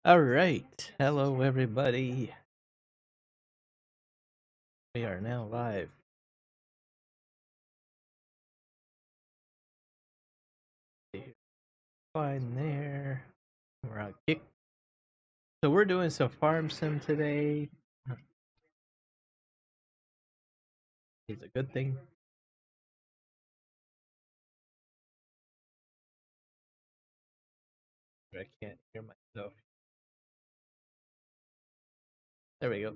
All right. Hello, everybody. We are now live. Fine there. We're on kick. So we're doing some farm sim today. It's a good thing. I can't hear myself. There we go.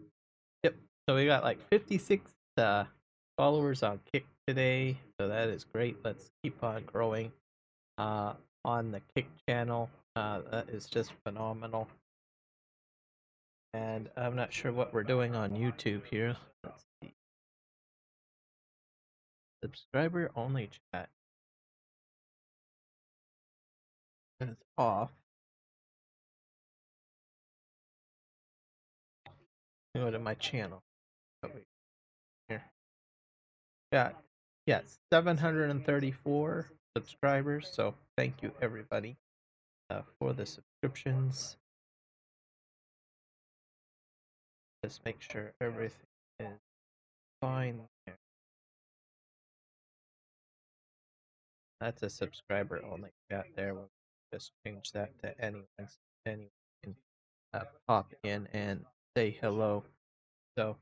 Yep. So we got like 56 followers on Kick today. So that is great. Let's keep on growing on the Kick channel. That is just phenomenal. And I'm not sure what we're doing on YouTube here. Let's see. Subscriber only chat. It's off. Go to my channel. Here. Yeah. Yes. 734 subscribers. So thank you everybody for the subscriptions. Just make sure everything is fine there. That's a subscriber only chat there. We'll just change that to anyone. Anyone can pop in and say hello. So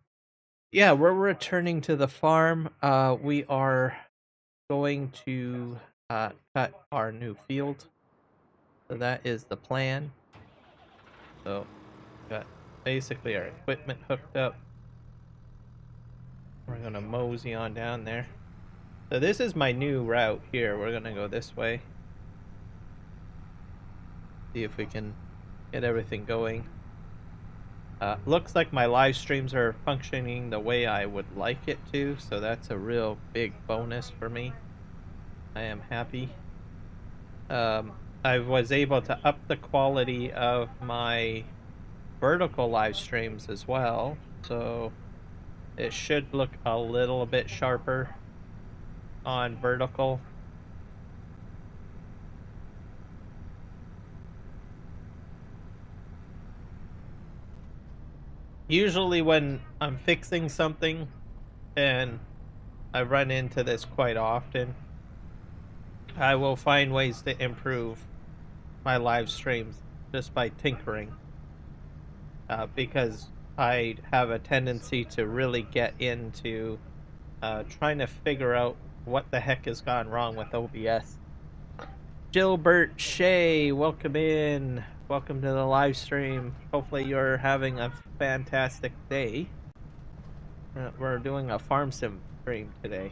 yeah, we're returning to the farm. We are going to cut our new field. So that is the plan. So got basically our equipment hooked up. We're gonna mosey on down there. So this is my new route here. We're gonna go this way. See if we can get everything going. Looks like my live streams are functioning the way I would like it to, so that's a real big bonus for me. I am happy. I was able to up the quality of my vertical live streams as well, so it should look a little bit sharper on vertical. Usually when I'm fixing something, and I run into this quite often, I will find ways to improve my live streams just by tinkering, because I have a tendency to really get into trying to figure out what the heck has gone wrong with OBS. Gilbert Shea, welcome in. Welcome to the live stream. Hopefully you're having a fantastic day. We're doing a farm sim stream today.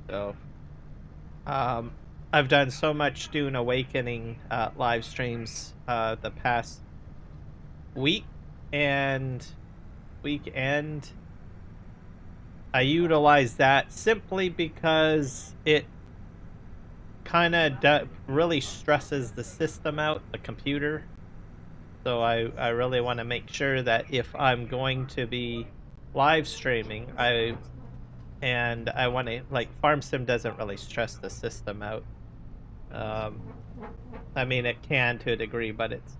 So, I've done so much Dune Awakening live streams the past week and weekend. I utilize that simply because it kind of really stresses the system out, the computer. So I really want to make sure that if I'm going to be live streaming, I want to, like, farm sim doesn't really stress the system out. I mean, it can to a degree, but it's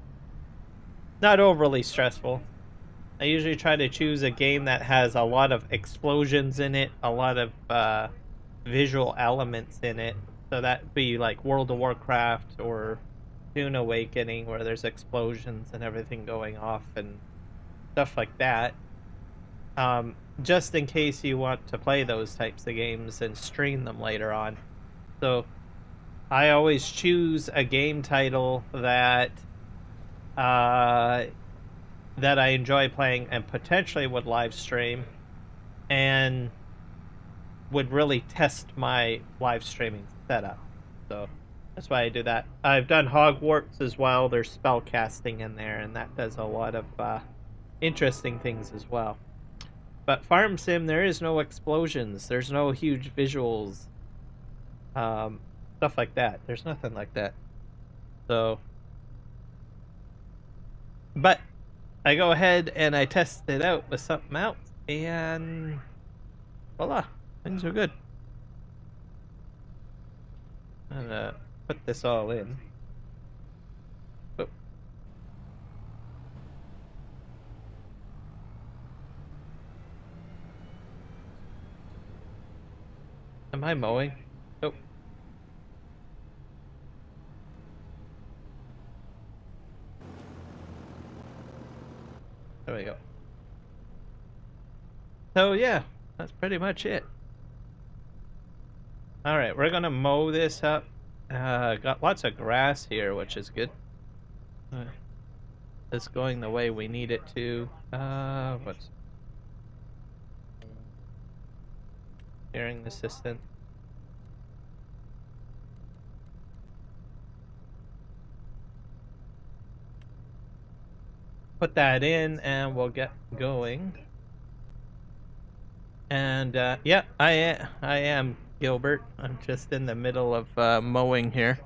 not overly stressful. I usually try to choose a game that has a lot of explosions in it, a lot of visual elements in it. So that'd be like World of Warcraft or Dune Awakening, where there's explosions and everything going off and stuff like that. Just in case you want to play those types of games and stream them later on. So I always choose a game title that that I enjoy playing and potentially would live stream and would really test my live streaming setup. So that's why I do that. I've done Hogwarts as well. There's spell casting in there, and that does a lot of interesting things as well. But Farm Sim, there is no explosions. There's no huge visuals. Stuff like that. There's nothing like that. So, but I go ahead and I test it out with something else, and voila, things are good. I'm gonna put this all in. Oh. Am I mowing? Oh. There we go. So yeah, that's pretty much it. Alright, we're gonna mow this up. Got lots of grass here, which is good. It's going the way we need it to. What's hearing assistant? Put that in and we'll get going. And yeah, I am Gilbert. I'm just in the middle of mowing here.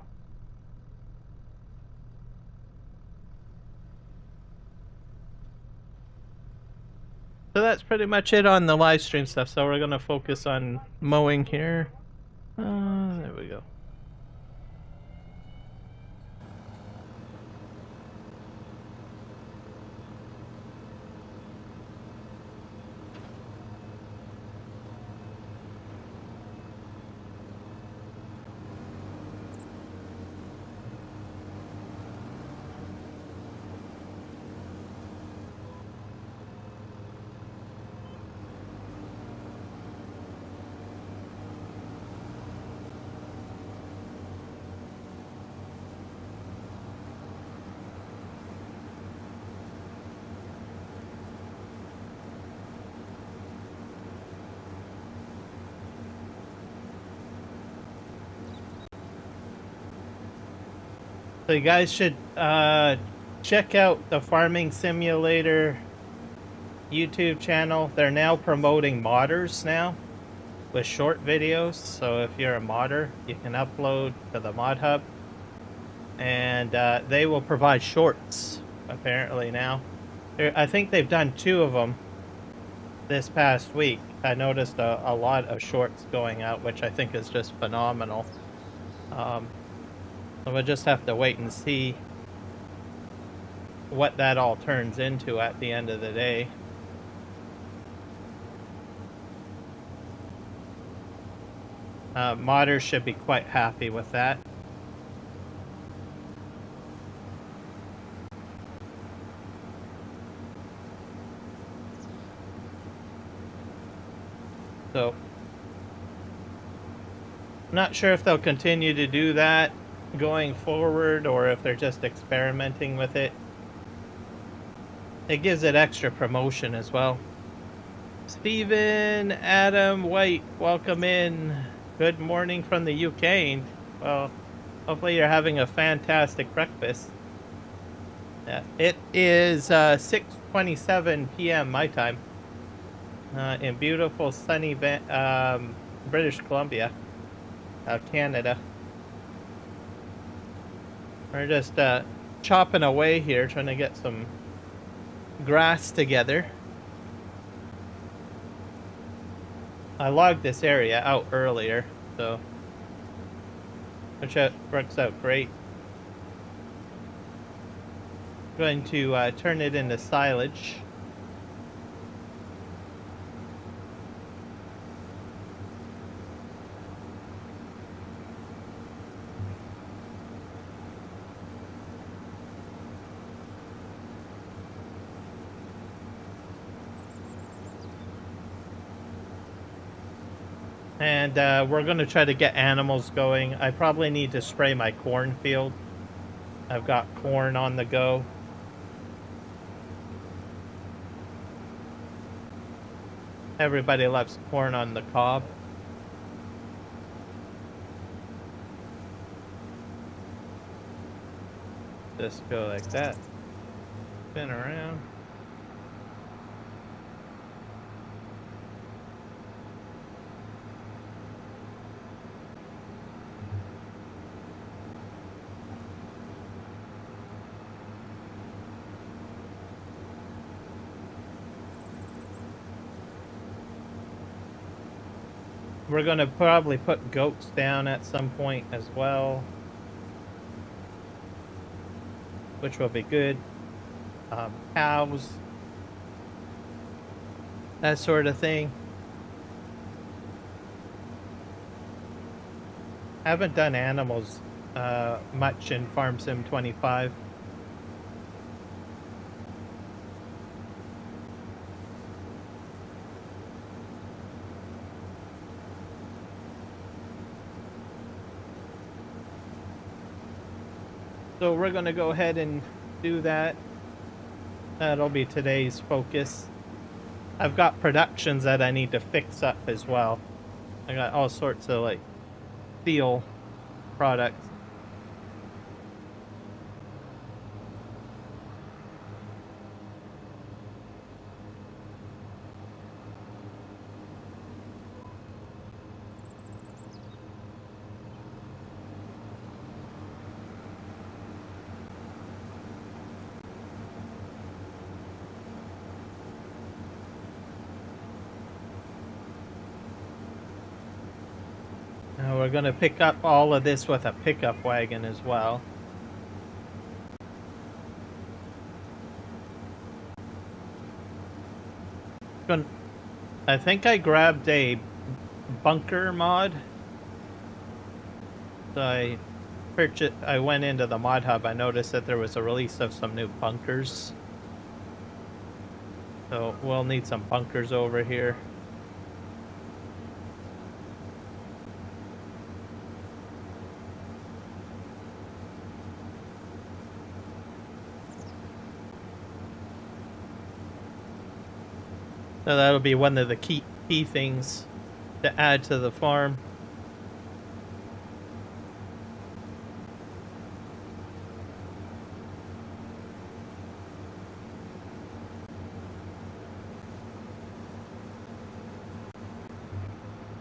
So that's pretty much it on the live stream stuff. So we're gonna focus on mowing here. There we go. So you guys should check out the Farming Simulator YouTube channel. They're now promoting modders now with short videos. So if you're a modder, you can upload to the mod hub, and they will provide shorts apparently now. I think they've done 2 of them this past week. I noticed a lot of shorts going out, which I think is just phenomenal. So we'll just have to wait and see what that all turns into at the end of the day. Modders should be quite happy with that. So, not sure if they'll continue to do that going forward or if they're just experimenting with it. It gives it extra promotion as well. Stephen Adam White, welcome in. Good morning from the UK. Well, hopefully you're having a fantastic breakfast. Yeah, it is 6:27 p.m. my time in beautiful sunny British Columbia, Canada. We're just chopping away here, trying to get some grass together. I logged this area out earlier, so which works out great. Going to turn it into silage. And we're going to try to get animals going. I probably need to spray my cornfield. I've got corn on the go. Everybody loves corn on the cob. Just go like that. Spin around. We're gonna probably put goats down at some point as well, which will be good. Cows, that sort of thing. haven't done animals much in Farm Sim 25. So we're gonna go ahead and do that. That'll be today's focus. I've got productions that I need to fix up as well. I got all sorts of like steel products. Now we're gonna pick up all of this with a pickup wagon as well. I think I grabbed a bunker mod. So I went into the mod hub. I noticed that there was a release of some new bunkers. So we'll need some bunkers over here. So that'll be one of the key things to add to the farm.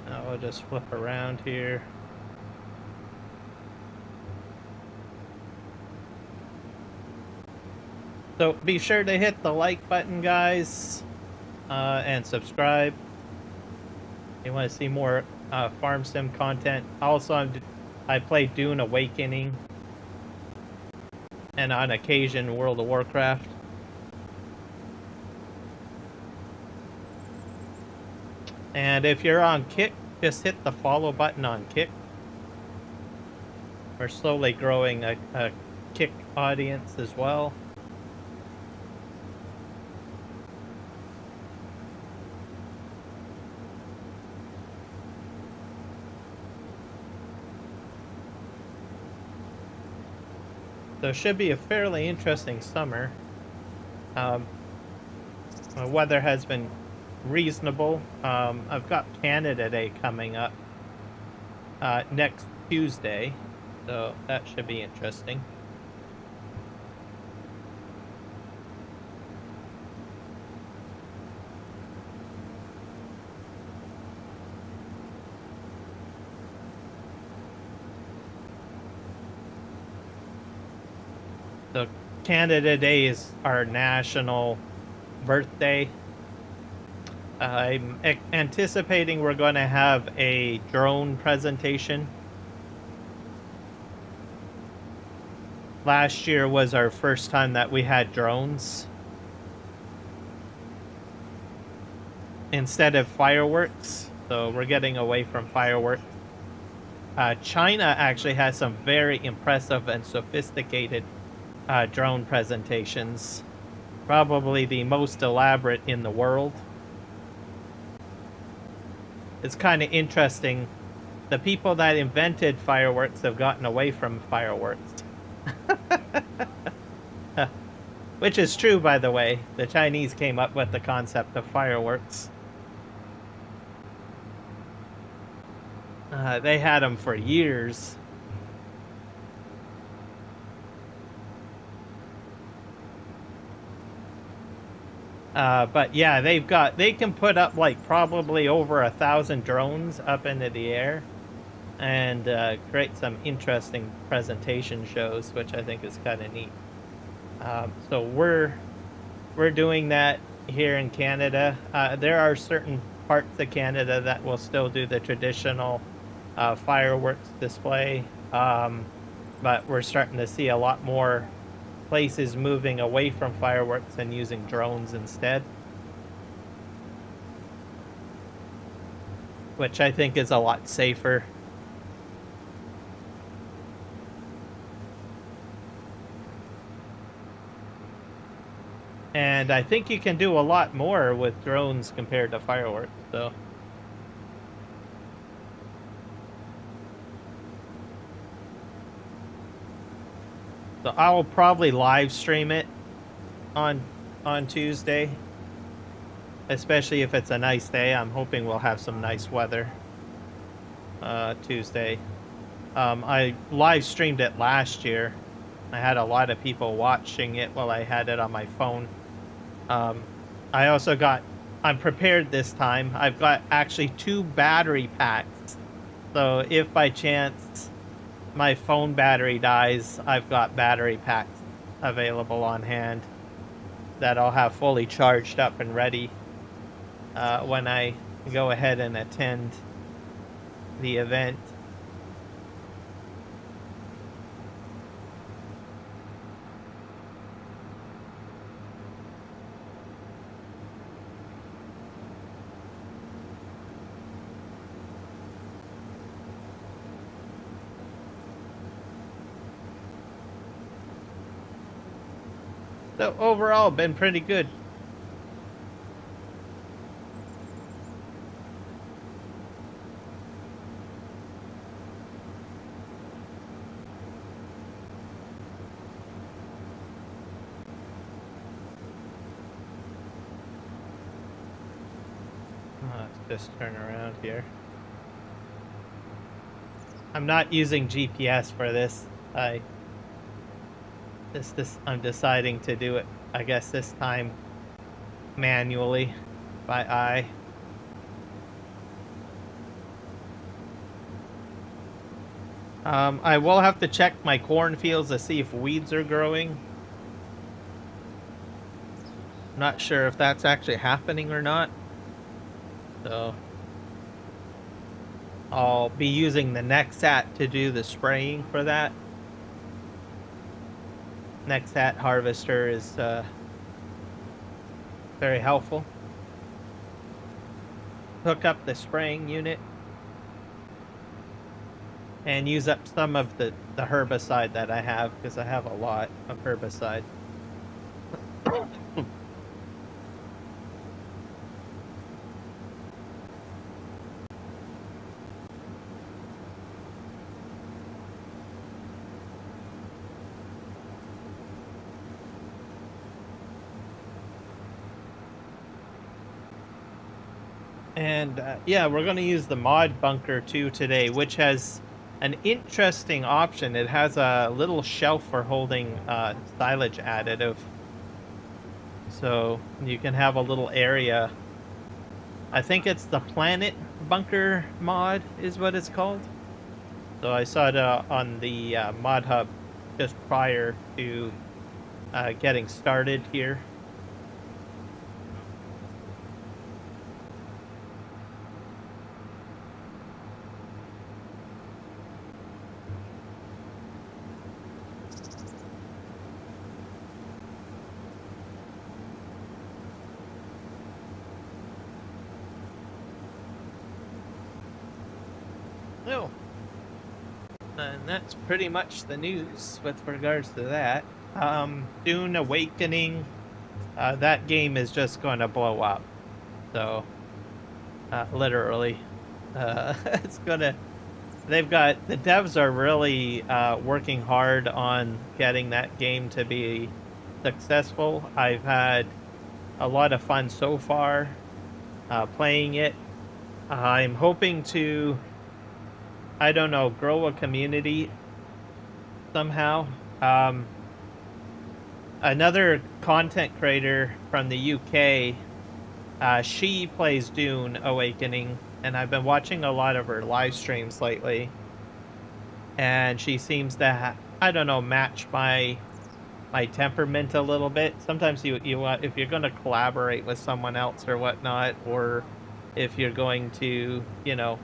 Now I'll just flip around here. So be sure to hit the like button, guys. And subscribe. You want to see more Farm Sim content. Also, I play Dune Awakening, and on occasion World of Warcraft. And if you're on Kick, just hit the follow button on Kick. We're slowly growing a Kick audience as well. So it should be a fairly interesting summer. The weather has been reasonable. I've got Canada Day coming up next Tuesday, so that should be interesting. So Canada Day is our national birthday. I'm anticipating we're going to have a drone presentation. Last year was our first time that we had drones instead of fireworks, so we're getting away from fireworks. China actually has some very impressive and sophisticated drone presentations, probably the most elaborate in the world. It's kind of interesting. The people that invented fireworks have gotten away from fireworks. Which is true, by the way. The Chinese came up with the concept of fireworks. They had them for years. But yeah, they can put up like probably over 1,000 drones up into the air and create some interesting presentation shows, which I think is kind of neat. So we're doing that here in Canada. There are certain parts of Canada that will still do the traditional fireworks display, but we're starting to see a lot more places moving away from fireworks and using drones instead, which I think is a lot safer. And I think you can do a lot more with drones compared to fireworks, so. So I will probably live stream it on Tuesday, especially if it's a nice day. I'm hoping we'll have some nice weather Tuesday. I live streamed it last year. I had a lot of people watching it while I had it on my phone. I also I'm prepared this time. I've got actually 2 battery packs. So if by chance my phone battery dies, I've got battery packs available on hand that I'll have fully charged up and ready when I go ahead and attend the event. So overall, been pretty good. Let's just turn around here. I'm not using GPS for this. I'm deciding to do it, I guess this time manually by eye. I will have to check my cornfields to see if weeds are growing. I'm not sure if that's actually happening or not. So I'll be using the Nexat to do the spraying for that. Nexat harvester is very helpful. Hook up the spraying unit and use up some of the herbicide that I have, because I have a lot of herbicide. And yeah, we're going to use the mod bunker too today, which has an interesting option. It has a little shelf for holding silage additive. So you can have a little area. I think it's the planet bunker mod is what it's called. So I saw it on the mod hub just prior to getting started here. Oh, and that's pretty much the news with regards to that. Dune Awakening, that game is just going to blow up. So, literally, it's gonna. The devs are really working hard on getting that game to be successful. I've had a lot of fun so far playing it. I'm hoping to, I don't know, grow a community somehow. Another content creator from the UK, she plays Dune Awakening, and I've been watching a lot of her live streams lately. And she seems to, I don't know, match my temperament a little bit. Sometimes you want, if you're going to collaborate with someone else or whatnot, or if you're going to, you know,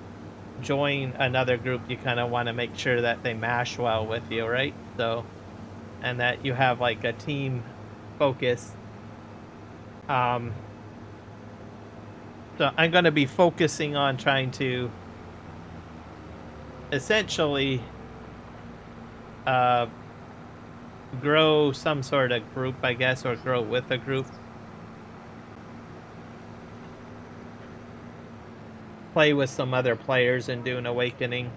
join another group, you kind of want to make sure that they mash well with you, right? So, and that you have like a team focus. So I'm going to be focusing on trying to essentially grow some sort of group, I guess, or grow with a group. Play with some other players and do an awakening,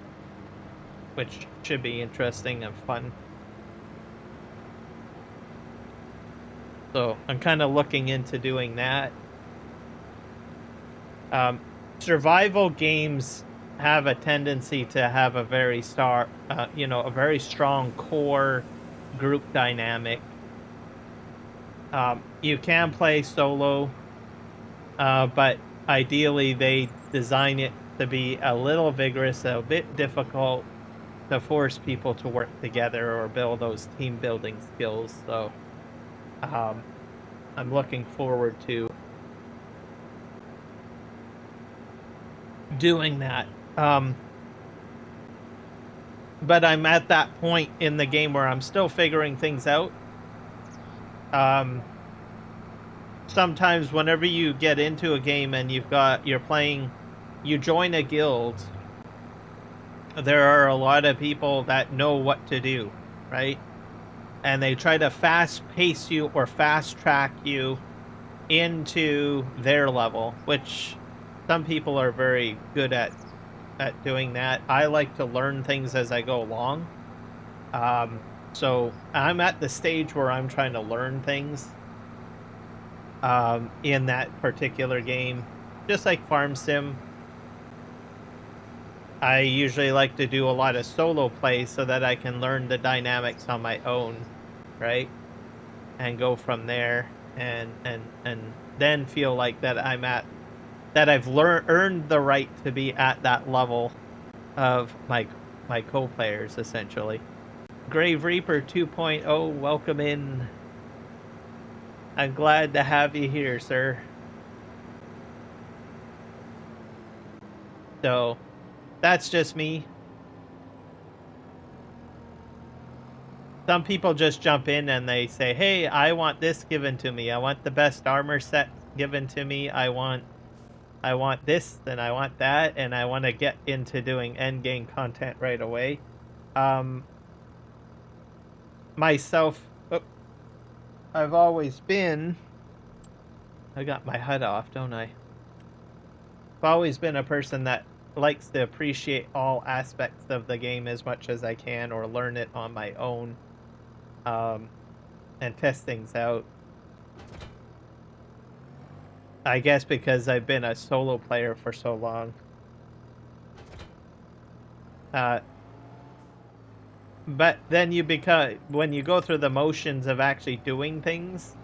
which should be interesting and fun. So I'm kind of looking into doing that. Survival games have a tendency to have a very a very strong core group dynamic. You can play solo, but ideally they design it to be a little vigorous, a bit difficult to force people to work together or build those team building skills. So I'm looking forward to doing that. But I'm at that point in the game where I'm still figuring things out. Sometimes whenever you get into a game and you join a guild, there are a lot of people that know what to do, right? And they try to fast pace you or fast track you into their level, which some people are very good at doing that. I like to learn things as I go along. So I'm at the stage where I'm trying to learn things in that particular game. Just like Farm Sim, I usually like to do a lot of solo play so that I can learn the dynamics on my own, right? And go from there and then feel like that I've earned the right to be at that level of my co-players, essentially. Grave Reaper 2.0, welcome in. I'm glad to have you here, sir. So, that's just me. Some people just jump in and they say, hey, I want this given to me. I want the best armor set given to me. I want this and I want that, and I want to get into doing endgame content right away. Myself, I've always been, I got my HUD off, don't I? I've always been a person that likes to appreciate all aspects of the game as much as I can, or learn it on my own, and test things out. I guess because I've been a solo player for so long. But then when you go through the motions of actually doing things,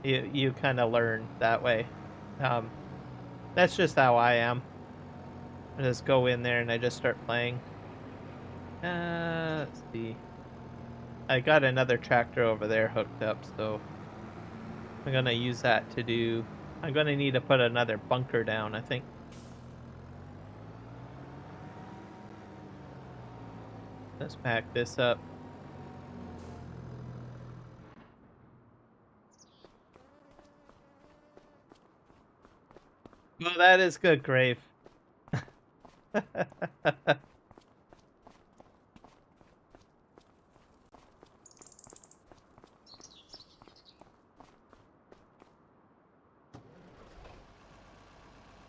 you kind of learn that way. That's just how I am. I just go in there and I just start playing. Let's see. I got another tractor over there hooked up, so I'm gonna use that to do. I'm gonna need to put another bunker down, I think. Let's pack this up. Well, that is good, Grave.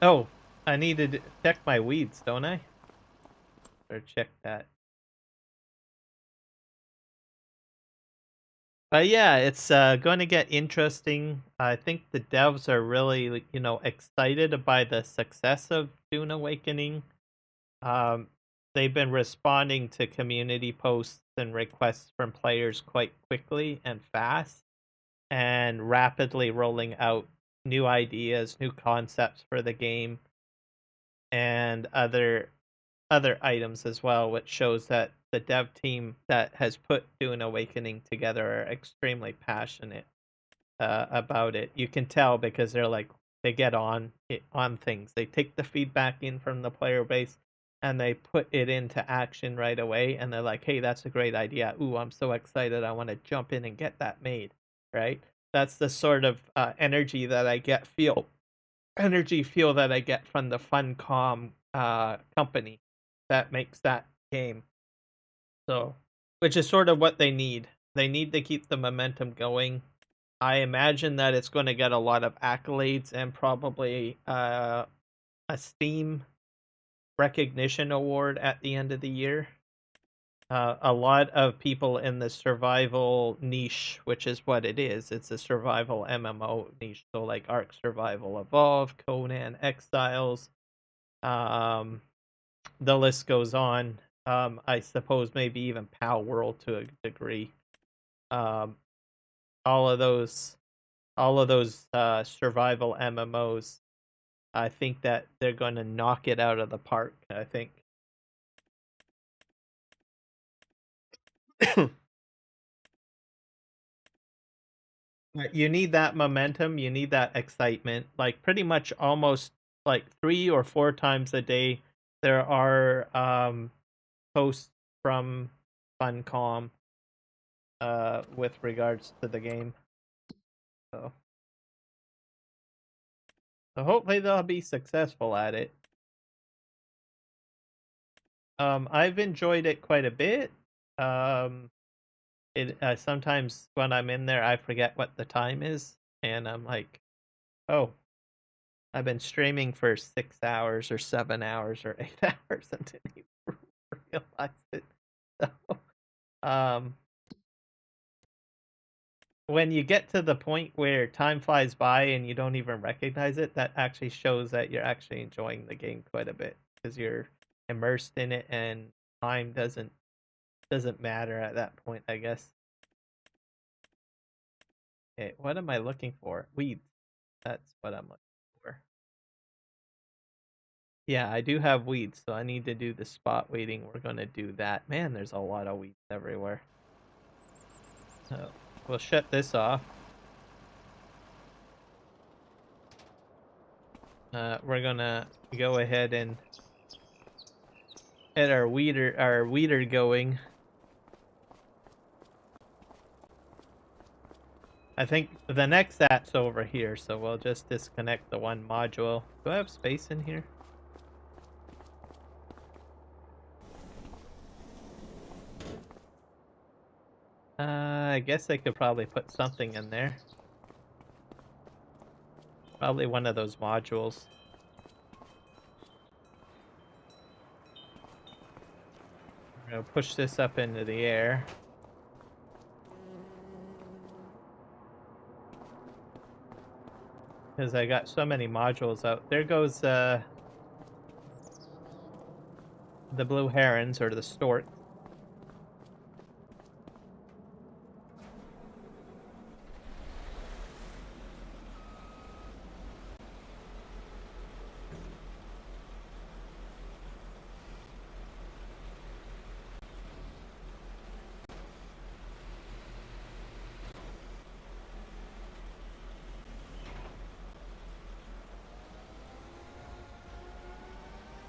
Oh, I need to check my weeds, don't I? Or check that. Yeah, it's going to get interesting. I think the devs are really, excited by the success of Dune Awakening. They've been responding to community posts and requests from players quite quickly and fast, and rapidly rolling out new ideas, new concepts for the game, and other items as well, which shows that the dev team that has put Dune Awakening together are extremely passionate about it. You can tell because they get on things. They take the feedback in from the player base and they put it into action right away. And they're like, "Hey, that's a great idea. Ooh, I'm so excited. I want to jump in and get that made." Right? That's the sort of energy that I feel that I get from the Funcom company that makes that game. So, which is sort of what they need. They need to keep the momentum going. I imagine that it's going to get a lot of accolades and probably a Steam recognition award at the end of the year. A lot of people in the survival niche, which is what it is, it's a survival MMO niche. So like Ark Survival Evolved, Conan Exiles, the list goes on. I suppose maybe even POW World to a degree. All of those survival MMOs, I think that they're going to knock it out of the park. I think. You need that momentum, you need that excitement. Like pretty much almost like 3 or 4 times a day there are posts from Funcom with regards to the game. So hopefully they'll be successful at it. I've enjoyed it quite a bit. Sometimes when I'm in there I forget what the time is and I'm like, oh, I've been streaming for 6 hours or 7 hours or 8 hours and didn't even realize it. So, when you get to the point where time flies by and you don't even recognize it, that actually shows that you're actually enjoying the game quite a bit because you're immersed in it and time doesn't matter at that point, I guess. Okay, what am I looking for? Weeds. That's what I'm looking for. Yeah, I do have weeds, so I need to do the spot weeding. We're gonna do that. Man, there's a lot of weeds everywhere. So we'll shut this off. We're gonna go ahead and get our weeder going. I think the next app's over here, so we'll just disconnect the one module. Do I have space in here? I guess I could probably put something in there. Probably one of those modules. I'm gonna push this up into the air. Because I got so many modules out. There goes the blue herons, or the stork.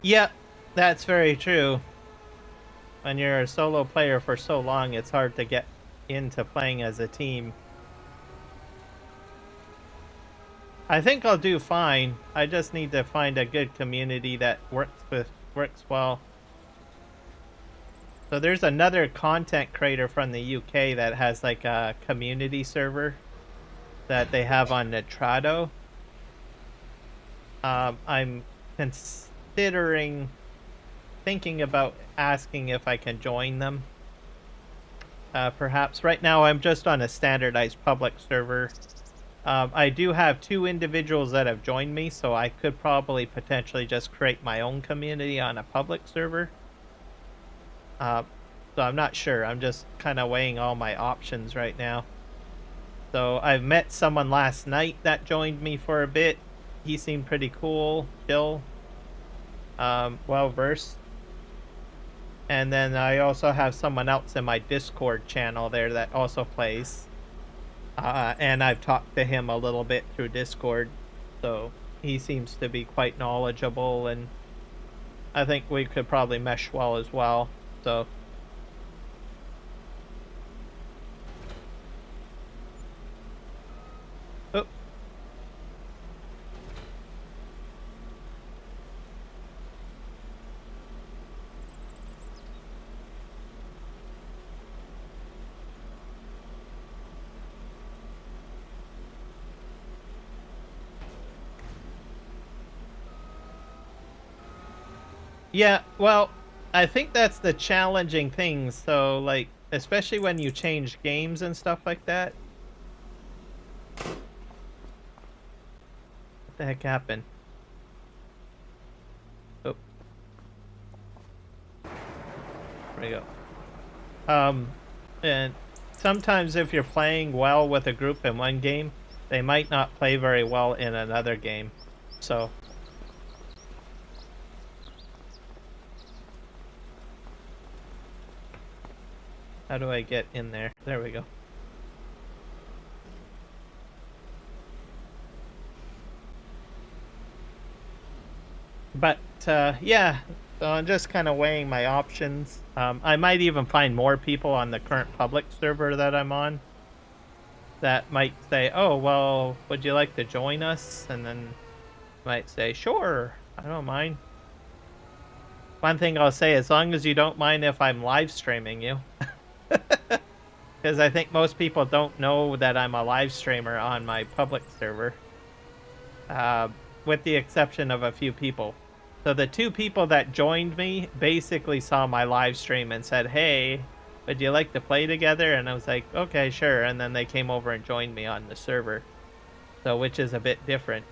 Yep, that's very true. When you're a solo player for so long, it's hard to get into playing as a team. I think I'll do fine. I just need to find a good community that works well. So there's another content creator from the UK that has like a community server that they have on Nitrado. I'm thinking about asking if I can join them. Perhaps. Right now I'm just on a standardized public server. I do have 2 individuals that have joined me, so I could probably potentially just create my own community on a public server. So I'm not sure. I'm just kind of weighing all my options right now. So I've met someone last night that joined me for a bit. He seemed pretty cool, chill, well versed. And then I also have someone else in my Discord channel there that also plays. And I've talked to him a little bit through Discord, so he seems to be quite knowledgeable, and I think we could probably mesh well as well. So oh. Yeah, well, I think that's the challenging thing. So, like, especially when you change games and stuff like that. What the heck happened? Oh, there we go. And sometimes if you're playing well with a group in one game, they might not play very well in another game. So how do I get in there? There we go. But yeah, so I'm just kind of weighing my options. I might even find more people on the current public server that I'm on that might say, oh, well, would you like to join us? And then might say, sure, I don't mind. One thing I'll say, as long as you don't mind if I'm live streaming you. Because I think most people don't know that I'm a live streamer on my public server. With the exception of a few people. So the 2 people that joined me basically saw my live stream and said, hey, would you like to play together? And I was like, okay, sure. And then they came over and joined me on the server. So, which is a bit different.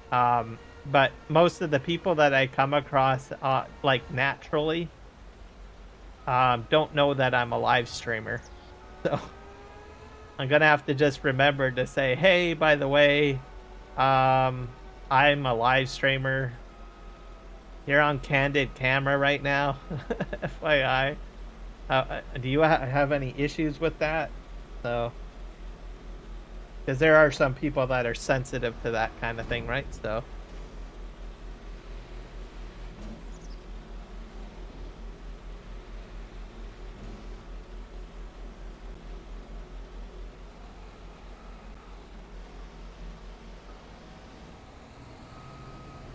But most of the people that I come across, like naturally, don't know that I'm a live streamer. So I'm gonna have to just remember to say, hey, by the way, I'm a live streamer. You're on candid camera right now. FYI. Do you have any issues with that? So, because there are some people that are sensitive to that kind of thing, right? So.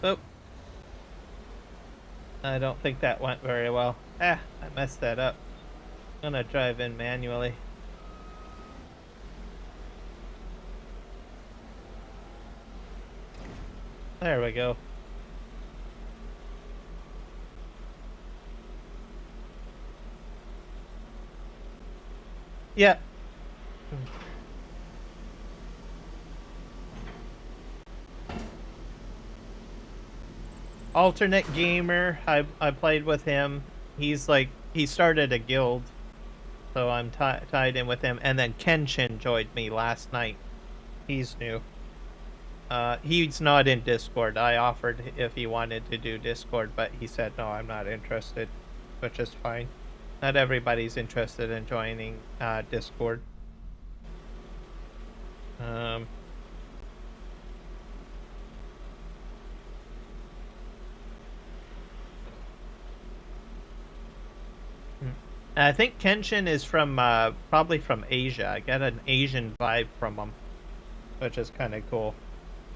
Oh. I don't think that went very well. I messed that up. I'm gonna drive in manually. There we go. Yeah. Alternate Gamer, I played with him. He's like, he started a guild, so I'm tied in with him. And then Kenshin joined me last night. He's new. He's not in Discord. I offered if he wanted to do Discord, but he said, no, I'm not interested, which is fine. Not everybody's interested in joining Discord. I think Kenshin is from probably from Asia. I get an Asian vibe from him, which is kind of cool.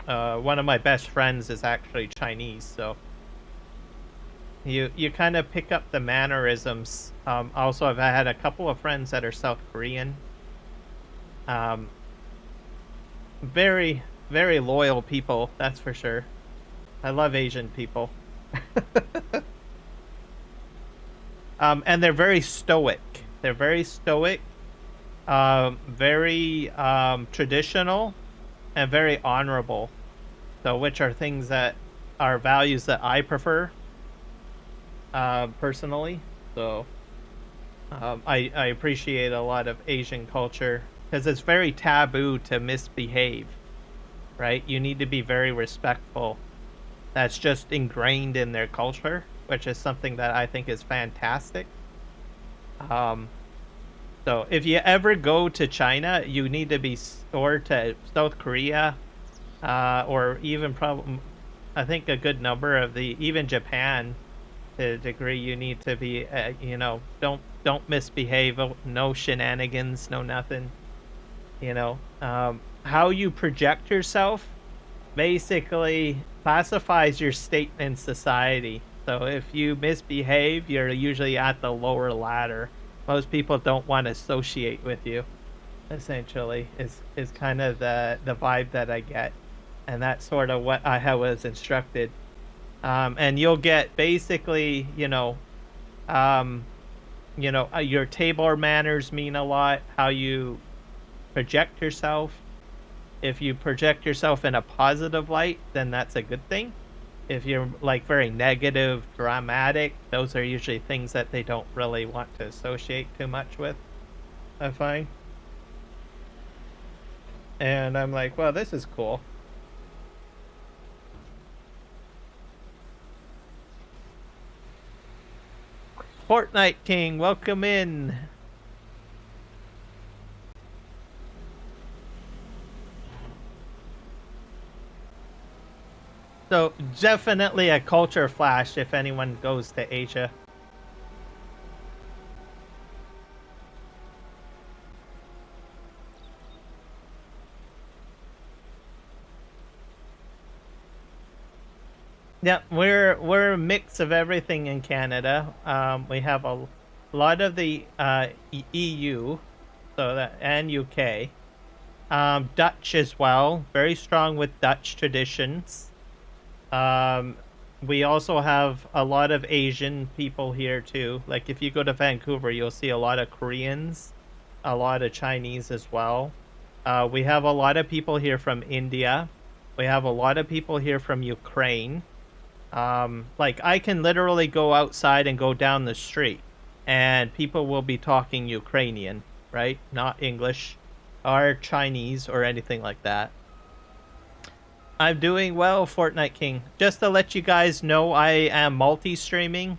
One of my best friends is actually Chinese, so you kind of pick up the mannerisms. Also, I've had a couple of friends that are South Korean. Very, very loyal people, that's for sure. I love Asian people. And they're very stoic. They're very stoic, very traditional, and very honorable. So, which are things that are values that I prefer, personally. So, I appreciate a lot of Asian culture because it's very taboo to misbehave, right? You need to be very respectful. That's just ingrained in their culture, which is something that I think is fantastic. So if you ever go to China, you need to be, or to South Korea, or even probably, I think a good number of even Japan, to a degree, you need to be, you know, don't misbehave, no shenanigans, no nothing. You know, how you project yourself basically classifies your state in society. So if you misbehave, you're usually at the lower ladder. Most people don't want to associate with you, essentially, is kind of the vibe that I get. And that's sort of what I was instructed. And you'll get basically, your table manners mean a lot, how you project yourself. If you project yourself in a positive light, then that's a good thing. If you're like very negative, dramatic, those are usually things that they don't really want to associate too much with, I find. And I'm like, well, this is cool. Fortnite King, welcome in. So definitely a culture flash if anyone goes to Asia. Yeah, we're a mix of everything in Canada. We have a lot of the EU, so that, and UK. Dutch as well, very strong with Dutch traditions. We also have a lot of Asian people here too. Like if you go to Vancouver, you'll see a lot of Koreans, a lot of Chinese as well. We have a lot of people here from India. We have a lot of people here from Ukraine. Like I can literally go outside and go down the street and people will be talking Ukrainian, right? Not English or Chinese or anything like that. I'm doing well, Fortnite King. Just to let you guys know, I am multi-streaming.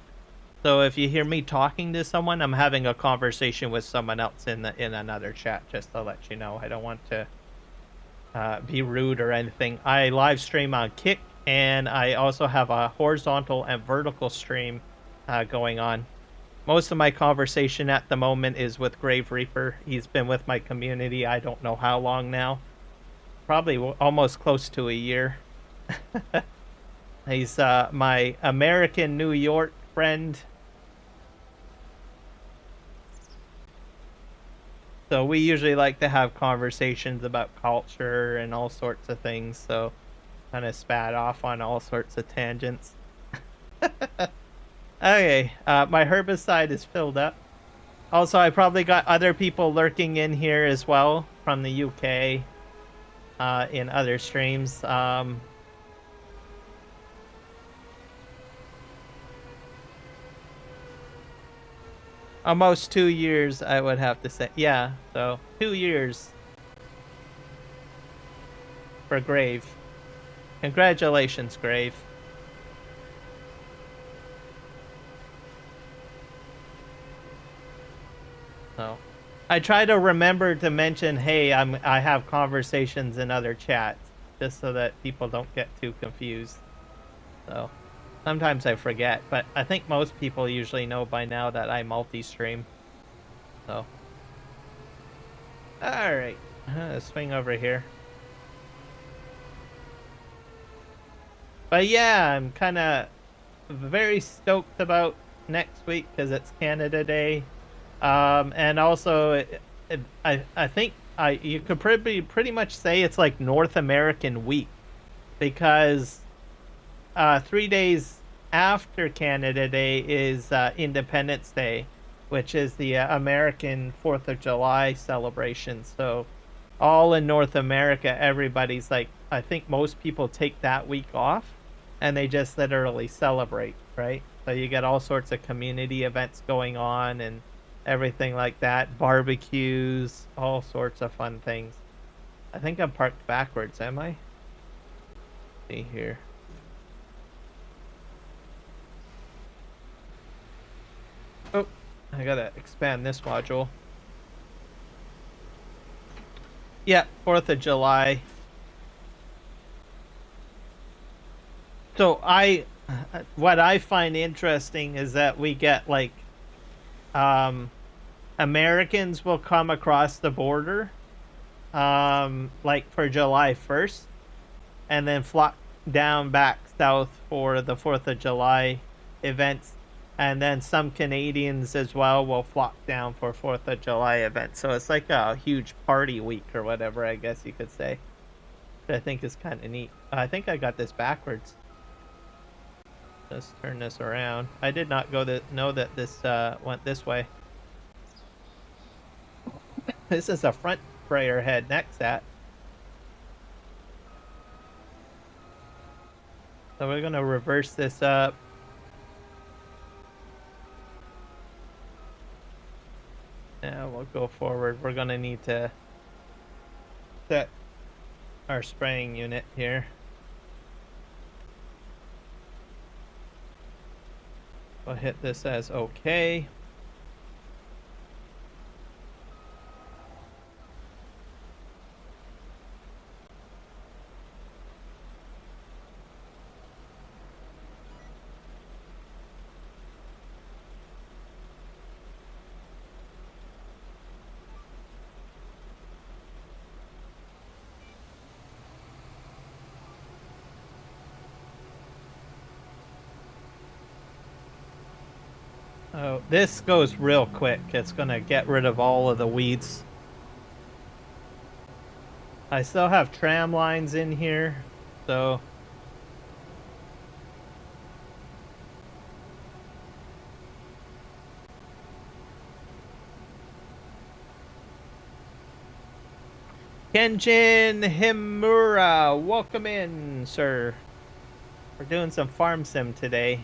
So if you hear me talking to someone, I'm having a conversation with someone else in another chat, just to let you know. I don't want to be rude or anything. I live stream on Kick, and I also have a horizontal and vertical stream going on. Most of my conversation at the moment is with Grave Reaper. He's been with my community, I don't know how long now. Probably almost close to a year. He's my American New York friend. So we usually like to have conversations about culture and all sorts of things. So kind of spat off on all sorts of tangents. Okay, my herbicide is filled up. Also, I probably got other people lurking in here as well from the UK in other streams. Almost 2 years, I would have to say. Yeah, so 2 years for Grave. Congratulations, Grave. So I try to remember to mention, hey, I have conversations in other chats, just so that people don't get too confused. So sometimes I forget, but I think most people usually know by now that I multi-stream. So alright, swing over here. But yeah, I'm kind of very stoked about next week because it's Canada Day. And also, I think you could pretty much say it's like North American week, because 3 days after Canada Day is Independence Day, which is the American 4th of July celebration. So all in North America, everybody's like, I think most people take that week off and they just literally celebrate, right? So you get all sorts of community events going on and everything like that, barbecues, all sorts of fun things. I think I'm parked backwards, am I? See here. Oh, I gotta expand this module. Yeah, 4th of July. So what I find interesting is that we get like, Americans will come across the border, like for July 1st, and then flock down back south for the 4th of July events. And then some Canadians as well will flock down for 4th of July events. So it's like a huge party week or whatever, I guess you could say. Which I think is kind of neat. I think I got this backwards. Let's turn this around. I did not know that this went this way. This is a front sprayer head next at. So we're gonna reverse this up. Now we'll go forward. We're gonna need to set our spraying unit here. We'll hit this as okay. Oh, this goes real quick. It's gonna get rid of all of the weeds. I still have tram lines in here, so Kenjin Himura, welcome in, sir. We're doing some farm sim today.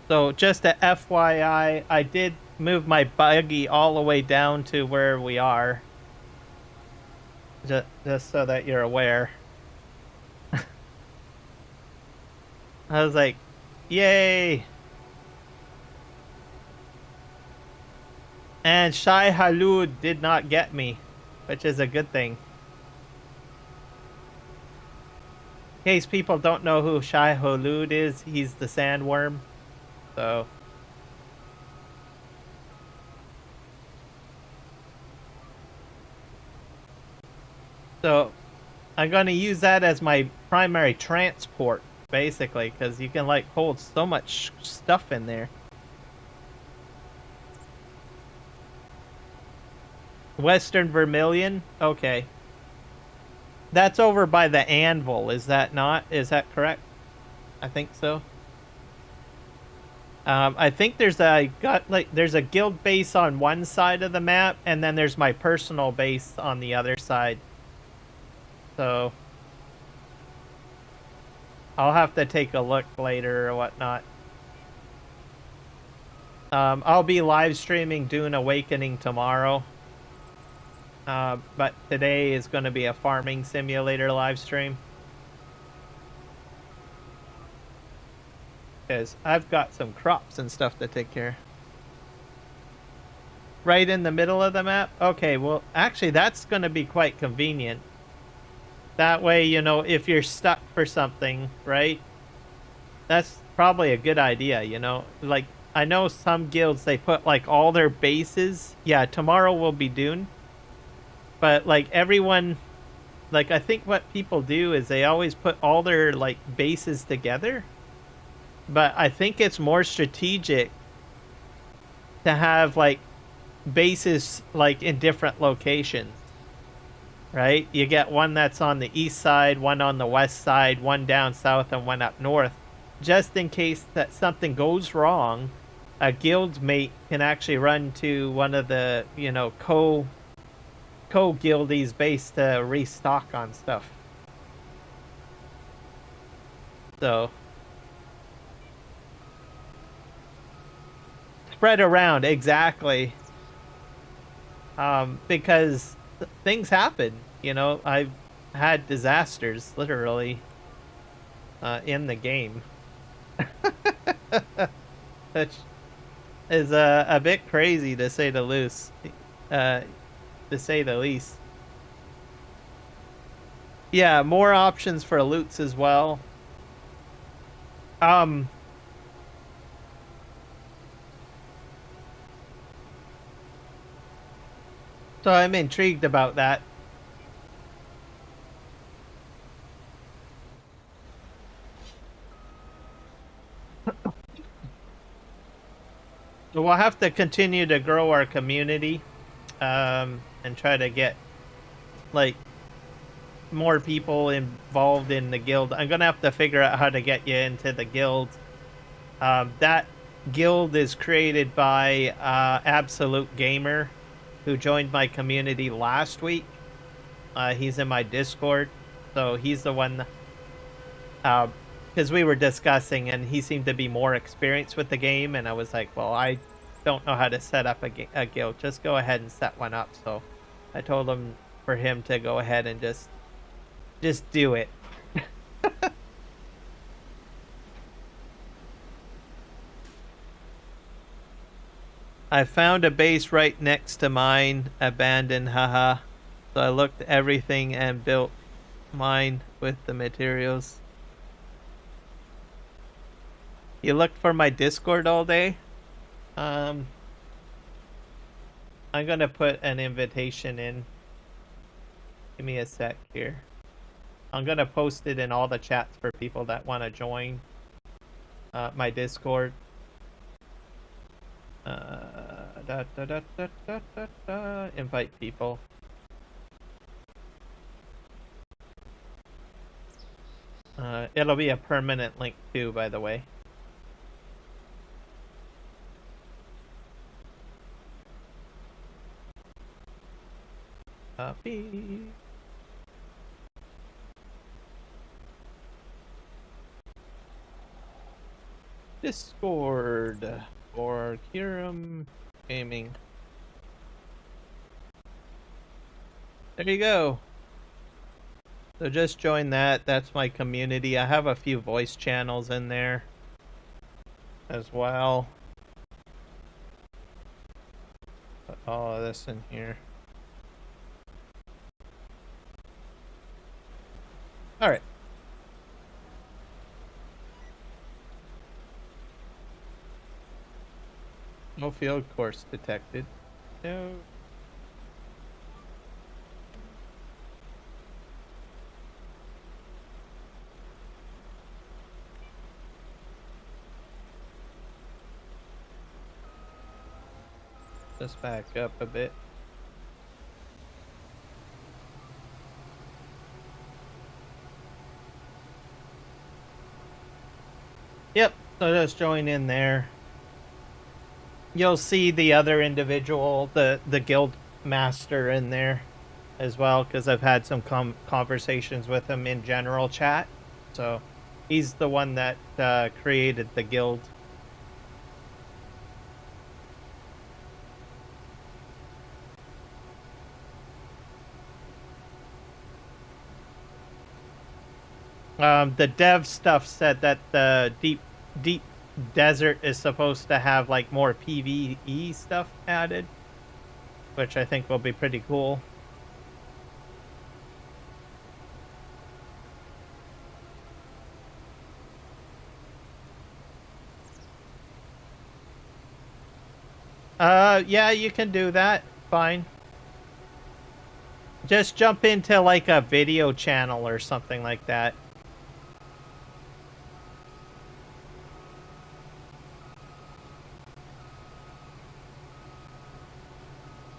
So just a FYI, I did move my buggy all the way down to where we are. Just so that you're aware. I was like, yay! And Shai Halud did not get me, which is a good thing. In case people don't know who Shai Halud is, he's the sandworm. So I'm gonna use that as my primary transport, basically, because you can like hold so much stuff in there. Western Vermilion? Okay. That's over by the anvil, is that not? Is that correct? I think so. I think there's a guild base on one side of the map, and then there's my personal base on the other side. So I'll have to take a look later or whatnot. I'll be live streaming Dune Awakening tomorrow. But today is going to be a farming simulator live stream. Because I've got some crops and stuff to take care of. Right in the middle of the map? Okay, well, actually, that's going to be quite convenient. That way, you know, if you're stuck for something, right? That's probably a good idea, you know? Like, I know some guilds, they put, like, all their bases. Yeah, tomorrow will be Dune. But, like, everyone... Like, I think what people do is they always put all their, like, bases together. But I think it's more strategic to have, like, bases, like, in different locations. Right? You get one that's on the east side, one on the west side, one down south, and one up north. Just in case that something goes wrong, a guild mate can actually run to one of the, you know, co-guildies base to restock on stuff. So... spread around, exactly. Because things happen, you know. I've had disasters, literally, in the game. Which is a bit crazy, to say the least. Yeah, more options for loots as well. So I'm intrigued about that. So we'll have to continue to grow our community, and try to get, like, more people involved in the guild. I'm gonna have to figure out how to get you into the guild. That guild is created by Absolute Gamer, who joined my community last week. He's in my Discord, so he's the one. Because we were discussing, and he seemed to be more experienced with the game, and I was like, well, I don't know how to set up a guild. Just go ahead and set one up. So I told him for him to go ahead and just do it. I found a base right next to mine, abandoned, haha. So I looked at everything and built mine with the materials. You looked for my Discord all day? I'm gonna put an invitation in. Give me a sec here. I'm gonna post it in all the chats for people that want to join my Discord. Invite people. It'll be a permanent link too, by the way. Copy. Discord for Kiram Gaming. There you go. So just join that. That's my community. I have a few voice channels in there as well. Put all of this in here. All right. No field course detected. No. Just back up a bit. Yep, so just join in there. You'll see the other individual, the guild master in there as well, because I've had some conversations with him in general chat. So he's the one that created the guild. The dev stuff said that the deep desert is supposed to have like more PvE stuff added, which I think will be pretty cool. Yeah, you can do that. Fine. Just jump into like a video channel or something like that.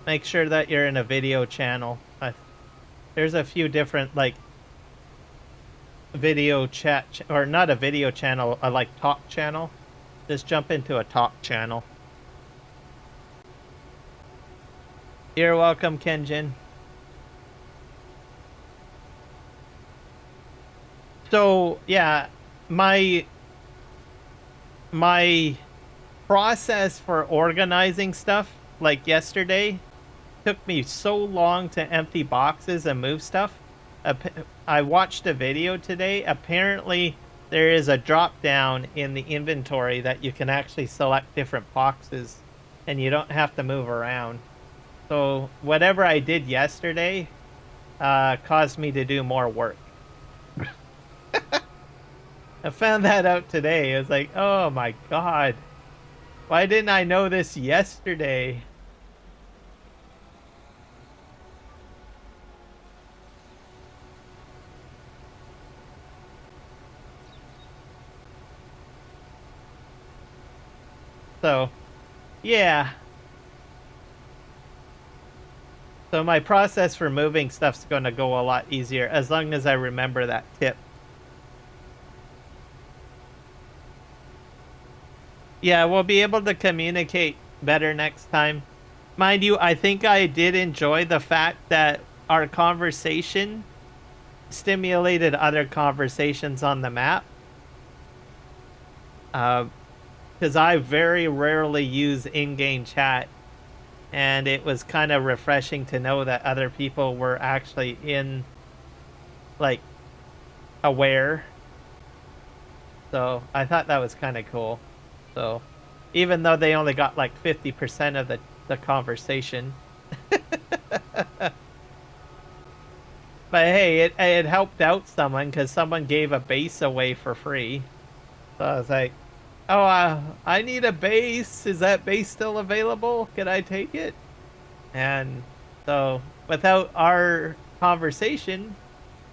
Make sure that you're in a video channel. There's a few different like video chat or not a video channel, a like talk channel. Just jump into a talk channel. You're welcome, Kenjin. So yeah, my process for organizing stuff like yesterday took me so long to empty boxes and move stuff. I watched a video today. Apparently there is a drop down in the inventory that you can actually select different boxes and you don't have to move around. So whatever I did yesterday caused me to do more work. I found that out today. I was like, oh my god. Why didn't I know this yesterday? So, yeah. So my process for moving stuff's going to go a lot easier as long as I remember that tip. Yeah, we'll be able to communicate better next time. Mind you, I think I did enjoy the fact that our conversation stimulated other conversations on the map. Because I very rarely use in-game chat, and it was kind of refreshing to know that other people were actually like, aware. So I thought that was kind of cool. So even though they only got like 50% of the conversation. But hey, it helped out someone because someone gave a base away for free. So I was like, oh, I need a base. Is that base still available? Can I take it? And so without our conversation,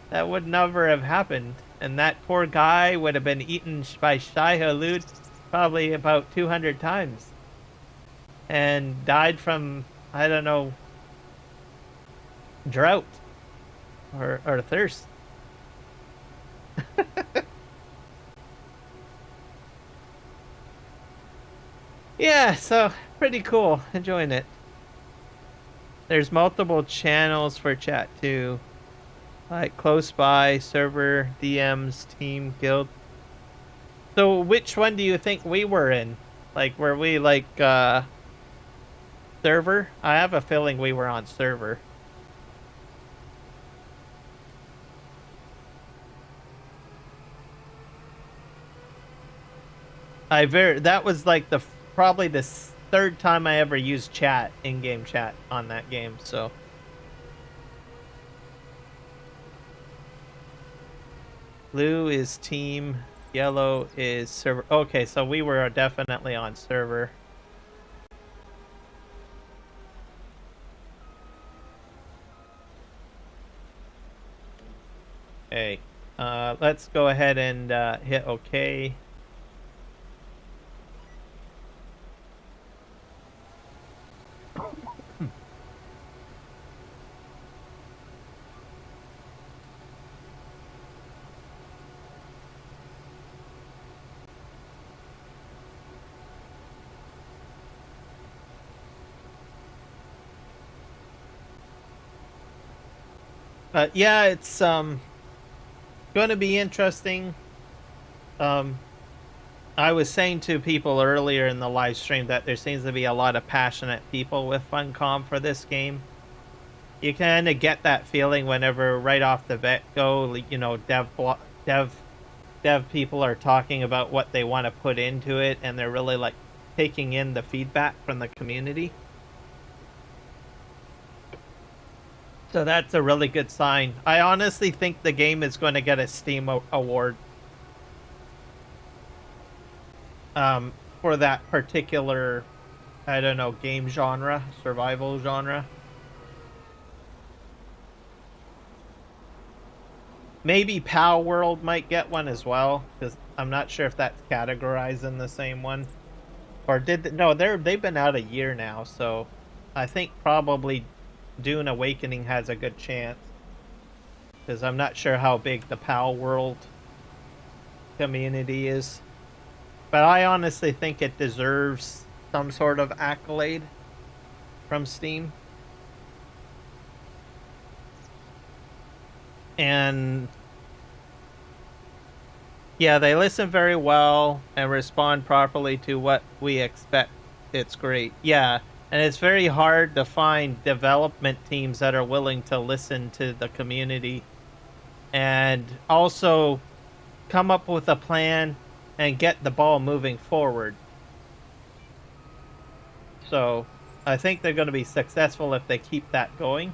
that would never have happened. And that poor guy would have been eaten by Shai Hulud probably about 200 times. And died from, I don't know, drought or thirst. Yeah, so pretty cool. Enjoying it. There's multiple channels for chat too. Like close by, server, DMs, team, guild. So which one do you think we were in? Like, were we like server? I have a feeling we were on server. That was like probably the third time I ever used chat, in-game chat on that game, so. Blue is team, yellow is server. Okay, so we were definitely on server. Okay, let's go ahead and hit OK. Yeah, it's going to be interesting. I was saying to people earlier in the live stream that there seems to be a lot of passionate people with Funcom for this game. You kind of get that feeling whenever right off the get-go, you know, dev people are talking about what they want to put into it, and they're really like taking in the feedback from the community. So that's a really good sign. I honestly think the game is going to get a Steam award. For that particular, I don't know, game genre, survival genre. Maybe Pal World might get one as well, because I'm not sure if that's categorized in the same one. Or no, they've been out a year now, so I think probably Dune Awakening has a good chance. Because I'm not sure how big the Pal World community is. But I honestly think it deserves some sort of accolade from Steam. And yeah, they listen very well and respond properly to what we expect. It's great. Yeah, and it's very hard to find development teams that are willing to listen to the community and also come up with a plan and get the ball moving forward. So I think they're going to be successful if they keep that going.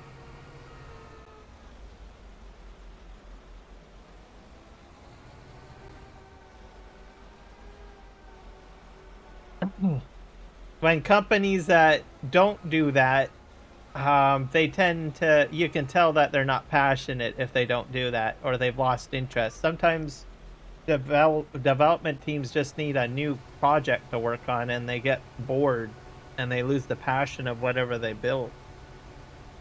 When companies that don't do that, they tend to, you can tell that they're not passionate if they don't do that, or they've lost interest. Sometimes development teams just need a new project to work on, and they get bored and they lose the passion of whatever they build.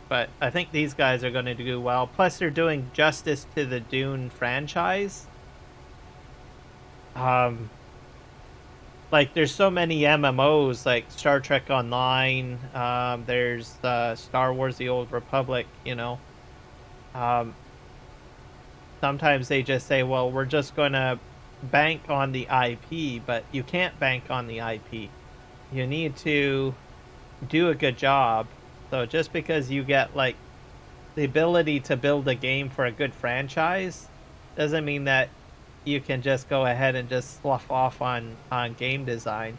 but I think these guys are going to do well. Plus, they're doing justice to the Dune franchise. Like, there's so many MMOs, like Star Trek Online, there's Star Wars The Old Republic, you know. Sometimes they just say, well, we're just going to bank on the IP, but you can't bank on the IP. You need to do a good job. So just because you get, like, the ability to build a game for a good franchise doesn't mean that you can just go ahead and just slough off on game design,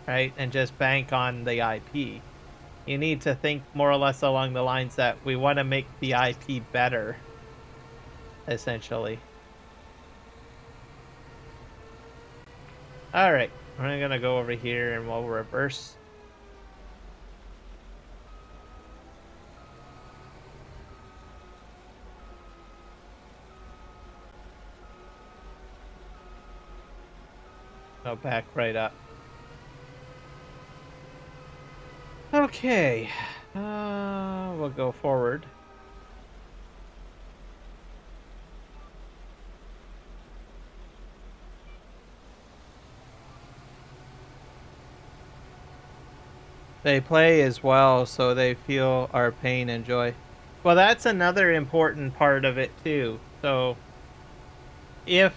right? And just bank on the IP. You need to think more or less along the lines that we want to make the IP better, essentially. All right, we're gonna go over here and we'll reverse. Go back right up. Okay, we'll go forward. They play as well, so they feel our pain and joy. Well, that's another important part of it too. So, if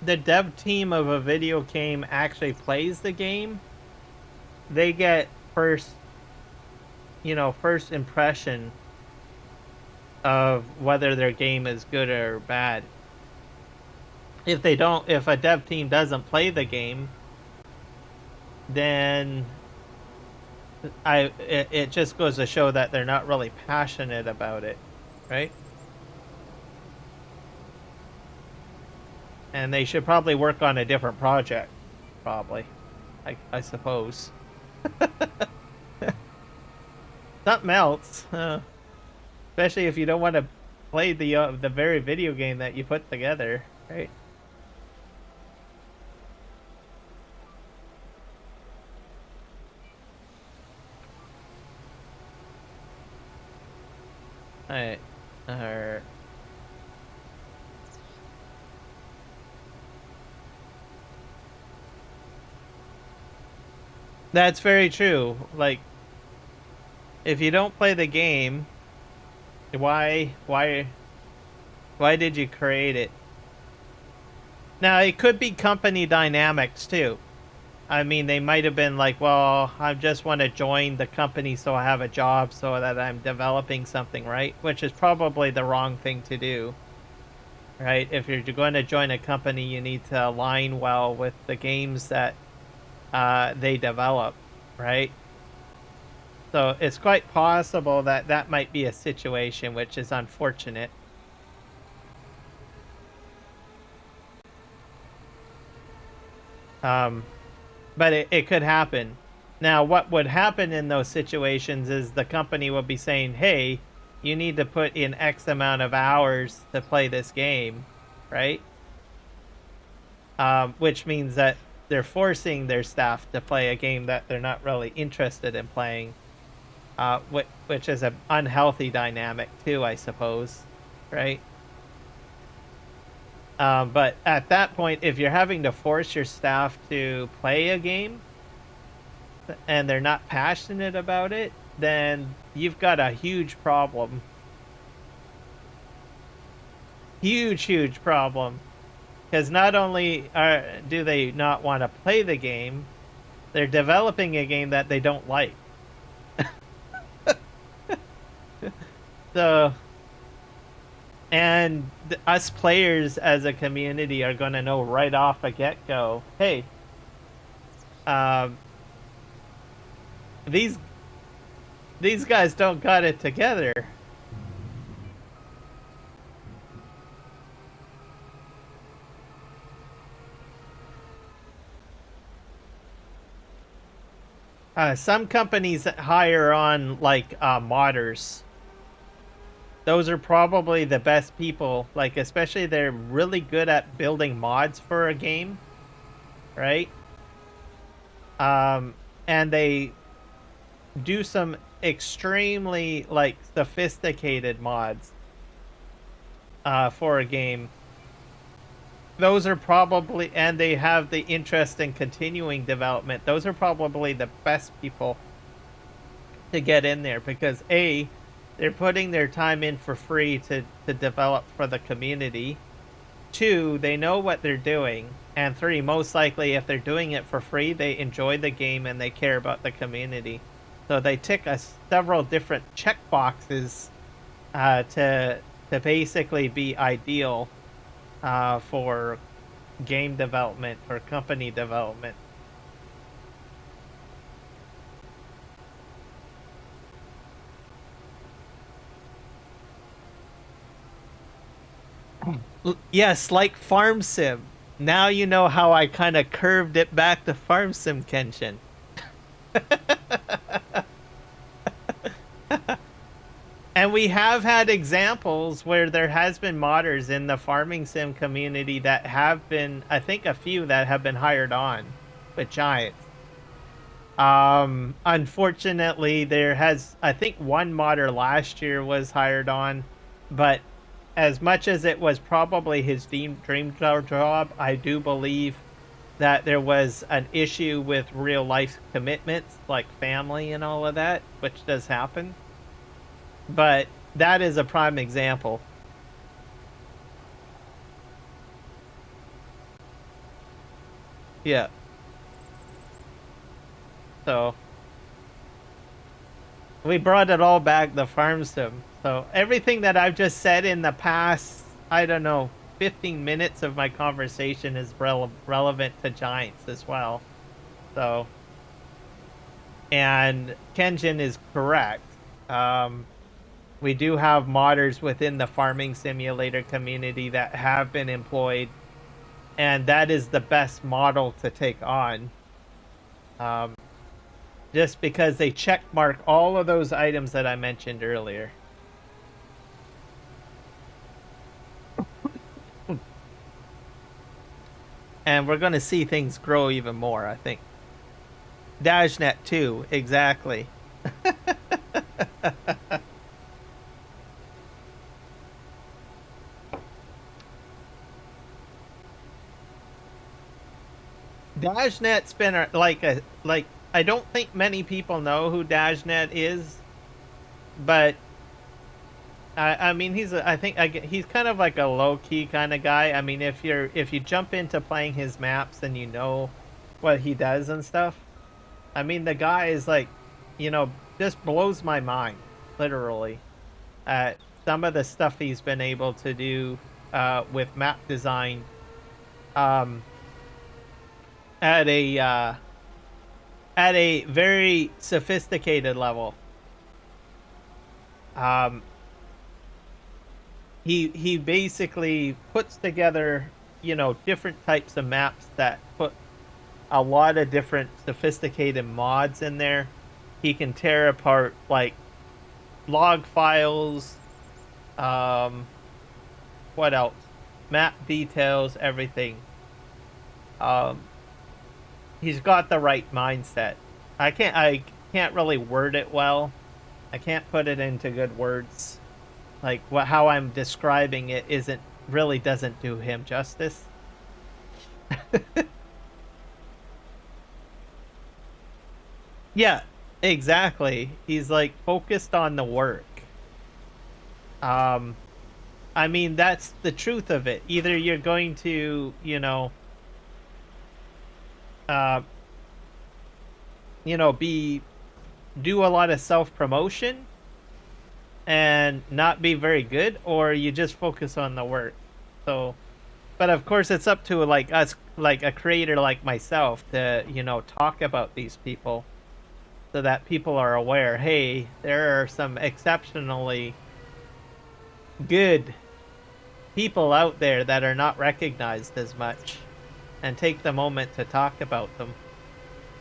the dev team of a video game actually plays the game, they get first impression of whether their game is good or bad. If a dev team doesn't play the game, then it just goes to show that they're not really passionate about it, right? And they should probably work on a different project, probably. I suppose. Something else, especially if you don't want to play the very video game that you put together, right? Alright. That's very true. Like, if you don't play the game, why did you create it? Now, it could be company dynamics too. I mean, they might have been like, well, I just want to join the company so I have a job so that I'm developing something, right? Which is probably the wrong thing to do, right? If you're going to join a company, you need to align well with the games that they develop, right? So it's quite possible that that might be a situation, which is unfortunate. But it could happen. Now, what would happen in those situations is the company would be saying, hey, you need to put in X amount of hours to play this game, right? Which means that they're forcing their staff to play a game that they're not really interested in playing, which is an unhealthy dynamic too, I suppose, right? But at that point, if you're having to force your staff to play a game and they're not passionate about it, then you've got a huge problem. Huge problem. Because not only do they not want to play the game, they're developing a game that they don't like. So, and us players as a community are going to know right off the get-go, hey, these guys don't got it together. Some companies hire on, like, modders. Those are probably the best people, like, especially they're really good at building mods for a game, right? And they do some extremely like sophisticated mods for a game, those are probably, and they have the interest in continuing development, those are probably the best people to get in there, because A, they're putting their time in for free to develop for the community. 2, they know what they're doing. And 3, most likely, if they're doing it for free, they enjoy the game and they care about the community. So they tick several different checkboxes to basically be ideal for game development or company development. Yes, like Farm Sim. Now you know how I kind of curved it back to Farm Sim, Kenshin. And we have had examples where there has been modders in the farming sim community that have been, I think a few that have been hired on with Giants. Unfortunately, there has, I think one modder last year was hired on, but as much as it was probably his dream job, I do believe that there was an issue with real life commitments, like family and all of that, which does happen. But that is a prime example. Yeah. So we brought it all back to farm sim. So everything that I've just said in the past, I don't know, 15 minutes of my conversation is relevant to Giants as well. So, and Kenjin is correct. We do have modders within the farming simulator community that have been employed, and that is the best model to take on. Just because they check mark all of those items that I mentioned earlier. And we're going to see things grow even more, I think. Dajnet too, exactly. Dajnet's been like I don't think many people know who Dajnet is, but I mean he's he's kind of like a low key kind of guy. I mean if you jump into playing his maps and you know what he does and stuff, I mean the guy is like, you know, just blows my mind, literally. Some of the stuff he's been able to do with map design. At a very sophisticated level. He basically puts together, you know, different types of maps that put a lot of different sophisticated mods in there. He can tear apart like log files, what else? Map details, everything. He's got the right mindset. I can't really word it well. I can't put it into good words. Like how I'm describing it doesn't do him justice. Yeah, exactly. He's like focused on the work. I mean that's the truth of it. Either you're going to, you know, do a lot of self-promotion and not be very good, or you just focus on the work. So, but of course it's up to like us, like a creator like myself, to, you know, talk about these people so that people are aware, hey, there are some exceptionally good people out there that are not recognized as much, and take the moment to talk about them.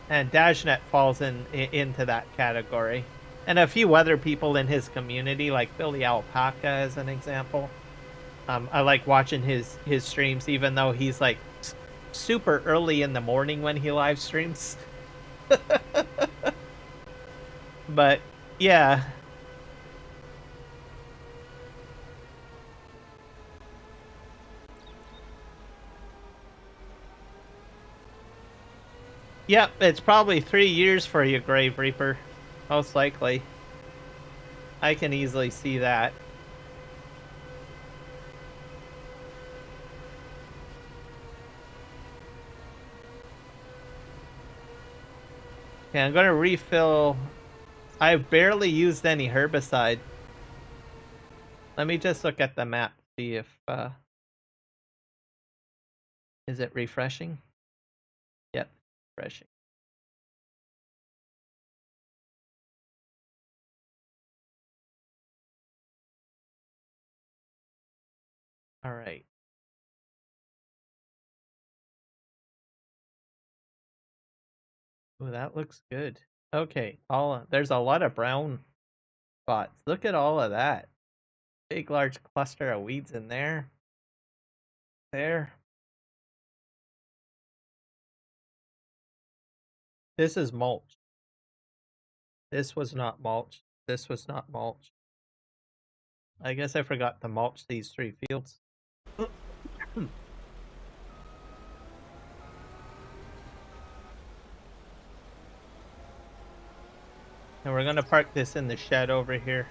And Dajnet falls into that category. And a few other people in his community, like Billy Alpaca as an example. I like watching his streams, even though he's like super early in the morning when he live streams. But Yeah. Yep, it's probably 3 years for you, Grave Reaper. Most likely. I can easily see that. Okay, I'm gonna refill. I've barely used any herbicide. Let me just look at the map, see if is it refreshing? Yep, refreshing. All right. Oh, that looks good. Okay, there's a lot of brown spots. Look at all of that. Big large cluster of weeds in there. There. This is mulch. This was not mulch. This was not mulch. I guess I forgot to mulch these 3 fields. And we're gonna park this in the shed over here.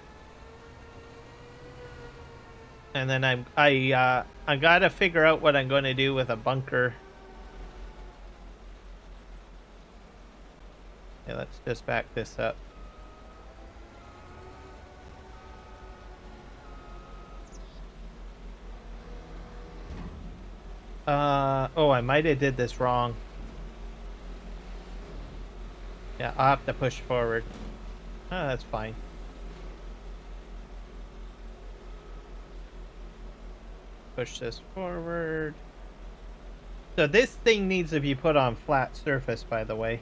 And then I gotta figure out what I'm gonna do with a bunker. Yeah, let's just back this up. Oh, I might have did this wrong. Yeah, I'll have to push forward. Oh, that's fine. Push this forward. So this thing needs to be put on flat surface, by the way.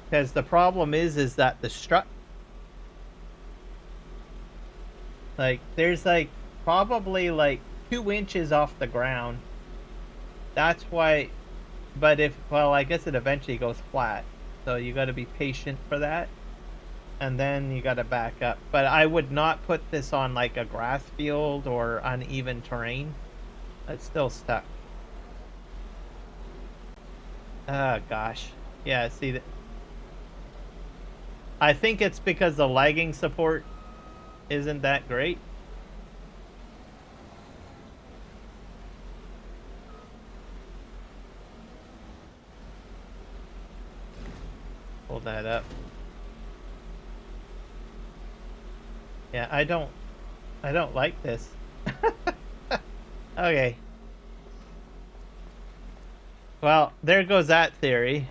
Because the problem is that the strut, like, there's like probably like 2 inches off the ground. That's why. But well, I guess it eventually goes flat, so you got to be patient for that, and then you got to back up. But I would not put this on like a grass field or uneven terrain. It's still stuck. Oh gosh, yeah. See that? I think it's because the lagging support isn't that great. Hold that up. Yeah, I don't like this. Okay. Well, there goes that theory.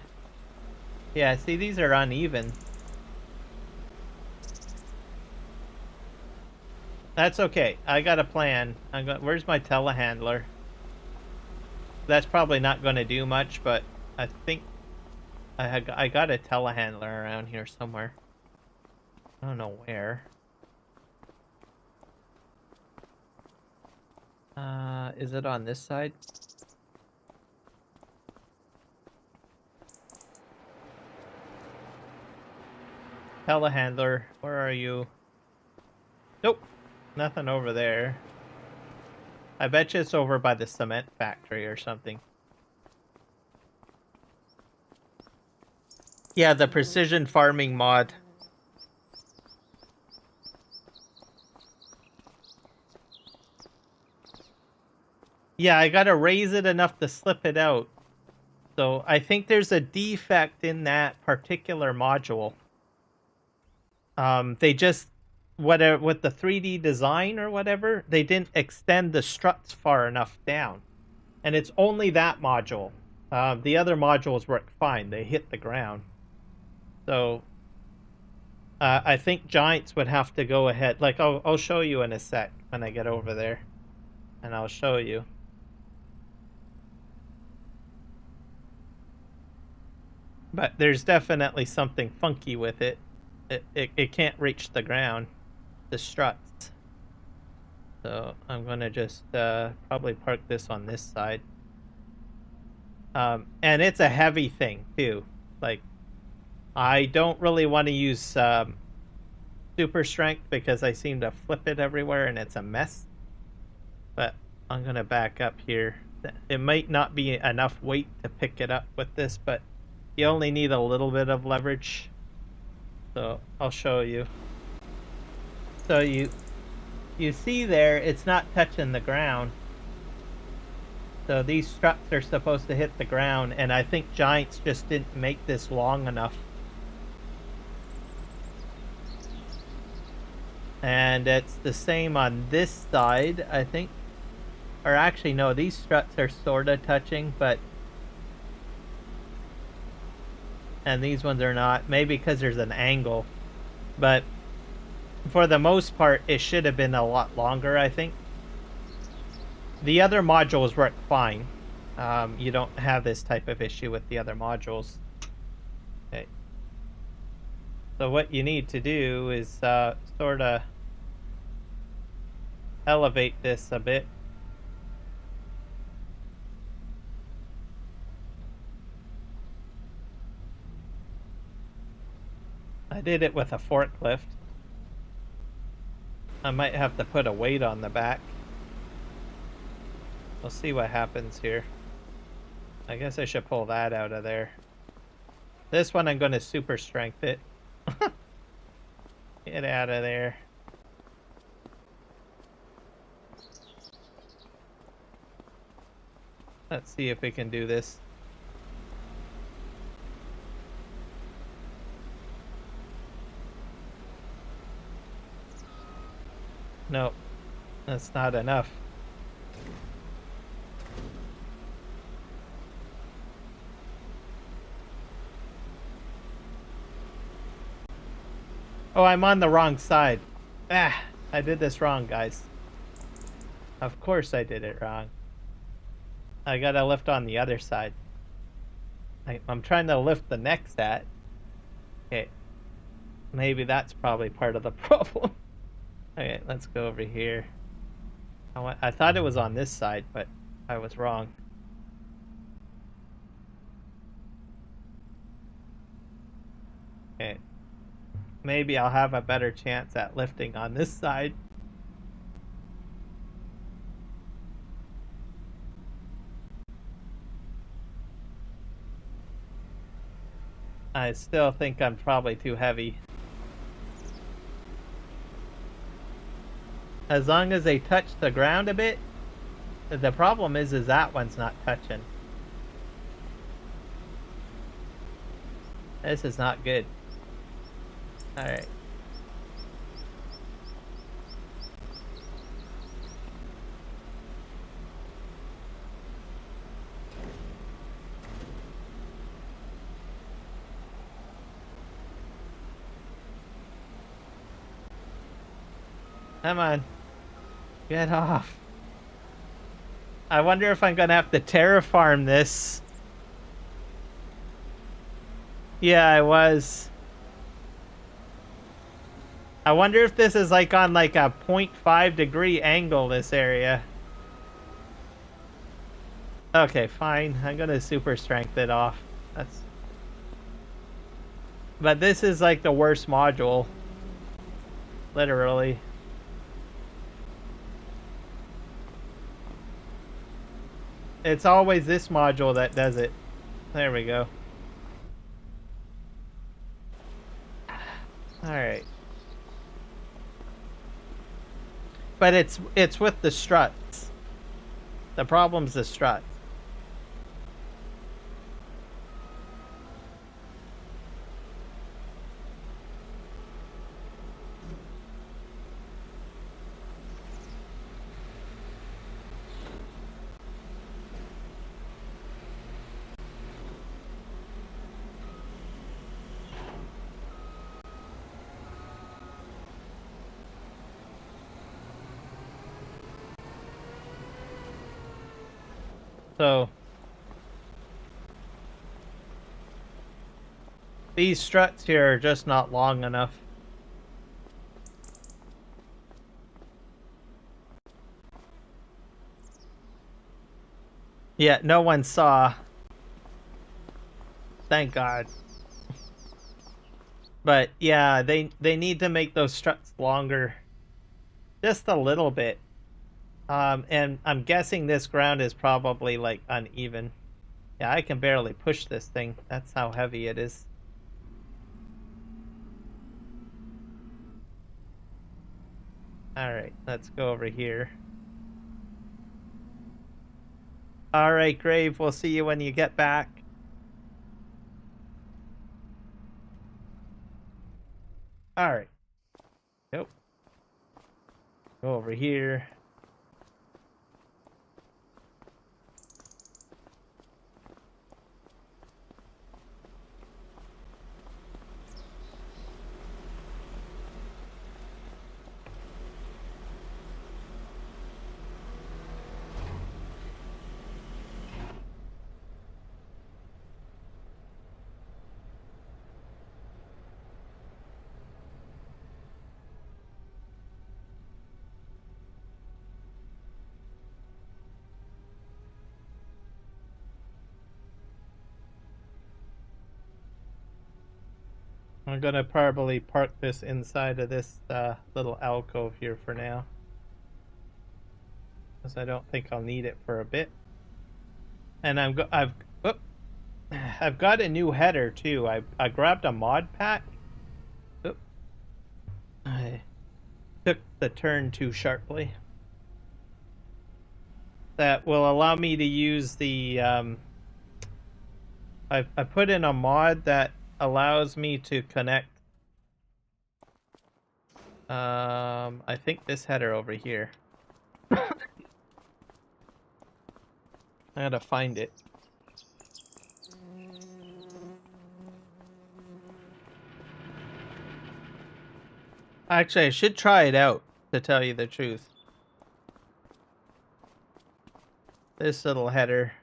Yeah, see, these are uneven. That's okay. I got a plan. Where's my telehandler? That's probably not going to do much, but I think I got a telehandler around here somewhere. I don't know where. Is it on this side? Telehandler, where are you? Nope, nothing over there. I bet you it's over by the cement factory or something. Yeah, the precision farming mod. Yeah, I gotta raise it enough to slip it out. So I think there's a defect in that particular module. They just, whatever, with the 3D design or whatever, they didn't extend the struts far enough down. And it's only that module. The other modules work fine. They hit the ground. So I think Giants would have to go ahead. Like, I'll show you in a sec when I get over there. And I'll show you. But there's definitely something funky with it. It can't reach the ground. The struts. So I'm going to just probably park this on this side. And it's a heavy thing too. Like, I don't really want to use super strength because I seem to flip it everywhere and it's a mess. But I'm gonna back up here. It might not be enough weight to pick it up with this, but you only need a little bit of leverage. So I'll show you. So you see there, it's not touching the ground. So these struts are supposed to hit the ground, and I think Giants just didn't make this long enough. And it's the same on this side, I think. Or actually, no, these struts are sort of touching, but... And these ones are not. Maybe because there's an angle. But for the most part, it should have been a lot longer, I think. The other modules work fine. You don't have this type of issue with the other modules. Okay. So what you need to do is sort of elevate this a bit. I did it with a forklift. I might have to put a weight on the back. We'll see what happens here. I guess I should pull that out of there. This one I'm going to super strength it. Get out of there. Let's see if we can do this. No, that's not enough. Oh, I'm on the wrong side. Ah, I did this wrong, guys. Of course I did it wrong. I gotta lift on the other side. I'm trying to lift the next at. Okay. Maybe that's probably part of the problem. Okay, let's go over here. I thought it was on this side, but I was wrong. Okay. Maybe I'll have a better chance at lifting on this side. I still think I'm probably too heavy. As long as they touch the ground a bit. The problem is that one's not touching. This is not good. Alright. Come on. Get off. I wonder if I'm gonna have to terraform this. Yeah, I was. I wonder if this is like on like a 0.5 degree angle, this area. Okay, fine. I'm gonna super strength it off. That's... But this is like the worst module. Literally. It's always this module that does it. There we go. Alright. But it's with the struts. The problem's the struts. So these struts here are just not long enough. Yeah, no one saw Thank God. But yeah, they need to make those struts longer. Just a little bit. And I'm guessing this ground is probably like uneven. Yeah, I can barely push this thing. That's how heavy it is. Alright, let's go over here. Alright, Grave, we'll see you when you get back. Alright. Go over here. I'm gonna probably park this inside of this little alcove here for now, because I don't think I'll need it for a bit. And I've got a new header too. I grabbed a mod pack. Oop. I took the turn too sharply. That will allow me to use the I put in a mod that allows me to connect I think this header over here. I gotta find it. Actually, I should try it out, to tell you the truth. This little header.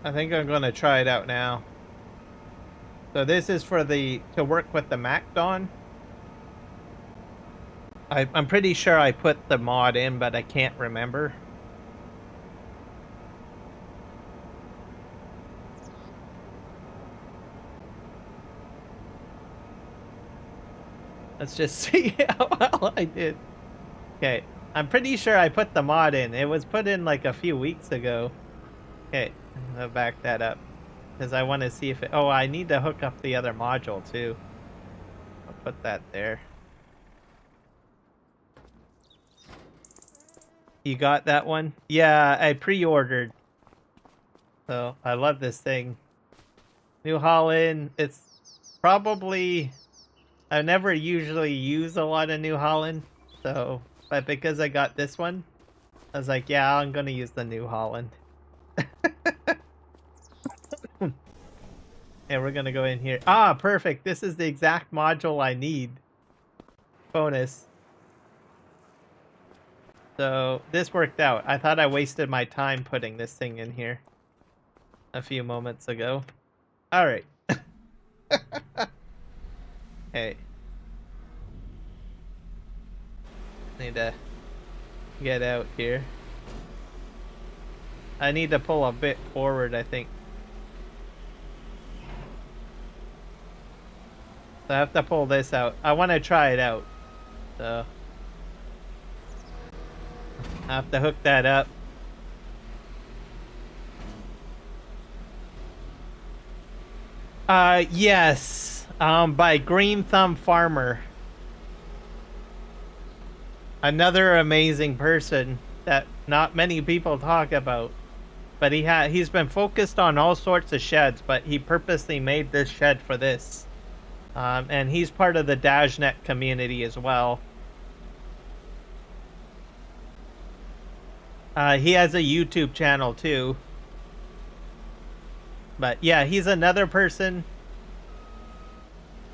I think I'm gonna try it out now. So this is for to work with the MacDon. I'm pretty sure I put the mod in, but I can't remember. Let's just see how well I did. Okay, I'm pretty sure I put the mod in. It was put in like a few weeks ago. Okay, I'll back that up, because I want to see if it... Oh, I need to hook up the other module too. I'll put that there. You got that one? Yeah, I pre-ordered. So, I love this thing. New Holland, it's probably... I never usually use a lot of New Holland, so... But because I got this one, I was like, yeah, I'm gonna use the New Holland. And we're gonna go in here. Ah, perfect. This is the exact module I need. Bonus. So this worked out. I thought I wasted my time putting this thing in here a few moments ago. All right. Hey. Need to get out here. I need to pull a bit forward, I think. So I have to pull this out. I want to try it out. So I have to hook that up. Yes. By Green Thumb Farmer. Another amazing person that not many people talk about. But he's been focused on all sorts of sheds, but he purposely made this shed for this. And he's part of the Dajnet community as well. He has a YouTube channel too. But yeah, he's another person.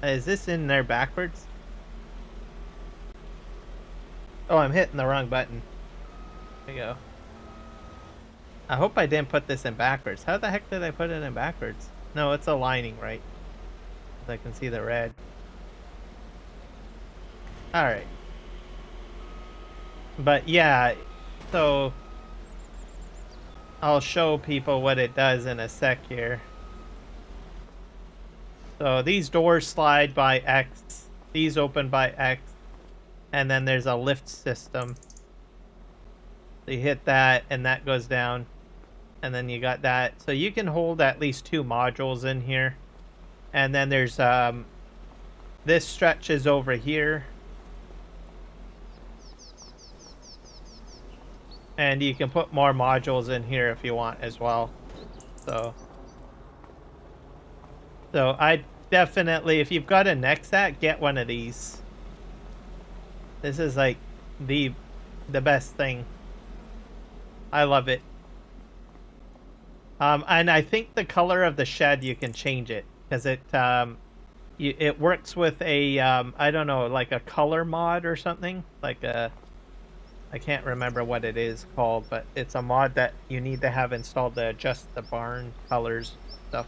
Is this in there backwards? Oh, I'm hitting the wrong button. There you go. I hope I didn't put this in backwards. How the heck did I put it in backwards? No, it's aligning right. I can see the red. Alright. But yeah, so I'll show people what it does in a sec here. So these doors slide by X, these open by X, and then there's a lift system. So you hit that and that goes down, and then you got that. So you can hold at least 2 modules in here. And then there's this stretches over here. And you can put more modules in here if you want as well. So I definitely, if you've got a Nexat, get one of these. This is like the best thing. I love it. And I think the color of the shed, you can change it because it works with a I don't know, like a color mod or something, like a, I can't remember what it is called, but it's a mod that you need to have installed to adjust the barn colors stuff.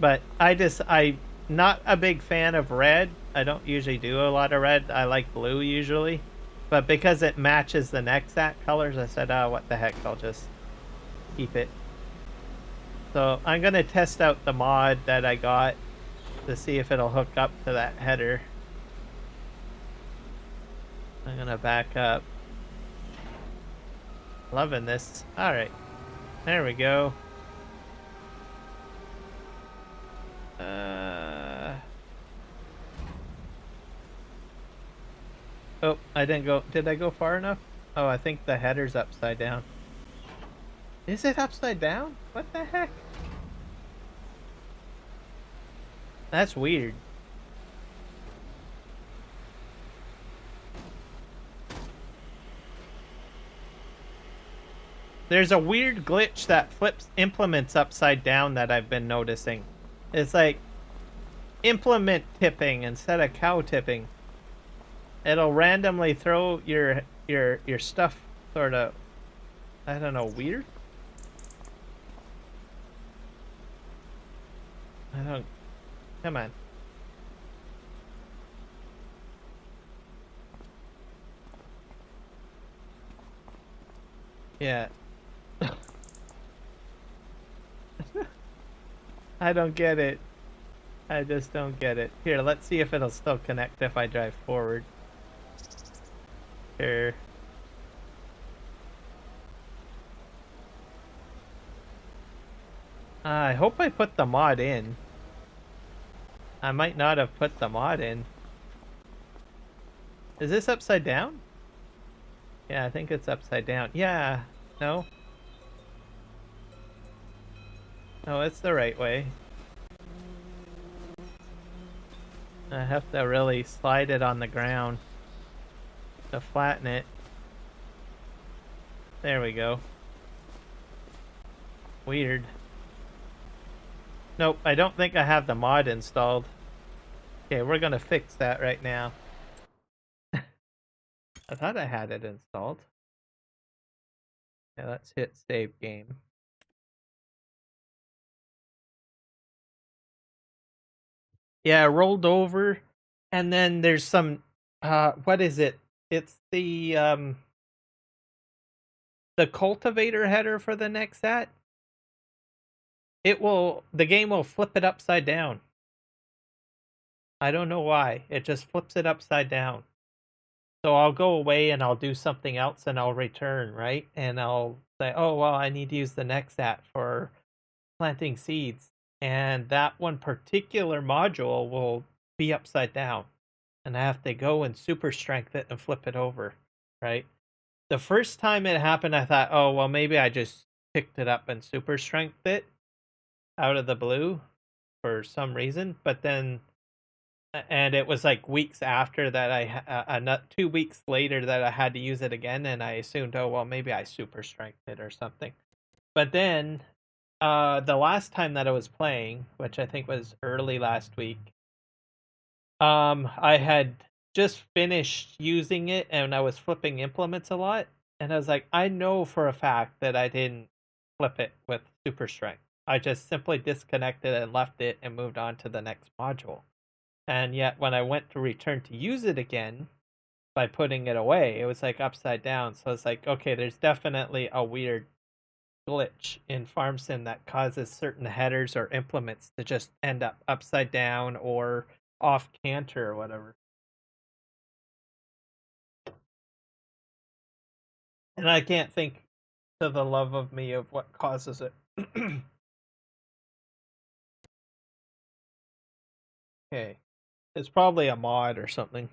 But I'm not a big fan of red. I don't usually do a lot of red. I like blue usually. But because it matches the Nexat colors, I said, oh, what the heck, I'll just keep it. So I'm going to test out the mod that I got to see if it'll hook up to that header. I'm going to back up. Loving this. Alright. There we go. Oh, I didn't go. Did I go far enough? Oh, I think the header's upside down. Is it upside down? What the heck? That's weird. There's a weird glitch that flips implements upside down that I've been noticing. It's like implement tipping instead of cow tipping. It'll randomly throw your stuff sort of, I don't know, weird? I don't, come on. Yeah. I don't get it. I just don't get it. Here, let's see if it'll still connect if I drive forward. Sure. I hope I put the mod in. I might not have put the mod in. Is this upside down? Yeah, I think it's upside down. Yeah. No? No, it's the right way. I have to really slide it on the ground to flatten it. There we go. Weird. Nope, I don't think I have the mod installed. Okay, we're gonna fix that right now. I thought I had it installed. Yeah, let's hit save game. Yeah, rolled over, and then there's some what is it? It's the cultivator header for the Nexat. The game will flip it upside down. I don't know why. It just flips it upside down. So I'll go away and I'll do something else and I'll return, right? And I'll say, oh, well, I need to use the Nexat for planting seeds. And that one particular module will be upside down. And I have to go and super strength it and flip it over, right? The first time it happened, I thought, oh, well, maybe I just picked it up and super strength it out of the blue for some reason. But then, and it was like weeks after that, not 2 weeks later that I had to use it again. And I assumed, oh, well, maybe I super strength it or something. But then the last time that I was playing, which I think was early last week, I had just finished using it and I was flipping implements a lot. And I was like, I know for a fact that I didn't flip it with super strength. I just simply disconnected and left it and moved on to the next module. And yet when I went to return to use it again by putting it away, it was like upside down. So it's like, okay, there's definitely a weird glitch in FarmSim that causes certain headers or implements to just end up upside down or off canter or whatever. And I can't think to the love of me of what causes it. Okay. It's probably a mod or something.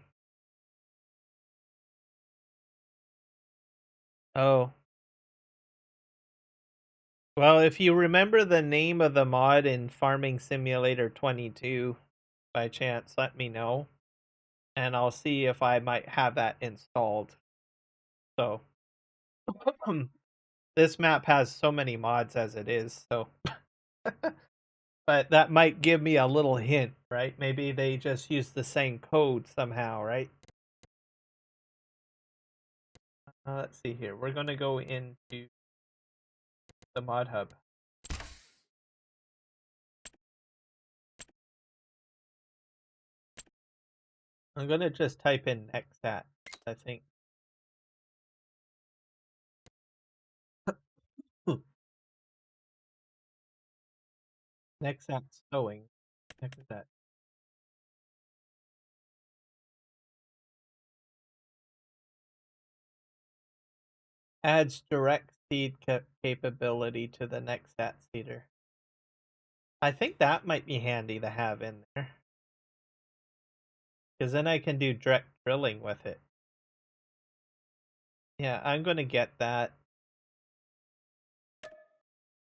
Oh. Well, if you remember the name of the mod in Farming Simulator 22, by chance, let me know. And I'll see if I might have that installed. So, this map has so many mods as it is, so. But that might give me a little hint, right? Maybe they just use the same code somehow, right? Let's see here. We're going to go into the mod hub. I'm going to just type in nexat, I think. Nexat sewing. Nexat. Adds direct seed capability to the nexat seeder. I think that might be handy to have in there. Because then I can do direct drilling with it. Yeah, I'm going to get that.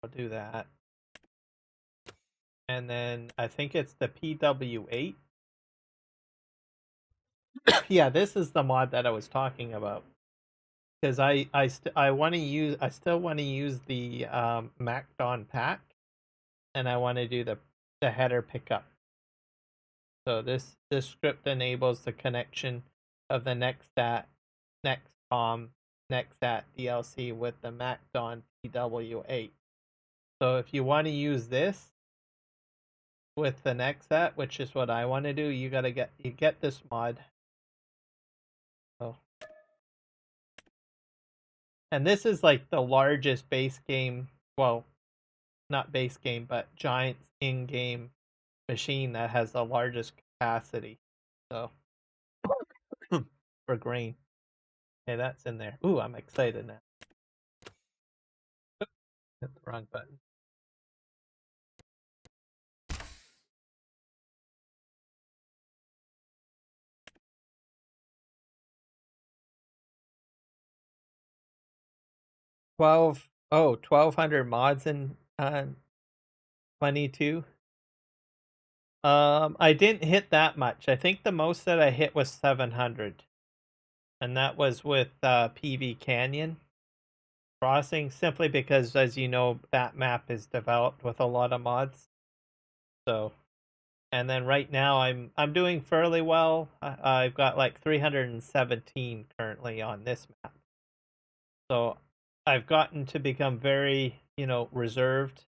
I'll do that. And then I think it's the PW8. Yeah, this is the mod that I was talking about. Because I still want to use the Macdon pack, and I want to do the header pickup. So this script enables the connection of the nexat DLC with the Macdon PW8. So if you want to use this with the nexat, which is what I want to do, you get this mod. So, and this is like the largest base game, well, not base game, but Giants in-game machine that has the largest capacity. So for grain. Okay, that's in there. Ooh, I'm excited now. Hit the wrong button. Oh, 1,200 mods in 22. I didn't hit that much. I think the most that I hit was 700. And that was with PV Canyon Crossing, simply because, as you know, that map is developed with a lot of mods. So, and then right now I'm doing fairly well. I've got like 317 currently on this map. So I've gotten to become very, reserved.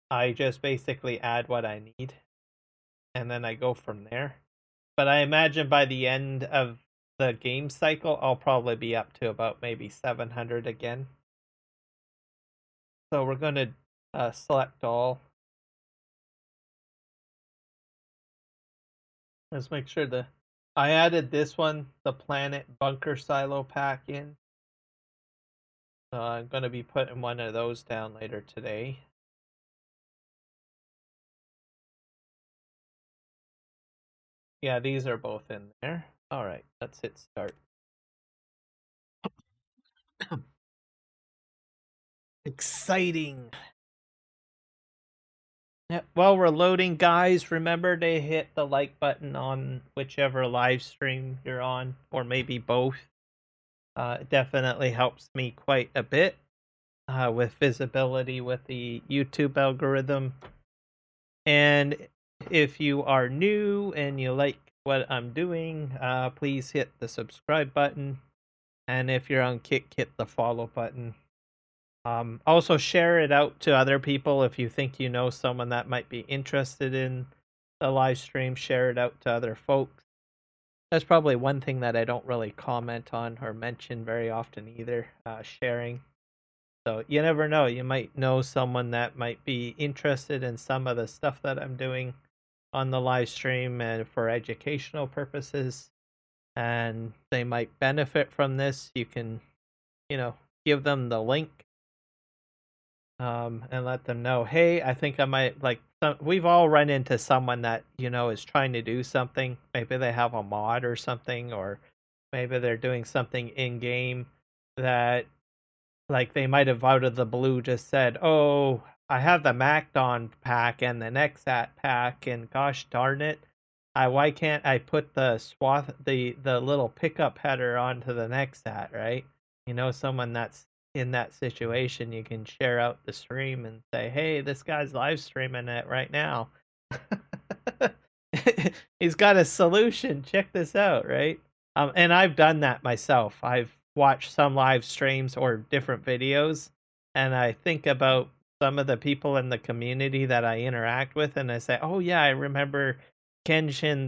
I just basically add what I need, and then I go from there. But I imagine by the end of the game cycle, I'll probably be up to about maybe 700 again. So we're going to select all. Let's make sure I added this one, the Planet Bunker Silo pack in. So I'm going to be putting one of those down later today. Yeah, these are both in there. All right, let's hit start. Exciting. Yeah, while we're loading, guys, remember to hit the like button on whichever live stream you're on, or maybe both. It definitely helps me quite a bit with visibility with the YouTube algorithm. And if you are new and you like what I'm doing, please hit the subscribe button. And if you're on Kick, hit the follow button. Also share it out to other people if you think you know someone that might be interested in the live stream, share it out to other folks. That's probably one thing that I don't really comment on or mention very often either, sharing. So you never know, you might know someone that might be interested in some of the stuff that I'm doing on the live stream and for educational purposes, and they might benefit from this. You can, give them the link, and let them know, hey, I think I might like. We've all run into someone that is trying to do something. Maybe they have a mod or something, or maybe they're doing something in game that, like, they might have out of the blue just said, "Oh, I have the Macdon pack and the Nexat pack, and gosh darn it, why can't I put the the little pickup header onto the Nexat?" Right? Someone that's in that situation, you can share out the stream and say, "Hey, this guy's live streaming it right now. He's got a solution. Check this out." Right? And I've done that myself. I've watched some live streams or different videos, and I think about some of the people in the community that I interact with, and I say, "Oh yeah, I remember Kenshin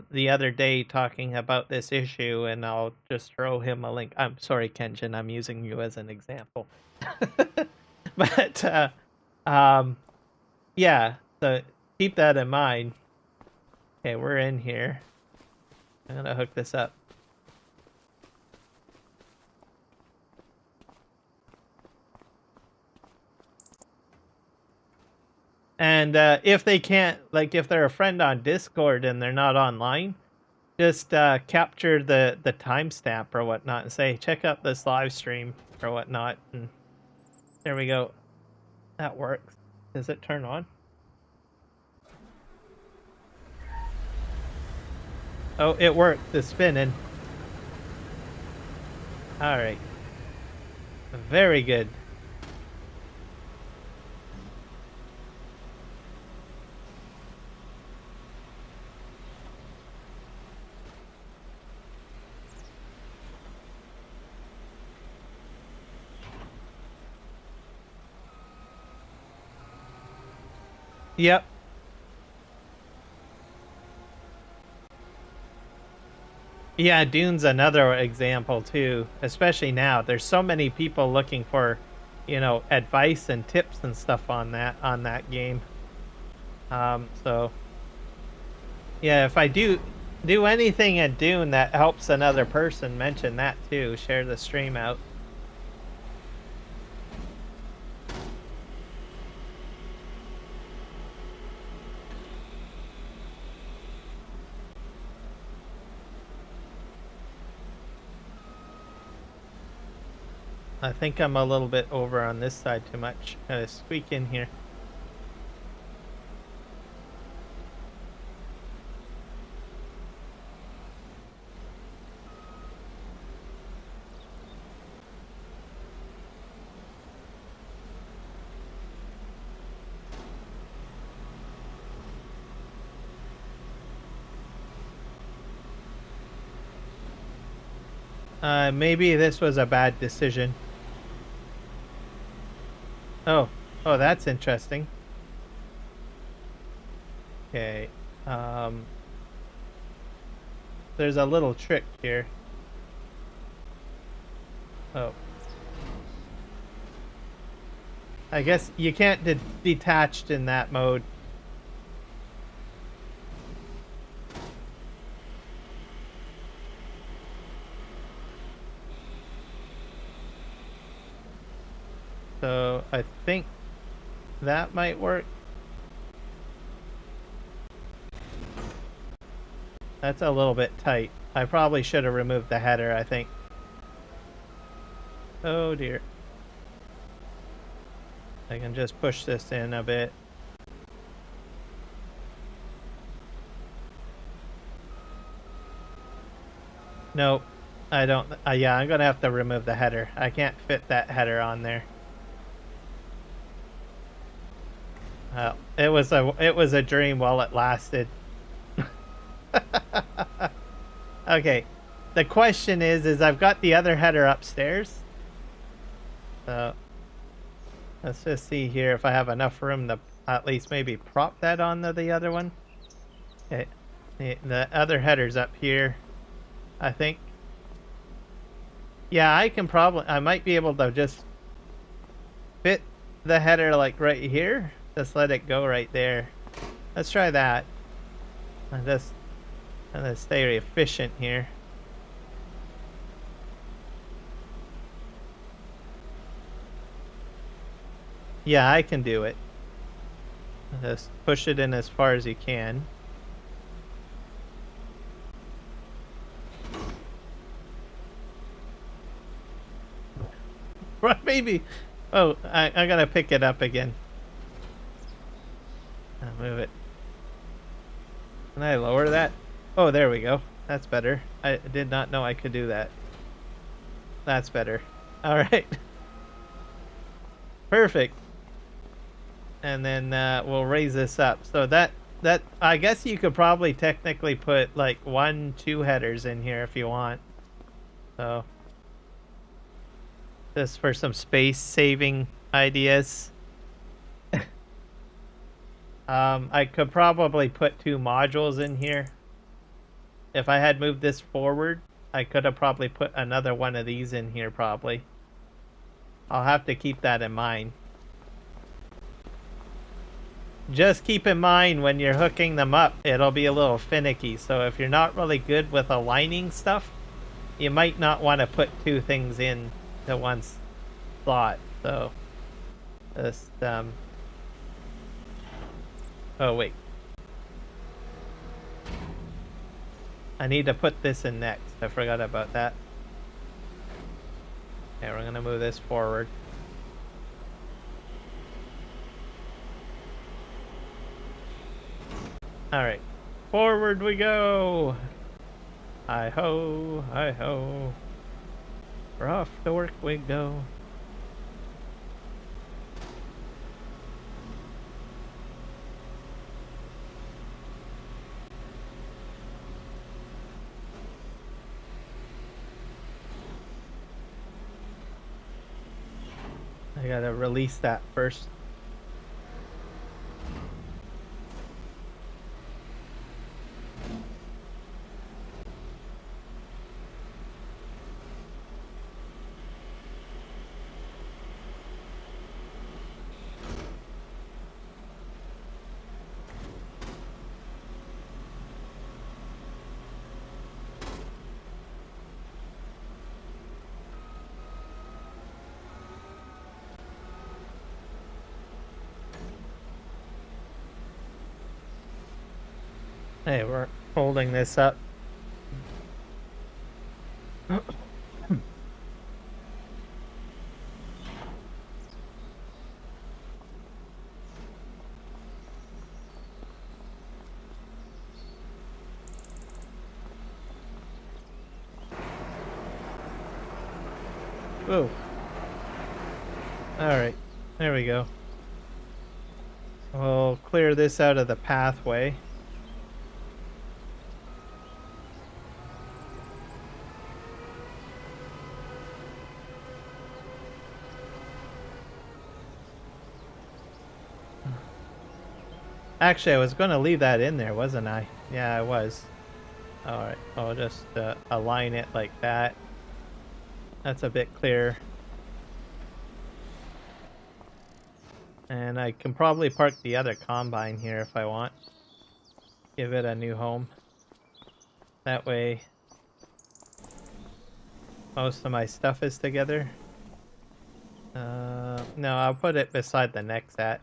the other day talking about this issue," and I'll just throw him a link. I'm sorry, Kenshin, I'm using you as an example. But yeah, so keep that in mind. Okay, we're in here. I'm gonna hook this up. And if they can't, like, if they're a friend on Discord and they're not online, just capture the timestamp or whatnot and say, check out this live stream or whatnot. And there we go. That works. Does it turn on? Oh, it worked. It's spinning. All right. Very good. Yep. Yeah, Dune's another example too, especially now. There's so many people looking for, advice and tips and stuff on that game. So yeah, if I do anything at Dune that helps another person, mention that too. Share the stream out. I think I'm a little bit over on this side too much. Gotta squeak in here. Maybe this was a bad decision. Oh, that's interesting. Okay, there's a little trick here. Oh. I guess you can't detached in that mode. So I think that might work. That's a little bit tight. I probably should have removed the header, I think. Oh dear. I can just push this in a bit. Nope. I don't. Yeah, I'm gonna have to remove the header. I can't fit that header on there. It was a dream while it lasted. Okay, the question is I've got the other header upstairs. So let's just see here if I have enough room to at least maybe prop that onto the other one. Okay. The other header's up here, I think. Yeah, I might be able to just fit the header like right here. Just let it go right there. Let's try that. I'm just gonna stay efficient here. Yeah, I can do it. Just push it in as far as you can. Maybe. Oh, I gotta pick it up again. I'll move it. Can I lower that? Oh, there we go. That's better. I did not know I could do that. That's better. All right. Perfect. And then we'll raise this up. So that I guess you could probably technically put like 1-2 headers in here if you want. So just for some space saving ideas. I could probably put 2 modules in here. If I had moved this forward, I could have probably put another one of these in here probably. I'll have to keep that in mind. Just keep in mind when you're hooking them up, it'll be a little finicky. So if you're not really good with aligning stuff, you might not want to put 2 things in to one slot. So just oh wait, I need to put this in next. I forgot about that. Okay, we're gonna move this forward. Alright, forward we go! Hi-ho, hi-ho. We're off to work we go. I gotta release that first. Hey, we're holding this up. Whoa. Alright, there we go. We'll clear this out of the pathway. Actually, I was going to leave that in there, wasn't I? Yeah, I was. Alright, I'll just align it like that. That's a bit clearer. And I can probably park the other combine here if I want. Give it a new home. That way most of my stuff is together. No, I'll put it beside the next at.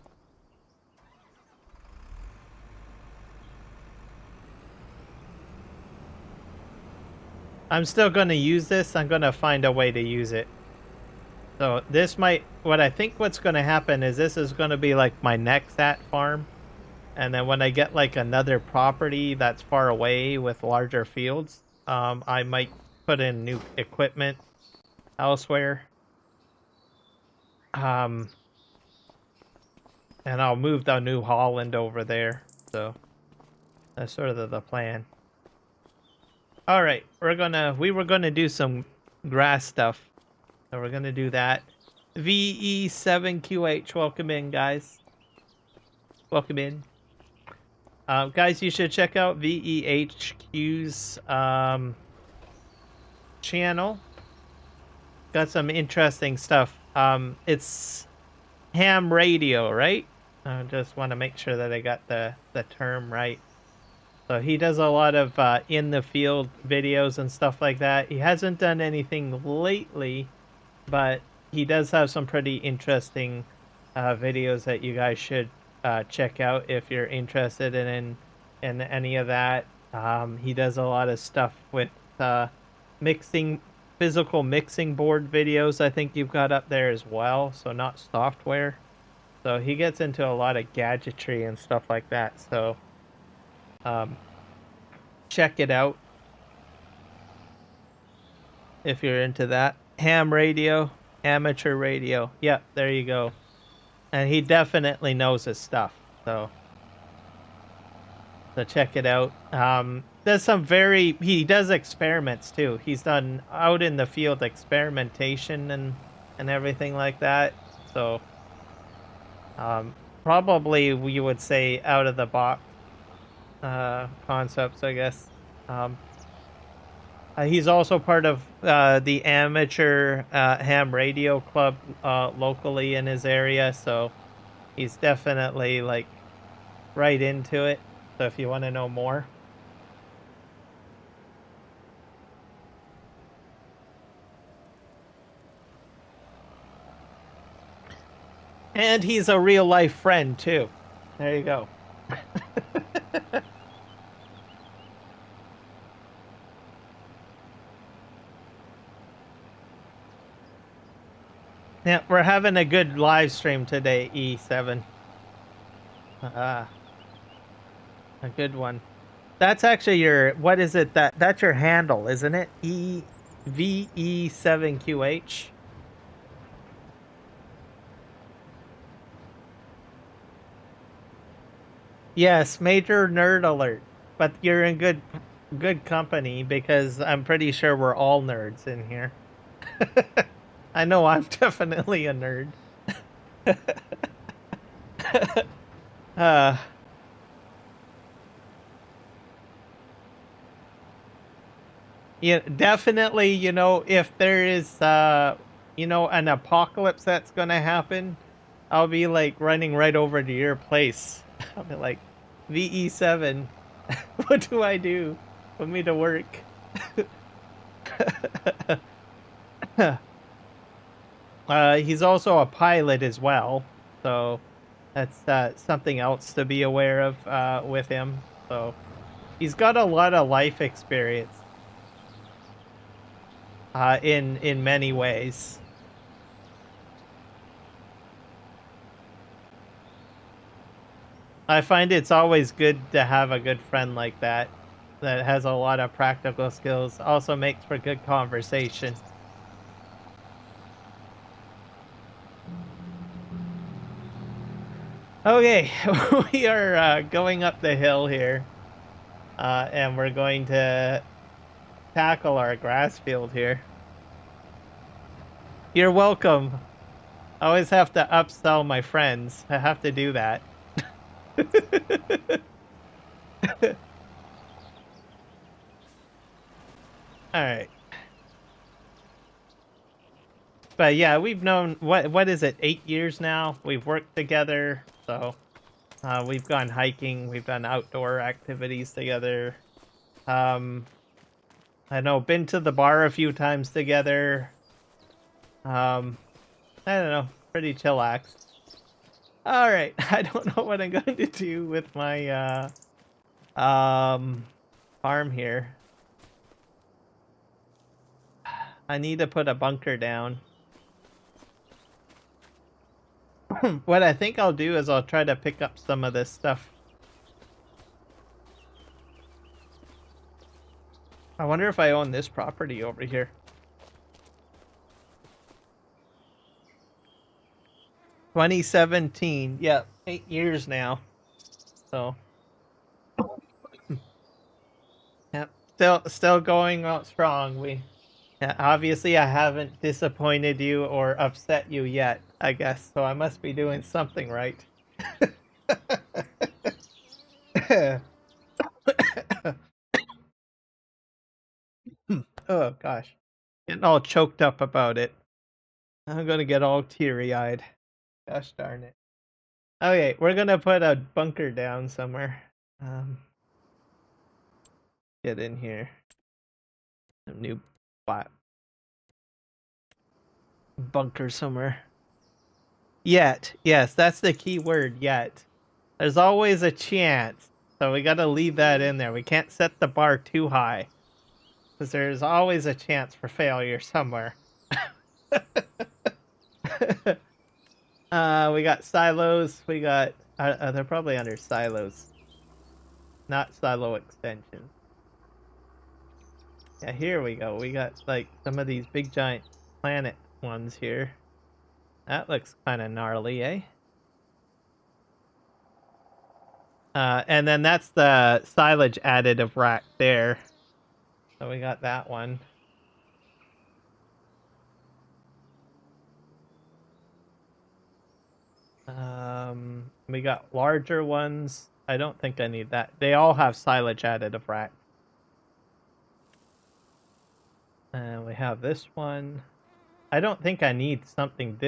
I'm still going to use this. I'm going to find a way to use it. So this might, what's going to happen is this is going to be like my next at farm. And then when I get like another property that's far away with larger fields, I might put in new equipment elsewhere. And I'll move the New Holland over there. So that's sort of the plan. All right, we were gonna do some grass stuff, so we're gonna do that. VE7QH, welcome in, guys. Welcome in. Guys, you should check out VEHQ's channel. Got some interesting stuff. It's ham radio, right? I just want to make sure that I got the term right. So he does a lot of in the field videos and stuff like that. He hasn't done anything lately, but he does have some pretty interesting videos that you guys should check out if you're interested in any of that. He does a lot of stuff with mixing, physical mixing board videos. I think you've got up there as well, so not software. So he gets into a lot of gadgetry and stuff like that. So check it out if you're into that. Ham radio, amateur radio. Yep, there you go. And he definitely knows his stuff. So check it out. Does some he does experiments too. He's done out in the field experimentation and everything like that. So probably we would say out of the box concepts, I guess. He's also part of the amateur ham radio club locally in his area, so he's definitely like right into it. So if you want to know more. And he's a real life friend too. There you go. Yeah, we're having a good live stream today, E7. A good one. That's actually your, what is it? That's your handle, isn't it? VE7QH. Yes, major nerd alert. But you're in good company because I'm pretty sure we're all nerds in here. I know I'm definitely a nerd. Yeah, definitely, you know, if there is, you know, an apocalypse that's gonna happen, I'll be, like, running right over to your place. I'll be like, VE7, what do I do? Put me to work. He's also a pilot as well, so that's something else to be aware of with him. So he's got a lot of life experience in many ways. I find it's always good to have a good friend like that has a lot of practical skills. Also makes for good conversation. Okay, we are going up the hill here, and we're going to tackle our grass field here. You're welcome. I always have to upsell my friends. I have to do that. Alright. But yeah, we've known, what is it, 8 years now? We've worked together, so we've gone hiking, we've done outdoor activities together. I know, been to the bar a few times together. I don't know, pretty chillaxed. Alright, I don't know what I'm going to do with my farm here. I need to put a bunker down. What I think I'll do is I'll try to pick up some of this stuff. I wonder if I own this property over here. 2017, yeah, 8 years now. So, yeah, still going out strong. Yeah, obviously I haven't disappointed you or upset you yet, I guess. So I must be doing something right. Oh gosh, getting all choked up about it. I'm gonna get all teary-eyed. Gosh darn it. Okay, we're gonna put a bunker down somewhere. Get in here. A new spot. Bunker somewhere. Yet. Yes, that's the key word, yet. There's always a chance. So we gotta leave that in there. We can't set the bar too high. Because there's always a chance for failure somewhere. We got silos. We got... they're probably under silos. Not silo extensions. Yeah, here we go. We got, like, some of these big giant planet ones here. That looks kind of gnarly, eh? And then that's the silage additive rack there. So we got that one. We got larger ones. I don't think I need that. They all have silage additive rack. And we have this one. I don't think I need something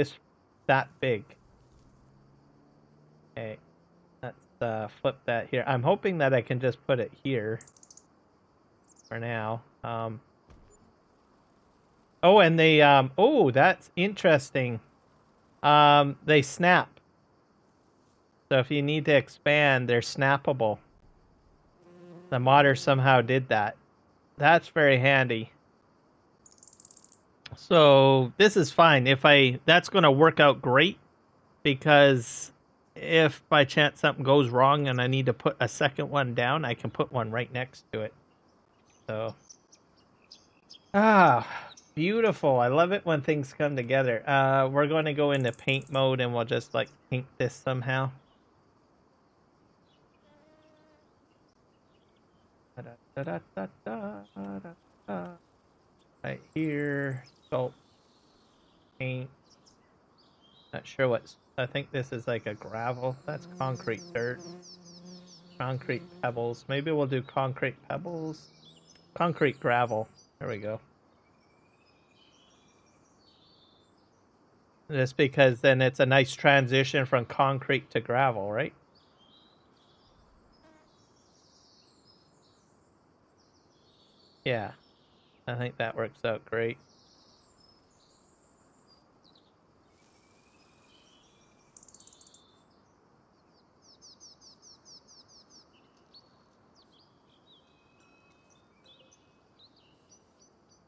that big. Okay, let's flip that here. I'm hoping that I can just put it here for now. Oh, and they oh, that's interesting. They snap. So if you need to expand, they're snappable. The modder somehow did that. That's very handy. So this is fine. That's going to work out great, because if by chance something goes wrong and I need to put a second one down, I can put one right next to it. So, beautiful. I love it when things come together. We're going to go into paint mode and we'll just like paint this somehow. Right here, salt, paint. Not sure what. I think this is like a gravel. That's concrete dirt. Concrete pebbles. Maybe we'll do concrete pebbles. Concrete gravel. There we go. Just because then it's a nice transition from concrete to gravel, right? Yeah. I think that works out great.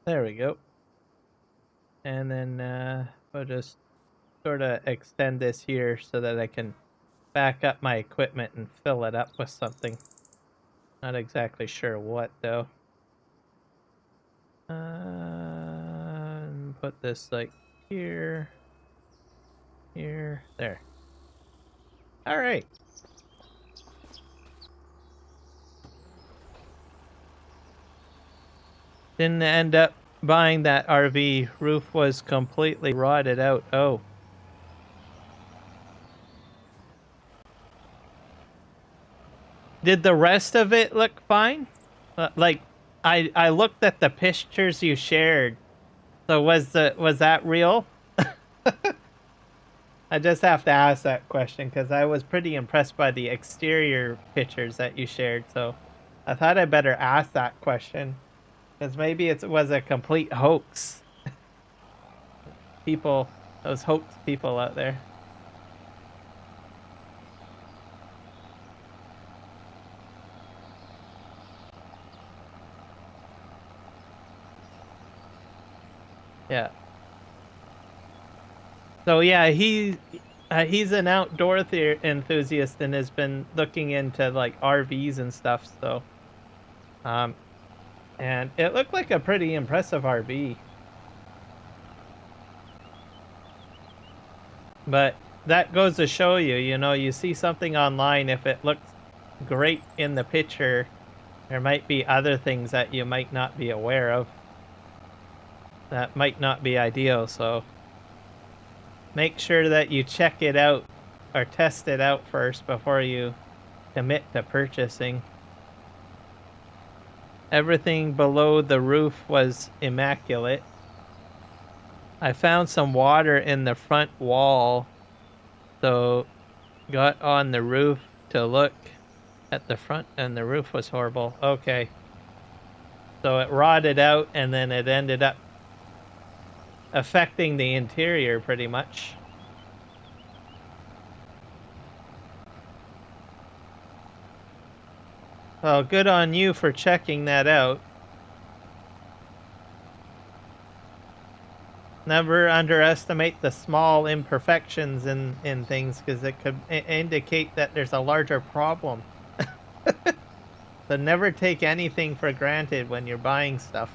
There we go. And then we'll just sort of extend this here so that I can back up my equipment and fill it up with something. Not exactly sure what though. Put this like here, here, there. All right. Didn't end up buying that RV. Roof was completely rotted out. Oh. Did the rest of it look fine? Like, I looked at the pictures you shared. So was that real? I just have to ask that question because I was pretty impressed by the exterior pictures that you shared. So I thought I better ask that question because maybe it was a complete hoax. People, those hoax people out there. Yeah. So yeah, he's an outdoor enthusiast and has been looking into like RVs and stuff. So, and it looked like a pretty impressive RV. But that goes to show you, you know, you see something online, if it looks great in the picture, there might be other things that you might not be aware of. That might not be ideal, so make sure that you check it out or test it out first before you commit to purchasing. Everything below the roof was immaculate. I found some water in the front wall, so got on the roof to look at the front, and the roof was horrible. Okay. So it rotted out, and then it ended up affecting the interior pretty much. Well, good on you for checking that out. Never underestimate the small imperfections in things, because it could indicate that there's a larger problem. So never take anything for granted when you're buying stuff.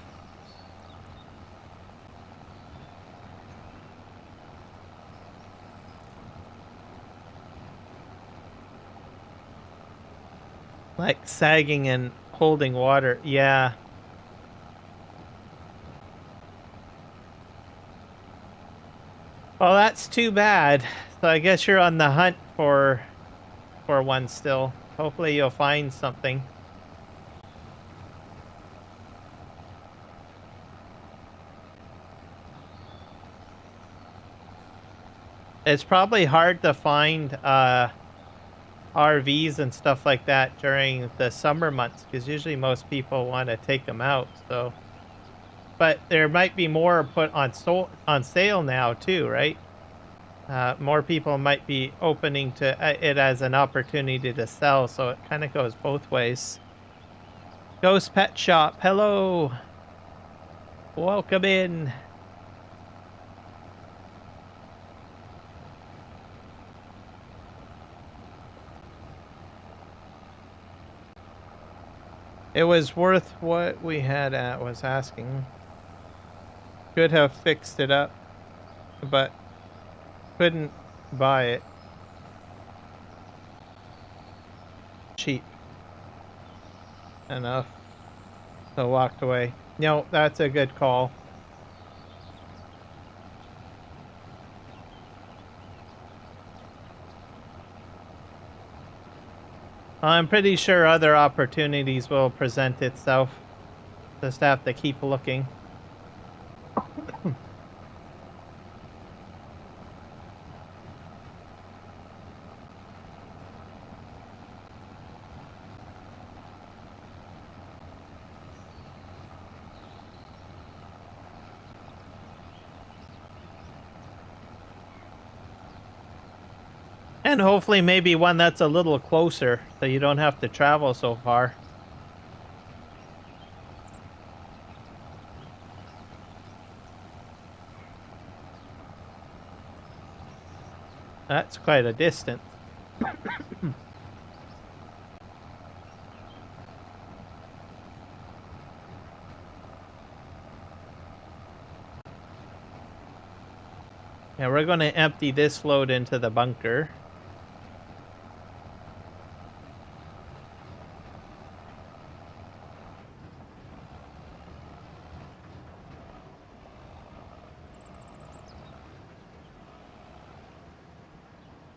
Like sagging and holding water, yeah. Well, that's too bad. So I guess you're on the hunt for one still. Hopefully you'll find something. It's probably hard to find RVs and stuff like that during the summer months, because usually most people want to take them out. So, but there might be more put on sale now too, right? More people might be opening to it as an opportunity to sell, so it kind of goes both ways. Ghost Pet Shop, hello, welcome in. It was worth what we had was asking. Could have fixed it up, but couldn't buy it cheap enough, so walked away. No, that's a good call. I'm pretty sure other opportunities will present itself. Just have to keep looking. And hopefully maybe one that's a little closer, so you don't have to travel so far. That's quite a distance. Yeah, we're going to empty this load into the bunker.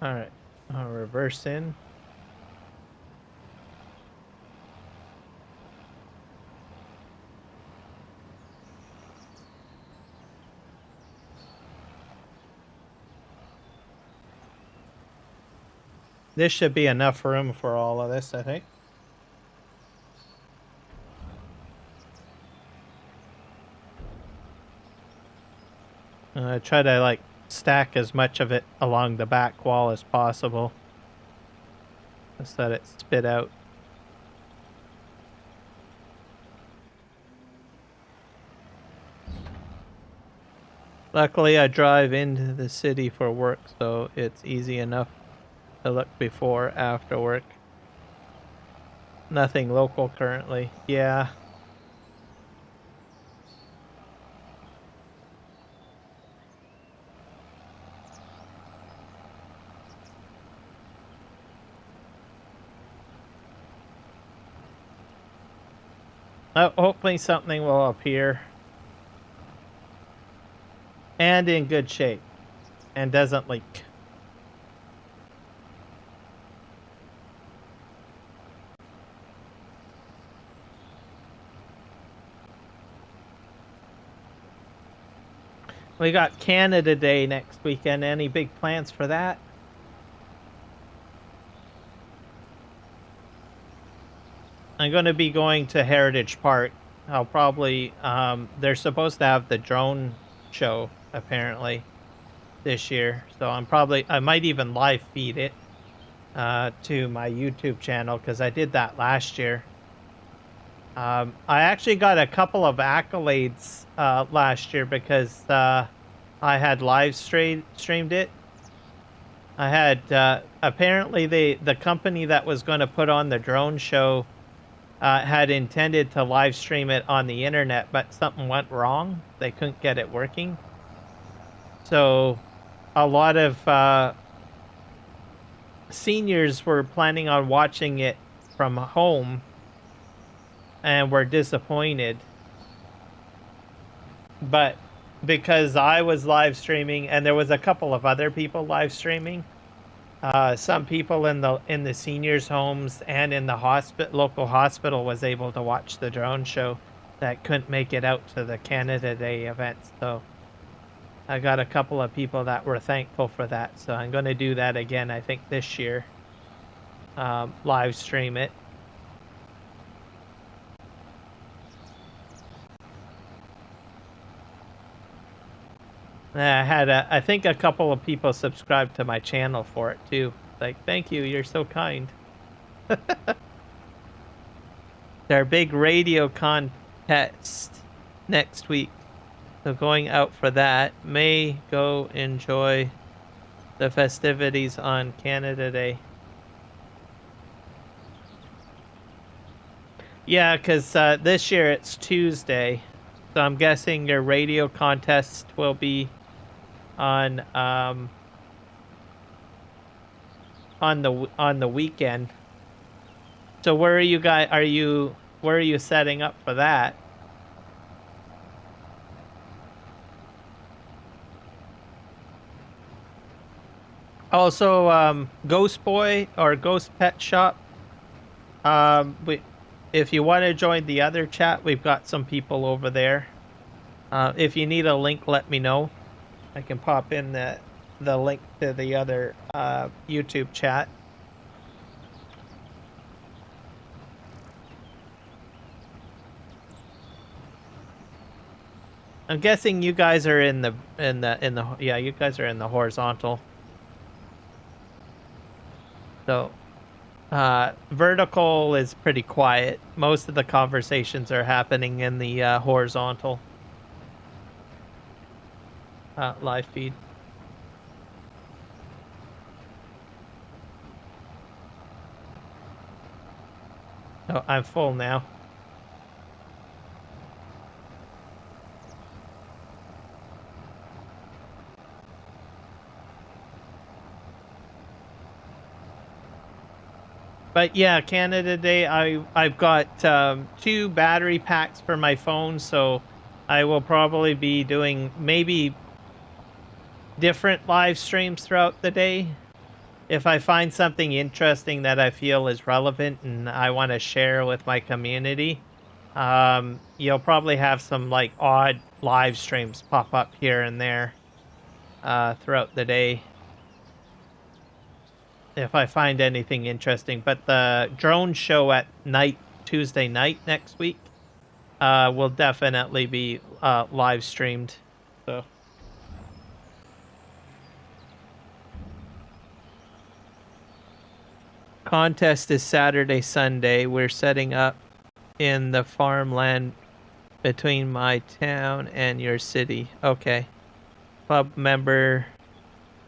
Alright, I'll reverse in. This should be enough room for all of this, I think. Try to like stack as much of it along the back wall as possible. Just let it spit out. Luckily, I drive into the city for work, so it's easy enough to look before, after work. Nothing local currently. Yeah. Hopefully something will appear. And in good shape. And doesn't leak. We got Canada Day next weekend. Any big plans for that? I'm going to be going to Heritage Park. I'll probably, they're supposed to have the drone show, apparently, this year. So I might even live feed it to my YouTube channel, because I did that last year. I actually got a couple of accolades last year because I had live streamed it. I had, apparently the company that was going to put on the drone show had intended to live stream it on the internet, but something went wrong. They couldn't get it working. So a lot of seniors were planning on watching it from home and were disappointed. But because I was live streaming and there was a couple of other people live streaming, some people in the seniors' homes and in the local hospital was able to watch the drone show that couldn't make it out to the Canada Day event. So I got a couple of people that were thankful for that. So I'm going to do that again, I think, this year. Live stream it. I think a couple of people subscribed to my channel for it too. Like, thank you, you're so kind. Their big radio contest next week. So going out for that. May go enjoy the festivities on Canada Day. Yeah, because this year it's Tuesday. So I'm guessing your radio contest will be on the weekend. So where are you guys? Where are you setting up for that? Also, Ghost Boy or Ghost Pet Shop. If you want to join the other chat, we've got some people over there. If you need a link, let me know. I can pop in the link to the other YouTube chat. I'm guessing you guys are in the yeah, you guys are in the horizontal. So vertical is pretty quiet. Most of the conversations are happening in the horizontal live feed. Oh, I'm full now. But yeah, Canada Day, I've got 2 battery packs for my phone, so I will probably be doing maybe different live streams throughout the day. If I find something interesting that I feel is relevant and I want to share with my community, you'll probably have some like odd live streams pop up here and there throughout the day, if I find anything interesting. But the drone show at night, Tuesday night next week, will definitely be live streamed. So contest is Saturday, Sunday. We're setting up in the farmland between my town and your city. Okay. Club member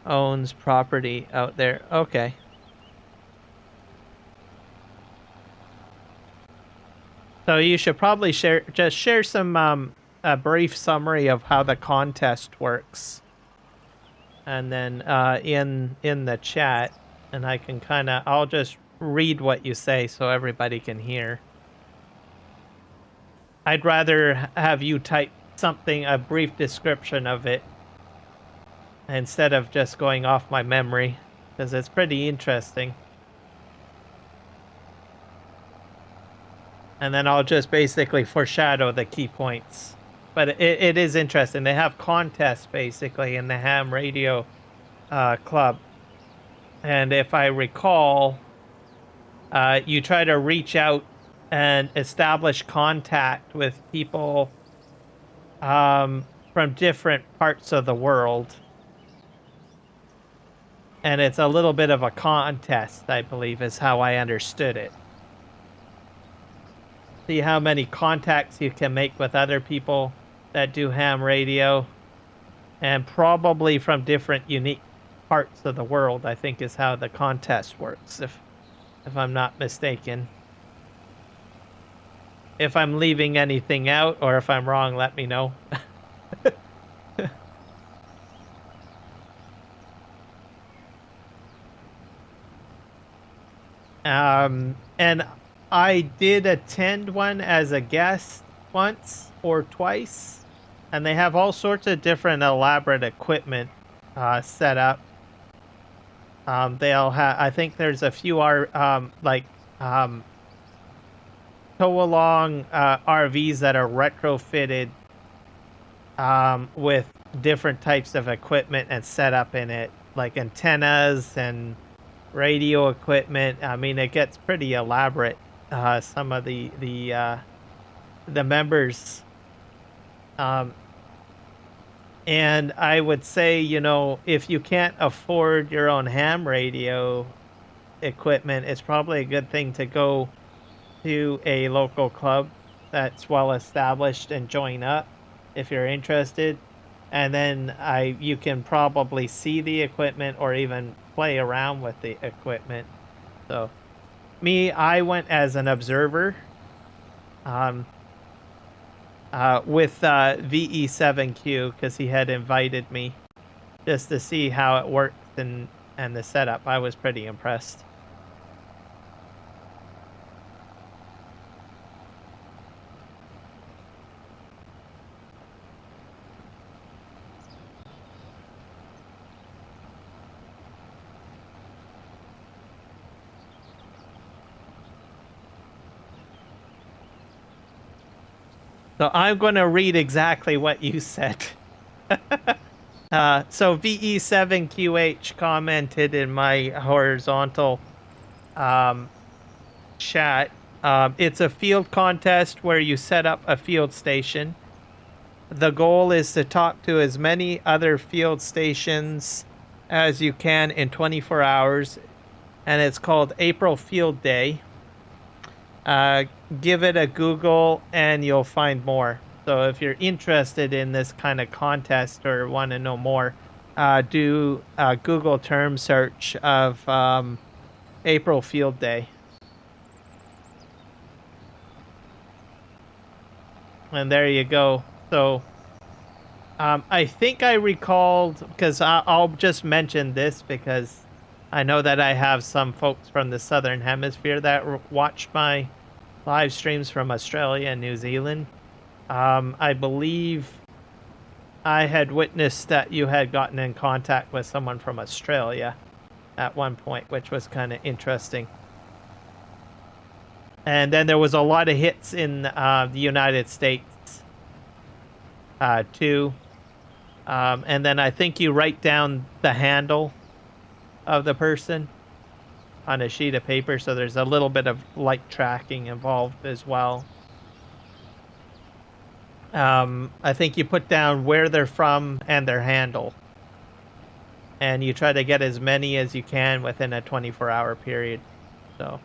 owns property out there. Okay. So you should probably share some a brief summary of how the contest works, and then in the chat, and I can I'll just read what you say so everybody can hear. I'd rather have you type something, a brief description of it, instead of just going off my memory, because it's pretty interesting. And then I'll just basically foreshadow the key points but it is interesting. They have contests basically in the ham radio club, and if I recall, you try to reach out and establish contact with people from different parts of the world. And it's a little bit of a contest, I believe, is how I understood it. See how many contacts you can make with other people that do ham radio. And probably from different unique parts of the world, I think is how the contest works, if I'm not mistaken. If I'm leaving anything out, or if I'm wrong, let me know. And I did attend one as a guest once or twice, and they have all sorts of different elaborate equipment set up. They'll have, I think there's a few tow-along RVs that are retrofitted with different types of equipment and set up in it, like antennas and radio equipment. I mean, it gets pretty elaborate. Some of the members, and I would say, you know, if you can't afford your own ham radio equipment, it's probably a good thing to go to a local club that's well established and join up if you're interested. And then you can probably see the equipment or even play around with the equipment. So I went as an observer with VE7Q because he had invited me just to see how it worked and the setup. I was pretty impressed. So I'm going to read exactly what you said. So VE7QH commented in my horizontal chat. It's a field contest where you set up a field station. The goal is to talk to as many other field stations as you can in 24 hours. And it's called April Field Day. Give it a Google and you'll find more. So if you're interested in this kind of contest or want to know more, do a Google term search of April Field Day. And there you go. So I think I recalled, because I'll just mention this because I know that I have some folks from the Southern Hemisphere that watch my live streams from Australia and New Zealand. I believe I had witnessed that you had gotten in contact with someone from Australia at one point, which was kind of interesting. And then there was a lot of hits in the United States too. And then I think you write down the handle of the person on a sheet of paper, so there's a little bit of light tracking involved as well. I think you put down where they're from and their handle, and you try to get as many as you can within a 24-hour period. So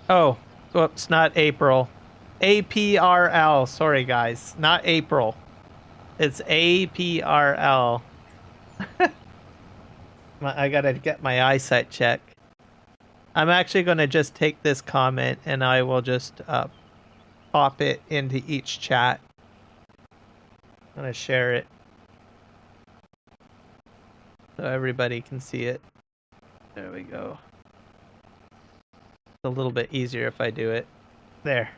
oh, whoops, not April. APRL. Sorry, guys. Not April. It's APRL. I gotta get my eyesight check. I'm actually going to just take this comment and I will just pop it into each chat. I'm going to share it so everybody can see it. There we go. It's a little bit easier if I do it. There.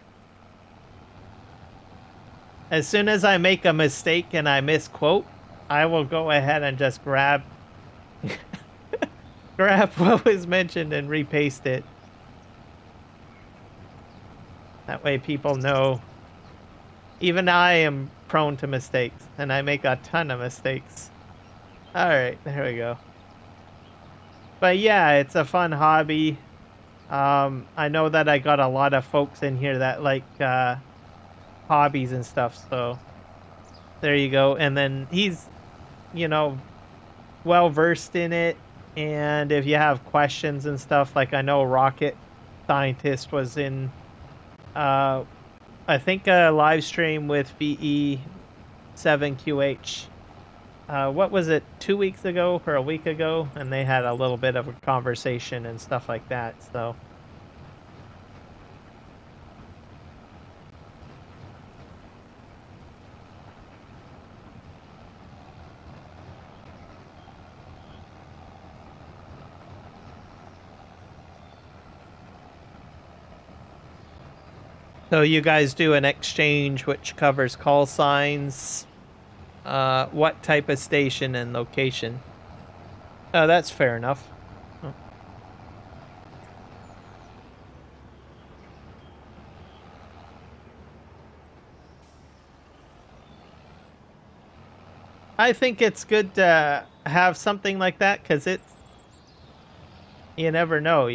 As soon as I make a mistake and I misquote, I will go ahead and just grab grab what was mentioned and repaste it. That way people know. Even I am prone to mistakes, and I make a ton of mistakes. Alright, there we go. But yeah, it's a fun hobby. I know that I got a lot of folks in here that like hobbies and stuff, so there you go. And then he's, you know, well versed in it, and if you have questions and stuff, like I know Rocket Scientist was in I think a live stream with VE7QH. What was it, 2 weeks ago or a week ago? And they had a little bit of a conversation and stuff like that, so. So you guys do an exchange which covers call signs, what type of station and location. Oh, that's fair enough. Oh. I think it's good to have something like that because it's, you never know.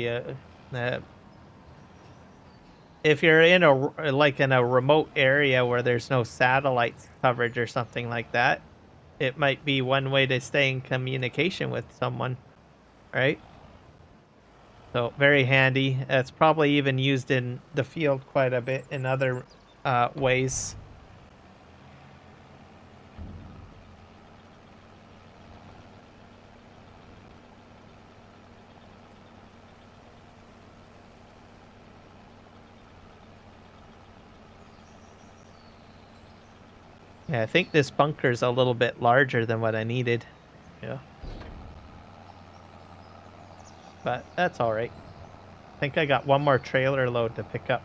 If you're in a remote area where there's no satellite coverage or something like that, it might be one way to stay in communication with someone, right? So very handy. It's probably even used in the field quite a bit in other ways. Yeah, I think this bunker's a little bit larger than what I needed. Yeah. But that's alright. I think I got one more trailer load to pick up.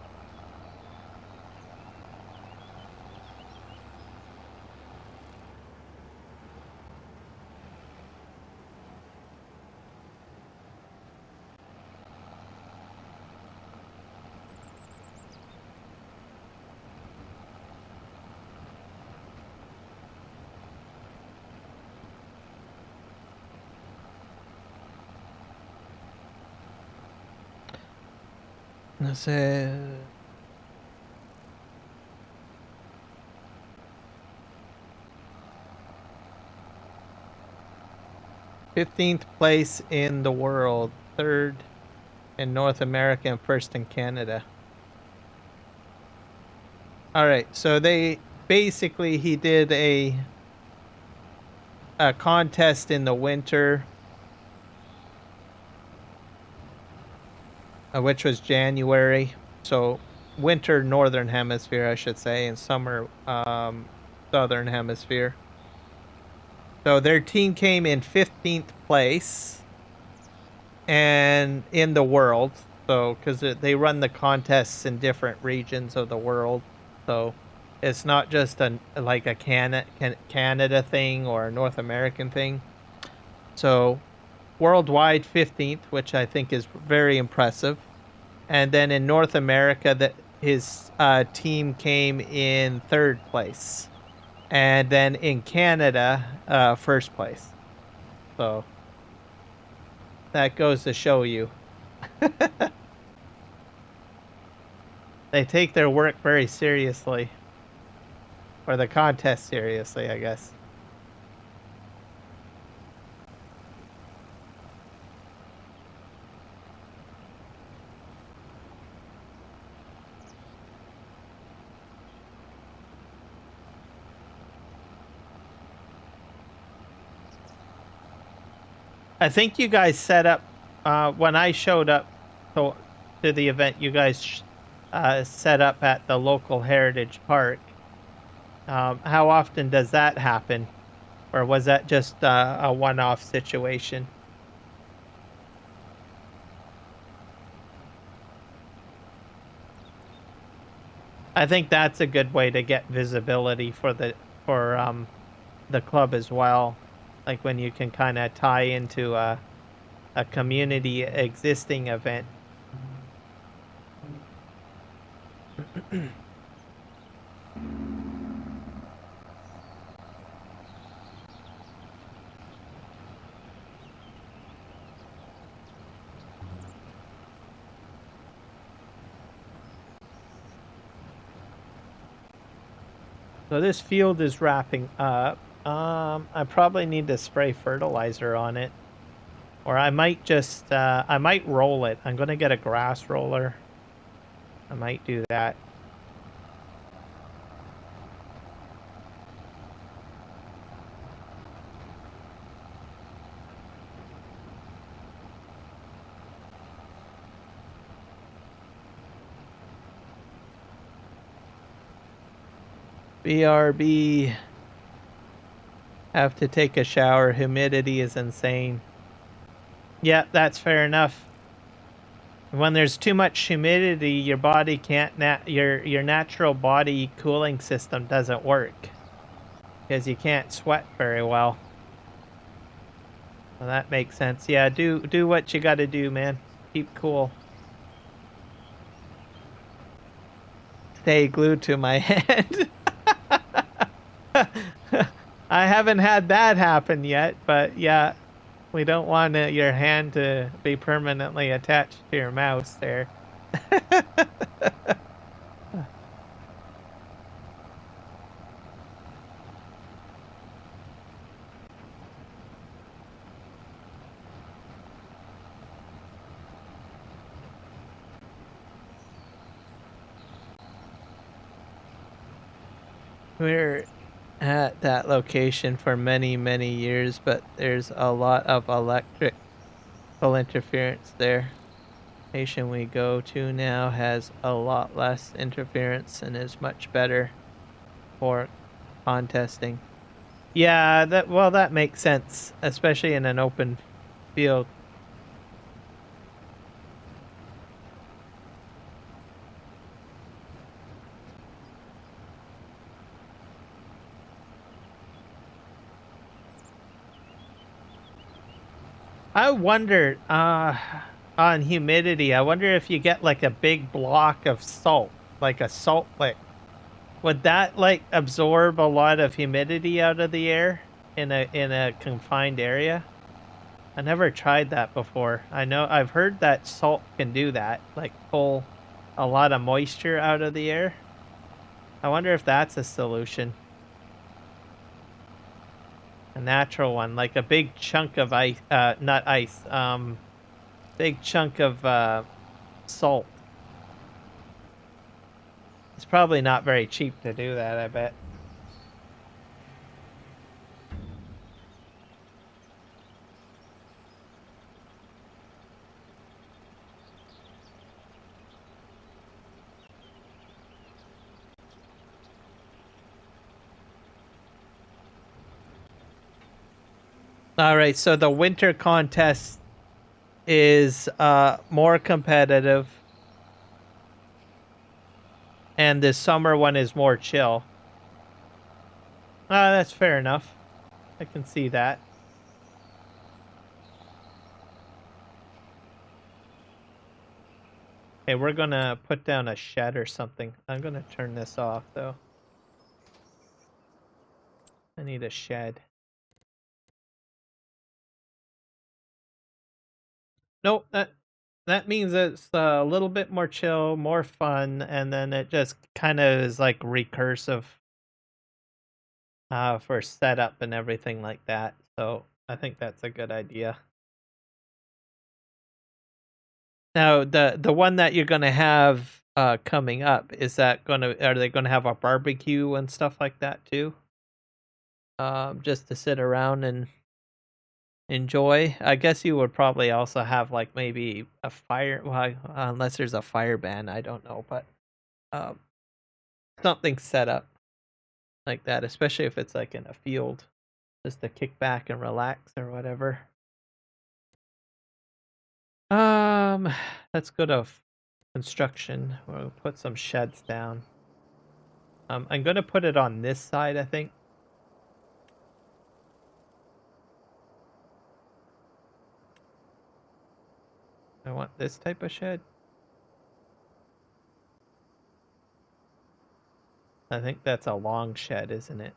Let's say 15th place in the world, 3rd in North America, and 1st in Canada. Alright, so they basically, he did a contest in the winter, which was January. So winter northern hemisphere, I should say, and summer southern hemisphere. So their team came in 15th place and in the world. So because they run the contests in different regions of the world, so it's not just like a Canada thing or a North American thing. So worldwide 15th, which I think is very impressive. And then in North America, that his team came in 3rd place. And then in Canada, 1st place. So that goes to show you. They take their work very seriously. Or the contest seriously, I guess. I think you guys set up, when I showed up to the event, you guys set up at the local heritage park. How often does that happen? Or was that just a one-off situation? I think that's a good way to get visibility for the club as well. Like when you can kind of tie into a community existing event. So this field is wrapping up. I probably need to spray fertilizer on it. Or I might just, I might roll it. I'm gonna get a grass roller. I might do that. BRB. Have to take a shower. Humidity is insane. Yeah, that's fair enough. When there's too much humidity, your body can't your natural body cooling system doesn't work because you can't sweat very well. Well, that makes sense. Yeah, do what you got to do, man. Keep cool. Stay glued to my head. I haven't had that happen yet, but yeah, we don't want your hand to be permanently attached to your mouse there. We're at that location for many, many years, but there's a lot of electrical interference there. The station we go to now has a lot less interference and is much better for contesting. Yeah, that makes sense, especially in an open field. I wonder, on humidity, I wonder if you get like a big block of salt, like a salt lick. Would that like absorb a lot of humidity out of the air in a confined area? I never tried that before. I've heard that salt can do that, like pull a lot of moisture out of the air. I wonder if that's a solution. A natural one, like a big chunk of ice, not ice, big chunk of salt. It's probably not very cheap to do that, I bet. All right, so the winter contest is more competitive, and the summer one is more chill. That's fair enough. I can see that. Okay, we're gonna put down a shed or something. I'm gonna turn this off though. I need a shed. Nope, that means it's a little bit more chill, more fun, and then it just kind of is like recursive for setup and everything like that. So I think that's a good idea. Now, the one that you're gonna have coming up, is that are they gonna have a barbecue and stuff like that too? Just to sit around and enjoy. I guess you would probably also have like maybe a fire, well, unless there's a fire ban, I don't know, but um, something set up like that, especially if it's like in a field, just to kick back and relax or whatever. Um, let's go to construction. We'll put some sheds down. I'm gonna put it on this side, I think. want this type of shed. I think that's a long shed, isn't it?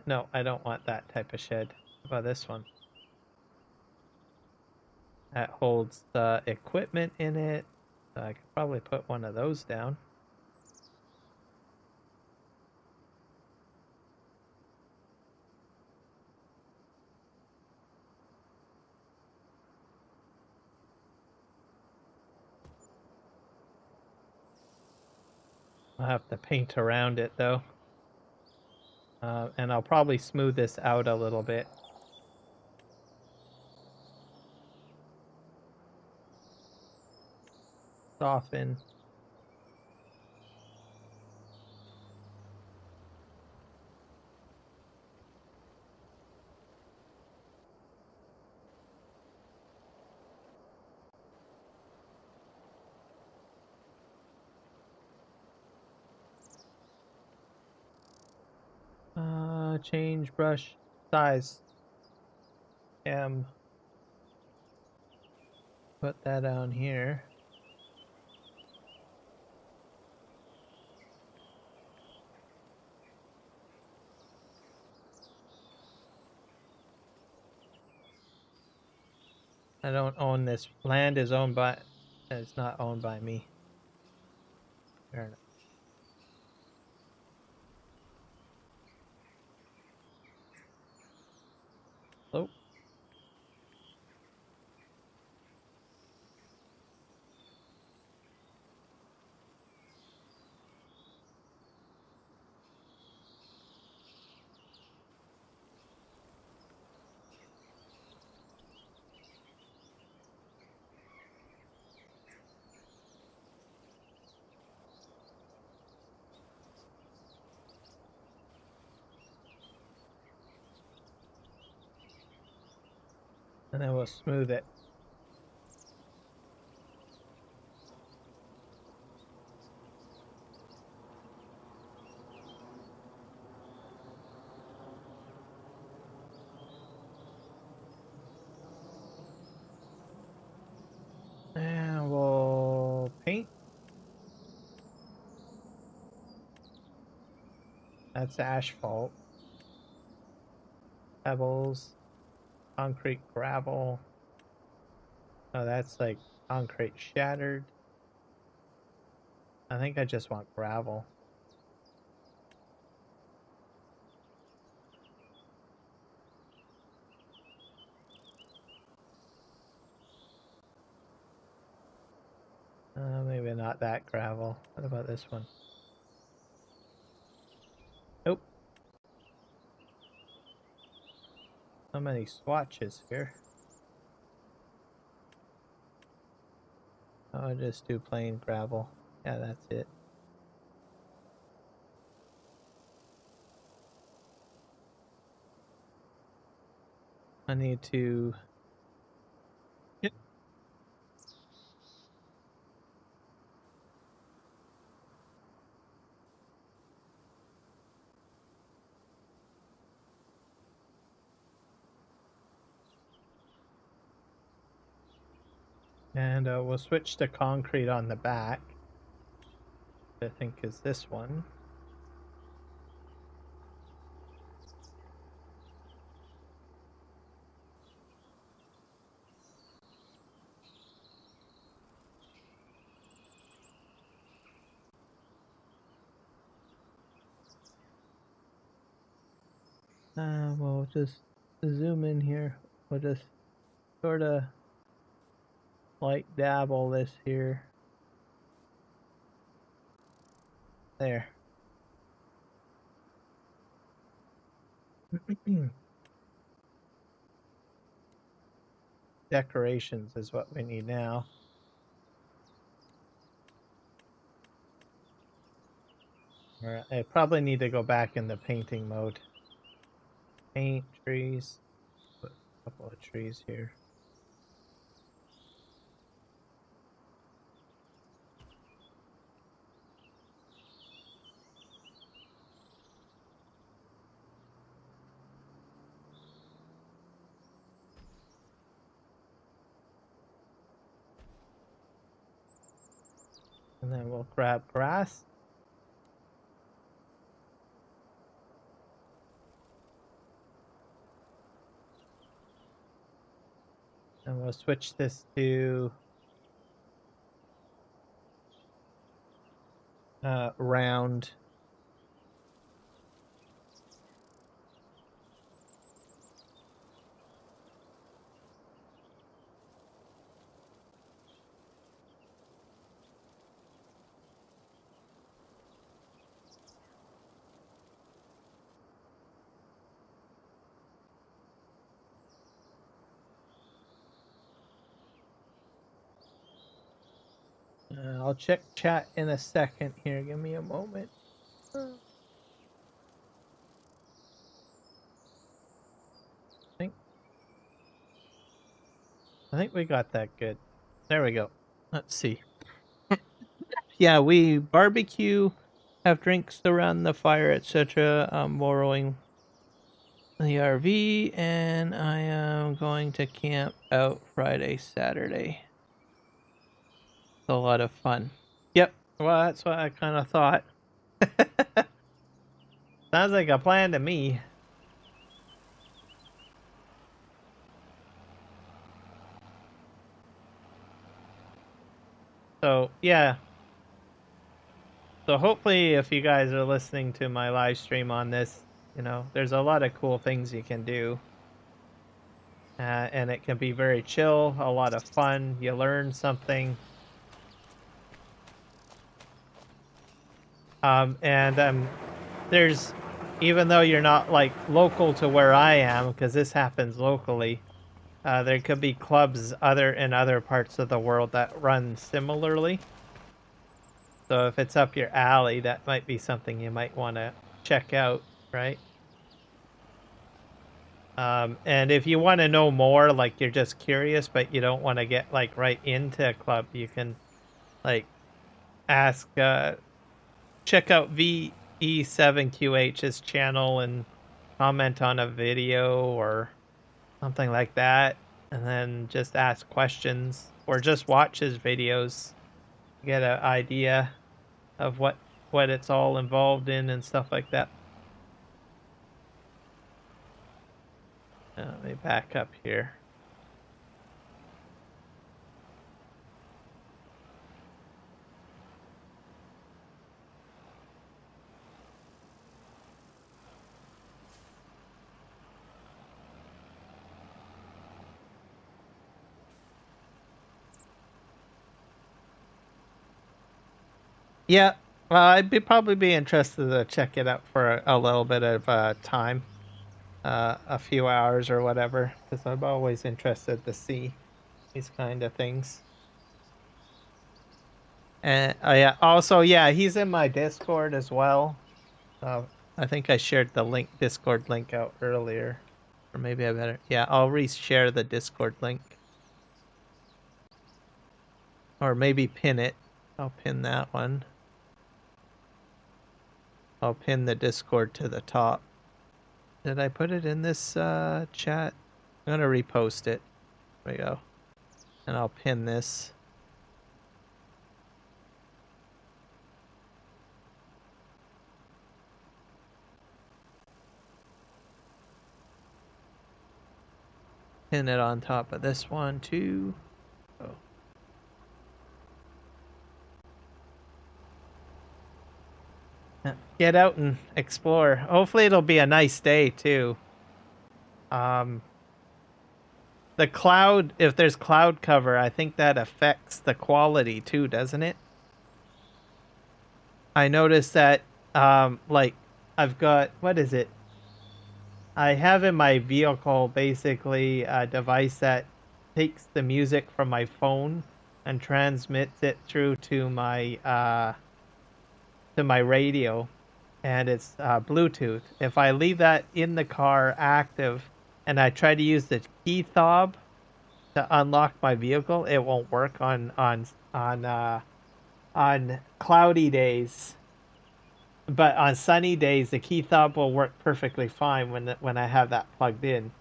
No, I don't want that type of shed. How about this one? That holds the equipment in it. So I could probably put one of those down. I'll have to paint around it though. And I'll probably smooth this out a little bit. Soften. Change brush size. Put that down here. I don't own this. Land is owned by... It's not owned by me. Fair enough. Oh. And then we'll smooth it. And we'll paint. That's asphalt. Pebbles. Concrete gravel. Oh, that's like concrete shattered. I think I just want gravel. Maybe not that gravel. What about this one? Nope. So many swatches here. I'll just do plain gravel. Yeah, that's it. I need to... Yep. And we'll switch to concrete on the back. I think is this one. We'll just zoom in here. We'll just sort of like dabble this here. There. Decorations is what we need now. I probably need to go back in the painting mode. Paint trees. Put a couple of trees here. And then we'll grab grass. And we'll switch this to round. I'll check chat in a second here. Give me a moment. I think we got that good. There we go. Let's see. Yeah, we barbecue, have drinks around the fire, etc. I'm borrowing the RV, and I am going to camp out Friday, Saturday. It's a lot of fun. Yep. Well, that's what I kind of thought. Sounds like a plan to me. So, yeah. So hopefully if you guys are listening to my live stream on this, you know, there's a lot of cool things you can do. And it can be very chill, a lot of fun. You learn something. There's, even though you're not like local to where I am, because this happens locally, there could be clubs in other parts of the world that run similarly. So if it's up your alley, that might be something you might want to check out, right? And if you want to know more, like you're just curious, but you don't want to get like right into a club, you can like ask, check out VE7QH's channel and comment on a video or something like that, and then just ask questions or just watch his videos, get an idea of what it's all involved in and stuff like that. Let me back up here. Yeah, well, I'd probably be interested to check it out for a little bit of time, a few hours or whatever, because I'm always interested to see these kind of things. And yeah, also, yeah, he's in my Discord as well. I think I shared the Discord link out earlier, or maybe I better. Yeah, I'll re-share the Discord link, or maybe pin it. I'll pin that one. I'll pin the Discord to the top. Did I put it in this chat? I'm gonna repost it. There we go. And I'll pin this. Pin it on top of this one too. Oh. Get out and explore. Hopefully it'll be a nice day too. The cloud, if there's cloud cover, I think that affects the quality too, doesn't it? I noticed that, like, I've got, what is it? I have in my vehicle basically a device that takes the music from my phone and transmits it through to my radio, and it's Bluetooth. If I leave that in the car active and I try to use the key fob to unlock my vehicle, it won't work on cloudy days. But on sunny days, the key fob will work perfectly fine when I have that plugged in.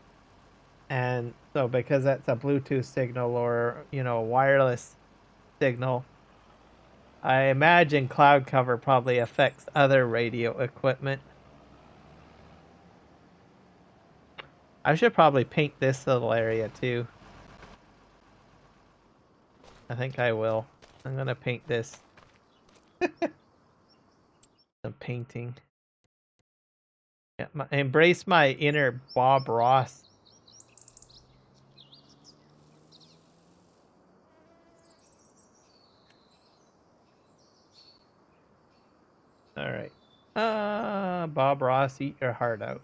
And so because that's a Bluetooth signal or, you know, a wireless signal, I imagine cloud cover probably affects other radio equipment. I should probably paint this little area too. I think I will. I'm gonna paint this. Some painting. Yeah, embrace my inner Bob Ross. All right. Bob Ross, eat your heart out.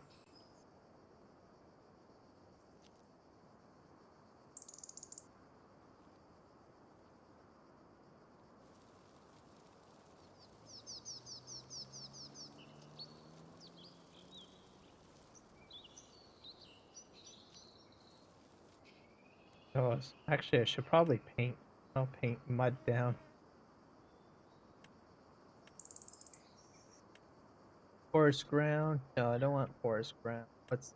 Oh, actually, I should probably paint. I'll paint mud down. Forest ground. No, I don't want forest ground. What's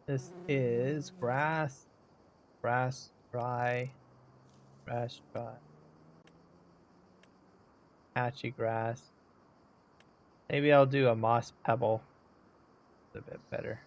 this? Is grass. Grass dry. Grass dry. Patchy grass. Maybe I'll do a moss pebble. It's a bit better.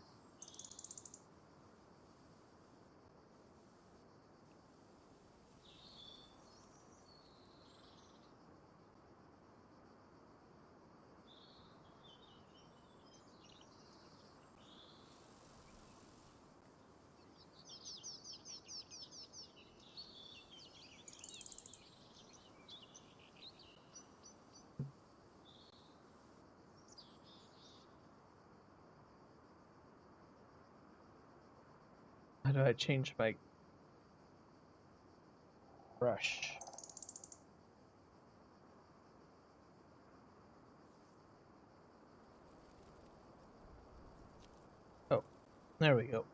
How do I change my brush? Oh, there we go.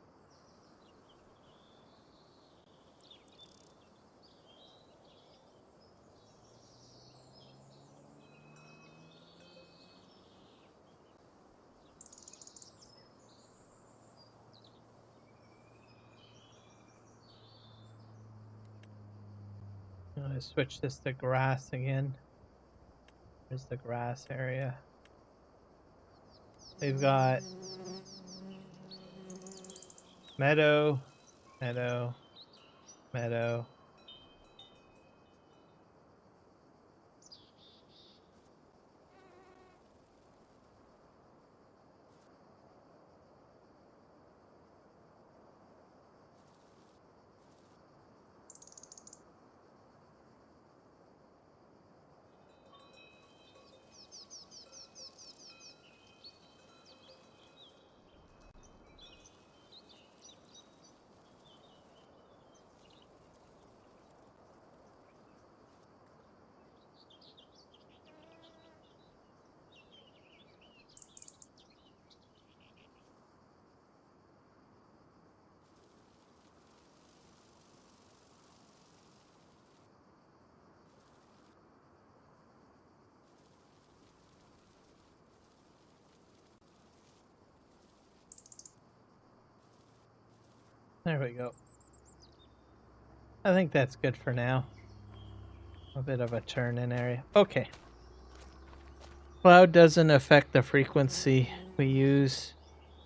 I'm gonna switch this to grass again. There's the grass area. We've got meadow, meadow, meadow. There we go. I think that's good for now. A bit of a turn-in area. Okay. Cloud doesn't affect the frequency we use.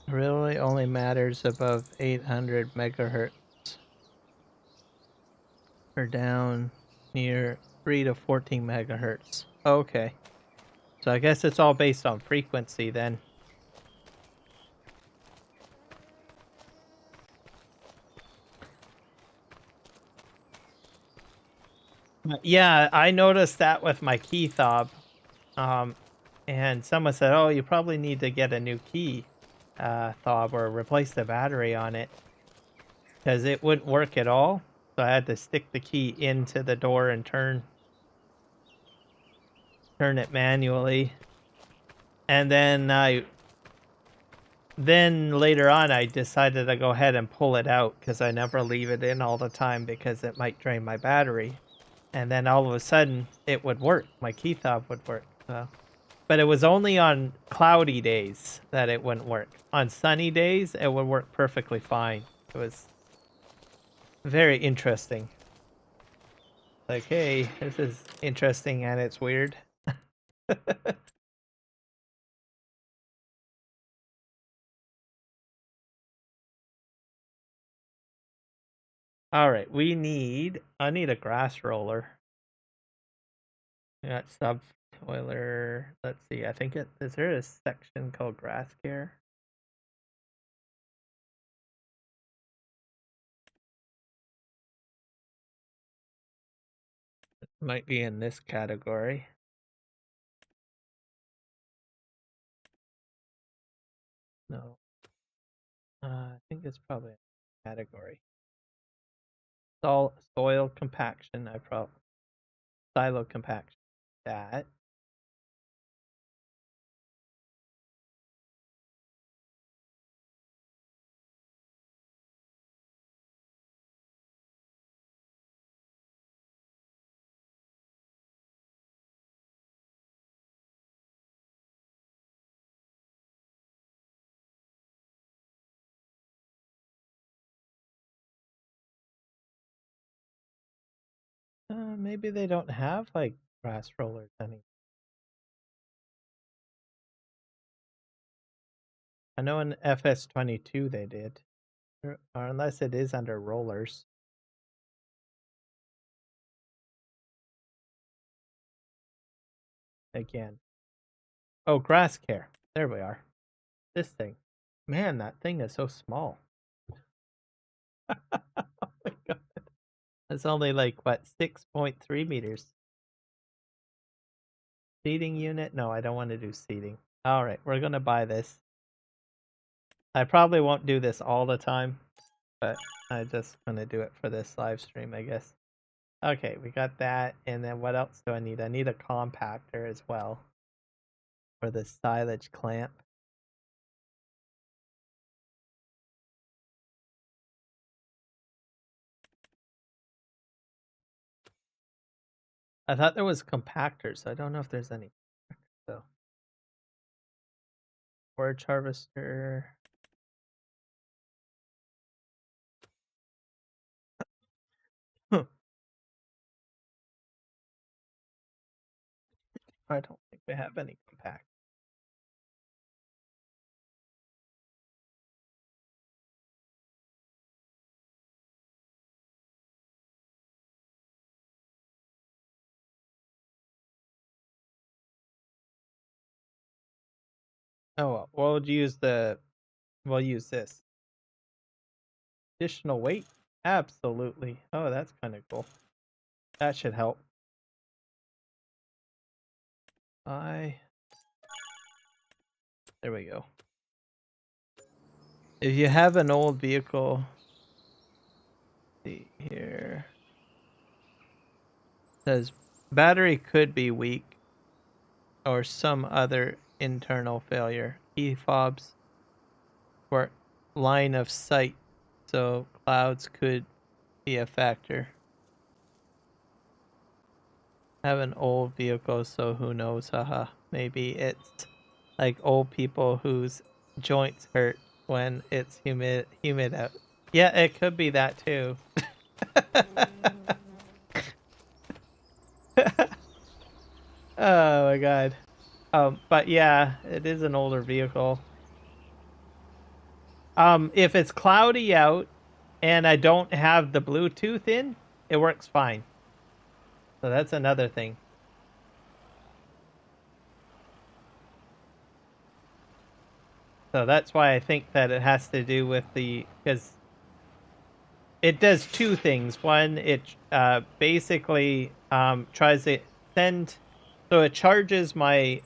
It really only matters above 800 megahertz. Or down near 3 to 14 megahertz. Okay. So I guess it's all based on frequency then. Yeah, I noticed that with my key fob. And someone said, oh, you probably need to get a new key fob or replace the battery on it. Because it wouldn't work at all. So I had to stick the key into the door and turn it manually. And then later on I decided to go ahead and pull it out because I never leave it in all the time because it might drain my battery. And then all of a sudden it would work. My key fob would work. But it was only on cloudy days that it wouldn't work. On sunny days it would work perfectly fine. It was very interesting. Like, hey, this is interesting and it's weird. Alright, I need a grass roller. We got subtoiler. Let's see, I think is there a section called grass care? It might be in this category. No. I think it's probably a category. Soil compaction, silo compaction. That. Maybe they don't have like grass rollers anymore. I know in FS22 they did, or unless it is under rollers. Again. Oh, grass care. There we are. This thing. Man, that thing is so small. Oh my god. It's only like, what, 6.3 meters. Seating unit? No, I don't want to do seating. Alright, we're gonna buy this. I probably won't do this all the time, but I'm just gonna do it for this live stream, I guess. Okay, we got that, and then what else do I need? I need a compactor as well for the silage clamp. I thought there was compactors, so I don't know if there's any. So, forage harvester. I don't think we have any compact. Oh well, we'll use this. Additional weight? Absolutely. Oh, that's kind of cool. That should help. There we go. If you have an old vehicle, see here. It says battery could be weak or some other internal failure. Key fobs for line of sight, so clouds could be a factor. Have an old vehicle, so who knows? Haha. Maybe it's like old people whose joints hurt when it's humid out. Yeah, it could be that too. Oh my god. But yeah, it is an older vehicle. If it's cloudy out and I don't have the Bluetooth in, it works fine. So that's another thing. So that's why I think that it has to do with because it does two things. One, it basically tries to send, so it charges my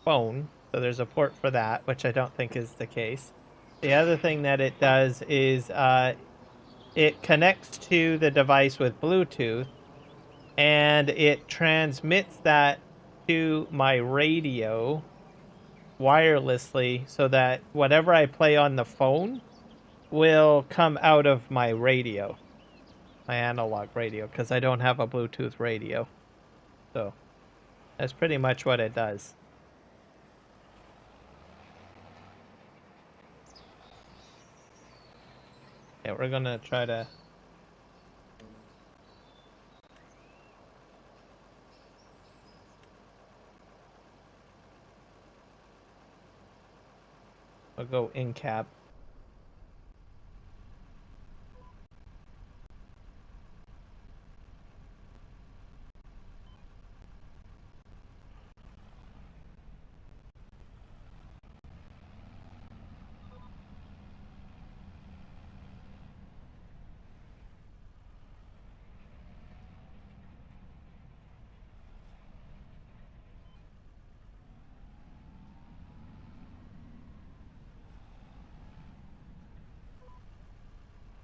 phone. So there's a port for that, which I don't think is the case. The other thing that it does is it connects to the device with Bluetooth, and it transmits that to my radio wirelessly so that whatever I play on the phone will come out of my radio, my analog radio, because I don't have a Bluetooth radio. So that's pretty much what it does. Yeah, we're gonna try to I'll go in cab.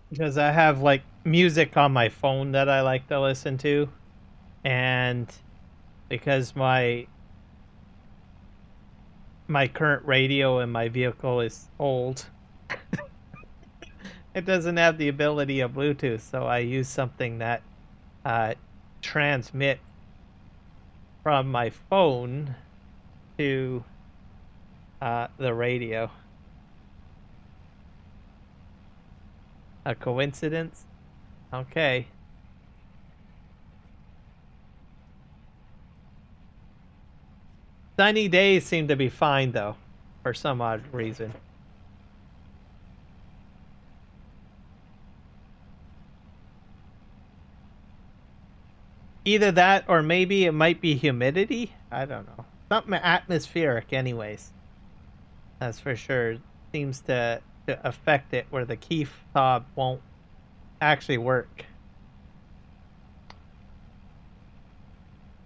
Because I have like music on my phone that I like to listen to, and because my current radio in my vehicle is old, it doesn't have the ability of Bluetooth, so I use something that transmits from my phone to the radio. A coincidence? Okay. Sunny days seem to be fine, though, for some odd reason. Either that, or maybe it might be humidity? I don't know. Something atmospheric, anyways. That's for sure. Seems to affect it where the key fob won't actually work.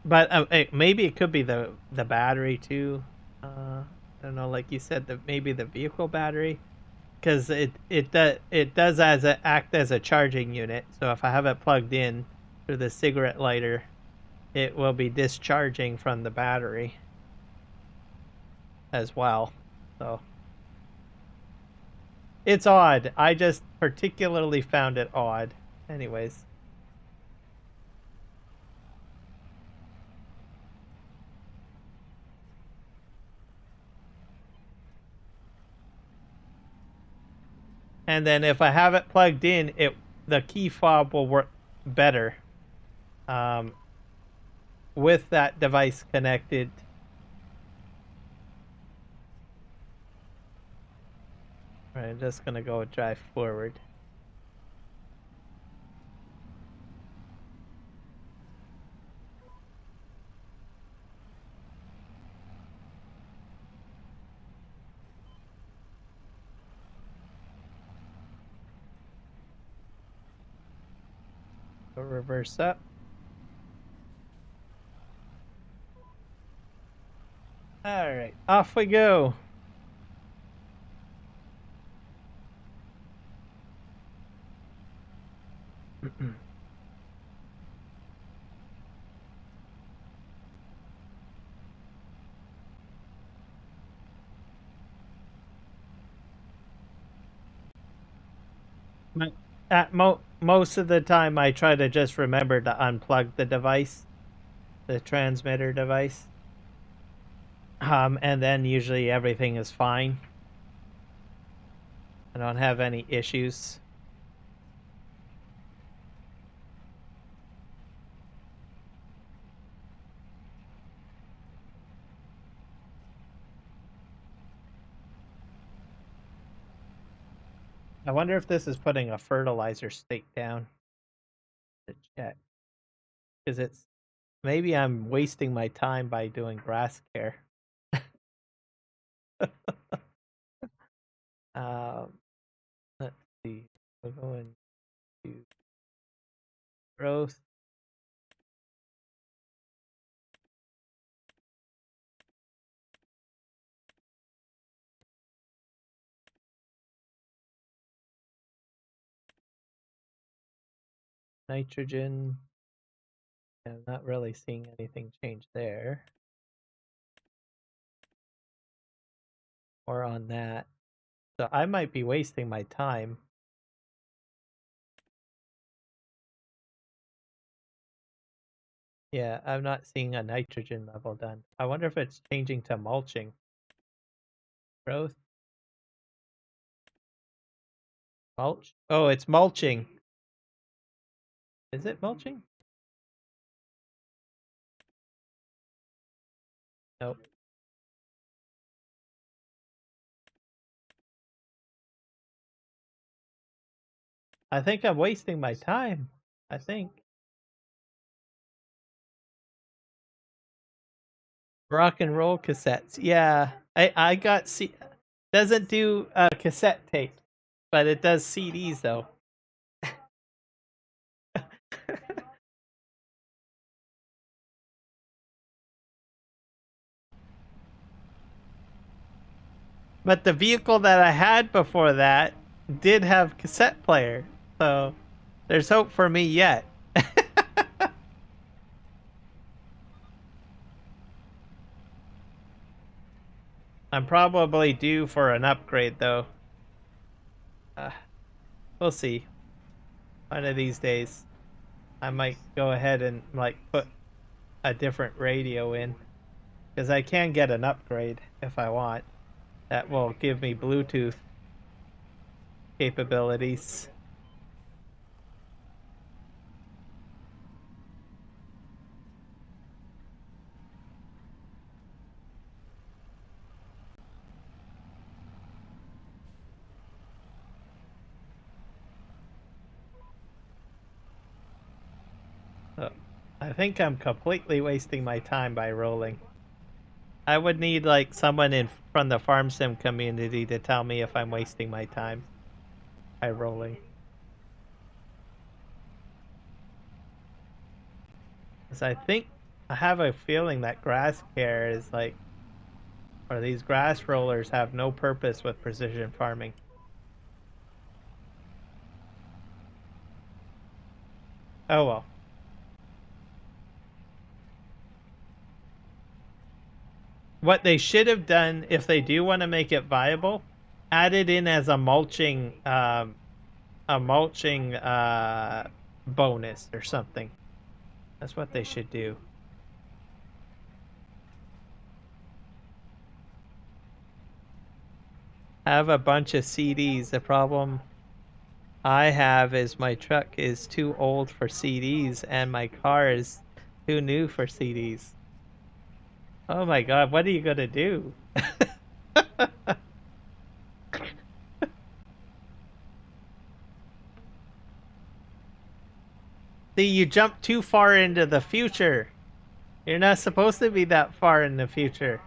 But maybe it could be the battery too. I don't know, like you said, maybe the vehicle battery, because it does act as a charging unit. So if I have it plugged in through the cigarette lighter, it will be discharging from the battery as well. So it's odd. I just particularly found it odd. Anyways. And then if I have it plugged in, the key fob will work better with that device connected. All right, I'm just gonna go drive forward. Go reverse up. All right, off we go. Most of the time, I try to just remember to unplug the device, the transmitter device, and then usually everything is fine. I don't have any issues. I wonder if this is putting a fertilizer stake down to check, because it's maybe I'm wasting my time by doing grass care. um, let's see. We're going to growth. Nitrogen. I'm not really seeing anything change there. Or on that. So I might be wasting my time. Yeah, I'm not seeing a nitrogen level done. I wonder if it's changing to mulching. Growth. Mulch? Oh, it's mulching. Is it mulching? Nope. I think I'm wasting my time. I think. Rock and roll cassettes. Yeah. I got doesn't do cassette tape, but it does CDs though. But the vehicle that I had before that did have cassette player. So there's hope for me yet. I'm probably due for an upgrade though. We'll see. One of these days, I might go ahead and like put a different radio in, because I can get an upgrade if I want. That will give me Bluetooth capabilities. So I think I'm completely wasting my time by rolling. I would need like someone in from the farm sim community to tell me if I'm wasting my time by rolling. Because I think I have a feeling that grass care is like, or these grass rollers have no purpose with precision farming. Oh well. What they should have done, if they do want to make it viable, add it in as a mulching bonus or something. That's what they should do. Have a bunch of CDs. The problem I have is my truck is too old for CDs and my car is too new for CDs. Oh my god, what are you gonna do? See, you jump too far into the future. You're not supposed to be that far in the future.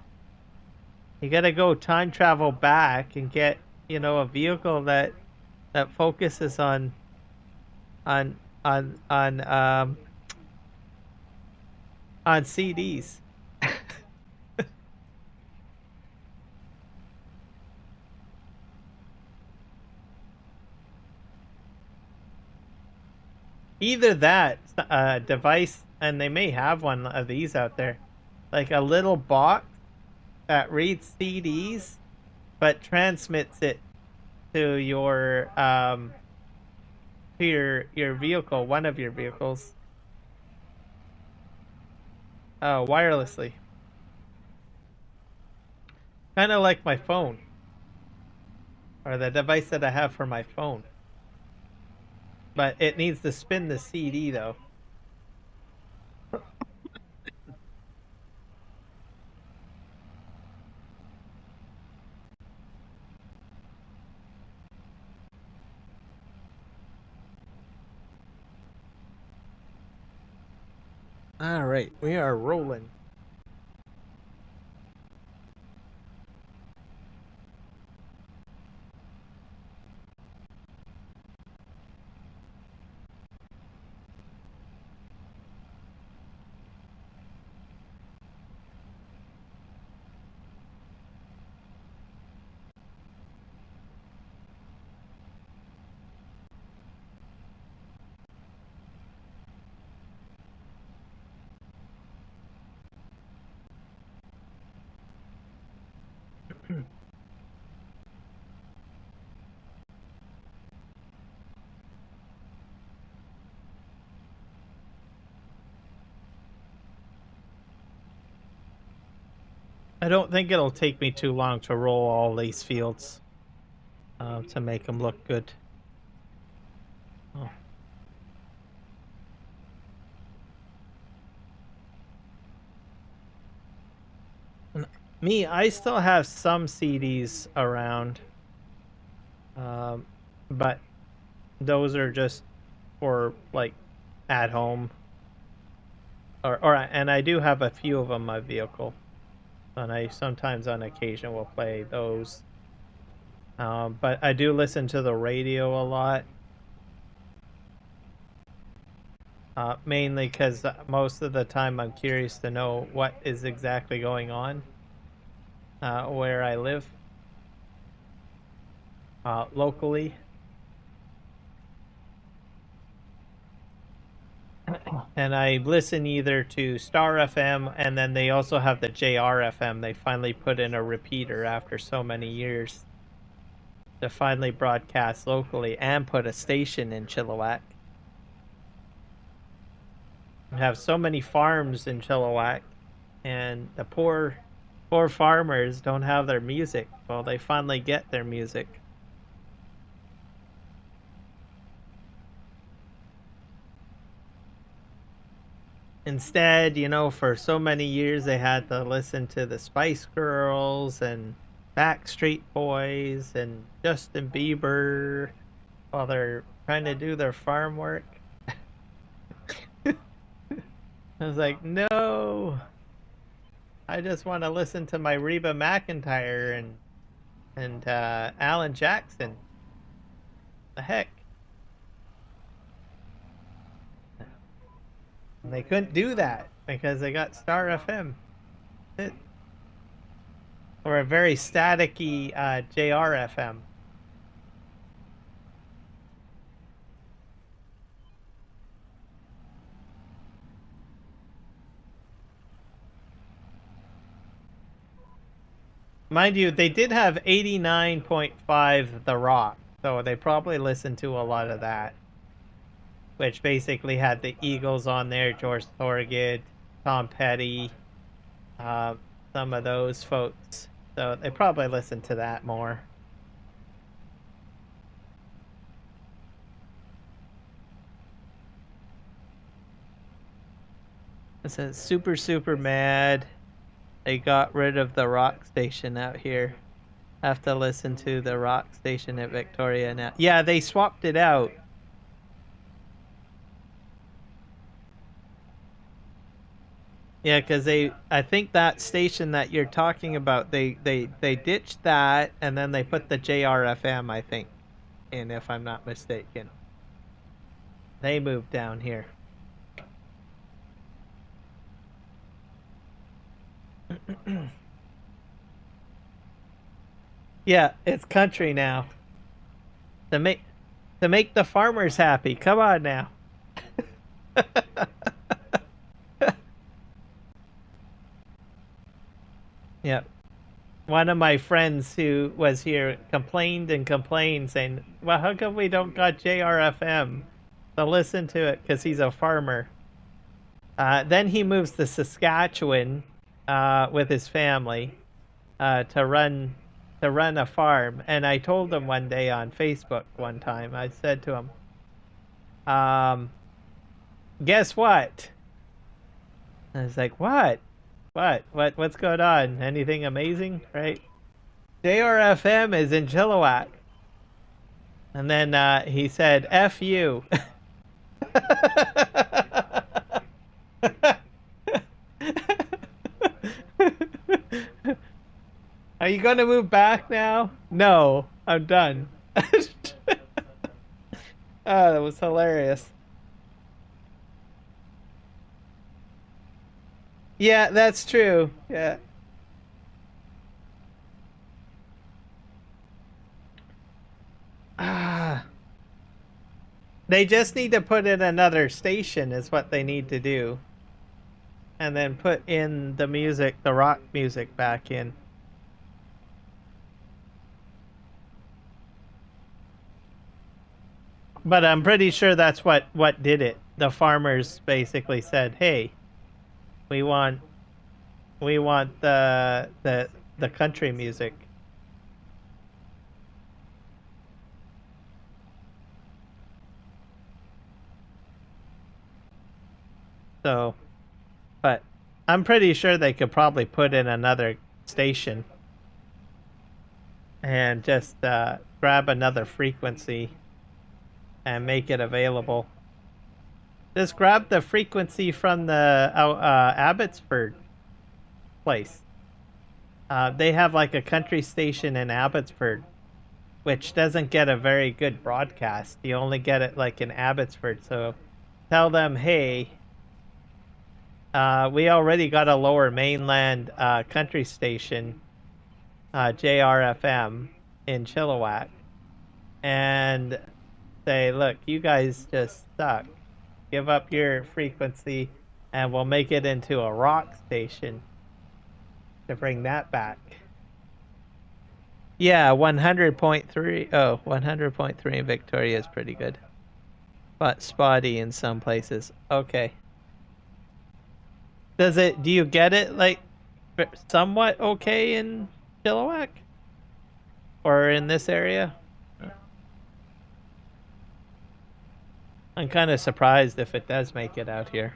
You gotta go time travel back and get, you know, a vehicle that focuses on on on on um on CDs. Either that device, and they may have one of these out there, like a little box that reads CDs but transmits it to your vehicle, one of your vehicles, wirelessly, kind of like my phone or the device that I have for my phone. But it needs to spin the CD though. All right, we are rolling. I don't think it'll take me too long to roll all these fields to make them look good. Oh. Me, I still have some CDs around, but those are just for like at home. And I do have a few of them in my vehicle, and I sometimes on occasion will play those. But I do listen to the radio a lot. Mainly because most of the time I'm curious to know what is exactly going on where I live locally. And I listen either to Star FM, and then they also have the JR FM. They finally put in a repeater after so many years to finally broadcast locally and put a station in Chilliwack. We have so many farms in Chilliwack, and the poor farmers don't have their music. Well, they finally get their music. Instead, you know, for so many years they had to listen to the Spice Girls and Backstreet Boys and Justin Bieber while they're trying to do their farm work. I was like, no, I just want to listen to my Reba McEntire and Alan Jackson. The heck. And they couldn't do that because they got Star FM. Or a very staticky JR FM. Mind you, they did have 89.5 The Rock, so they probably listened to a lot of that. Which basically had the Eagles on there, George Thorogood, Tom Petty, some of those folks. So they probably listened to that more. It says super mad. They got rid of the rock station out here. Have to listen to the rock station at Victoria now. Yeah, they swapped it out. Yeah, because I think that station that you're talking about, they ditched that, and then they put the JRFM, I think, in, if I'm not mistaken. They moved down here. Yeah, it's country now. To make the farmers happy. Come on now. Yep. One of my friends who was here complained saying, well, how come we don't got JRFM to listen to it? Because he's a farmer. Then he moves to Saskatchewan with his family to run a farm. And I told him one day on Facebook one time, I said to him, guess what? I was like, what? What's going on? Anything amazing, right? JRFM is in Chilliwack. And then he said, F you. Are you going to move back now? No, I'm done. Oh, that was hilarious. Yeah, that's true. Yeah. They just need to put in another station is what they need to do. And then put in the music, the rock music back in. But I'm pretty sure that's what did it. The farmers basically said, "Hey, we want the country music." So, but I'm pretty sure they could probably put in another station and just grab another frequency. and make it available. Just grab the frequency from the Abbotsford place. They have like a country station in Abbotsford, which doesn't get a very good broadcast. You only get it like in Abbotsford. So tell them, hey, we already got a lower mainland country station, JRFM, in Chilliwack. And say, look, you guys just suck. Give up your frequency and we'll make it into a rock station to bring that back. Yeah, 100.3. Oh, 100.3 in Victoria is pretty good. But spotty in some places. Okay. Do you get it like somewhat okay in Chilliwack? Or in this area? I'm kind of surprised if it does make it out here.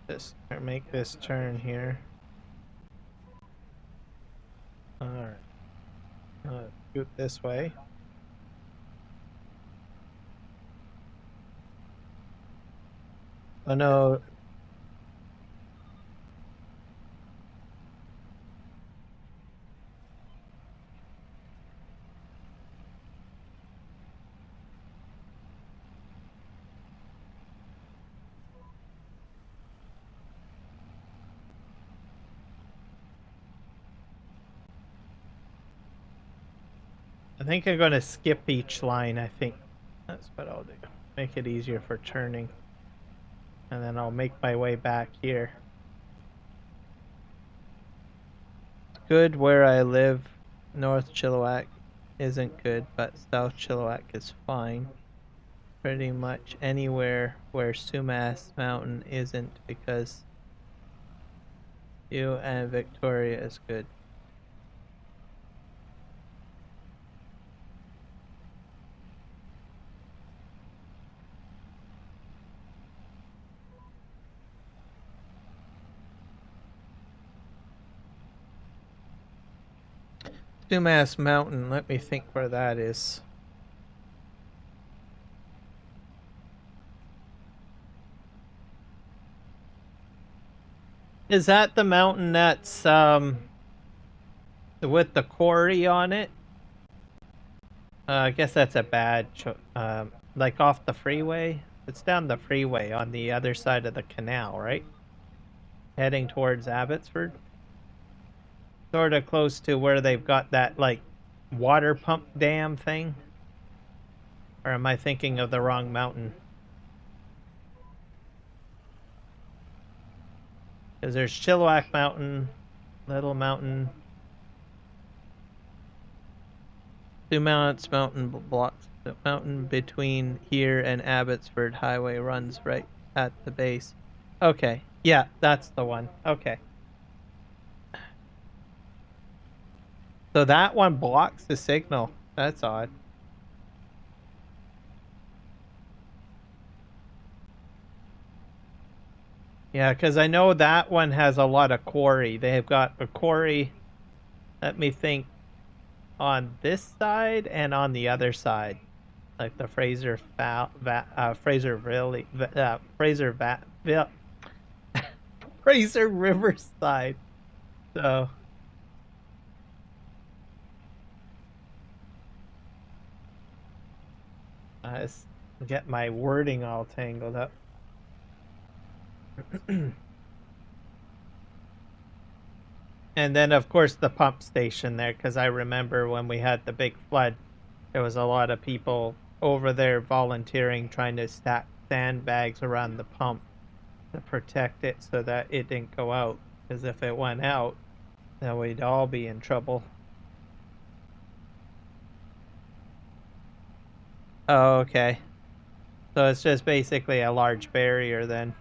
Just make this turn here. Alright. Scoot this way. Oh no. I think I'm going to skip each line, I think. That's what I'll do. Make it easier for turning. And then I'll make my way back here. Good where I live. North Chilliwack isn't good, but South Chilliwack is fine. Pretty much anywhere where Sumas Mountain isn't, because you and Victoria is good. Sumas Mountain, let me think where that is. Is that the mountain that's with the quarry on it? I guess that's a bad like off the freeway. It's down the freeway on the other side of the canal, right? Heading towards Abbotsford. Sort of close to where they've got that like water pump dam thing. Or am I thinking of the wrong mountain? Because there's Chilliwack Mountain, Little Mountain, Sumas Mountain blocks the mountain between here and Abbotsford Highway runs right at the base. Okay, yeah, that's the one. Okay. So that one blocks the signal. That's odd. Yeah, because I know that one has a lot of quarry. They have got a quarry, let me think, on this side and on the other side. Like the Fraser Fraser River side. So I just get my wording all tangled up. And then, of course, the pump station there, because I remember when we had the big flood, there was a lot of people over there volunteering, trying to stack sandbags around the pump to protect it so that it didn't go out. Because if it went out, then we'd all be in trouble. Oh, okay. So it's just basically a large barrier then.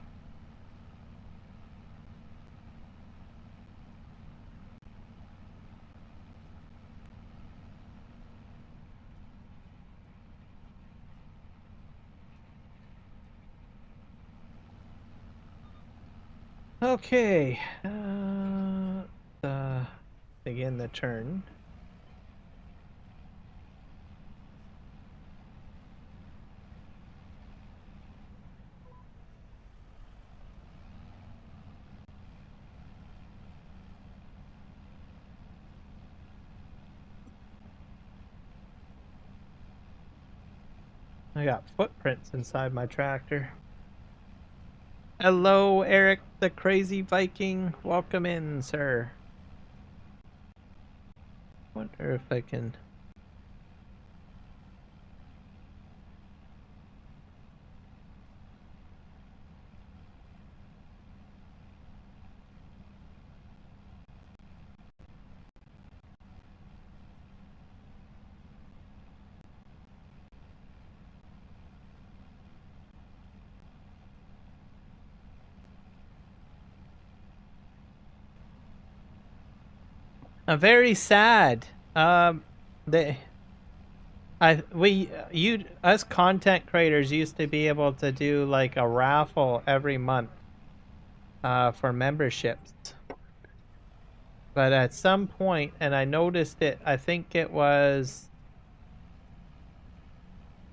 Okay. Begin the turn. I got footprints inside my tractor. Hello, Eric the Crazy Viking. Welcome in, sir. Wonder if I can... I'm very sad. Us content creators used to be able to do like a raffle every month for memberships. But at some point, and I noticed it, I think it was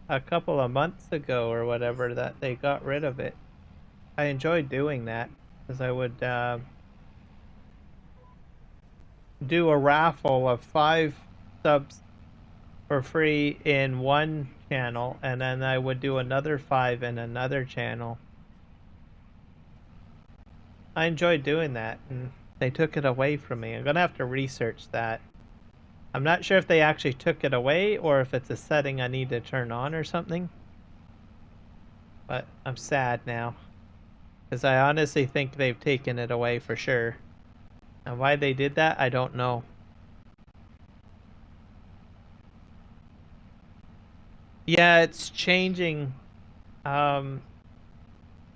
a couple of months ago or whatever, that they got rid of it. I enjoyed doing that because I would do a raffle of 5 subs for free in one channel, and then I would do another 5 in another channel. I enjoyed doing that, and they took it away from me. I'm gonna have to research that. I'm not sure if they actually took it away or if it's a setting I need to turn on or something. But I'm sad now, because I honestly think they've taken it away for sure. And why they did that, I don't know. Yeah, it's changing. And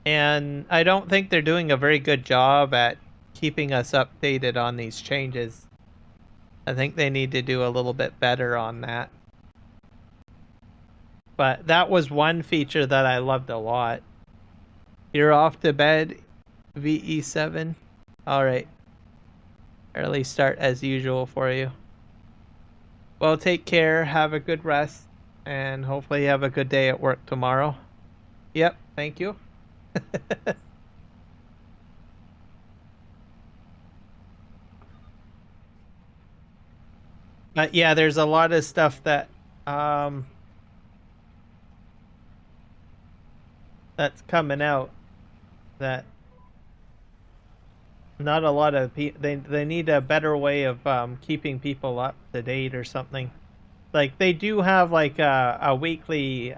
I don't think they're doing a very good job at keeping us updated on these changes. I think they need to do a little bit better on that. But that was one feature that I loved a lot. You're off to bed, VE7. Alright. Early start as usual for you. Well, take care, have a good rest, and hopefully you have a good day at work tomorrow. Yep, thank you. But yeah, there's a lot of stuff that that's coming out that not a lot of people, they need a better way of keeping people up to date or something. Like they do have like a weekly they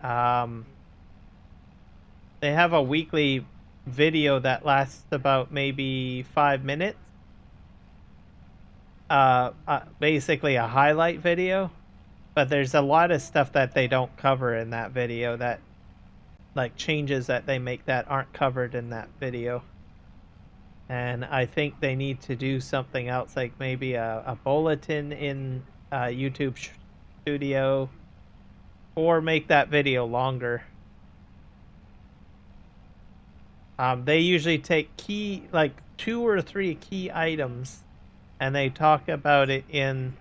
have a weekly video that lasts about maybe 5 minutes. Basically a highlight video, but there's a lot of stuff that they don't cover in that video, that like changes that they make that aren't covered in that video. And I think they need to do something else, like maybe a bulletin in YouTube Studio, or make that video longer. They usually take like 2 or 3 key items, and they talk about it in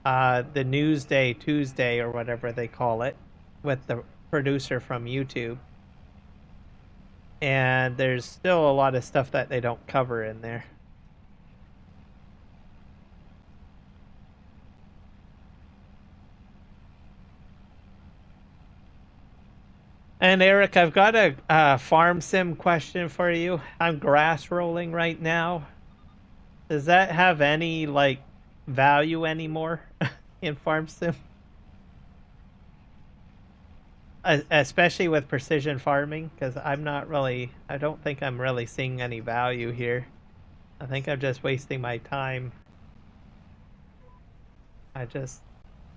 the Newsday Tuesday or whatever they call it, with the producer from YouTube. And there's still a lot of stuff that they don't cover in there. And Eric, I've got a farm sim question for you. I'm grass rolling right now. Does that have any, like, value anymore in Farm Sim? Especially with precision farming, because I don't think I'm really seeing any value here. I think I'm just wasting my time. I just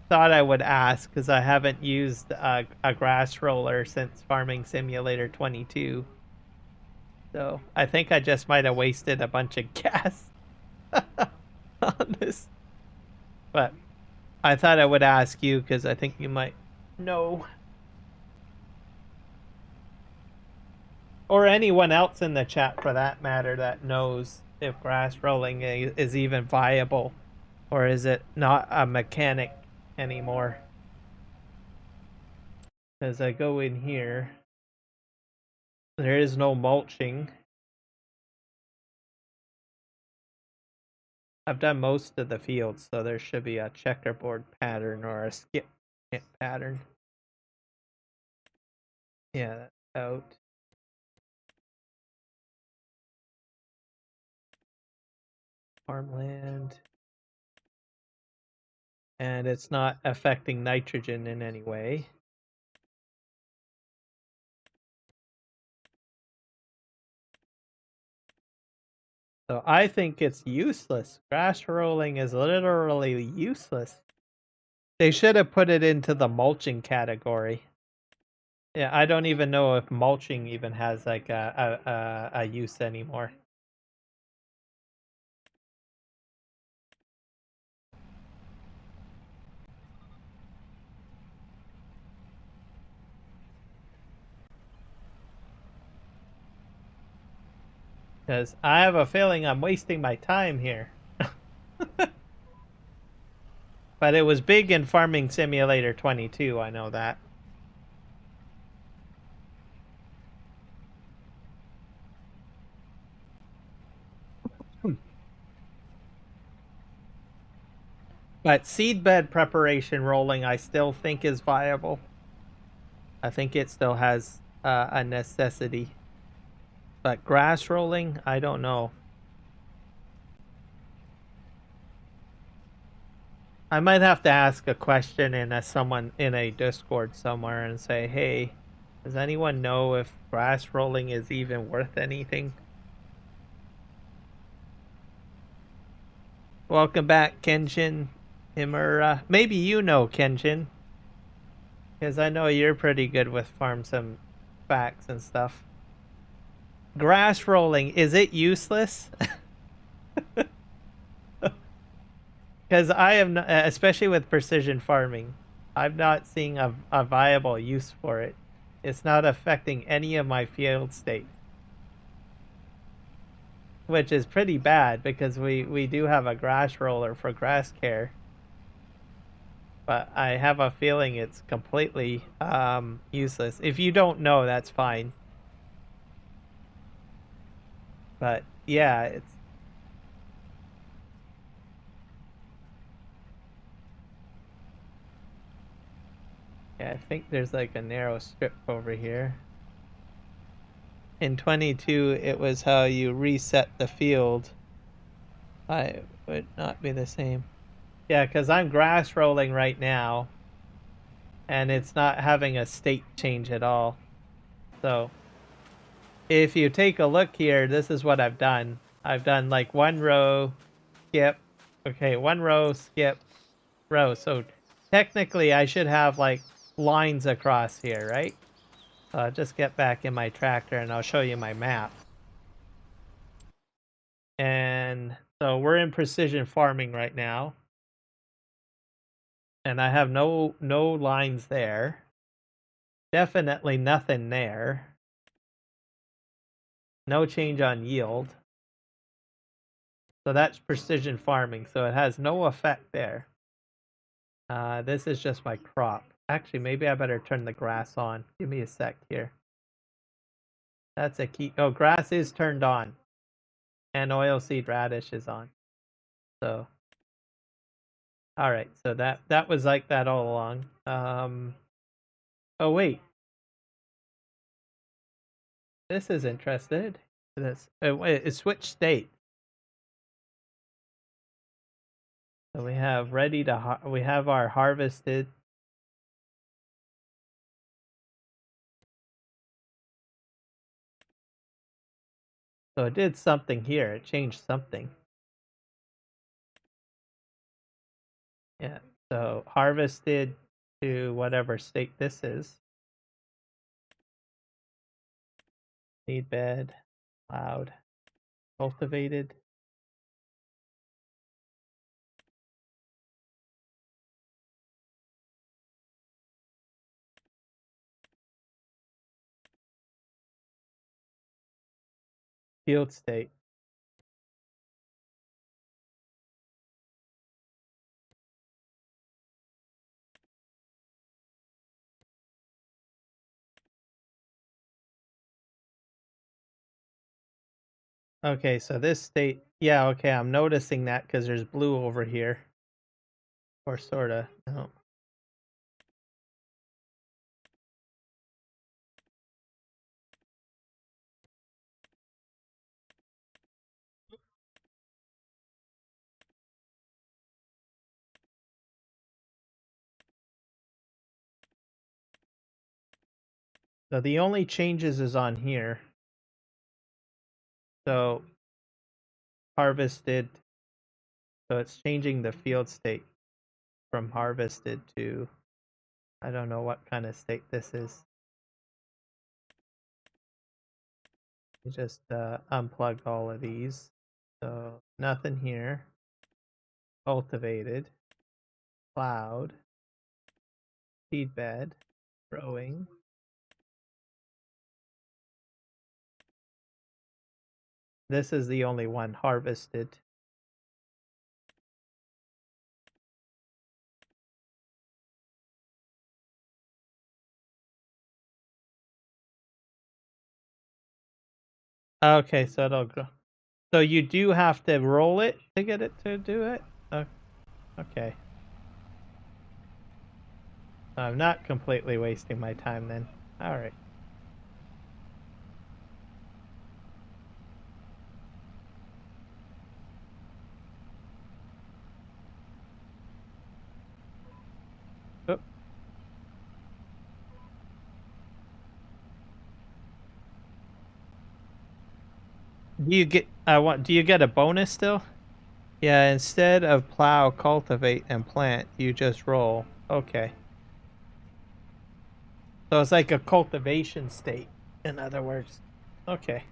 thought I would ask because I haven't used a grass roller since Farming Simulator 22. So I think I just might have wasted a bunch of gas on this. But I thought I would ask you because I think you might know. Or anyone else in the chat for that matter that knows if grass rolling is even viable. Or is it not a mechanic anymore? As I go in here, there is no mulching. I've done most of the fields, so there should be a checkerboard pattern or a skip pattern. Yeah, that's out. Farmland. And it's not affecting nitrogen in any way. So I think it's useless. Grass rolling is literally useless. They should have put it into the mulching category. Yeah, I don't even know if mulching even has like a use anymore. Because I have a feeling I'm wasting my time here. But it was big in Farming Simulator 22, I know that. But seedbed preparation rolling I still think is viable. I think it still has a necessity. But grass rolling, I don't know. I might have to ask a question in someone in a Discord somewhere and say, hey, does anyone know if grass rolling is even worth anything? Welcome back, Kenshin Himura. Maybe you know, Kenshin. Because I know you're pretty good with farm sim facts and stuff. Grass rolling, is it useless? Because I am, not, especially with precision farming, I'm not seeing a viable use for it. It's not affecting any of my field state. Which is pretty bad because we do have a grass roller for grass care. But I have a feeling it's completely useless. If you don't know, that's fine. But yeah, it's... Yeah, I think there's like a narrow strip over here. In 22, it was how you reset the field. I would not be the same. Yeah, because I'm grass rolling right now. And it's not having a state change at all. So if you take a look here, this is what I've done. I've done like one row, skip. Okay, one row, skip, row. So technically I should have like lines across here, right? I'll just get back in my tractor and I'll show you my map. And so we're in precision farming right now. And I have no lines there. Definitely nothing there. No change on yield. So that's precision farming. So it has no effect there. This is just my crop. Actually, maybe I better turn the grass on. Give me a sec here. That's a key. Oh, grass is turned on. And oilseed radish is on. So, all right. So that was like that all along. Oh, wait. This is interesting. This it switched state. So we have ready to we have our harvested. So it did something here. It changed something. Yeah. So harvested to whatever state this is. Seed bed, plowed, cultivated. Field state. Okay, so this state, yeah, okay, I'm noticing that because there's blue over here. Or sorta. No. So the only changes is on here. So harvested. So it's changing the field state from harvested to, I don't know what kind of state this is. You just unplugged all of these. So nothing here. Cultivated. Plowed. Seed bed. Growing. This is the only one harvested. Okay, so it'll go. So you do have to roll it to get it to do it? Okay. I'm not completely wasting my time then. Alright. Oh. Do you get do you get a bonus still? Yeah, instead of plow, cultivate, and plant, you just roll. Okay. So it's like a cultivation state, in other words. Okay.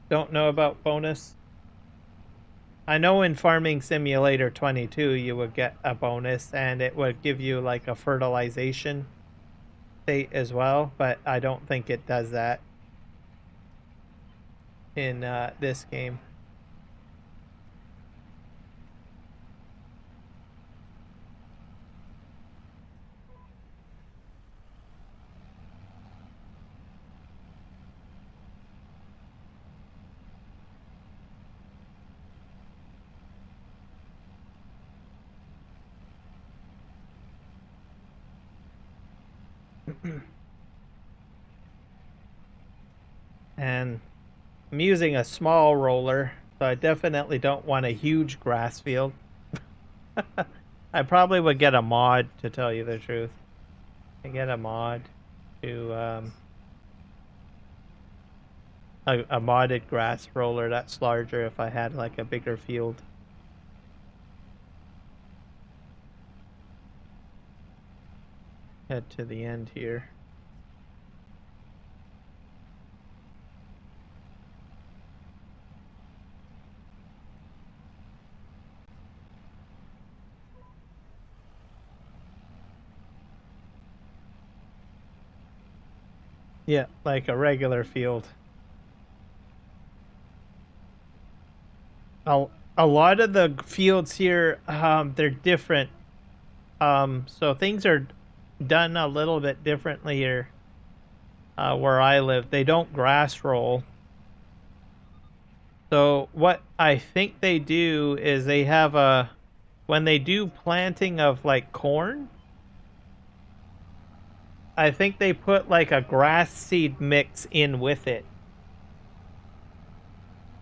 Don't know about bonus. I know in Farming Simulator 22 you would get a bonus and it would give you like a fertilization state as well, but I don't think it does that in this game. And I'm using a small roller, so I definitely don't want a huge grass field. I probably would get a mod, to tell you the truth. I get a mod to a modded grass roller that's larger if I had like a bigger field. Head to the end here. Yeah, like a regular field. A lot of the fields here, they're different. So things are done a little bit differently here. Where I live, they don't grass roll. So what I think they do is they have when they do planting of like corn, I think they put like a grass seed mix in with it.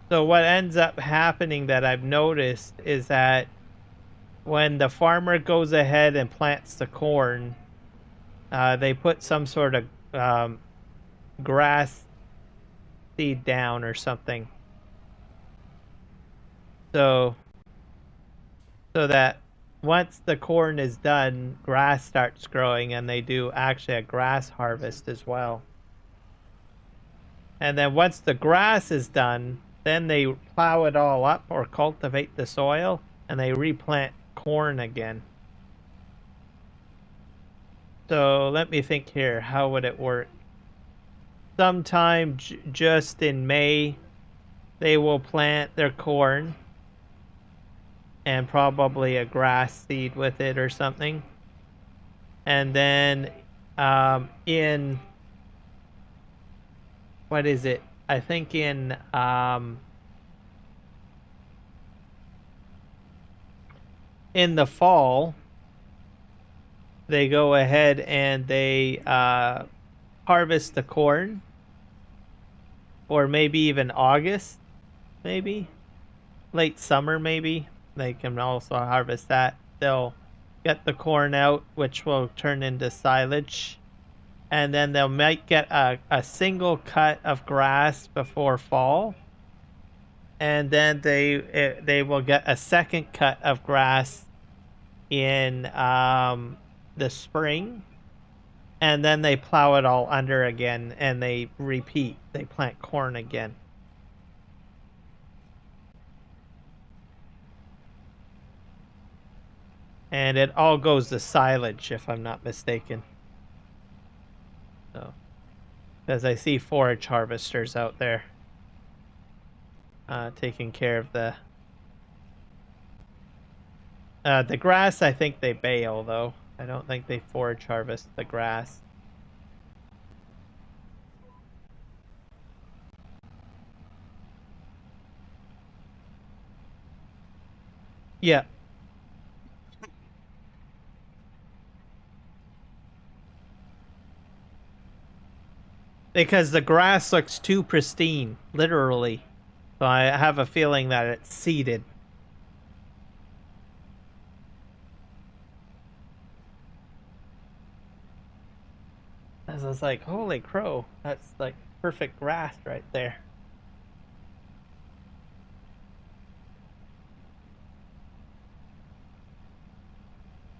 So what ends up happening that I've noticed is that when the farmer goes ahead and plants the corn, they put some sort of grass seed down or something. So that once the corn is done, grass starts growing, and they do actually a grass harvest as well. And then once the grass is done, then they plow it all up or cultivate the soil, and they replant corn again. So let me think here. How would it work? Sometime just in May, they will plant their corn and probably a grass seed with it or something. And then in, what is it? I think in the fall, they go ahead and they harvest the corn, or maybe even August, maybe late summer, maybe they can also harvest that. They'll get the corn out, which will turn into silage, and then they might get a single cut of grass before fall, and then they will get a second cut of grass in the spring, and then they plow it all under again, and they repeat. They plant corn again. And it all goes to silage, if I'm not mistaken. So, because I see forage harvesters out there taking care of the grass. I think they bale, though. I don't think they forage harvest the grass. Yeah. Because the grass looks too pristine, literally. So I have a feeling that it's seeded. As I was like, holy crow, that's like perfect grass right there.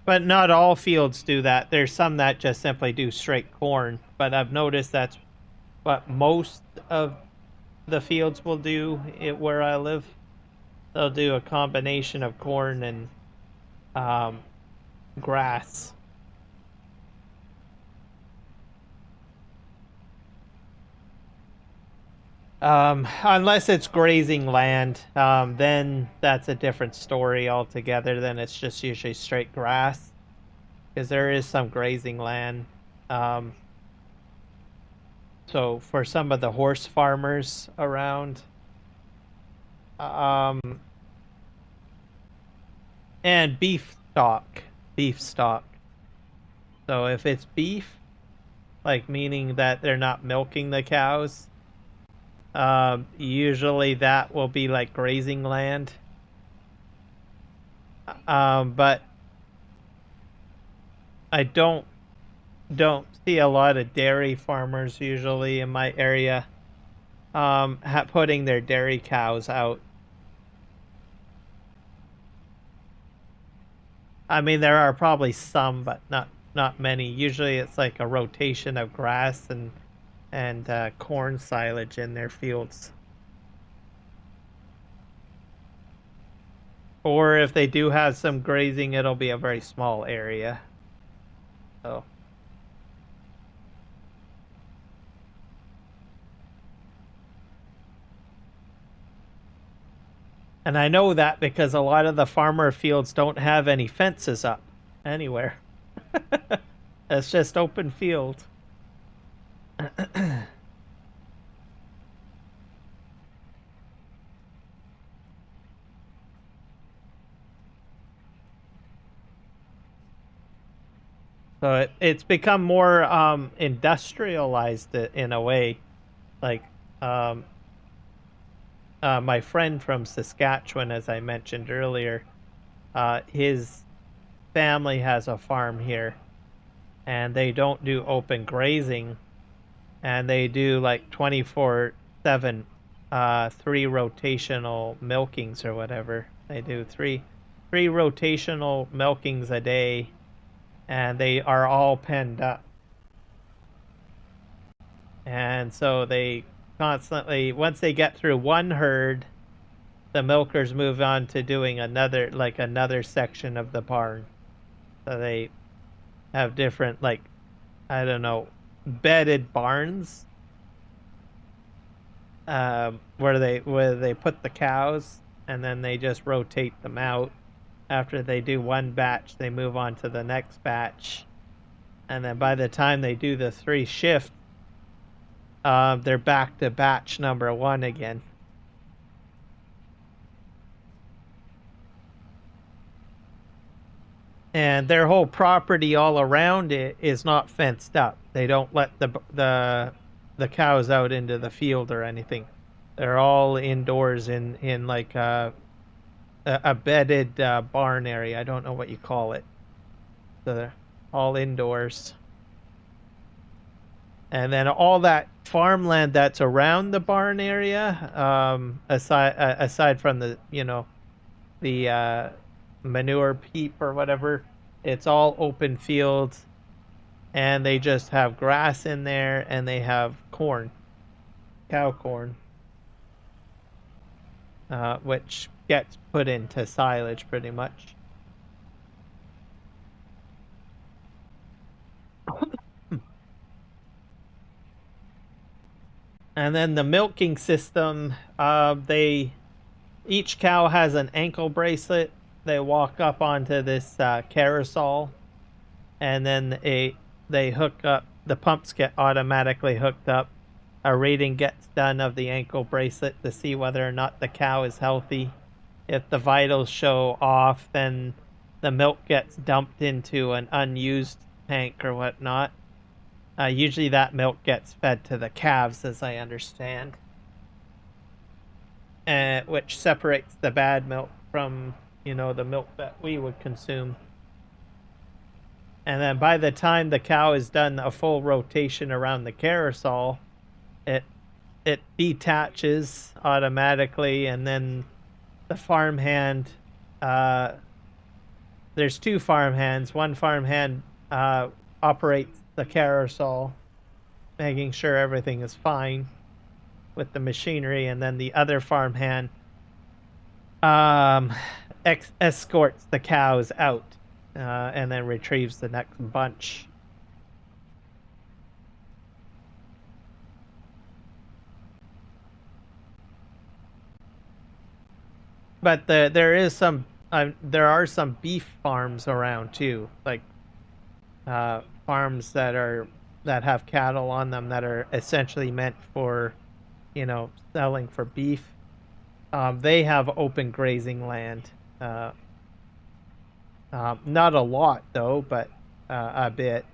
But not all fields do that. There's some that just simply do straight corn. But I've noticed that's what most of the fields will do where I live. They'll do a combination of corn and grass. Unless it's grazing land, then that's a different story altogether. Then it's just usually straight grass, because there is some grazing land. So for some of the horse farmers around, and beef stock. So if it's beef, like meaning that they're not milking the cows, usually that will be like grazing land. But I don't see a lot of dairy farmers usually in my area putting their dairy cows out. I mean, there are probably some, but not many. Usually it's like a rotation of grass and corn silage in their fields. Or if they do have some grazing, it'll be a very small area. So. And I know that because a lot of the farmer fields don't have any fences up anywhere. It's just open field. So it's become more industrialized in a way. Like my friend from Saskatchewan, as I mentioned earlier, his family has a farm here, and they don't do open grazing, and they do like 24/7, 3 rotational milkings or whatever. They do three rotational milkings a day, and they are all penned up. And so they constantly, once they get through one herd, the milkers move on to doing another section of the barn. So they have different, like, I don't know, bedded barns, where they put the cows, and then they just rotate them out. After they do one batch, they move on to the next batch, and then by the time they do the 3 shifts, they're back to batch number 1 again. And their whole property all around it is not fenced up. They don't let the cows out into the field or anything. They're all indoors in like a bedded barn area. I don't know what you call it. So they're all indoors. And then all that farmland that's around the barn area, aside from the the manure heap or whatever, it's all open fields, and they just have grass in there, and they have corn, cow corn, which gets put into silage pretty much. And then the milking system, each cow has an ankle bracelet. They walk up onto this carousel, and then they hook up. The pumps get automatically hooked up. A reading gets done of the ankle bracelet to see whether or not the cow is healthy. If the vitals show off, then the milk gets dumped into an unused tank or whatnot. Usually that milk gets fed to the calves, as I understand, which separates the bad milk from, the milk that we would consume. And then by the time the cow has done a full rotation around the carousel, it detaches automatically, and then the farmhand, there's 2 farmhands. One farmhand operates the carousel, making sure everything is fine with the machinery, and then the other farmhand escorts the cows out, and then retrieves the next bunch. But there are some beef farms around too, like farms that have cattle on them that are essentially meant for, selling for beef. They have open grazing land. Not a lot though, but a bit.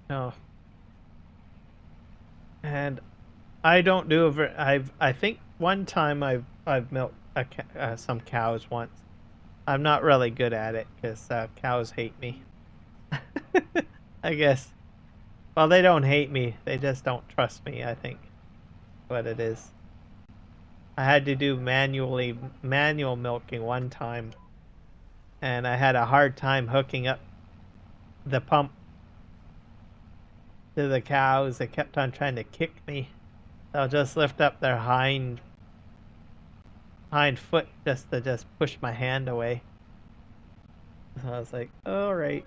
Oh, and I don't do I think one time I've milked some cows once. I'm not really good at it because cows hate me. I guess. Well, they don't hate me. They just don't trust me, I think. What it is. I had to do manual milking one time, and I had a hard time hooking up the pump to the cows. They kept on trying to kick me. They'll just lift up their hind foot just to push my hand away. So I was like, all right.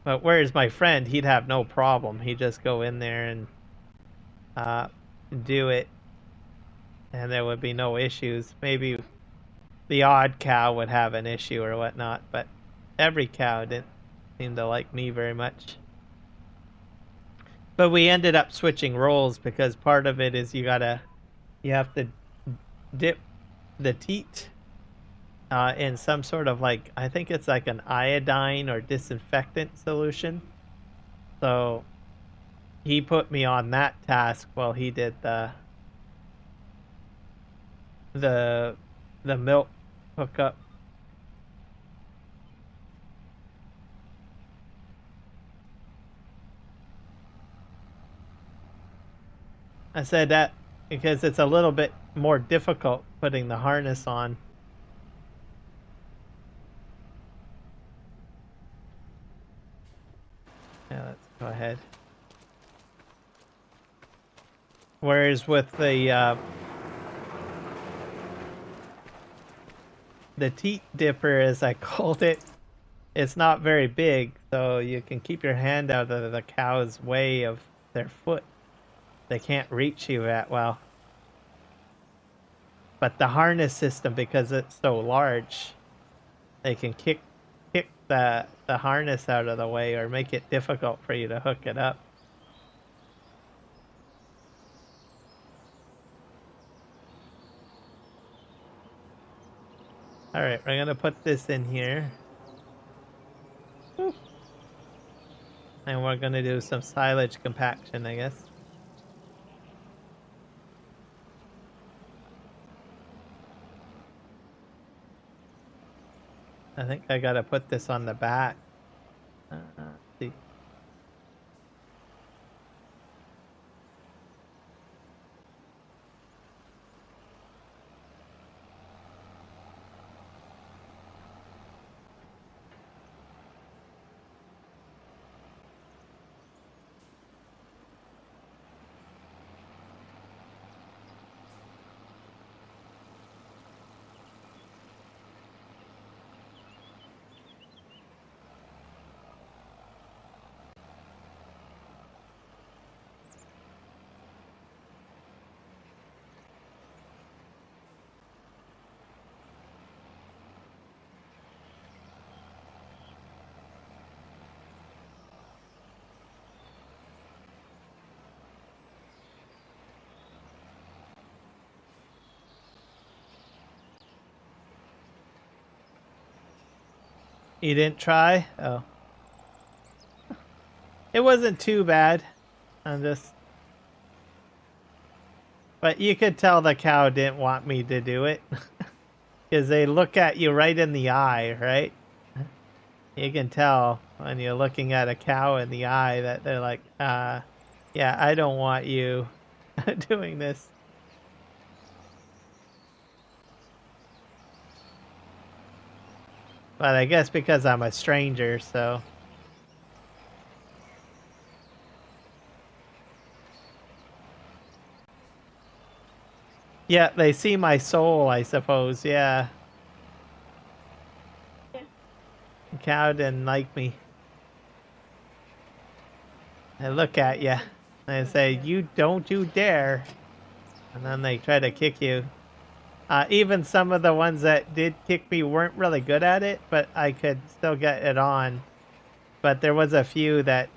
But whereas my friend, he'd have no problem. He'd just go in there and uh, do it, and there would be no issues. Maybe the odd cow would have an issue or whatnot, but every cow didn't seem to like me very much. But we ended up switching roles because part of it is you have to dip the teat in some sort of like, I think it's like an iodine or disinfectant solution. So he put me on that task while he did the milk hookup. I said that because it's a little bit more difficult putting the harness on. Yeah, let's go ahead. Whereas with the teat dipper, as I called it, it's not very big, so you can keep your hand out of the cow's way of their foot. They can't reach you that well. But the harness system, because it's so large, they can kick the harness out of the way or make it difficult for you to hook it up. All right, we're gonna put this in here. And we're gonna do some silage compaction, I guess. I think I gotta put this on the back. See. You didn't try? Oh. It wasn't too bad. But you could tell the cow didn't want me to do it. Because they look at you right in the eye, right? You can tell when you're looking at a cow in the eye that they're like, yeah, I don't want you doing this. But I guess because I'm a stranger, so... Yeah, they see my soul, I suppose, yeah. The cow didn't like me. They look at you, and they say, you don't you dare. And then they try to kick you. Even some of the ones that did kick me weren't really good at it, but I could still get it on. But there was a few that,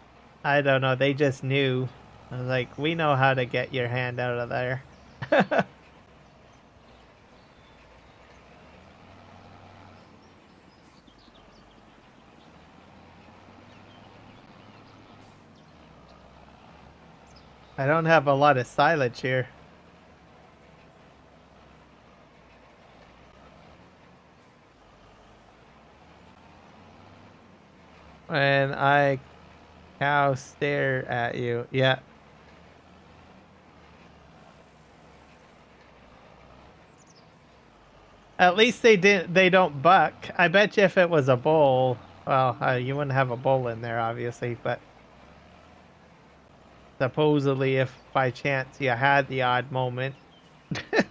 I don't know, they just knew. I was like, we know how to get your hand out of there. I don't have a lot of silage here. When I cow stare at you, yeah. At least they don't buck. I bet you if it was a bull, well, you wouldn't have a bull in there, obviously, but supposedly if by chance you had the odd moment, I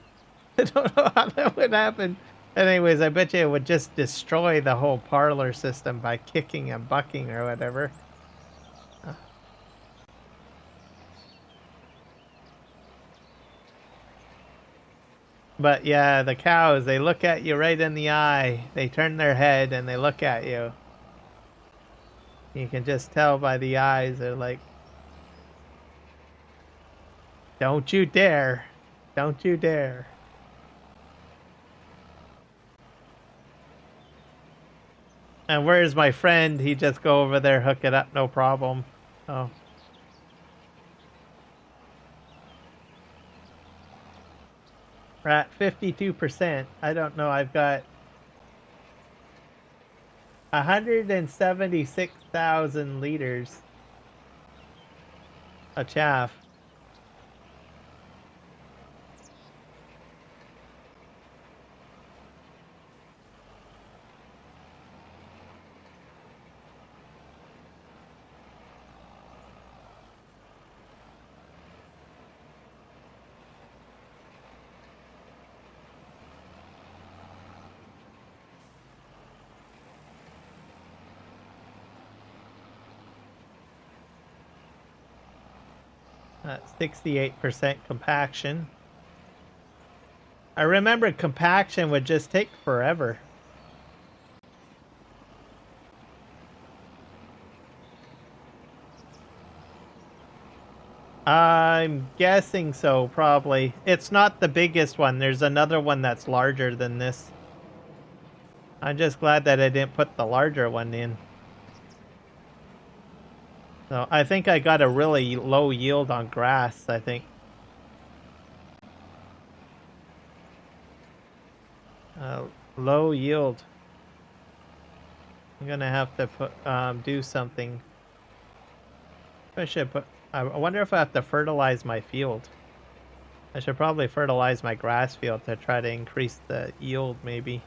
don't know how that would happen. Anyways, I bet you it would just destroy the whole parlor system by kicking and bucking or whatever. But yeah, the cows, they look at you right in the eye. They turn their head and they look at you. You can just tell by the eyes. They're like, don't you dare. Don't you dare. And where's my friend? He just go over there, hook it up, no problem. Oh. We're at 52%. I don't know. I've got 176,000 liters of chaff. That's 68% compaction. I remember compaction would just take forever. I'm guessing so, probably. It's not the biggest one. There's another one that's larger than this. I'm just glad that I didn't put the larger one in. So I think I got a really low yield on grass, I think. Low yield. I'm gonna have to put do something. I should put. I wonder if I have to fertilize my field. I should probably fertilize my grass field to try to increase the yield, maybe.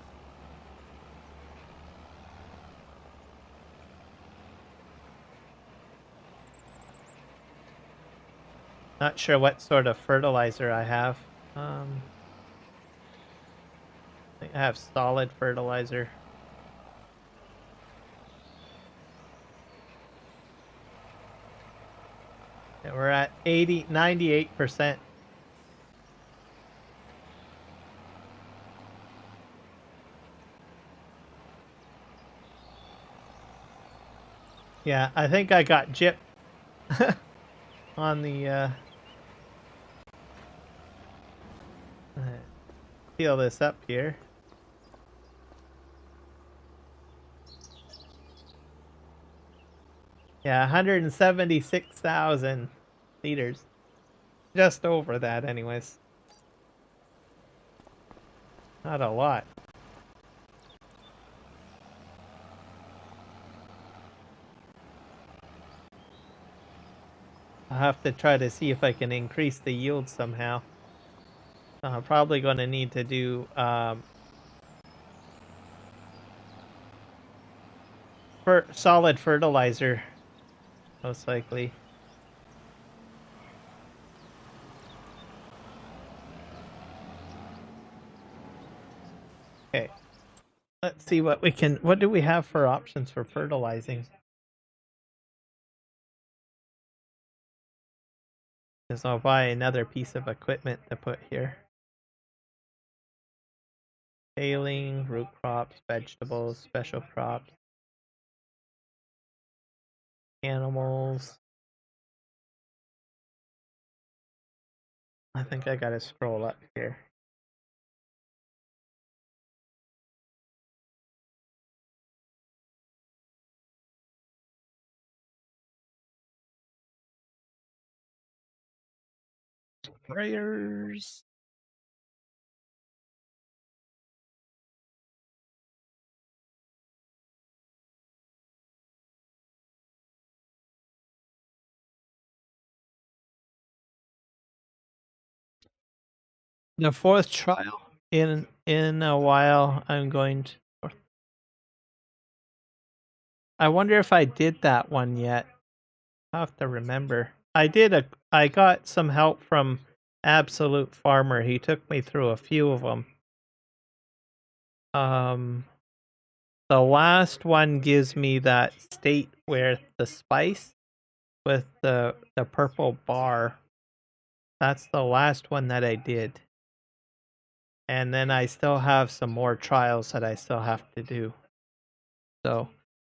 Not sure what sort of fertilizer I have. I think I have solid fertilizer. And we're at 98%. Yeah, I think I got gypped on the seal this up here. Yeah, 176,000 liters. Just over that, anyways. Not a lot. I'll have to try to see if I can increase the yield somehow. I'm probably going to need to do solid fertilizer, most likely. Okay. Let's see what we can. What do we have for options for fertilizing? Because I'll buy another piece of equipment to put here. Paling, root crops, vegetables, special crops, animals. I think I gotta scroll up here. Sprayers. The fourth trial in a while. I'm going to. I wonder if I did that one yet. I have to remember. I got some help from Absolute Farmer. He took me through a few of them. The last one gives me that state where the spice with the purple bar. That's the last one that I did. And then I still have some more trials that I still have to do. So,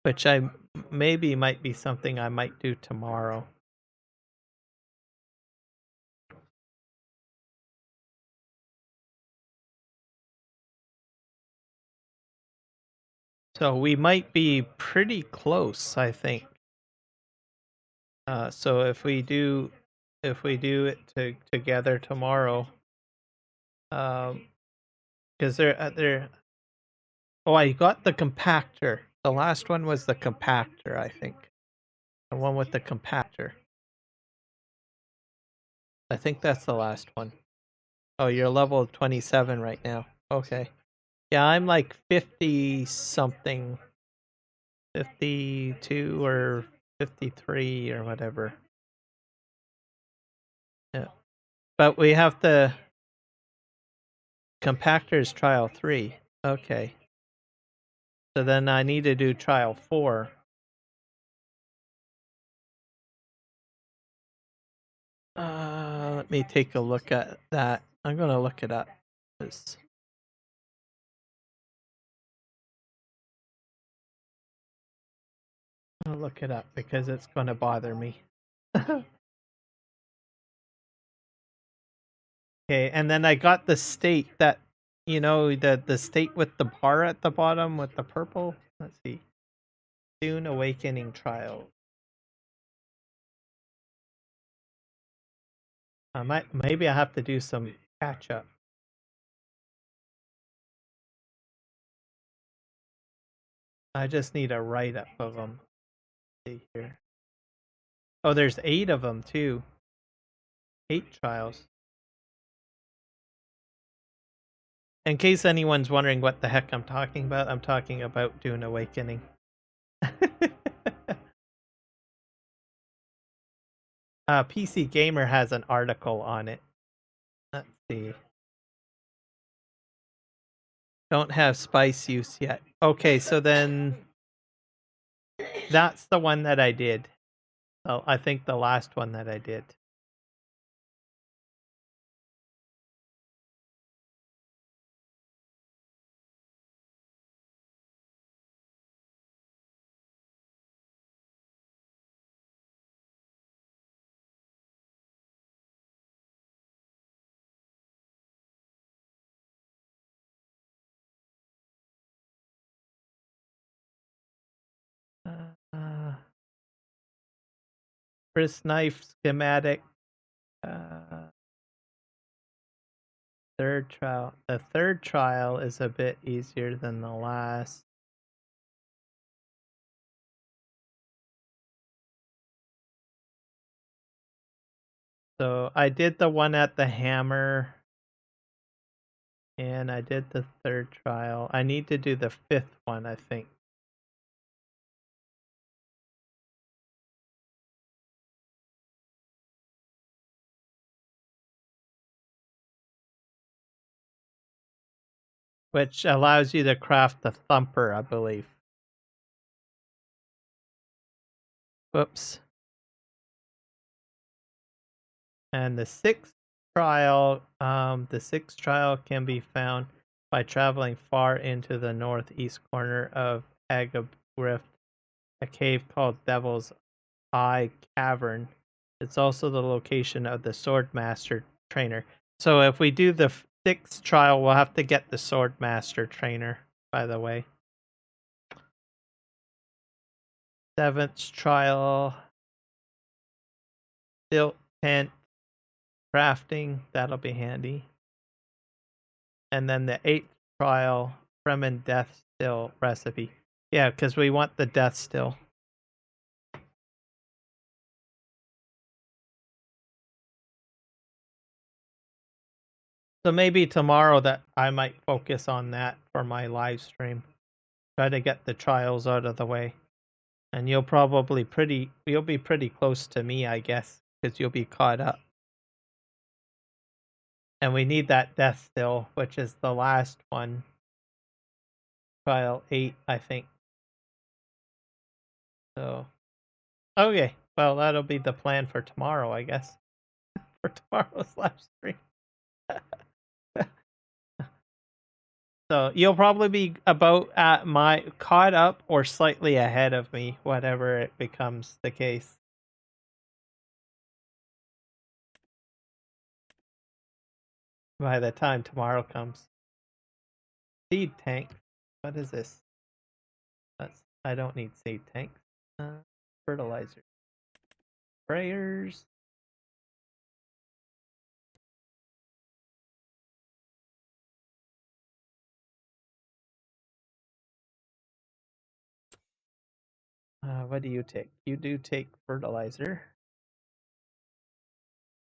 which I maybe might be something I might do tomorrow. So we might be pretty close, I think. So if we do it together tomorrow, because they're. Oh, I got the compactor. The last one was the compactor, I think. The one with the compactor. I think that's the last one. Oh, you're level 27 right now. Okay. Yeah, I'm like 50 something. 52 or 53 or whatever. Yeah. But we have the compactors trial 3. Okay. So then I need to do trial 4. Let me take a look at that. I'm going to look it up. I'll look it up because it's going to bother me. Okay, and then I got the state that, the state with the bar at the bottom with the purple. Let's see. Dune Awakening Trial. Maybe I have to do some catch up. I just need a write up of them. Let's see here. Oh, there's 8 of them too. 8 trials. In case anyone's wondering what the heck I'm talking about, I'm talking about Dune Awakening. PC Gamer has an article on it. Let's see. Don't have spice use yet. Okay, so then that's the one that I did. Oh, I think the last one that I did. Chris Knife schematic. Third trial. The third trial is a bit easier than the last. So I did the one at the hammer. And I did the third trial. I need to do the 5th one, I think. Which allows you to craft the thumper, I believe. Whoops. And the 6th trial, can be found by traveling far into the northeast corner of Agab Rift, a cave called Devil's Eye Cavern. It's also the location of the Swordmaster trainer. So if we do the 6th trial, we'll have to get the Swordmaster trainer, by the way. 7th trial, Stilt Tent crafting, that'll be handy. And then the 8th trial, Fremen Death Still recipe. Yeah, because we want the Death Still. So maybe tomorrow that I might focus on that for my live stream. Try to get the trials out of the way. And you'll be pretty close to me, I guess, because you'll be caught up. And we need that death still, which is the last one. File 8, I think. So, okay. Well, that'll be the plan for tomorrow, I guess. For tomorrow's live stream. So you'll probably be about at my caught up or slightly ahead of me, whatever it becomes the case. By the time tomorrow comes. Seed tank. What is this? I don't need seed tanks. Fertilizer. Sprayers. What do you take? You do take fertilizer.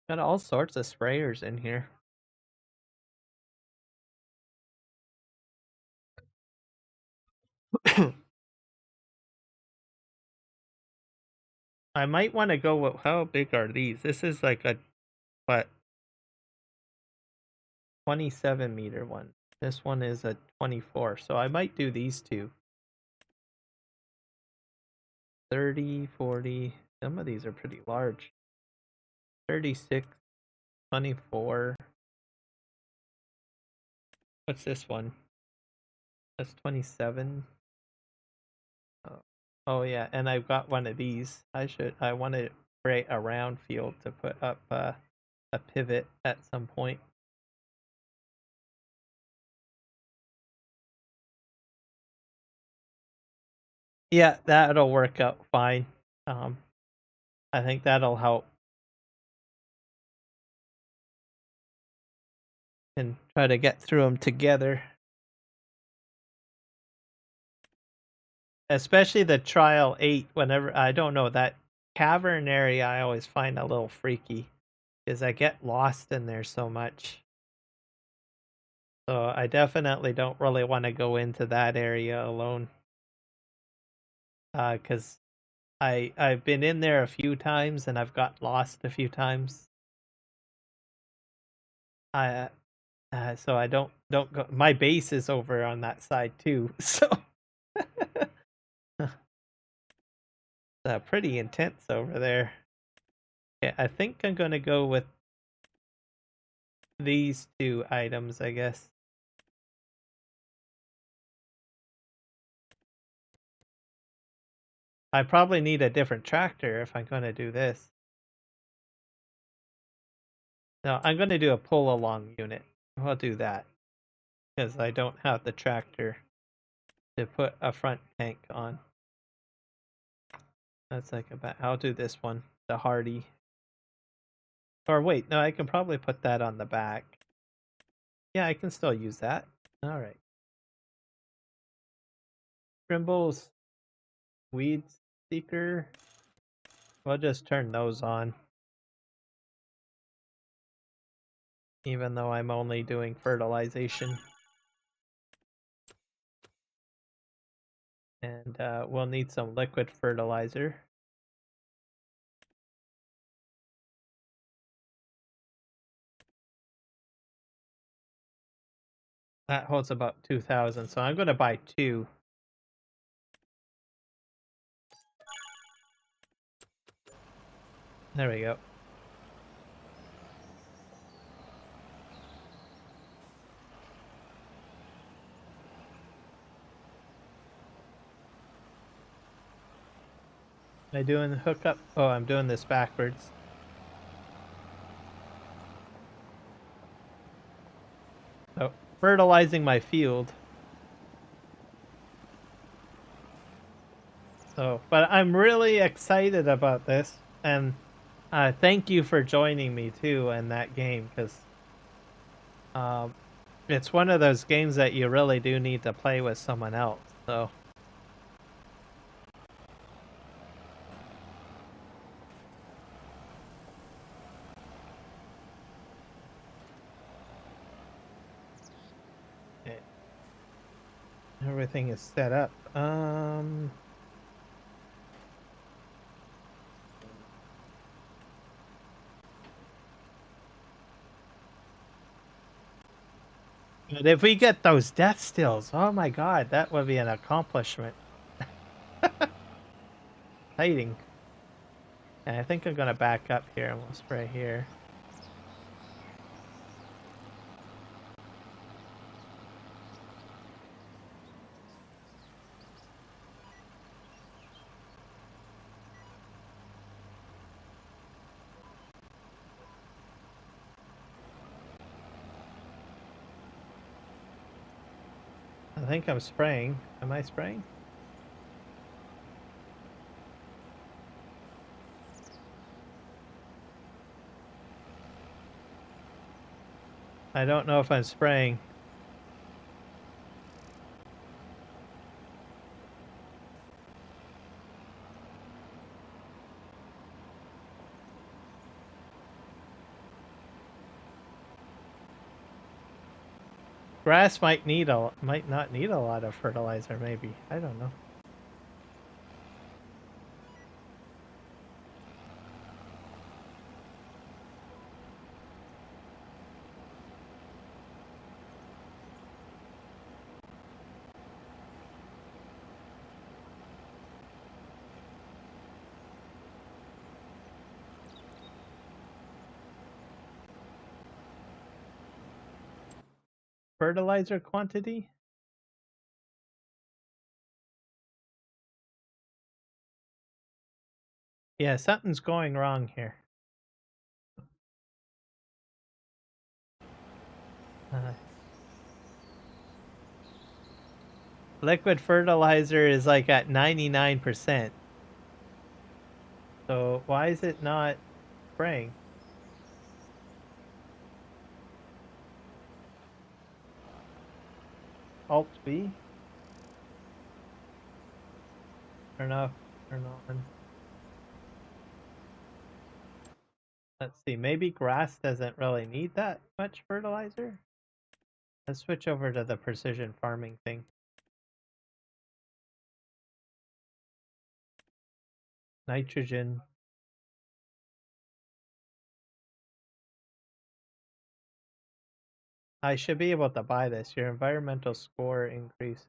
Got all sorts of sprayers in here. I might want to go with, how big are these? This is like a, what, 27 meter one. This one is a 24, so I might do these two. 30, 40, some of these are pretty large. 36, 24. What's this one? That's 27. Oh yeah, and I've got one of these. I want to create a round field to put up a pivot at some point. Yeah, that'll work out fine. I think that'll help. And try to get through them together. Especially the trial 8, whenever, I don't know, that cavern area I always find a little freaky. Because I get lost in there so much. So I definitely don't really want to go into that area alone. Because I've been in there a few times and I've got lost a few times. So I don't go. My base is over on that side too, so pretty intense over there. Yeah, I think I'm gonna go with these two items, I guess. I probably need a different tractor if I'm gonna do this. No, I'm gonna do a pull along unit. I'll do that because I don't have the tractor to put a front tank on. That's like about. I'll do this one, the Hardy. Or wait, no, I can probably put that on the back. Yeah, I can still use that. All right. Trimbles, Weed Seeker. We'll just turn those on. Even though I'm only doing fertilization. And we'll need some liquid fertilizer. That holds about 2,000, so I'm going to buy 2. There we go. Am I doing the hookup? Oh, I'm doing this backwards. Oh, fertilizing my field. So, but I'm really excited about this, and thank you for joining me too in that game, because it's one of those games that you really do need to play with someone else. So. Everything is set up. But if we get those death stills, oh my god, that would be an accomplishment. Exciting. And I think I'm gonna back up here and we'll spray here. I think I'm spraying. Am I spraying? I don't know if I'm spraying. Grass might not need a lot of fertilizer, maybe. I don't know. Fertilizer quantity? Yeah, something's going wrong here. Liquid fertilizer is like at 99%. So why is it not spraying? Alt B? Turn off, turn on. Let's see, maybe grass doesn't really need that much fertilizer? Let's switch over to the precision farming thing. Nitrogen. I should be able to buy this. Your environmental score increase.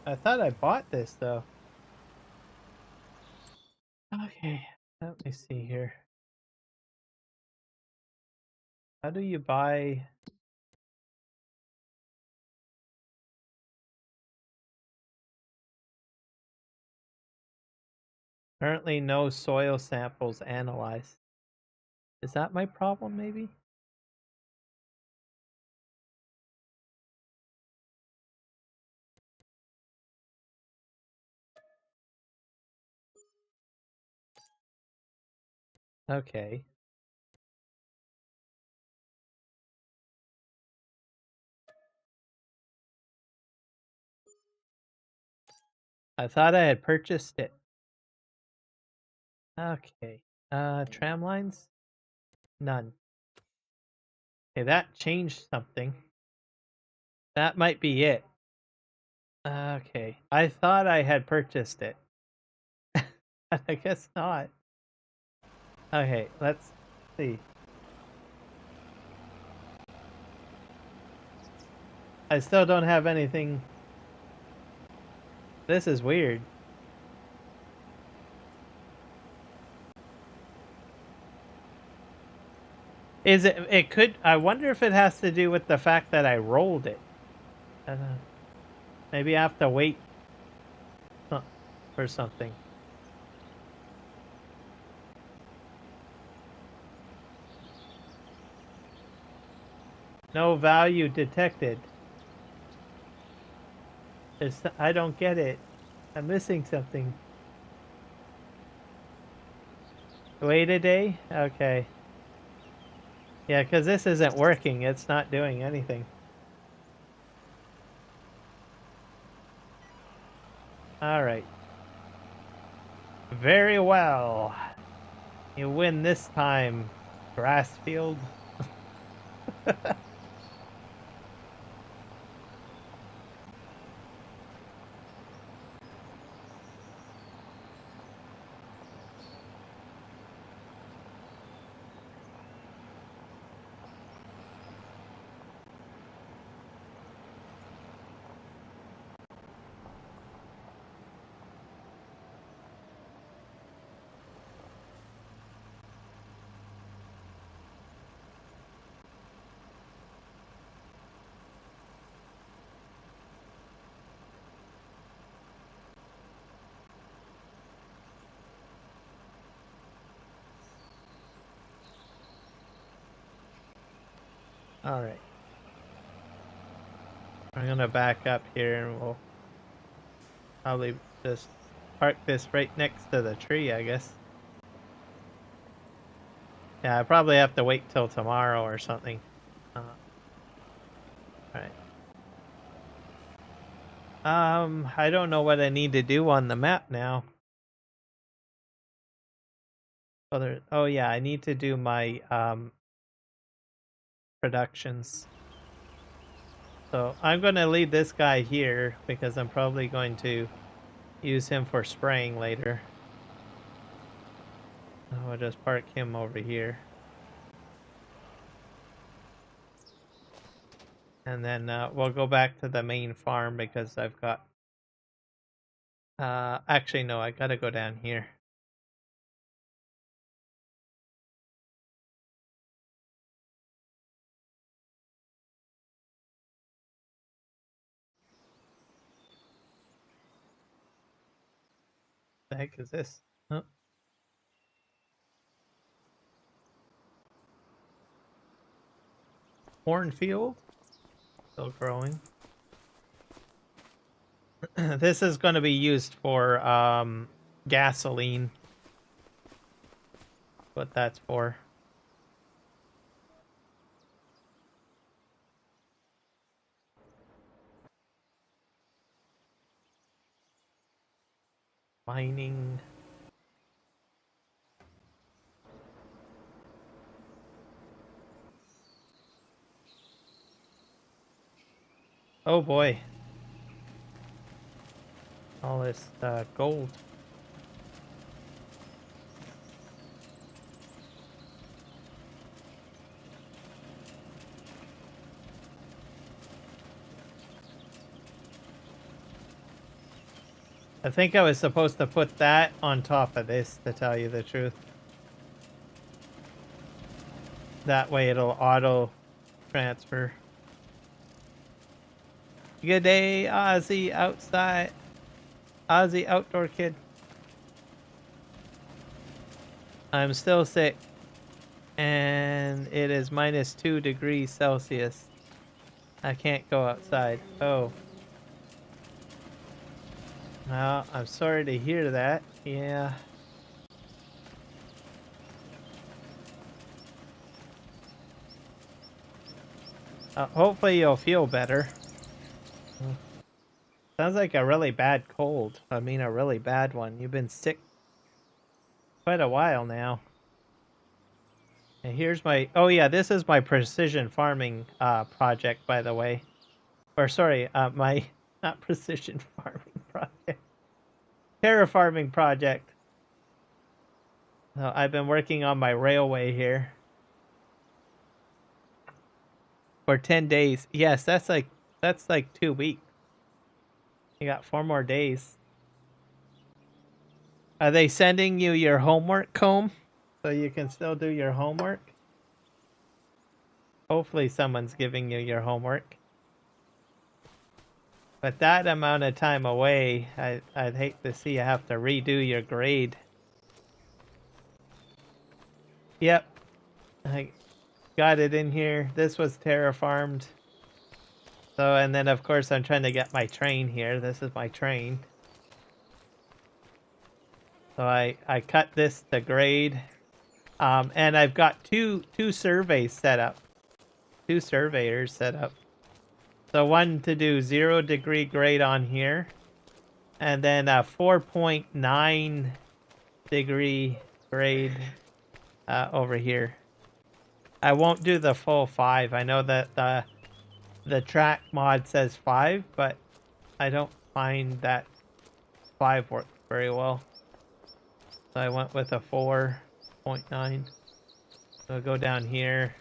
I thought I bought this though. Okay, let me see here. How do you buy? Currently no soil samples analyzed. Is that my problem maybe? Okay. I thought I had purchased it. Okay. Tram lines? None. Okay, that changed something. That might be it. Okay. I thought I had purchased it. I guess not. Okay, let's see. I still don't have anything. This is weird. Is it? It could. I wonder if it has to do with the fact that I rolled it. Maybe I have to wait for something. No value detected. I don't get it. I'm missing something. Wait a day? Okay. Yeah, because this isn't working. It's not doing anything. Alright. Very well. You win this time, grass field. Alright. I'm gonna back up here and we'll probably just park this right next to the tree, I guess. Yeah, I probably have to wait till tomorrow or something. Alright. I don't know what I need to do on the map now. Oh yeah, I need to do my productions. So I'm gonna leave this guy here because I'm probably going to use him for spraying later. I'll just park him over here. And then we'll go back to the main farm because I've got... actually no, I gotta go down here. The heck is this? Huh? Cornfield? Still growing. This is going to be used for gasoline. What that's for. Mining. Oh boy. All this gold. I think I was supposed to put that on top of this, to tell you the truth. That way it'll auto transfer. Good day, Ozzy outside. Ozzy outdoor kid. I'm still sick. And it is -2 degrees Celsius. I can't go outside. Oh. Well, I'm sorry to hear that. Yeah. Hopefully you'll feel better. Sounds like a really bad cold. I mean, a really bad one. You've been sick quite a while now. And here's my... Oh yeah, this is my precision farming project, by the way. Or sorry, my... Not precision farming project. Terraforming project. So I've been working on my railway here. For 10 days. Yes, that's like 2 weeks. You got 4 more days. Are they sending you your homework, Comb? So you can still do your homework? Hopefully someone's giving you your homework. But that amount of time away, I'd hate to see you have to redo your grade. Yep. I got it in here. This was terraformed. So, and then of course I'm trying to get my train here. This is my train. So I cut this to grade. And I've got two surveys set up. 2 surveyors set up. So one to do 0 degree grade on here. And then a 4.9 degree grade over here. I won't do the full 5. I know that the track mod says 5, but I don't find that 5 works very well. So I went with a 4.9. So I'll go down here.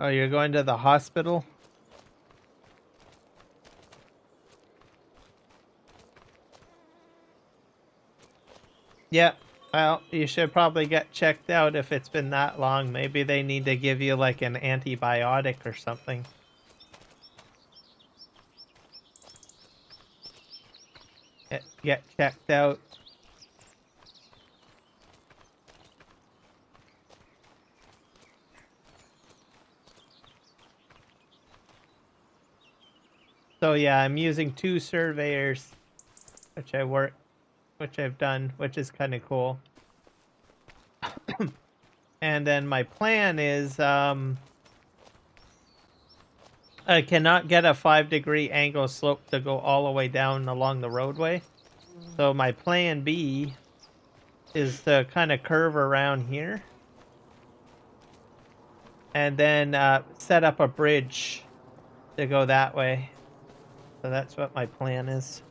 Oh, you're going to the hospital? Yeah. Well, you should probably get checked out if it's been that long. Maybe they need to give you like an antibiotic or something. get checked out. So yeah, I'm using 2 surveyors, which I've done, which is kind of cool. And then my plan is, I cannot get a 5-degree angle slope to go all the way down along the roadway. So my plan B is to kind of curve around here. And then set up a bridge to go that way. So that's what my plan is.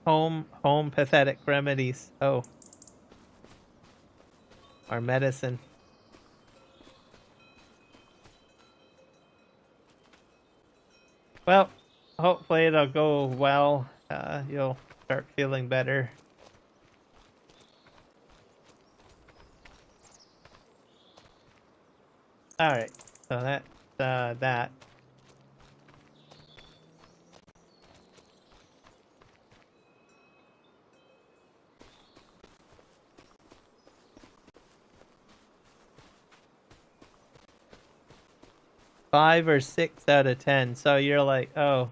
Home pathetic remedies. Oh. Or medicine. Well, hopefully it'll go well. You'll start feeling better. Alright, so that's that. Five or 6 out of 10. So you're like, oh.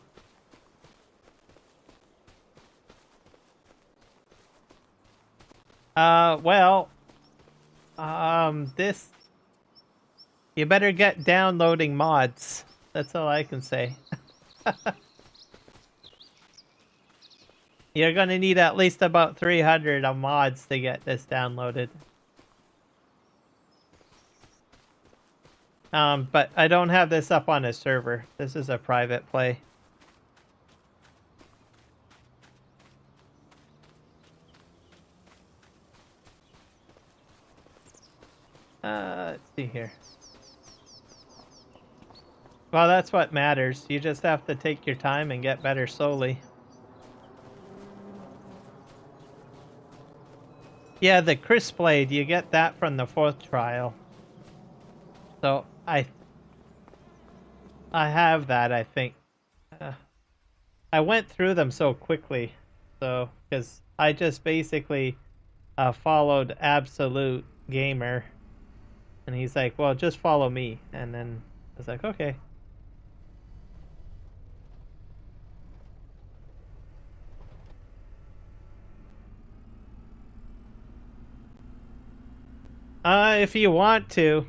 Well, this, you better get downloading mods. That's all I can say. You're gonna need at least about 300 of mods to get this downloaded. But I don't have this up on a server. This is a private play. Let's see here. Well, that's what matters. You just have to take your time and get better slowly. Yeah, the crisp blade, you get that from the 4th trial. So I have that, I think. I went through them so quickly, so because I just basically followed Absolute Gamer, and he's like, "Well, just follow me," and then I was like, "Okay." If you want to.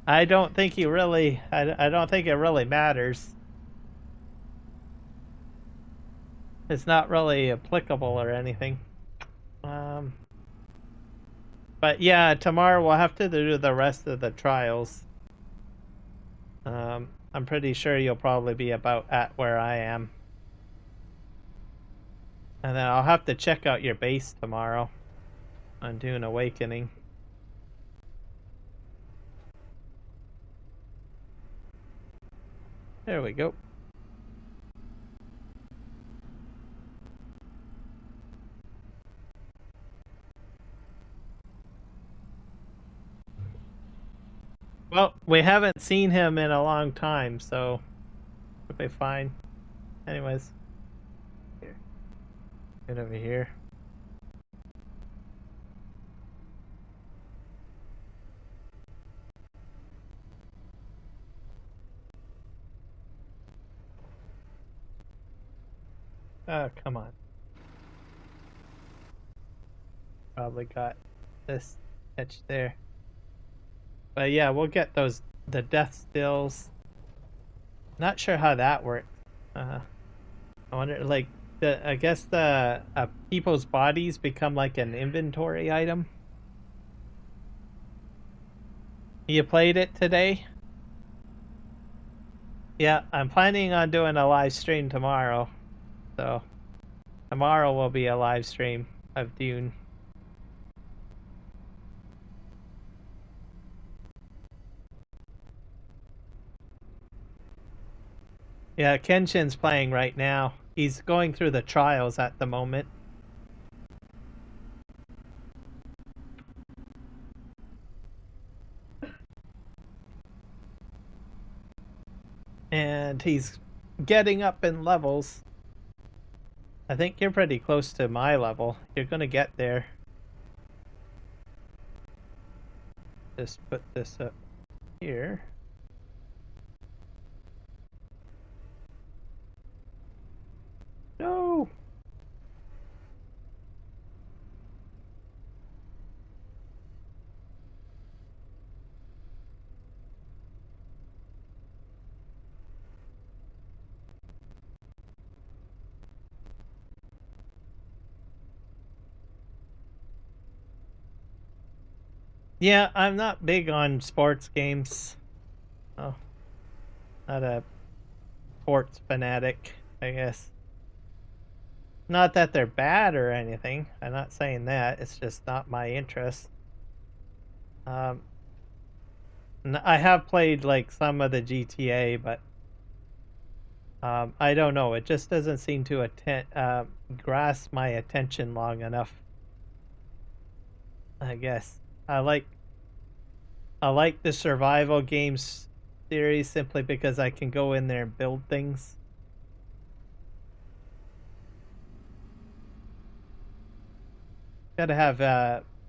I don't think you really, I don't think it really matters. It's not really applicable or anything. But yeah, tomorrow we'll have to do the rest of the trials. I'm pretty sure you'll probably be about at where I am. And then I'll have to check out your base tomorrow on Dune Awakening. There we go. Well, we haven't seen him in a long time, so we'll be fine. Anyways. Here. Get over here. Oh, come on. Probably got this etched there. But yeah, we'll get those, the death stills. Not sure how that works. I wonder, like, I guess the people's bodies become like an inventory item. You played it today? Yeah, I'm planning on doing a live stream tomorrow. So, tomorrow will be a live stream of Dune. Yeah, Kenshin's playing right now. He's going through the trials at the moment. and he's getting up in levels. I think you're pretty close to my level. You're gonna get there. Just put this up here. No! Yeah, I'm not big on sports games. Oh, not a sports fanatic, I guess. Not that they're bad or anything. I'm not saying that. It's just not my interest. I have played like some of the GTA, but I don't know. It just doesn't seem to grasp my attention long enough. I guess I like the survival games series simply because I can go in there and build things. Gotta have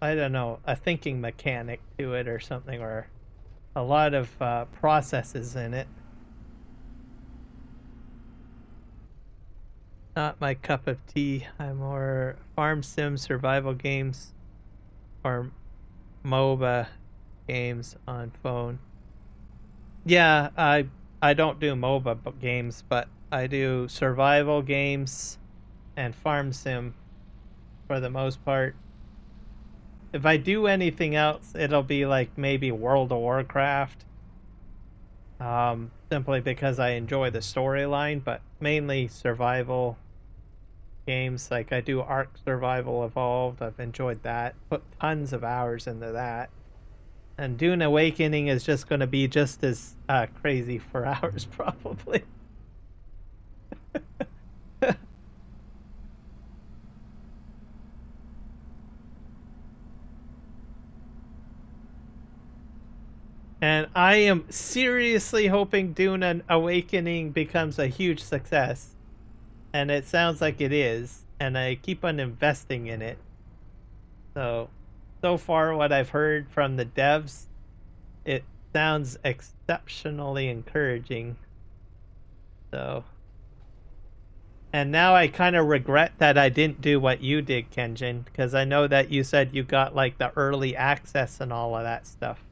I don't know, a thinking mechanic to it or something, or a lot of processes in it. Not my cup of tea. I'm more farm sim survival games or MOBA games on phone. Yeah, I don't do MOBA games, but I do survival games and farm sim for the most part. If I do anything else, it'll be like maybe World of Warcraft. Simply because I enjoy the storyline, but mainly survival games. Like I do Ark Survival Evolved. I've enjoyed that. Put tons of hours into that. And Dune Awakening is just going to be just as crazy for hours, probably. And I am seriously hoping Dune Awakening becomes a huge success. And it sounds like it is. And I keep on investing in it. So far what I've heard from the devs, it sounds exceptionally encouraging. So, and now I kind of regret that I didn't do what you did, Kenjin, because I know that you said you got like the early access and all of that stuff.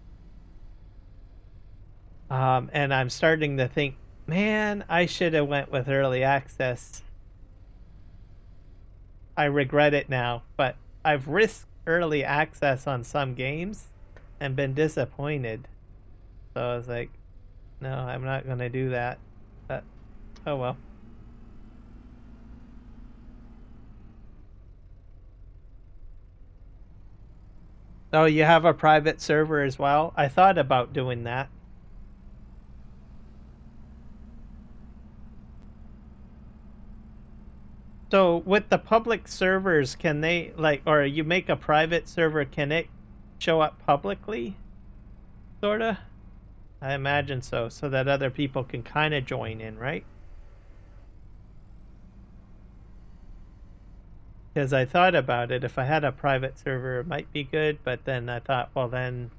And I'm starting to think, man, I should have went with early access. I regret it now, but I've risked early access on some games and been disappointed. So I was like, no, I'm not going to do that. But, oh well. Oh, you have a private server as well? I thought about doing that. So with the public servers, can they like, or you make a private server, can it show up publicly? Sorta? I imagine so, so that other people can kind of join in, right? Because I thought about it, if I had a private server, it might be good, but then I thought, well, then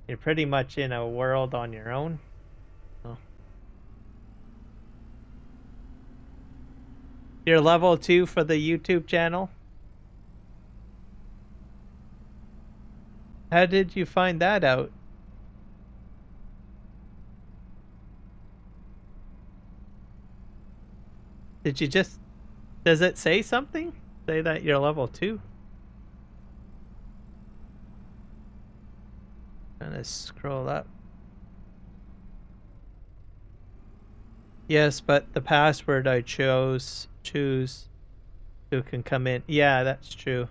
you're pretty much in a world on your own. Oh. You're level 2 for the YouTube channel? How did you find that out? Did you just... Does it say something? Say that you're level 2? I'm gonna scroll up. Yes, but the password I choose who can come in. Yeah, that's true.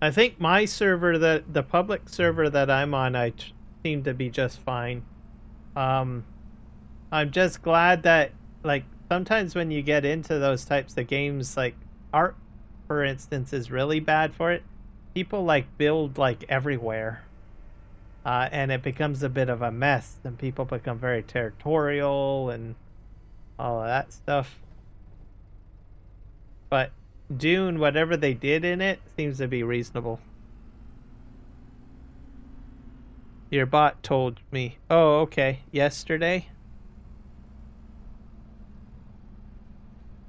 I think my server, the public server that I'm on, I seem to be just fine. I'm just glad that, like, sometimes when you get into those types of games, like, art, for instance, is really bad for it. People, like, build, like, everywhere. And it becomes a bit of a mess, and people become very territorial and all of that stuff. But Dune, whatever they did in it, seems to be reasonable. Your bot told me. Oh, okay. Yesterday?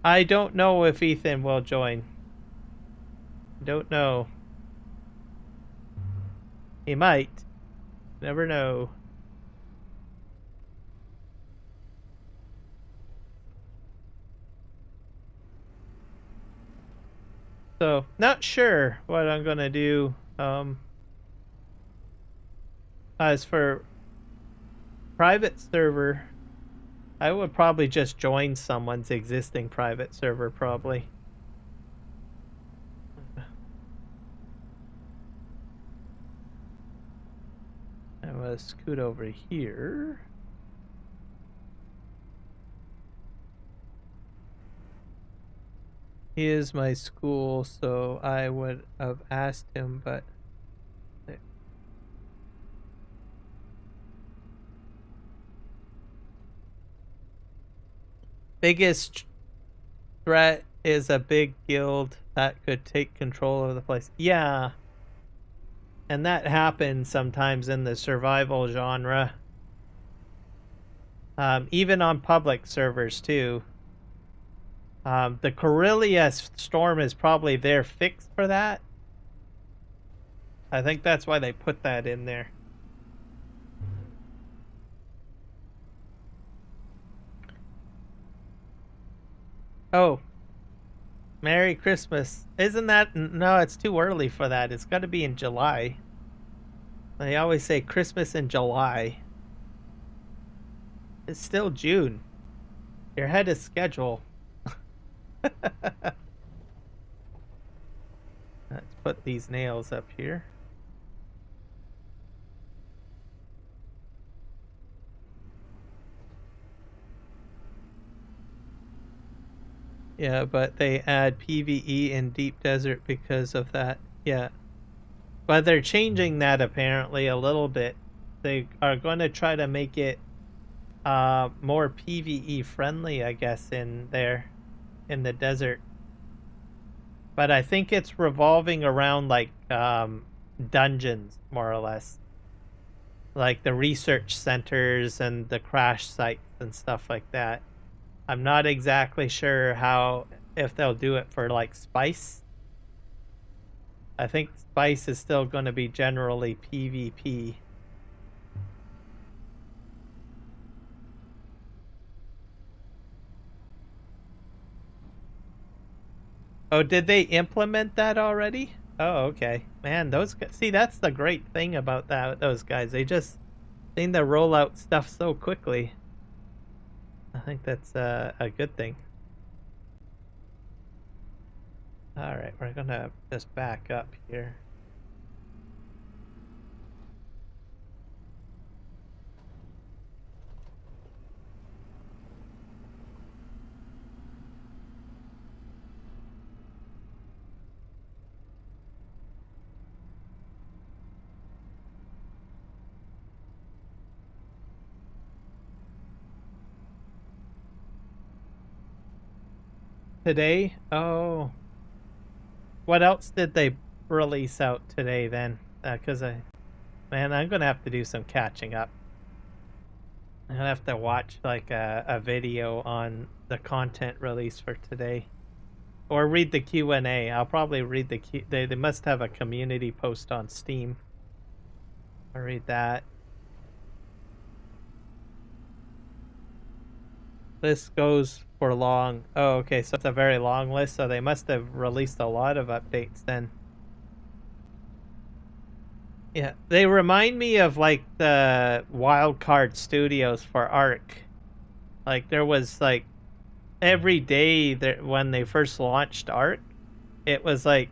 I don't know if Ethan will join. Don't know. He might. Never know. So, not sure what I'm gonna do. As for private server, I would probably just join someone's existing private server, probably. I'm gonna scoot over here. He is my school, so I would have asked him, but biggest threat is a big guild that could take control of the place. Yeah. And that happens sometimes in the survival genre. Even on public servers, too. The Corellia storm is probably their fix for that. I think that's why they put that in there. Oh. Merry Christmas. Isn't that... No, it's too early for that. It's got to be in July. They always say Christmas in July. It's still June. You're ahead of schedule. Let's put these nails up here. Yeah, but they add PvE in Deep Desert because of that. Yeah. But they're changing that apparently a little bit. They are going to try to make it more PvE friendly, I guess, in there, in the desert. But I think it's revolving around, like, dungeons, more or less. Like the research centers and the crash sites and stuff like that. I'm not exactly sure if they'll do it for, like, spice. I think spice is still going to be generally PvP. Oh, did they implement that already? Oh, okay. Man, those guys, see, that's the great thing about those guys. They just seem to roll out stuff so quickly. I think that's a good thing. Alright, we're gonna just back up here. Today? Oh. What else did they release out today then? Because man, I'm gonna have to do some catching up. I'm gonna have to watch, like, a video on the content release for today. Or read the Q&A. I'll probably read the they must have a community post on Steam. I'll read that. This goes for long. Oh, okay, so it's a very long list, so they must have released a lot of updates then. Yeah, they remind me of, like, the Wildcard Studios for Ark. Like, there was, like, every day that when they first launched Ark, it was like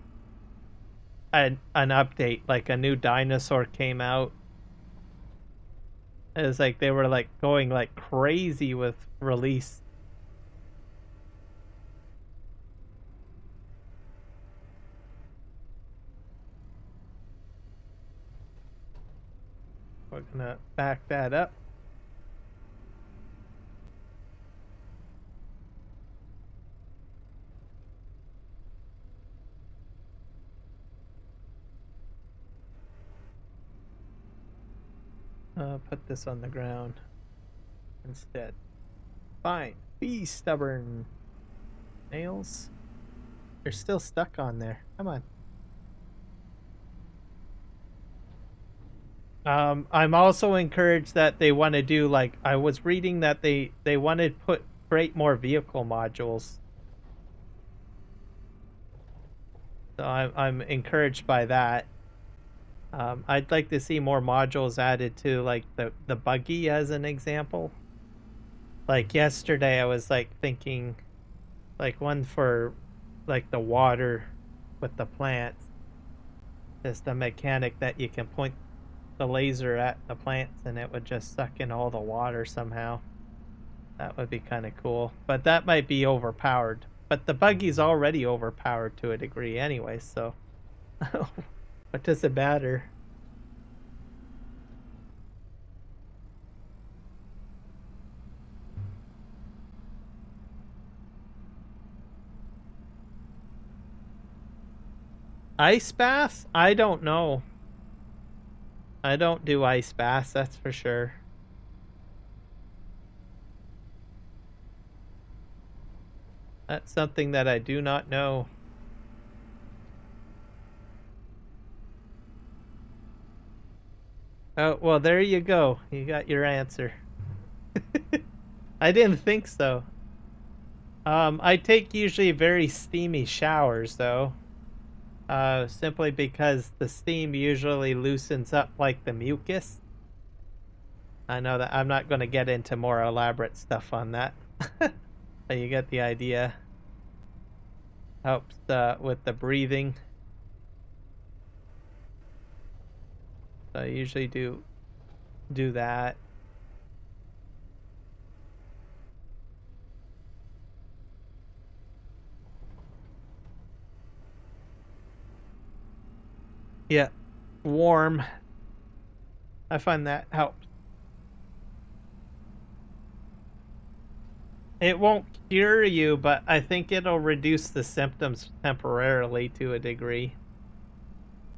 an update, like a new dinosaur came out. It was like they were like going like crazy with release. We're gonna back that up. Put this on the ground instead. Fine. Be stubborn. Nails. They're still stuck on there. Come on. I'm also encouraged that they want to do, like, I was reading that they want to create more vehicle modules. So I'm encouraged by that. I'd like to see more modules added to, like, the buggy as an example. Like yesterday I was like thinking like one for like the water with the plants. Just a mechanic that you can point the laser at the plants and it would just suck in all the water somehow. That would be kind of cool. But that might be overpowered. But the buggy's already overpowered to a degree anyway, so what does it matter? Ice baths? I don't know. I don't do ice baths, that's for sure. That's something that I do not know. Oh, well, there you go. You got your answer. I didn't think so. I take usually very steamy showers, though. Simply because the steam usually loosens up, like, the mucus. I know that I'm not going to get into more elaborate stuff on that. But you get the idea. Helps with the breathing. So I usually do that. Yeah, warm. I find that helps. It won't cure you, but I think it'll reduce the symptoms temporarily to a degree.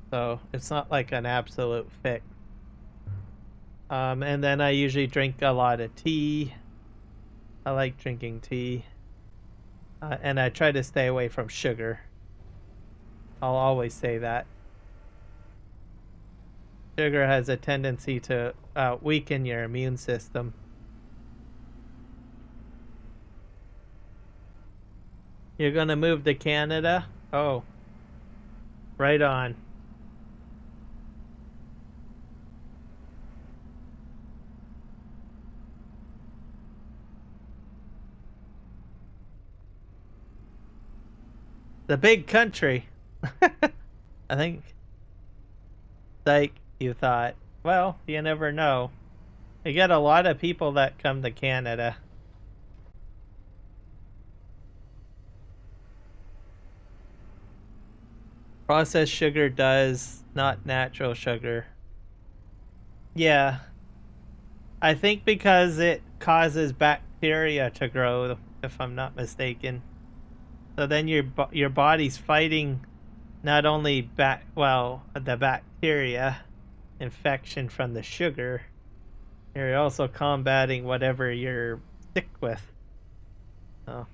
So it's not like an absolute fix. And then I usually drink a lot of tea. I like drinking tea. And I try to stay away from sugar. I'll always say that. Sugar has a tendency to weaken your immune system. You're gonna move to Canada? Oh. Right on. The big country. I think, like, you thought, well, you never know. You get a lot of people that come to Canada. Processed sugar does, not natural sugar. Yeah. I think because it causes bacteria to grow, if I'm not mistaken. So then your body's fighting not only the bacteria infection from the sugar, you're also combating whatever you're sick with. Oh.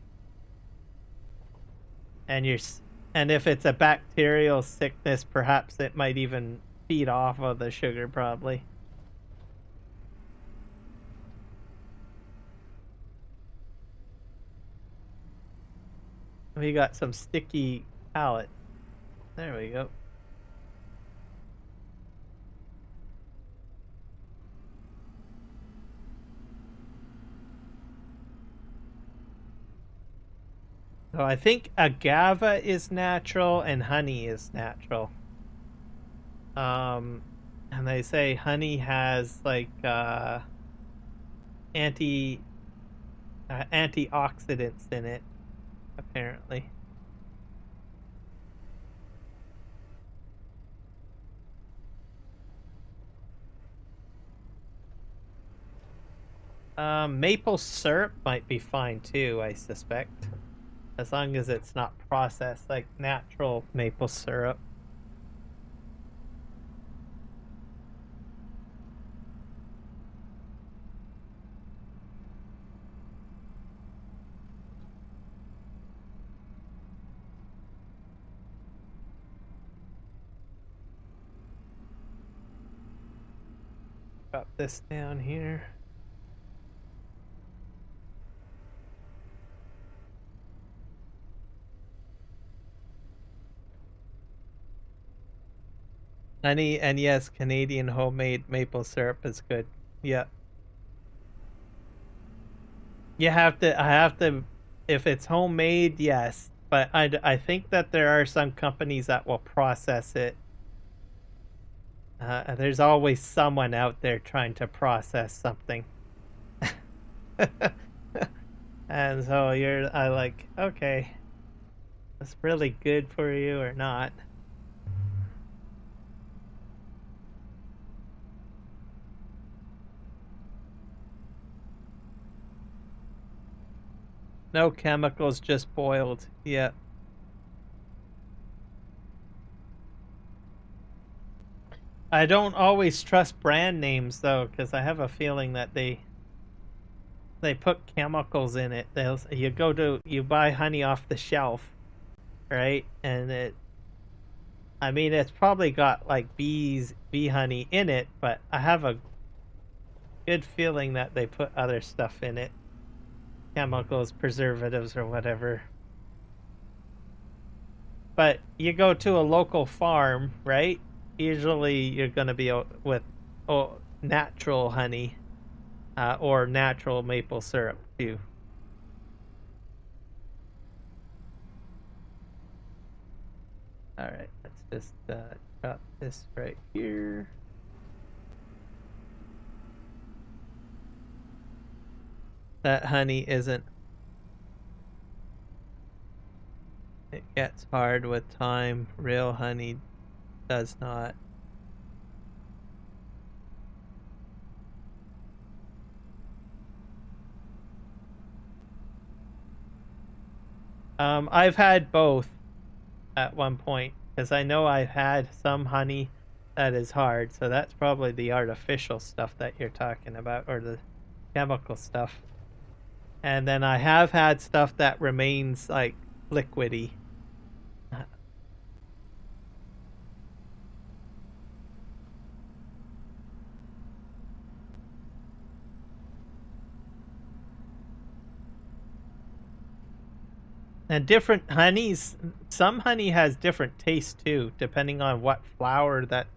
And if it's a bacterial sickness, perhaps it might even feed off of the sugar, probably. We got some sticky pallets. There we go. So I think agave is natural and honey is natural. And they say honey has like anti antioxidants in it, apparently. Maple syrup might be fine too, I suspect. As long as it's not processed, like natural maple syrup. Drop this down here. Honey, and yes, Canadian homemade maple syrup is good. Yeah. You have to, I have to, if it's homemade, yes. But I think that there are some companies that will process it. There's always someone out there trying to process something. And so I like, okay, that's really good for you or not. No chemicals, just boiled. Yeah. I don't always trust brand names though, because I have a feeling that they put chemicals in it. You buy honey off the shelf, right? And I mean, it's probably got like bee honey in it, but I have a good feeling that they put other stuff in it, chemicals, preservatives, or whatever. But you go to a local farm, right? Usually you're going to be with natural honey or natural maple syrup too. All right, let's just drop this right here. That honey isn't. It gets hard with time. Real honey does not. I've had both at one point because I know I've had some honey that is hard, so that's probably the artificial stuff that you're talking about, or the chemical stuff. And then I have had stuff that remains like liquidy. And different honeys, some honey has different tastes too, depending on what flower that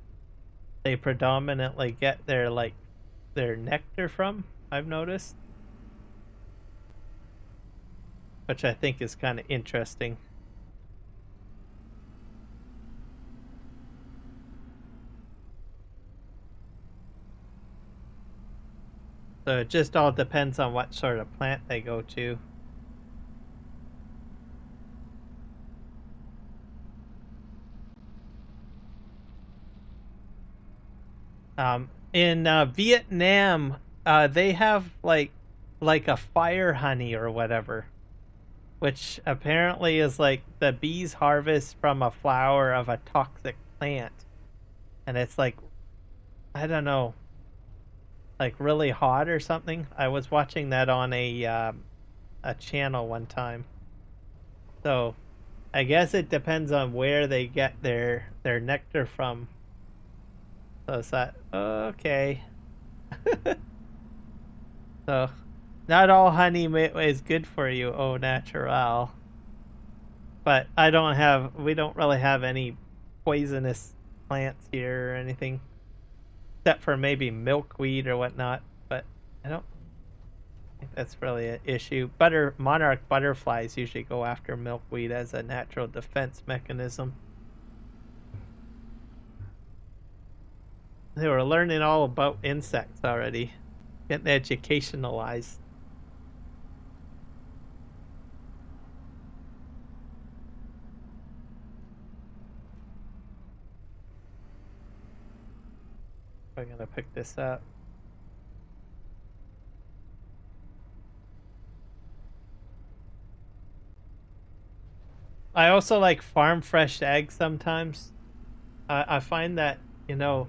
they predominantly get their nectar from, I've noticed. Which I think is kind of interesting. So it just all depends on what sort of plant they go to. In Vietnam, they have like a fire honey or whatever, which apparently is like the bees harvest from a flower of a toxic plant, and it's like, I don't know, like really hot or something. I was watching that on a channel one time. So I guess it depends on where they get their nectar from. So it's that, okay. So not all honey is good for you, au natural. But we don't really have any poisonous plants here or anything, except for maybe milkweed or whatnot. But I don't think that's really an issue. Monarch butterflies usually go after milkweed as a natural defense mechanism. They were learning all about insects already, getting educationalized. I'm gonna pick this up. I also like farm fresh eggs sometimes. I find that, you know,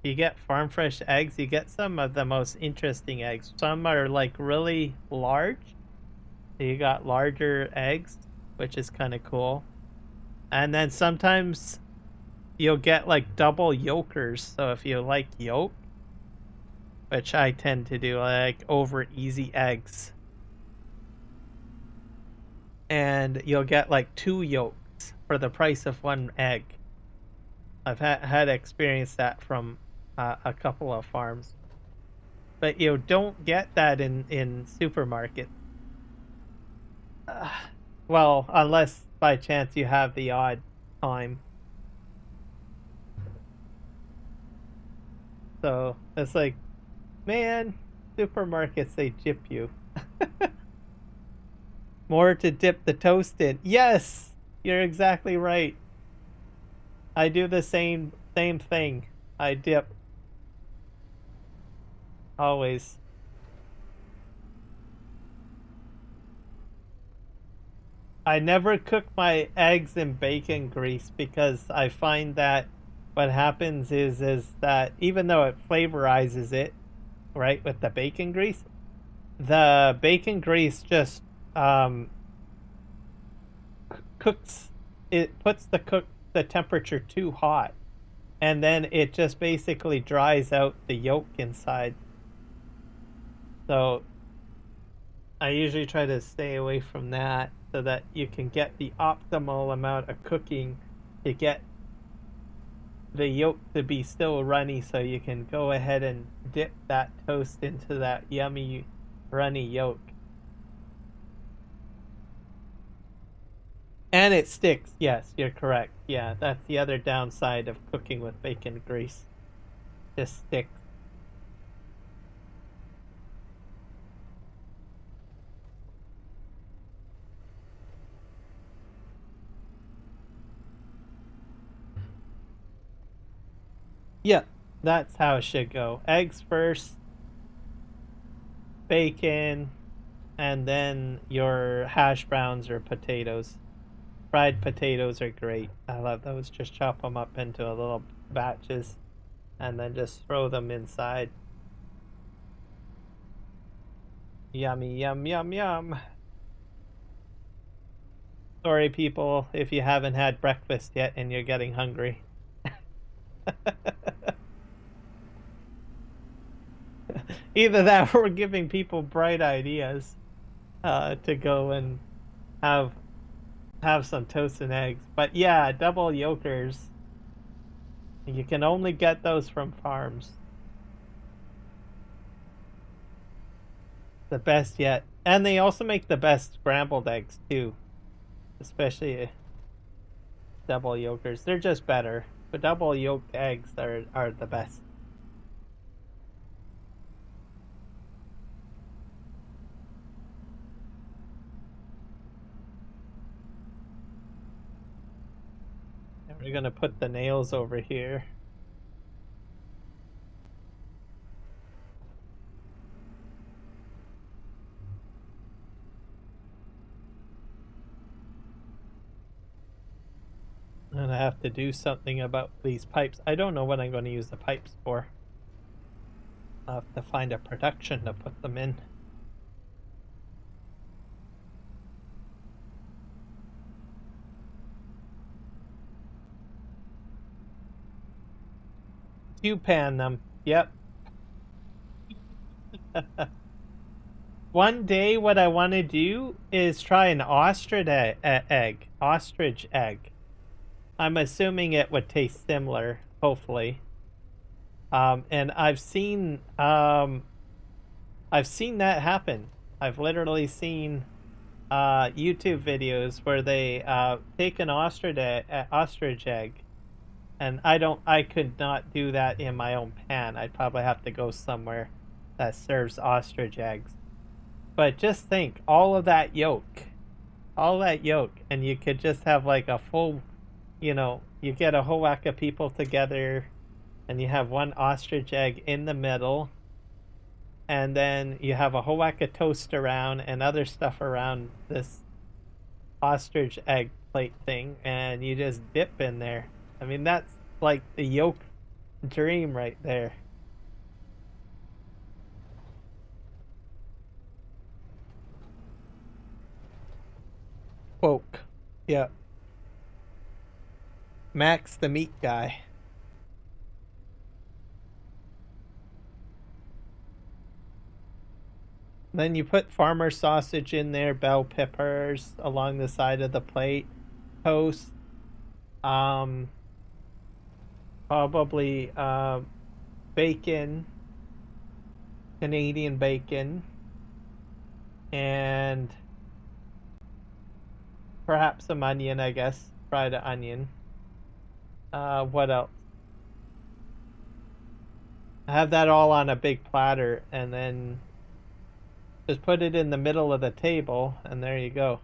you get farm fresh eggs, you get some of the most interesting eggs. Some are like really large. You got larger eggs, which is kind of cool. And then sometimes you'll get like double yolkers. So if you like yolk, which I tend to do, I like over easy eggs. And you'll get like 2 yolks for the price of 1 egg. I've had experience that from a couple of farms. But you don't get that in supermarkets. Well, unless by chance you have the odd time. So it's like, man, supermarkets, they jip you. More to dip the toast in. Yes, you're exactly right. I do the same thing. I dip. Always. I never cook my eggs in bacon grease because I find that what happens is that even though it flavorizes it, right, with the bacon grease, the bacon grease just cooks, it puts the temperature too hot, and then it just basically dries out the yolk inside. So I usually try to stay away from that so that you can get the optimal amount of cooking to get the yolk to be still runny, so you can go ahead and dip that toast into that yummy runny yolk. And it sticks. Yes, you're correct. Yeah, that's the other downside of cooking with bacon grease. Just sticks. Yeah, that's how it should go. Eggs first, bacon, and then your hash browns or potatoes. Fried potatoes are great. I love those. Just chop them up into little batches and then just throw them inside. Yummy, yum, yum, yum. Sorry, people, if you haven't had breakfast yet and you're getting hungry. Either that or we're giving people bright ideas to go and have some toast and eggs. But yeah, double yolkers. You can only get those from farms. The best yet. And they also make the best scrambled eggs too. Especially double yolkers. They're just better. But double yolked eggs are the best. And we're gonna put the nails over here. And I have to do something about these pipes. I don't know what I'm going to use the pipes for. I'll have to find a production to put them in. You pan them. Yep. One day what I want to do is try an ostrich egg. Ostrich egg. I'm assuming it would taste similar, hopefully. And I've seen that happen. I've literally seen YouTube videos where they take an ostrich egg And I could not do that in my own pan. I'd probably have to go somewhere that serves ostrich eggs. But just think, all of that yolk, and you could just have like a full, you get a whole whack of people together, and you have one ostrich egg in the middle, and then you have a whole whack of toast around and other stuff around this ostrich egg plate thing, and you just dip in there. I mean, that's like the yolk dream right there. Woke. Yeah. Max the meat guy. Then you put farmer sausage in there, bell peppers along the side of the plate, toast, um, probably bacon, Canadian bacon, and perhaps some onion, I guess, fried onion. What else? Have that all on a big platter, and then just put it in the middle of the table, and there you go.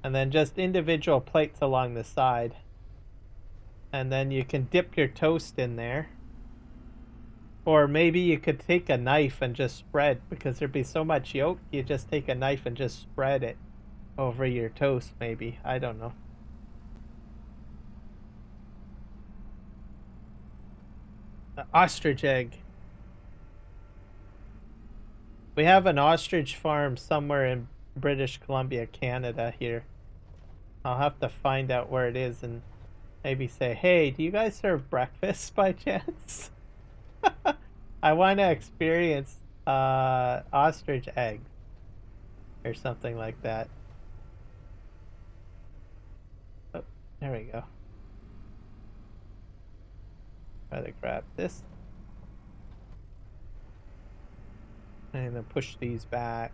And then just individual plates along the side. And then you can dip your toast in there. Or maybe you could take a knife and just spread, because there'd be so much yolk, you just take a knife and just spread it over your toast, maybe. I don't know. The ostrich egg. We have an ostrich farm somewhere in British Columbia, Canada here. I'll have to find out where it is and maybe say, hey, do you guys serve breakfast by chance? I want to experience ostrich eggs or something like that. Oh, there we go. Try to grab this. And then push these back.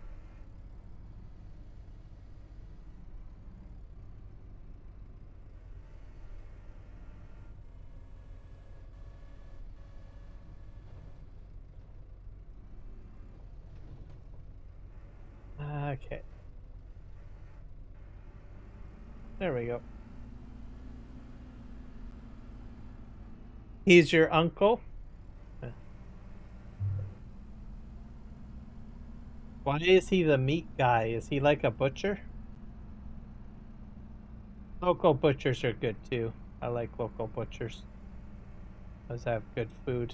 Okay. There we go. He's your uncle? Why is he the meat guy? Is he like a butcher? Local butchers are good too. I like local butchers. Those have good food.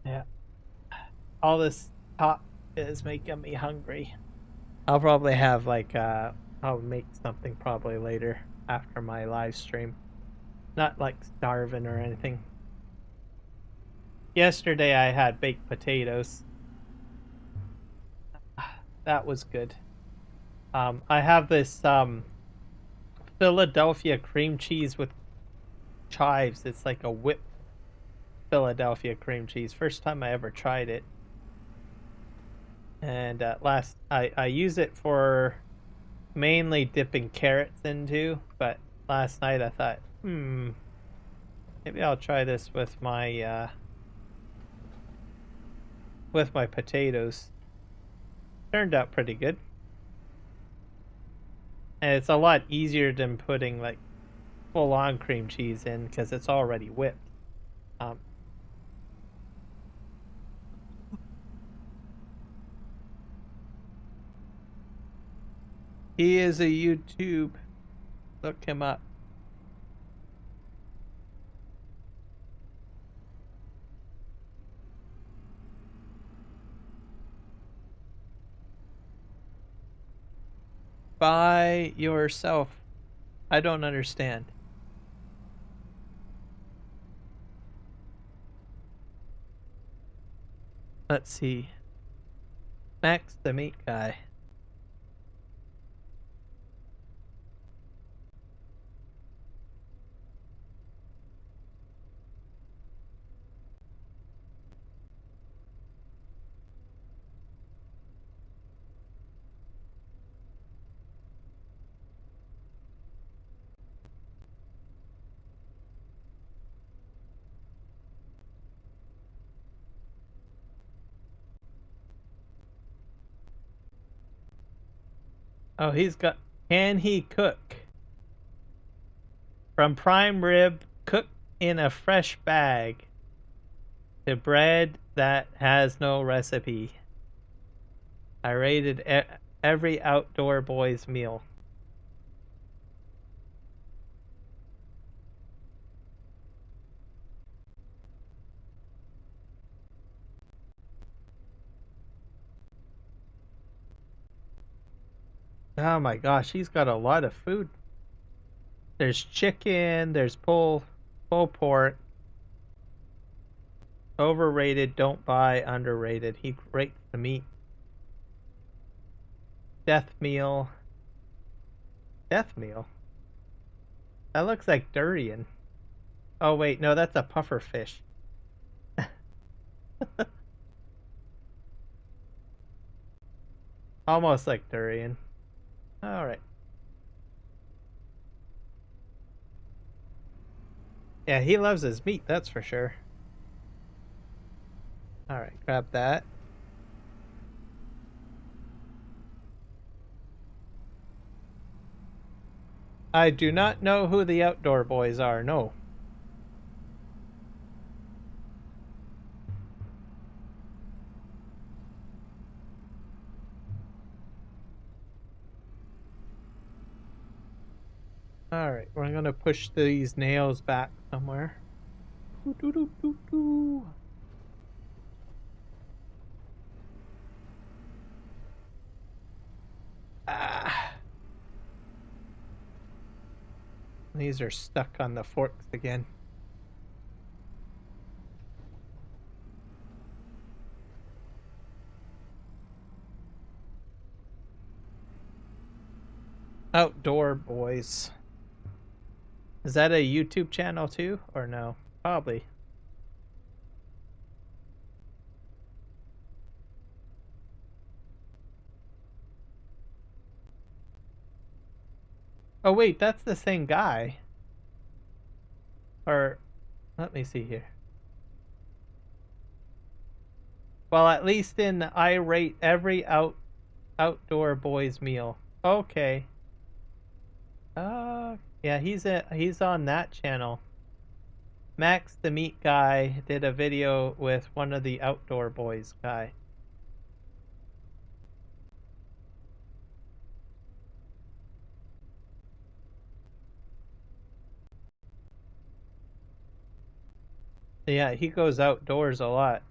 Yeah. All this talk is making me hungry. I'll probably have like I'll make something probably later after my live stream. Not like starving or anything. Yesterday I had baked potatoes. That was good. I have this Philadelphia cream cheese with chives. It's like a whipped Philadelphia cream cheese. First time I ever tried it. And I use it for mainly dipping carrots into, but last night I thought, maybe I'll try this with my potatoes. Turned out pretty good. And it's a lot easier than putting like full-on cream cheese in because it's already whipped. He is a YouTube. Look him up. By yourself. I don't understand. Let's see. Max the meat guy. Oh, he's got... Can he cook? From prime rib, cooked in a fresh bag, to bread that has no recipe. I rated every outdoor boy's meal. Oh my gosh, he's got a lot of food. There's chicken, there's pulled pork. Overrated, don't buy, underrated. He rates the meat. Death meal. Death meal? That looks like durian. Oh wait, no, that's a puffer fish. Almost like durian. Alright. Yeah, he loves his meat, that's for sure. Alright, grab that. I do not know who the outdoor boys are, no. Alright, we're gonna push these nails back somewhere. Ah. These are stuck on the forks again. Outdoor boys. Is that a YouTube channel too, or no? Probably. Oh wait, that's the same guy. Or, let me see here. Well, at least in I rate every outdoor boys meal. Okay. Yeah, he's on that channel. Max the meat guy did a video with one of the outdoor boys guy. Yeah, he goes outdoors a lot.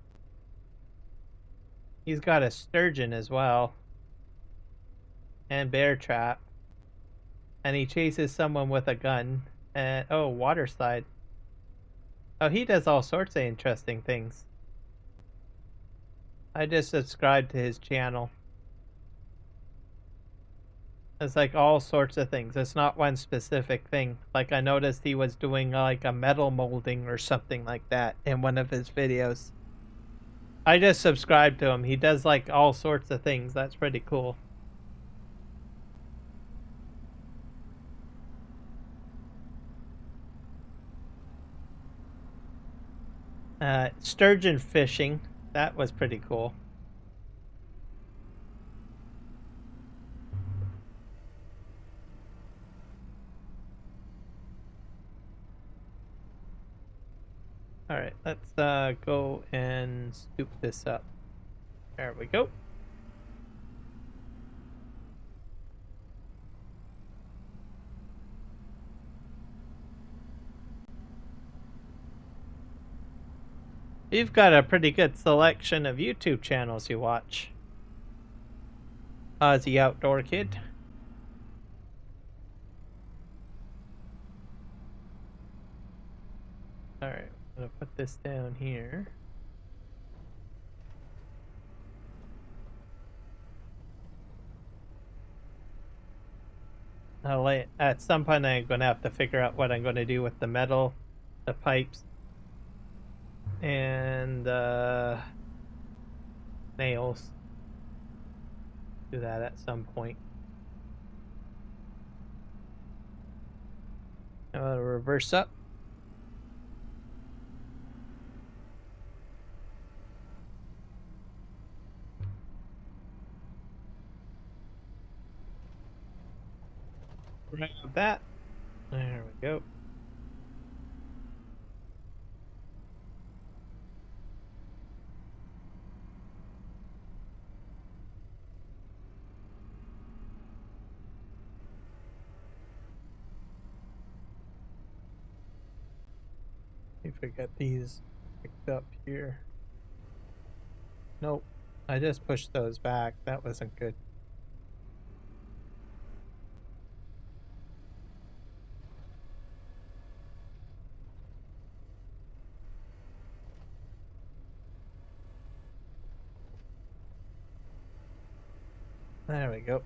He's got a sturgeon as well. And bear trap. And he chases someone with a gun. And oh, water slide. Oh, he does all sorts of interesting things. I just subscribed to his channel. It's like all sorts of things. It's not one specific thing. Like I noticed he was doing like a metal molding or something like that in one of his videos. I just subscribed to him. He does like all sorts of things. That's pretty cool. Sturgeon fishing. That was pretty cool. Alright, let's go and scoop this up. There we go. You've got a pretty good selection of YouTube channels you watch. Aussie Outdoor Kid. Alright, I'm gonna put this down here. At some point I'm gonna have to figure out what I'm gonna do with the metal, the pipes, and nails. Do that at some point. Reverse up. Grab that. There we go. If I get these picked up here. Nope. I just pushed those back. That wasn't good. There we go.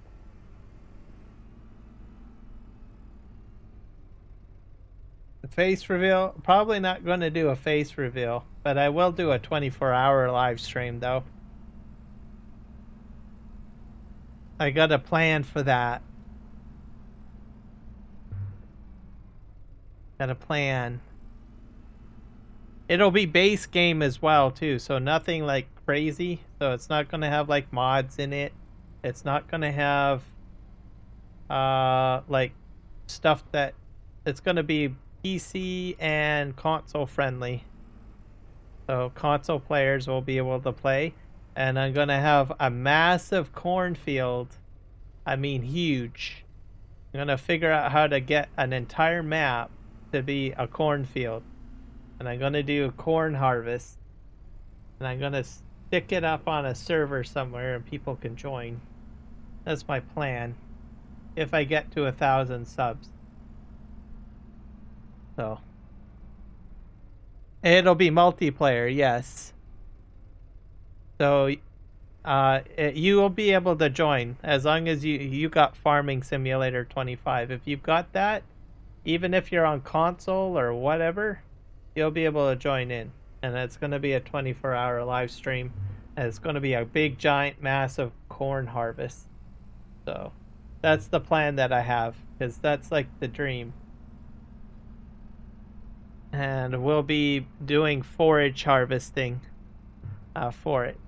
The face reveal, probably not going to do a face reveal, but I will do a 24-hour live stream though. I got a plan for that. Got a plan. It'll be base game as well too, so nothing like crazy. So it's not going to have like mods in it. It's not going to have like stuff that it's going to be PC and console friendly. So console players will be able to play. And I'm going to have a massive cornfield. I mean huge. I'm going to figure out how to get an entire map to be a cornfield. And I'm going to do a corn harvest. And I'm going to stick it up on a server somewhere and people can join. That's my plan. If I get to 1,000 subs. So. It'll be multiplayer, yes. So you will be able to join as long as you got Farming Simulator 25. If you've got that, even if you're on console or whatever, you'll be able to join in. And it's going to be a 24-hour live stream. And it's going to be a big, giant, massive corn harvest. So that's the plan that I have, because that's like the dream. And we'll be doing forage harvesting for it.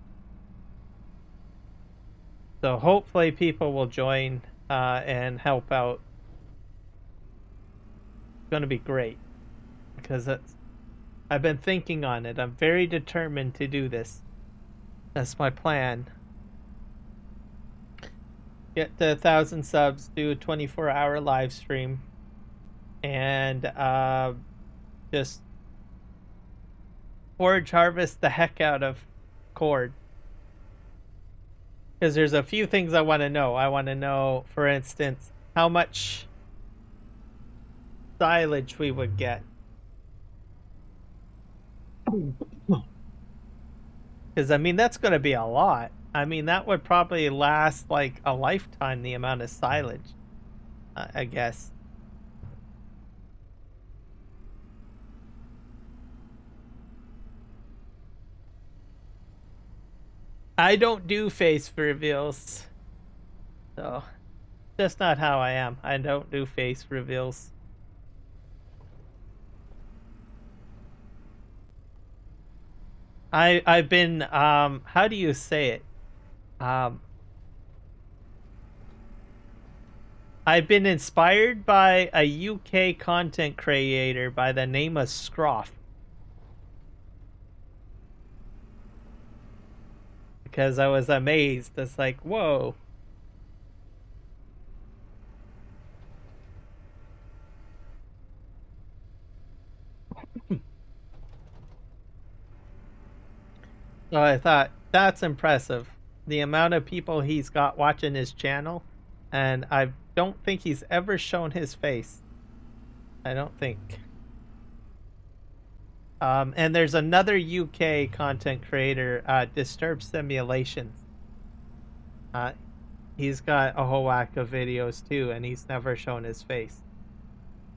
So hopefully people will join and help out. It's going to be great because I've been thinking on it. I'm very determined to do this. That's my plan. Get to 1,000 subs, do a 24-hour live stream, and just forage harvest the heck out of corn. Because there's a few things I want to know. I want to know, for instance, how much silage we would get. Because, I mean, that's going to be a lot. I mean, that would probably last like a lifetime, the amount of silage, I guess. I don't do face reveals. So, that's not how I am. I don't do face reveals. I've been how do you say it? I've been inspired by a UK content creator by the name of Scroff. Because I was amazed. It's like, whoa. So I thought, that's impressive. The amount of people he's got watching his channel. And I don't think he's ever shown his face. I don't think. And there's another UK content creator, Disturbed Simulations. He's got a whole whack of videos too, and he's never shown his face.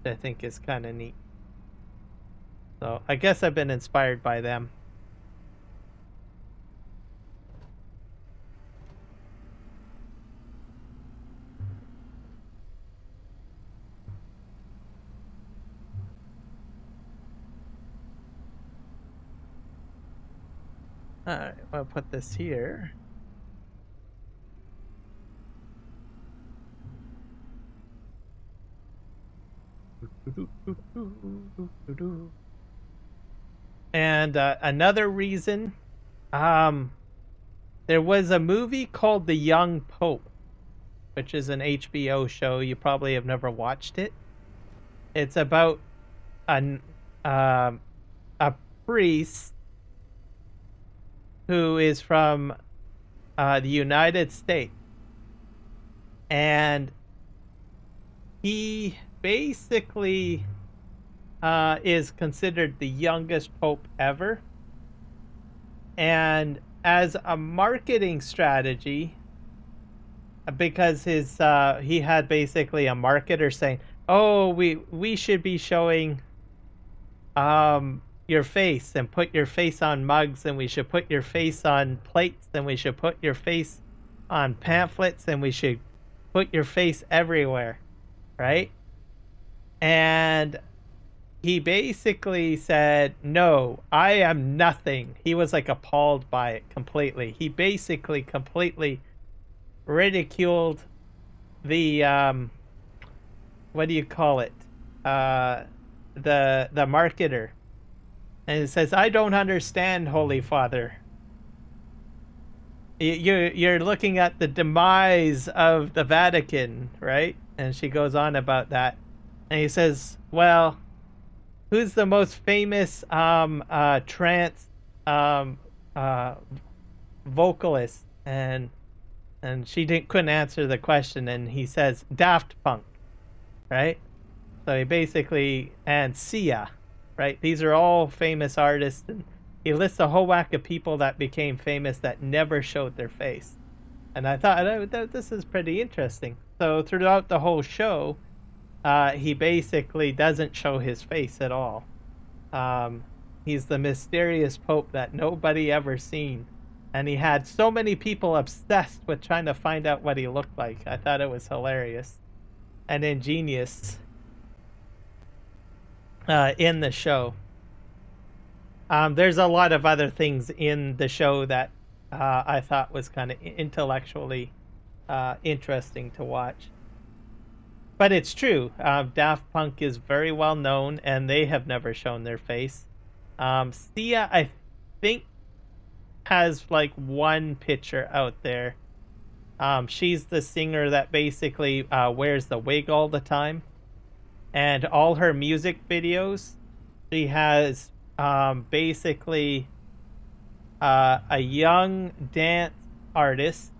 Which I think is kind of neat. So I guess I've been inspired by them. Alright, I'll put this here. And another reason, there was a movie called The Young Pope, which is an HBO show. You probably have never watched it. It's about an a priest who is from the United States, and he basically is considered the youngest pope ever. And as a marketing strategy, because he had basically a marketer saying, "Oh, we should be showing your face and put your face on mugs, and we should put your face on plates, and we should put your face on pamphlets, and we should put your face everywhere," right? And he basically said, "No, I am nothing." He was like appalled by it completely. He basically completely ridiculed the what do you call it? The marketer. And it says, "I don't understand, Holy Father. You're looking at the demise of the Vatican, right?" And she goes on about that. And he says, "Well, who's the most famous trance vocalist?" And she couldn't answer the question. And he says, "Daft Punk," right? So he basically, and Sia, right? These are all famous artists, and he lists a whole whack of people that became famous that never showed their face. And I thought this is pretty interesting. So throughout the whole show, he basically doesn't show his face at all. He's the mysterious pope that nobody ever seen. And he had so many people obsessed with trying to find out what he looked like. I thought it was hilarious and ingenious in the show. There's a lot of other things in the show that I thought was kind of intellectually interesting to watch. But it's true. Daft Punk is very well known, and they have never shown their face. Sia, I think, has like one picture out there. She's the singer that basically wears the wig all the time. And all her music videos, she has basically a young dance artist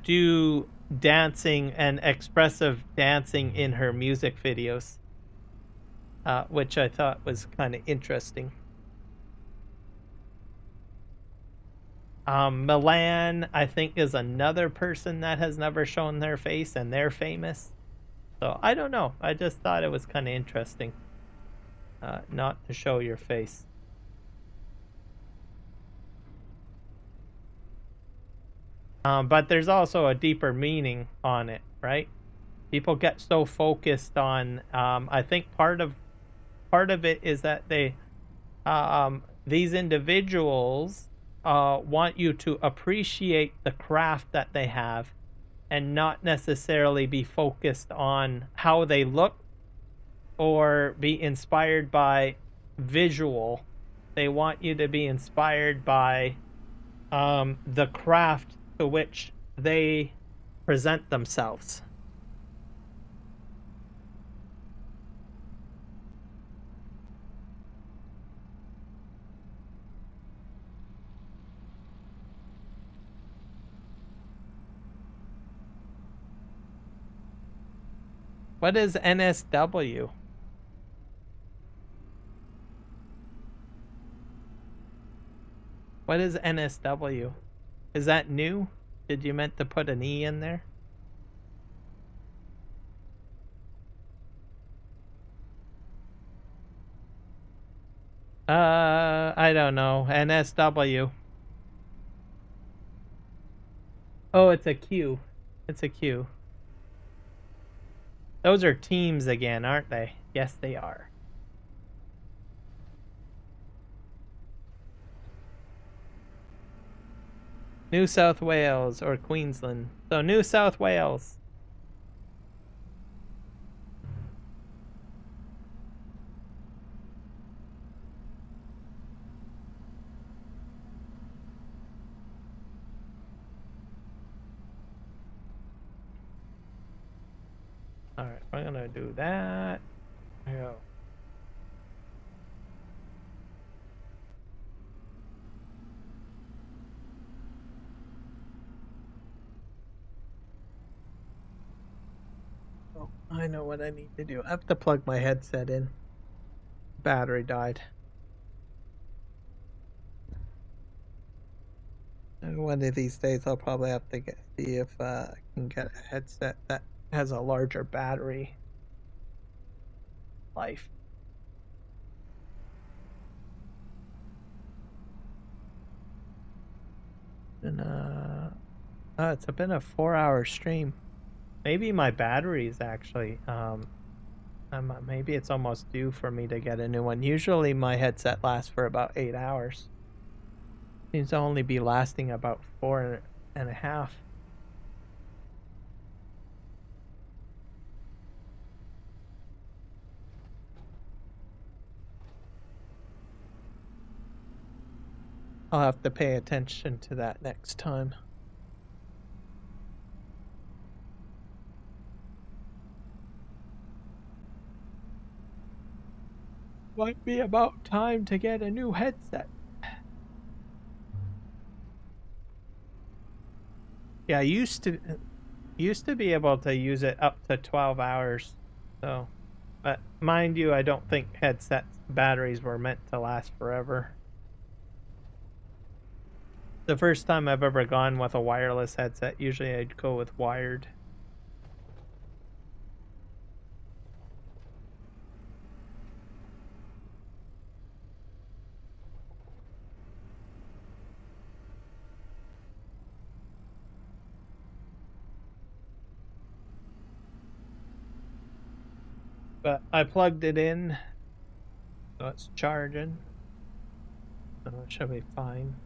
do dancing and expressive dancing in her music videos, which I thought was kind of interesting. Milan, I think, is another person that has never shown their face, and they're famous. So I don't know. I just thought it was kind of interesting not to show your face. But there's also a deeper meaning on it, right? People get so focused on. I think part of it is that these individuals want you to appreciate the craft that they have, and not necessarily be focused on how they look or be inspired by visual. They want you to be inspired by the craft to which they present themselves. What is NSW? What is NSW? Is that new? Did you meant to put an E in there? I don't know. NSW. Oh, it's a Q. It's a Q. Those are teams again, aren't they? Yes, they are. New South Wales or Queensland. So New South Wales. Alright, I'm gonna do that. There we go. Oh, I know what I need to do. I have to plug my headset in. Battery died. And one of these days I'll probably have to see if I can get a headset that has a larger battery life. And it's been a 4-hour stream. Maybe my battery is actually maybe it's almost due for me to get a new one. Usually my headset lasts for about 8 hours. Seems to only be lasting about 4.5. I'll have to pay attention to that next time. Might be about time to get a new headset. Yeah, I used to be able to use it up to 12 hours. So, but mind you, I don't think headset batteries were meant to last forever. The first time I've ever gone with a wireless headset, usually I'd go with wired. But I plugged it in, so it's charging. So it should be fine.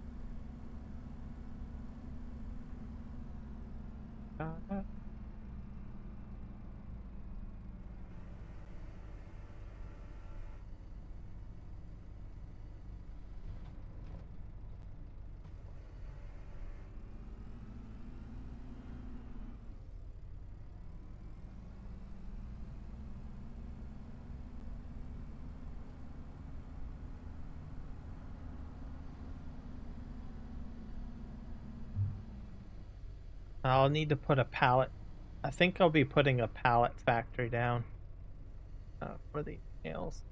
I'll need to put a pallet. I think I'll be putting a pallet factory down for the nails.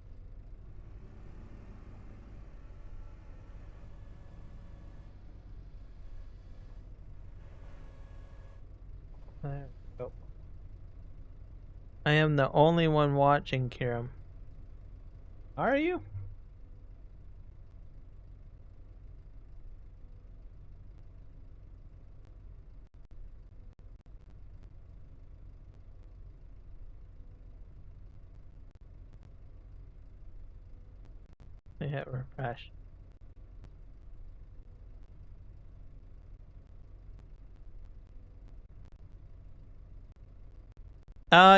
There we go. I am the only one watching, Kiram. Are you? I hit refresh.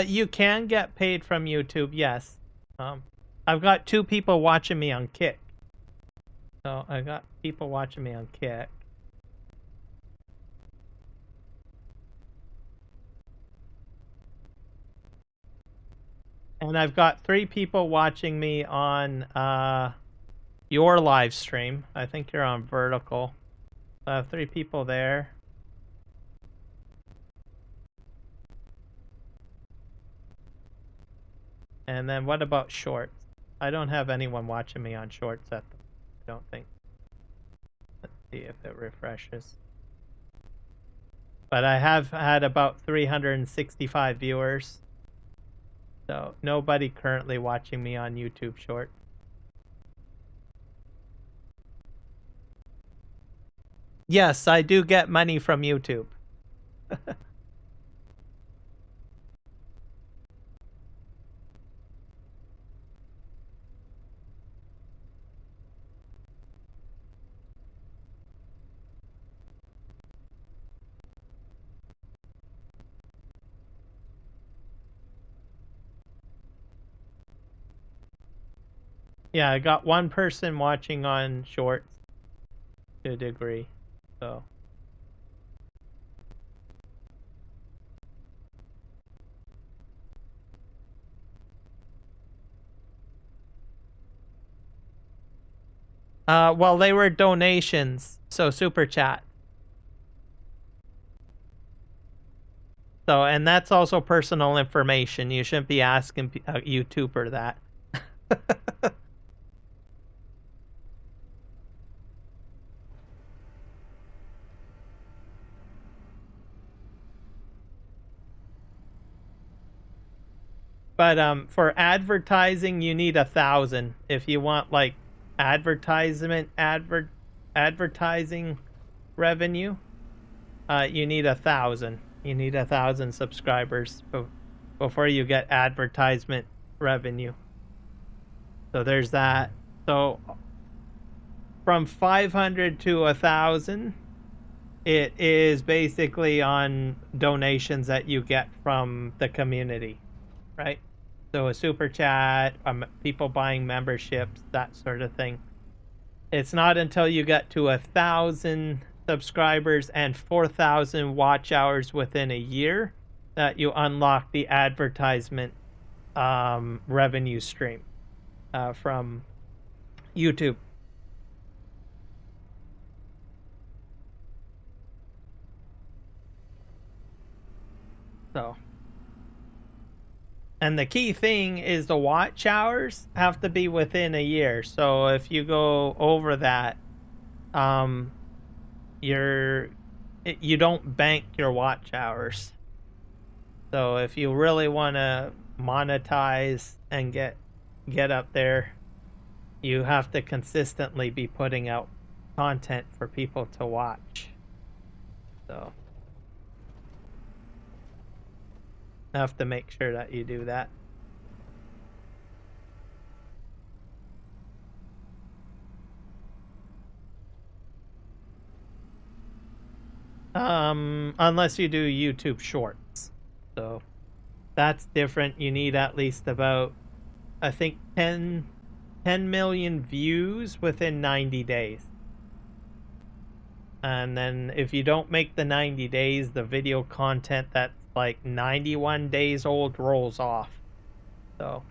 You can get paid from YouTube, yes. I've got 2 people watching me on Kick. So I got people watching me on Kick. And I've got 3 people watching me on your live stream. I think you're on vertical. I have 3 people there. And then what about shorts? I don't have anyone watching me on shorts I don't think. Let's see if it refreshes. But I have had about 365 viewers. So nobody currently watching me on YouTube short. Yes, I do get money from YouTube. Yeah, I got 1 person watching on shorts to a degree. So. Well, they were donations, so super chat. So, and that's also personal information. You shouldn't be asking a YouTuber that. But for advertising, you need 1,000. If you want like advertising revenue, you need 1,000. You need 1,000 subscribers before you get advertisement revenue. So there's that. So from 500 to 1,000, it is basically on donations that you get from the community, right? So a super chat, people buying memberships, that sort of thing. It's not until you get to 1,000 subscribers and 4,000 watch hours within a year that you unlock the advertisement revenue stream from YouTube. So, and the key thing is the watch hours have to be within a year. So if you go over that, you don't bank your watch hours. So if you really want to monetize and get up there, you have to consistently be putting out content for people to watch. So have to make sure that you do that. Unless you do YouTube Shorts. So that's different. You need at least about, I think, 10 million views within 90 days. And then if you don't make the 90 days, the video content that's like 91 days old rolls off. So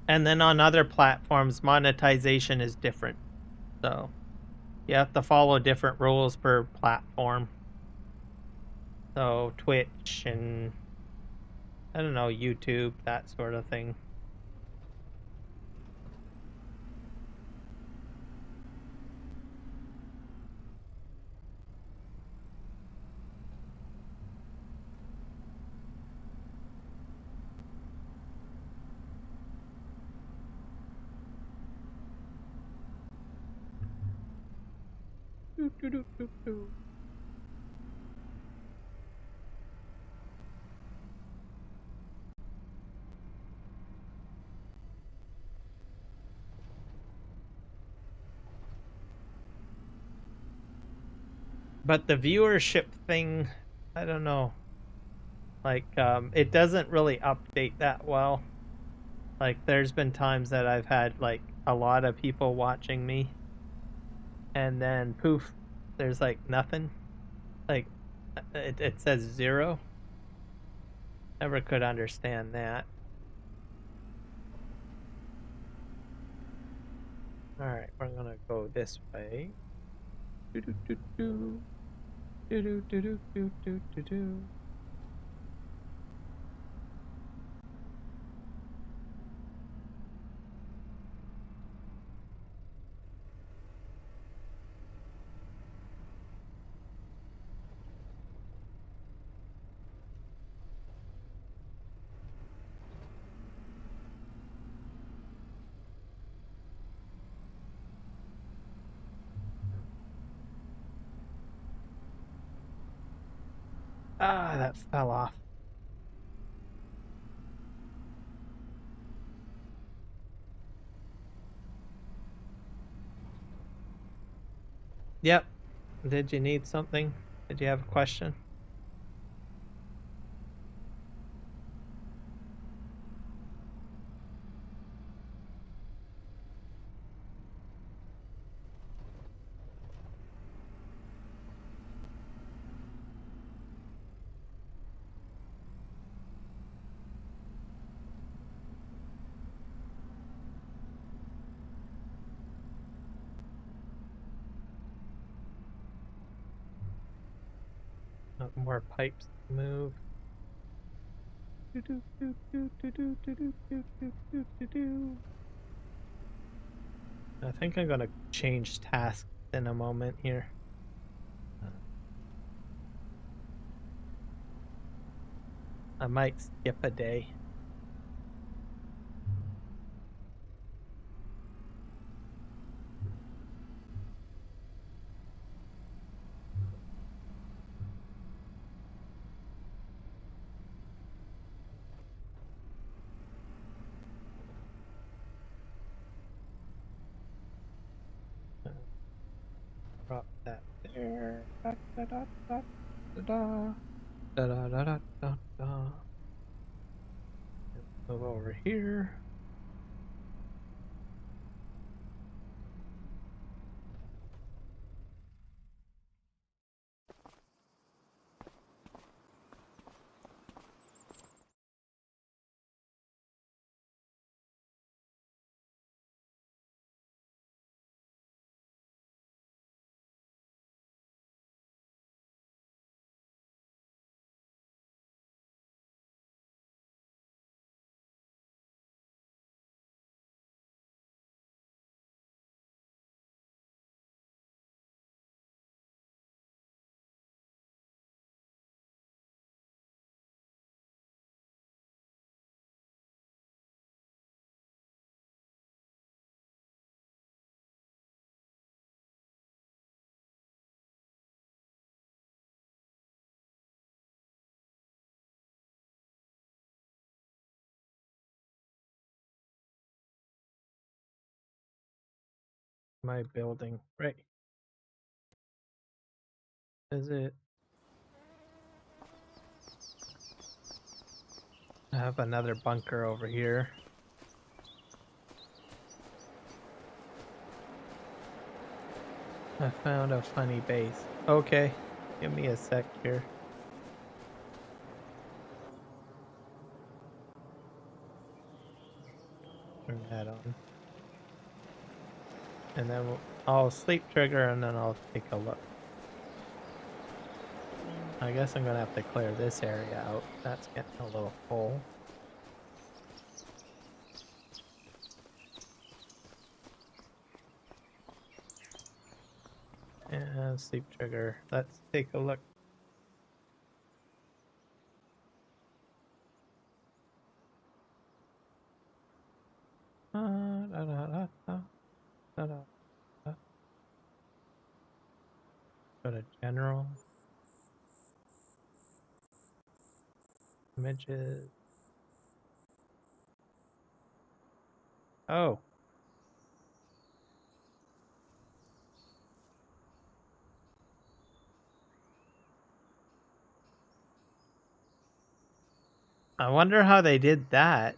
and then on other platforms, monetization is different. So you have to follow different rules per platform. So Twitch and, I don't know, YouTube, that sort of thing. But the viewership thing, I don't know. Like, it doesn't really update that well. Like, there's been times that I've had, like, a lot of people watching me, and then poof, there's, like, nothing. Like, it says 0. Never could understand that. Alright, we're gonna go this way. Do-do-do-do. Do-do-do-do-do-do-do. Ah, that fell off. Yep. Did you need something? Did you have a question? More pipes to move. I think I'm gonna change tasks in a moment here. I might skip a day. Drop that there. Da, da, da, da, da, da, da, da, da, da, da. Move over here. My building. Right. Is it? I have another bunker over here. I found a funny base. Okay. Give me a sec here. Turn that on. And then I'll sleep trigger and then I'll take a look. I guess I'm gonna have to clear this area out. That's getting a little full. And sleep trigger. Let's take a look. Da, da, da, da, da, da, da. Go to general. Images. Oh. I wonder how they did that.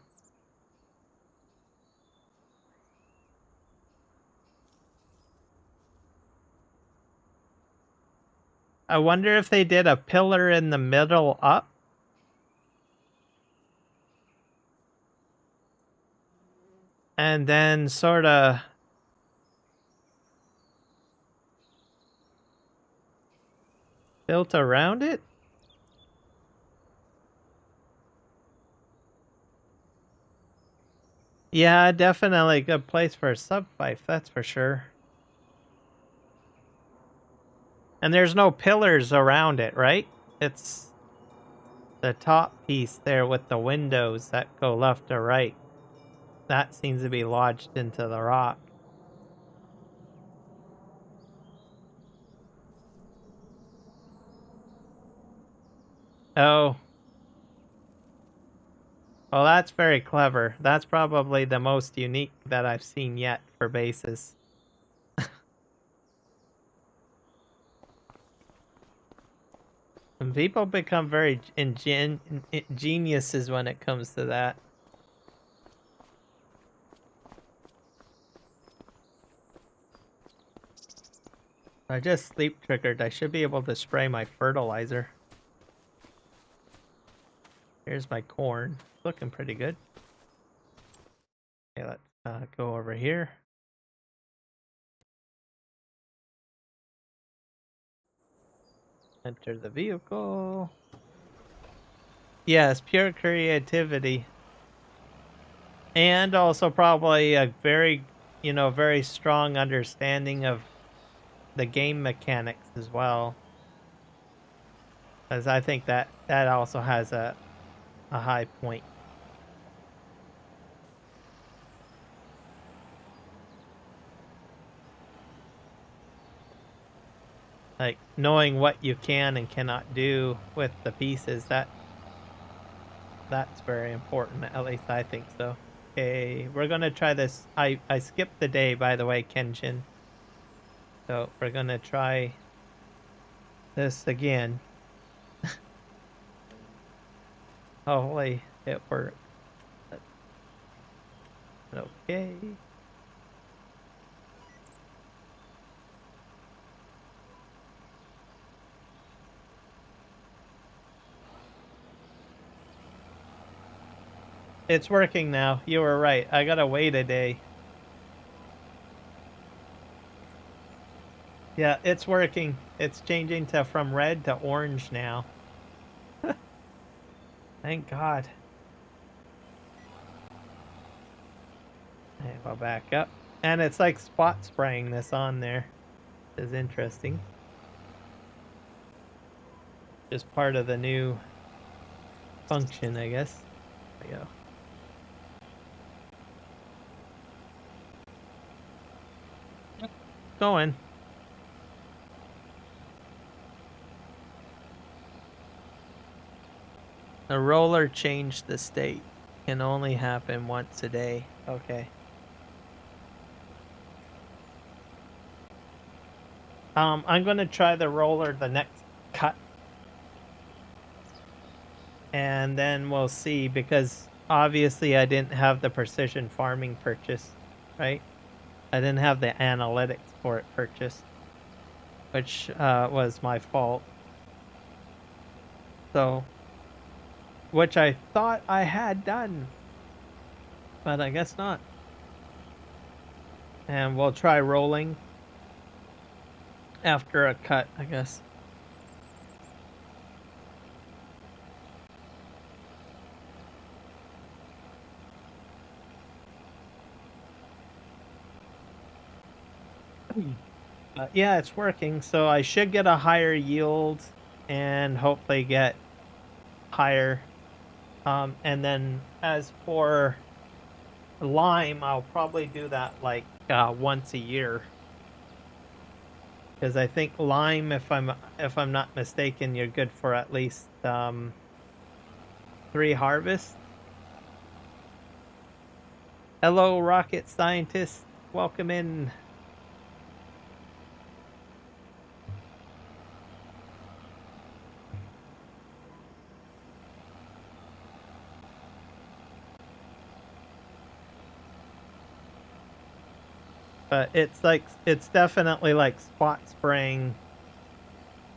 I wonder if they did a pillar in the middle up. And then sort of built around it. Yeah, definitely a good place for a sub-fife, that's for sure. And there's no pillars around it, right? It's the top piece there with the windows that go left or right. That seems to be lodged into the rock. Oh. Well, that's very clever. That's probably the most unique that I've seen yet for bases. And people become very geniuses when it comes to that. I just sleep triggered. I should be able to spray my fertilizer. Here's my corn. Looking pretty good. Okay, let's go over here. Enter the vehicle. Yes, pure creativity. And also probably a very, very strong understanding of the game mechanics as well. Because I think that also has a high point. Like knowing what you can and cannot do with the pieces, that's very important. At least I think so. Okay, we're gonna try this. I skipped the day, by the way, Kenshin. So we're gonna try this again. Hopefully it works. Okay. It's working now. You were right. I gotta wait a day. Yeah, it's working. It's changing from red to orange now. Thank God. Okay, go back up. And it's like spot spraying this on there. Is interesting. Just part of the new function, I guess. There we go. Going. The roller changed the state. Can only happen once a day. Okay. I'm gonna try the roller the next cut. And then we'll see, because obviously I didn't have the precision farming purchase, right? I didn't have the analytics for it purchased, which was my fault. So, which I thought I had done, but I guess not. And we'll try rolling after a cut, I guess. Yeah, it's working, so I should get a higher yield and hopefully get higher. And then as for lime, I'll probably do that like once a year, because I think lime, if I'm not mistaken, you're good for at least 3 harvests. Hello, rocket scientist. Welcome in. But it's definitely like spot spraying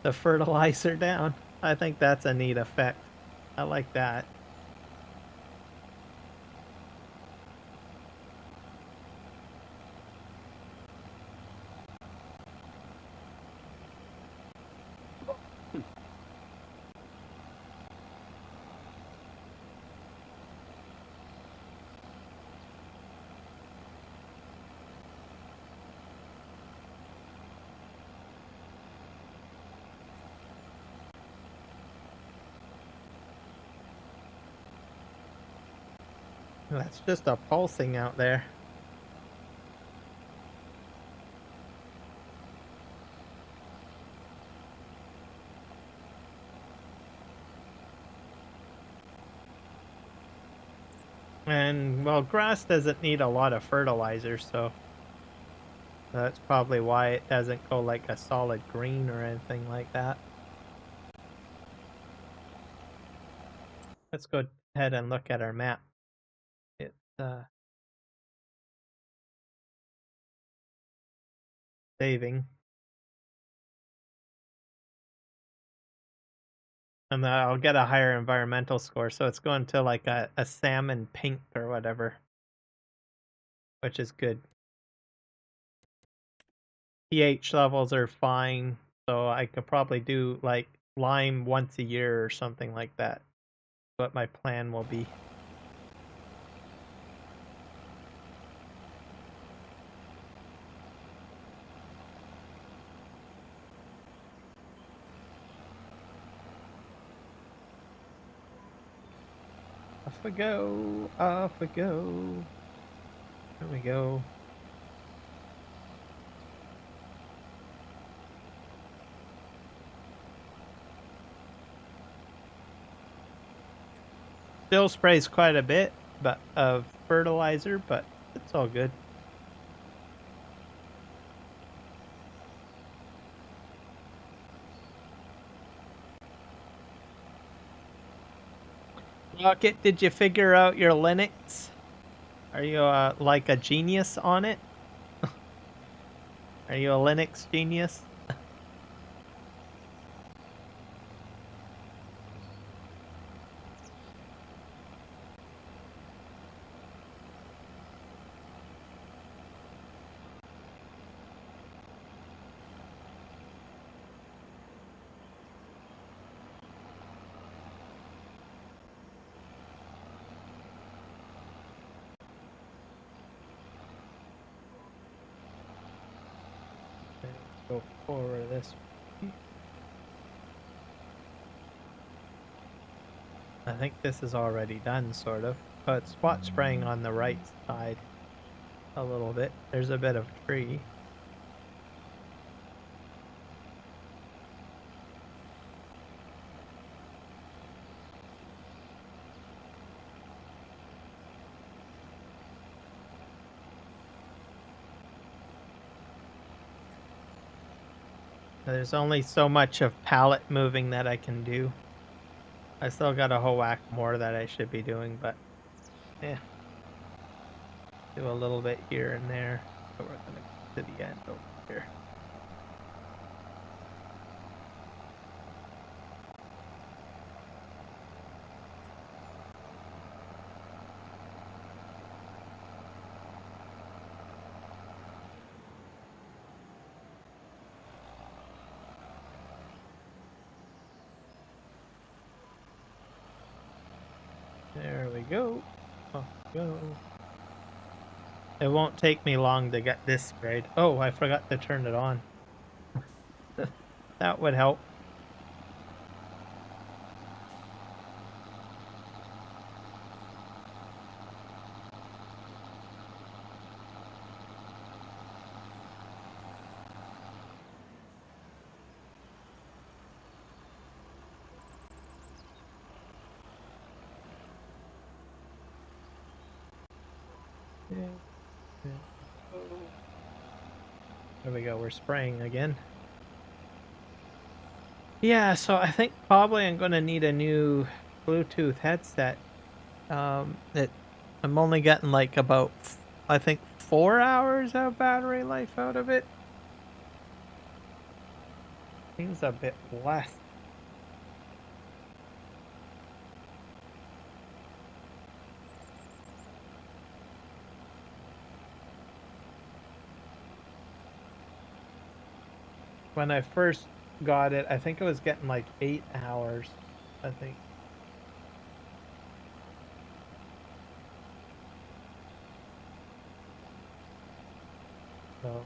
the fertilizer down. I think that's a neat effect. I like that. That's just a pulsing out there. And, well, grass doesn't need a lot of fertilizer, so that's probably why it doesn't go like a solid green or anything like that. Let's go ahead and look at our map. It's saving. And I'll get a higher environmental score, so it's going to like a salmon pink or whatever, which is good. pH levels are fine. So I could probably do like lime once a year or something like that. What my plan will be. Off we go, off we go. There we go. Still sprays quite a bit but of fertilizer, but it's all good. Rocket, did you figure out your Linux? Are you like a genius on it? Are you a Linux genius? Go forward this way. I think this is already done, sort of. But spot spraying on the right side a little bit. There's a bit of tree. There's only so much of pallet moving that I can do. I still got a whole whack more that I should be doing, but yeah. Do a little bit here and there. So we're gonna get to the end over here. There we go. Off we go. It won't take me long to get this sprayed. Oh, I forgot to turn it on. That would help. There we go, we're spraying again. Yeah, so I think probably I'm gonna need a new Bluetooth headset. That I'm only getting like about, I think, 4 hours of battery life out of it. Seems a bit less. When I first got it, I think it was getting like 8 hours, I think. So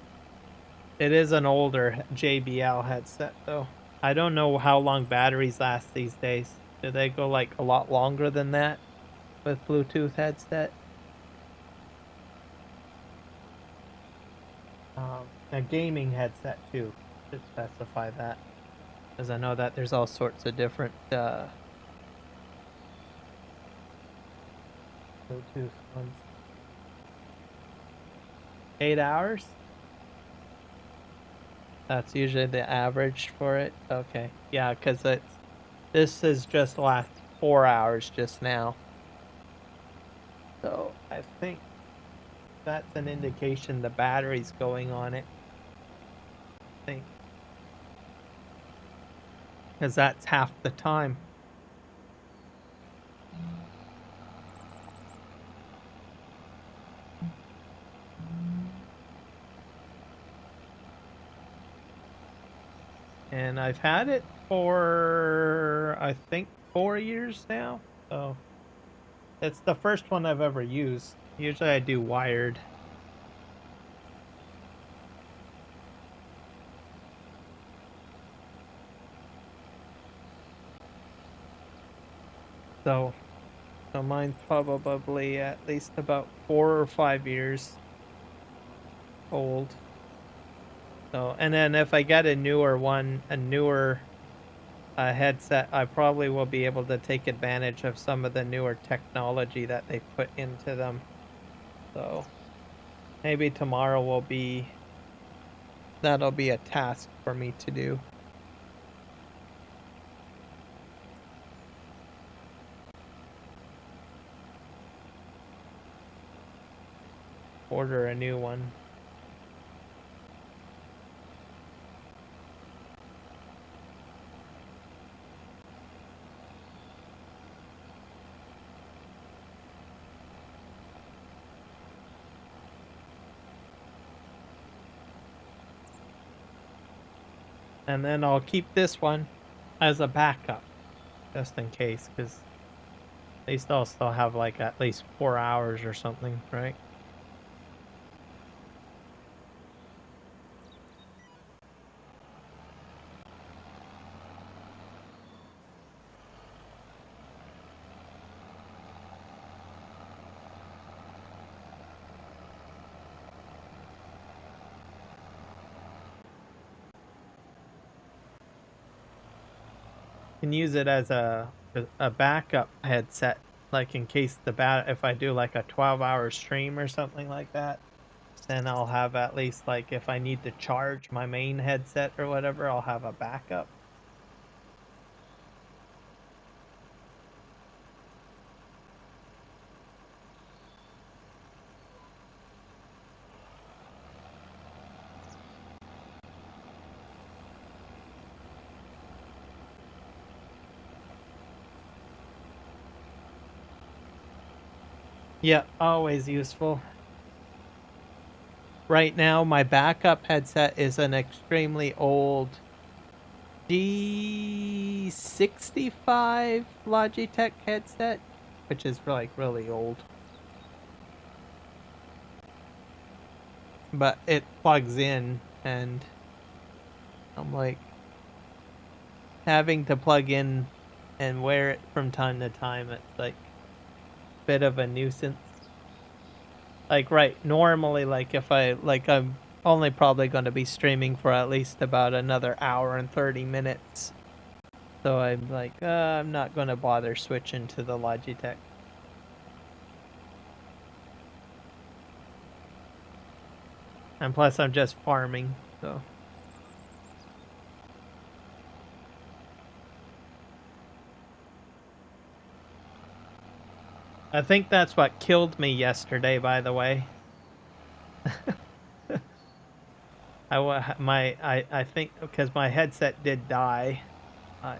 it is an older JBL headset though. I don't know how long batteries last these days. Do they go like a lot longer than that with Bluetooth headset? A gaming headset too, should specify that. Because I know that there's all sorts of different Bluetooth ones. 8 hours? That's usually the average for it? Okay. Yeah, because this is just last 4 hours just now. So I think that's an indication the battery's going on it. I think. Because that's half the time. And I've had it for, I think, 4 years now. So it's the first one I've ever used. Usually I do wired. So mine's probably at least about 4 or 5 years old. So, and then if I get a newer one, a newer headset, I probably will be able to take advantage of some of the newer technology that they put into them. So maybe tomorrow that'll be a task for me to do. Order a new one. And then I'll keep this one as a backup, just in case, because they still have like at least 4 hours or something, right? Can use it as a backup headset, like in case if I do like a 12-hour stream or something like that, then I'll have at least, like, if I need to charge my main headset or whatever, I'll have a backup. Yeah, always useful. Right now, my backup headset is an extremely old G65 Logitech headset, which is like really old. But it plugs in, and I'm like having to plug in and wear it from time to time. It's like a bit of a nuisance. Like, right, normally, like, if I'm only probably going to be streaming for at least about another hour and 30 minutes. So I'm like, I'm not going to bother switching to the Logitech. And plus, I'm just farming, so. I think that's what killed me yesterday, by the way. I think because my headset did die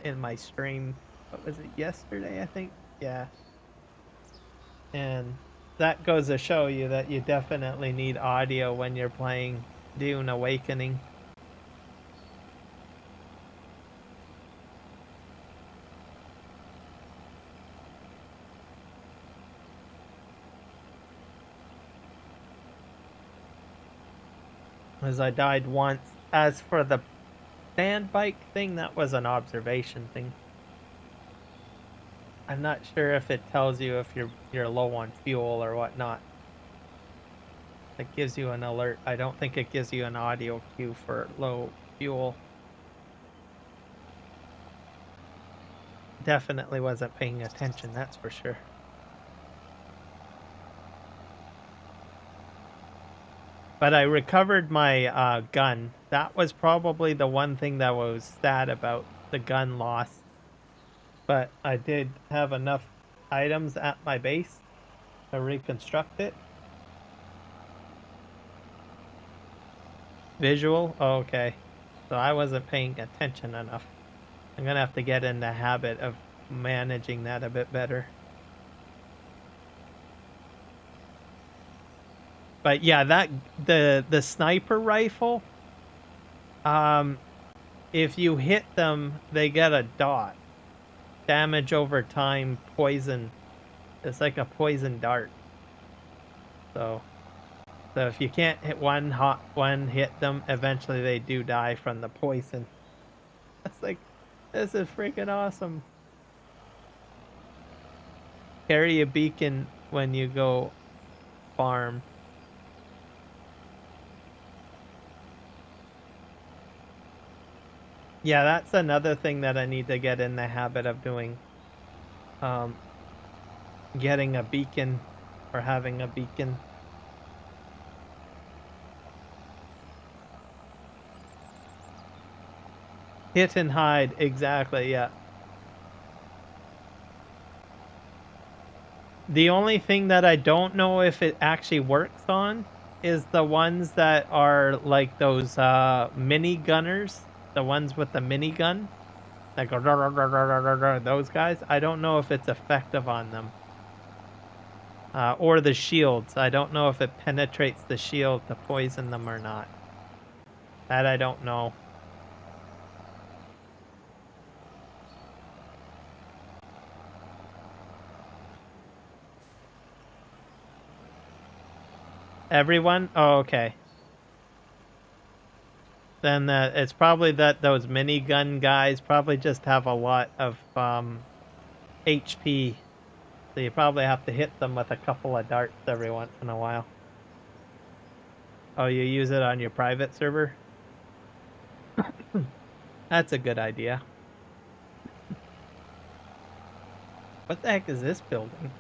in my stream. What was it, yesterday, I think? Yeah. And that goes to show you that you definitely need audio when you're playing Dune Awakening. As I died once. As for the sand bike thing, that was an observation thing. I'm not sure if it tells you if you're low on fuel or whatnot. It gives you an alert. I don't think it gives you an audio cue for low fuel. Definitely wasn't paying attention, that's for sure. But I recovered my gun. That was probably the one thing that was sad about the gun loss. But I did have enough items at my base to reconstruct it. Visual? Oh, okay. So I wasn't paying attention enough. I'm gonna have to get in the habit of managing that a bit better. But yeah, that the sniper rifle, if you hit them, they get a dot. Damage over time, poison. It's like a poison dart. So if you can't hit one hit them, eventually they do die from the poison. It's like, this is freaking awesome. Carry a beacon when you go farm. Yeah, that's another thing that I need to get in the habit of doing. Getting a beacon or having a beacon. Hit and hide, exactly, yeah. The only thing that I don't know if it actually works on is the ones that are like those mini gunners, the ones with the minigun. That go those guys. I don't know if it's effective on them. Or the shields. I don't know if it penetrates the shield to poison them or not. That I don't know. Everyone? Oh, okay. Then it's probably that those minigun guys probably just have a lot of HP. So you probably have to hit them with a couple of darts every once in a while. Oh, you use it on your private server? That's a good idea. What the heck is this building?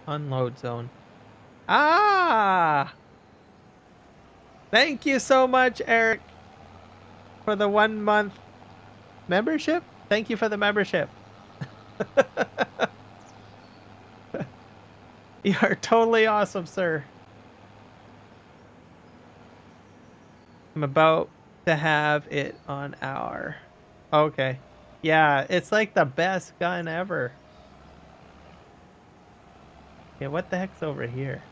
Unload zone. Ah! Thank you so much, Eric, for the 1 month membership. Thank you for the membership. You are totally awesome, sir. I'm about to have it on our... Okay. Yeah, it's like the best gun ever. Yeah, what the heck's over here?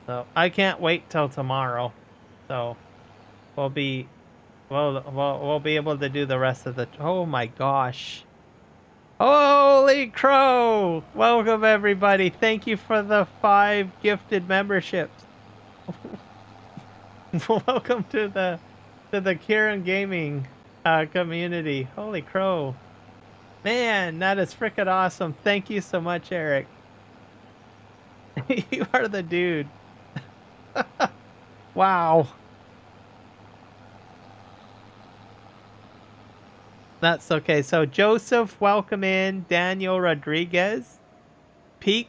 So I can't wait till tomorrow. So we'll be able to do the rest of the... Oh my gosh. Holy crow! Welcome everybody. Thank you for the 5 gifted memberships. Welcome to the Kiram Gaming community. Holy crow. Man, that is freaking awesome. Thank you so much, Eric. You are the dude. Wow. That's okay. So Joseph, welcome in. Daniel Rodriguez, Pete,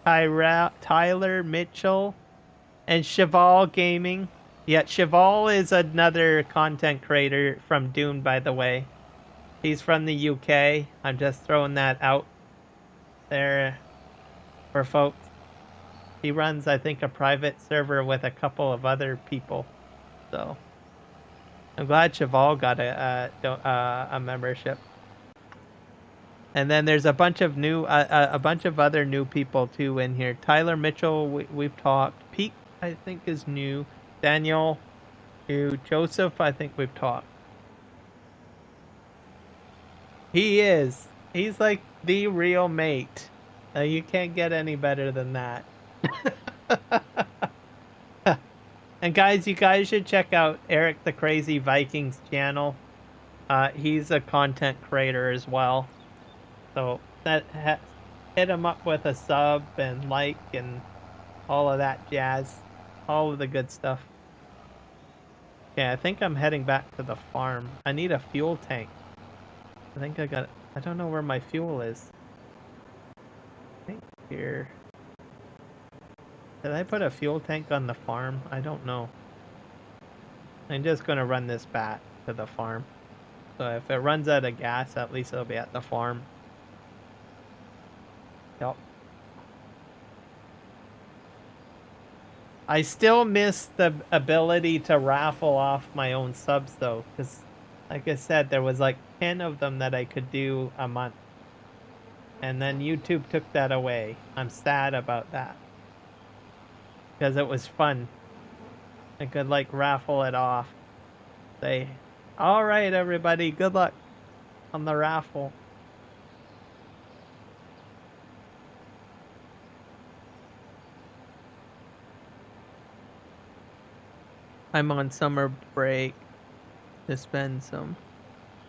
Tyler Mitchell, and Cheval Gaming. Yeah, Cheval is another content creator from Dune, by the way. He's from the UK. I'm just throwing that out there for folks. He runs, I think, a private server with a couple of other people. So I'm glad Cheval got a membership. And then there's a bunch of new, a bunch of other new people too in here. Tyler Mitchell, we've talked. Pete, I think, is new. Daniel, new. Joseph, I think we've talked. He is. He's like the real mate. You can't get any better than that. And guys, you guys should check out Eric the Crazy Vikings channel. He's a content creator as well. So that hit him up with a sub and like and all of that jazz. All of the good stuff. Yeah, I think I'm heading back to the farm. I need a fuel tank. I think I don't know where my fuel is. I think here. Did I put a fuel tank on the farm? I don't know. I'm just going to run this back to the farm. So if it runs out of gas, at least it'll be at the farm. Yep. I still miss the ability to raffle off my own subs though, because Like I said, there was like 10 of them that I could do a month. And then YouTube took that away. I'm sad about that. Because it was fun. I could like raffle it off. Say, all right, everybody, good luck on the raffle. I'm on summer break to spend some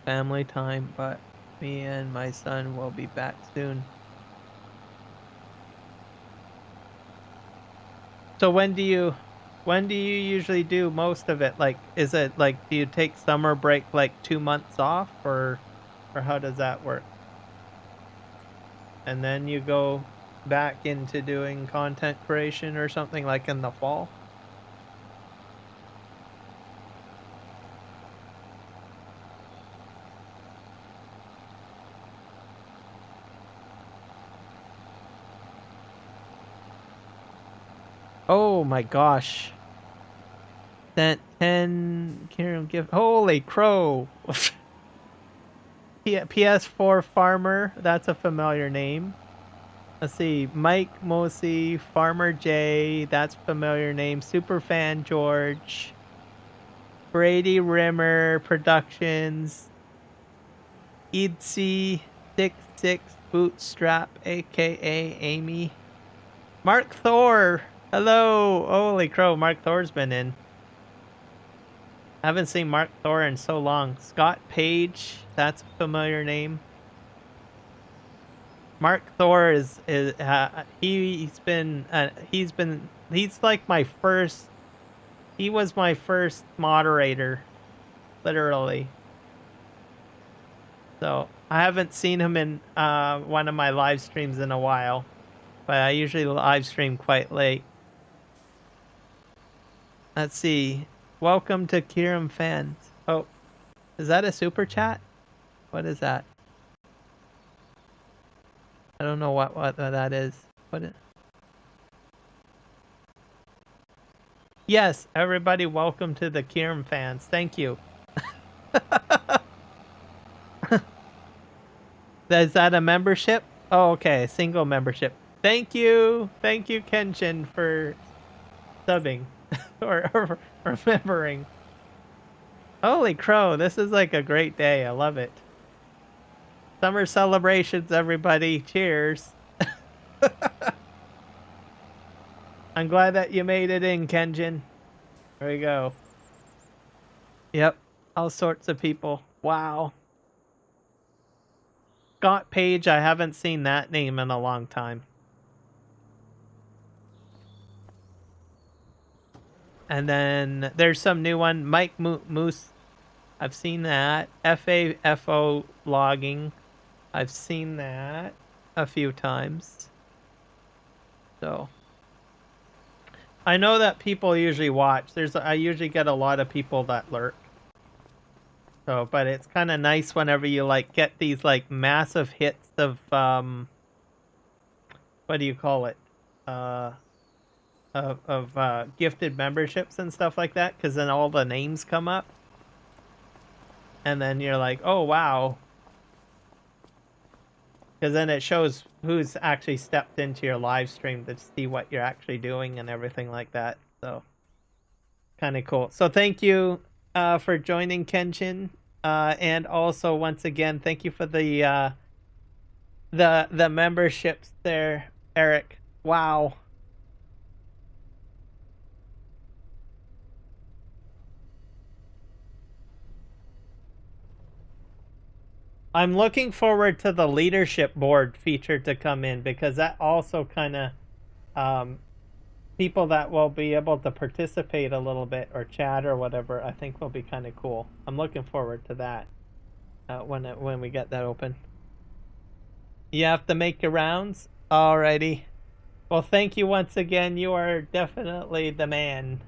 family time, but me and my son will be back soon. So when do you usually do most of it? Like, is it like, do you take summer break like 2 months off, or how does that work? And then you go back into doing content creation or something like in the fall? Oh my gosh. That 10 Kiram gift. Holy crow. PS4 Farmer, that's a familiar name. Let's see, Mike Mosey, Farmer J, that's familiar name. Superfan George, Brady Rimmer Productions, Edsy 66 Bootstrap, aka Amy, Mark Thor. Hello, holy crow, Mark Thor's been in. I haven't seen Mark Thor in so long. Scott Page, that's a familiar name. Mark Thor is he's like my first. He was my first moderator, literally. So I haven't seen him in one of my live streams in a while, but I usually live stream quite late. Let's see. Welcome to Kiram fans. Oh, is that a super chat? What is that? I don't know what that is. Yes, everybody, welcome to the Kiram fans. Thank you. Is that a membership? Oh, okay, single membership. Thank you, Kenshin, for subbing or remembering. Holy crow, this is like a great day. I love it. Summer celebrations, everybody. Cheers. I'm glad that you made it in, Kenjin. There we go. Yep, all sorts of people. Wow. Scott Page, I haven't seen that name in a long time. And then there's some new one, Mike Moose. I've seen that. FAFO logging. I've seen that a few times. So I know that people usually watch. I usually get a lot of people that lurk. So, but it's kind of nice whenever you like get these like massive hits of what do you call it? Gifted memberships and stuff like that, because then all the names come up. And then you're like, oh wow. Because then it shows who's actually stepped into your live stream to see what you're actually doing and everything like that. So kind of cool. So thank you for joining, Kenshin. And also once again, thank you for the memberships there, Eric. Wow. I'm looking forward to the leadership board feature to come in, because that also kind of people that will be able to participate a little bit or chat or whatever, I think will be kind of cool. I'm looking forward to that when we get that open. You have to make your rounds? Alrighty. Well, thank you once again. You are definitely the man.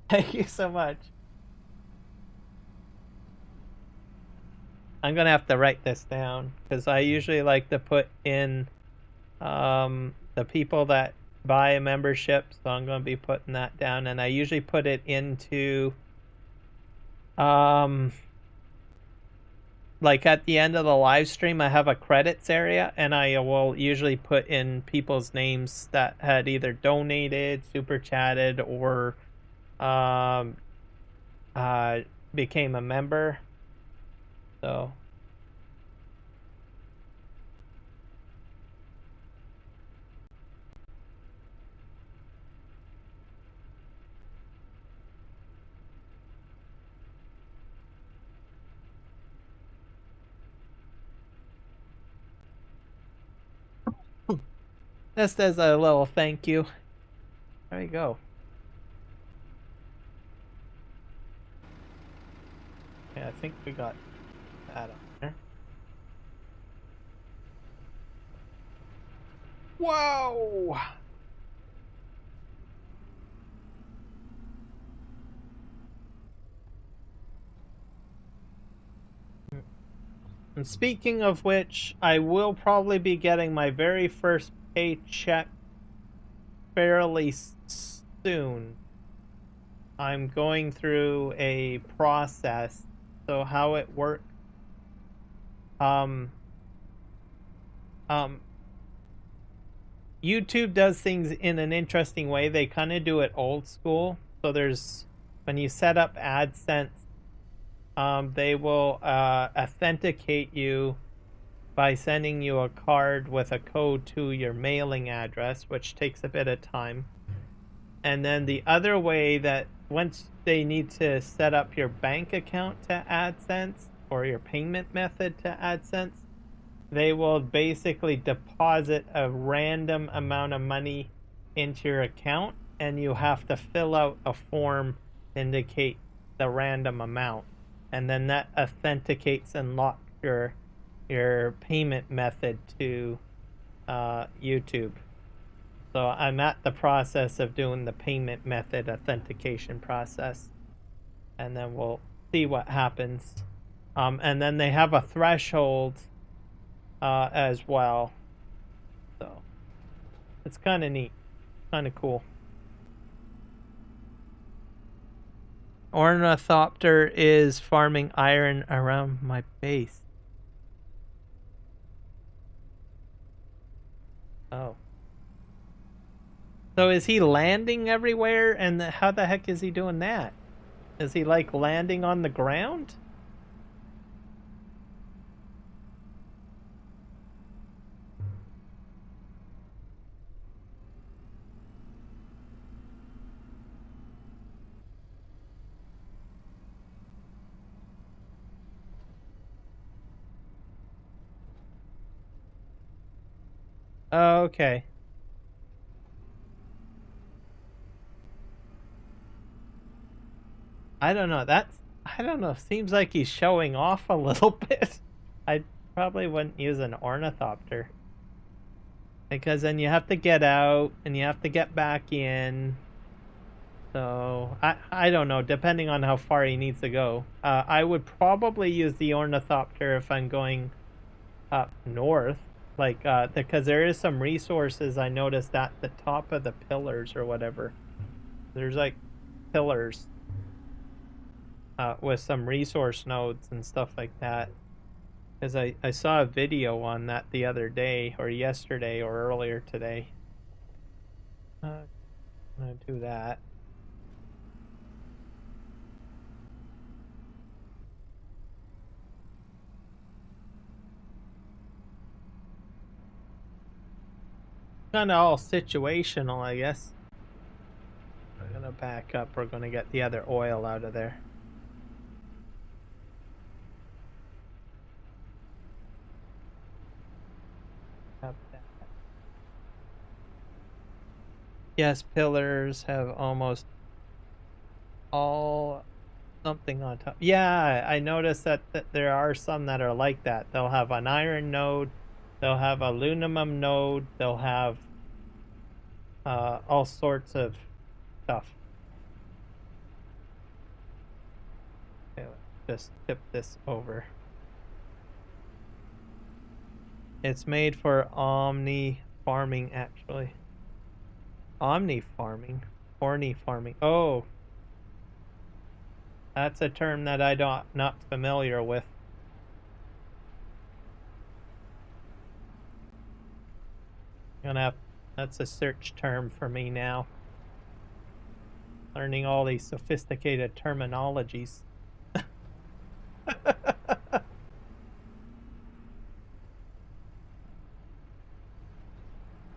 Thank you so much. I'm gonna have to write this down, because I usually like to put in the people that buy a membership, so I'm gonna be putting that down, and I usually put it into like at the end of the live stream, I have a credits area, and I will usually put in people's names that had either donated, super chatted, or um, became a member. So. Just as a little thank you. There you go. Yeah, I think we got that on there. Whoa! And speaking of which, I will probably be getting my very first paycheck fairly soon. I'm going through a process. So how it works, YouTube does things in an interesting way. They kind of do it old school. So there's, when you set up AdSense, they will authenticate you by sending you a card with a code to your mailing address, which takes a bit of time. And then the other way, that once they need to set up your bank account to AdSense, or your payment method to AdSense, they will basically deposit a random amount of money into your account, and you have to fill out a form to indicate the random amount. And then that authenticates and locks your payment method to YouTube. So I'm at the process of doing the payment method authentication process, and then we'll see what happens. And then they have a threshold as well. So it's kind of neat, kind of cool. Ornithopter is farming iron around my base. Oh. So is he landing everywhere? And how the heck is he doing that? Is he like landing on the ground? Oh, okay. I don't know. I don't know. Seems like he's showing off a little bit. I probably wouldn't use an ornithopter, because then you have to get out and you have to get back in. So I don't know, depending on how far he needs to go. I would probably use the ornithopter if I'm going up north, like because there is some resources I noticed at the top of the pillars or whatever. There's like pillars with some resource nodes and stuff like that. Because I saw a video on that the other day, or yesterday, or earlier today. I'm gonna do that. Kind of all situational, I guess. I'm gonna back up. We're gonna get the other oil out of there. Yes, pillars have almost all something on top. Yeah, I noticed that there are some that are like that. They'll have an iron node, they'll have aluminum node, they'll have all sorts of stuff. Okay, let's just tip this over. It's made for omni farming, actually. Omni farming? Horny farming. Oh. That's a term that I'm not familiar with. gonna have, that's a search term for me now. Learning all these sophisticated terminologies.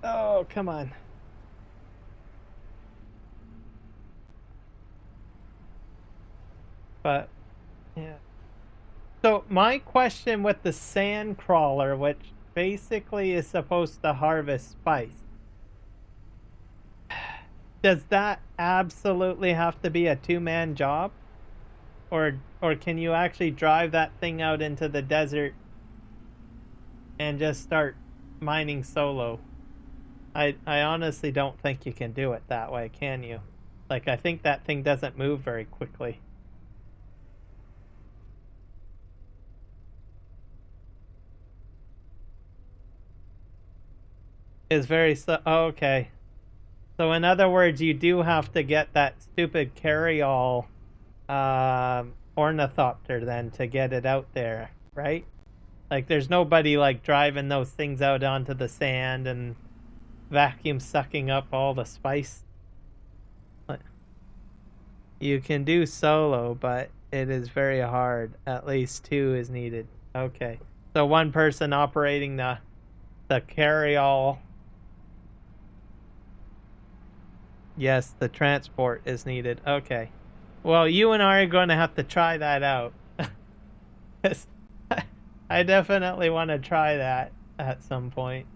Oh, come on. But, yeah. So my question with the sand crawler, which basically is supposed to harvest spice, does that absolutely have to be a two-man job? Or can you actually drive that thing out into the desert and just start mining solo? I honestly don't think you can do it that way, can you? Like, I think that thing doesn't move very quickly. It's very slow. Oh, okay. So in other words, you do have to get that stupid carry-all ornithopter then to get it out there, right? Like, there's nobody like driving those things out onto the sand and vacuum sucking up all the spice. You can do solo, but it is very hard. At least two is needed. Okay. So one person operating the carry-all. Yes, the transport is needed. Okay. Well, you and I are going to have to try that out. I definitely want to try that at some point.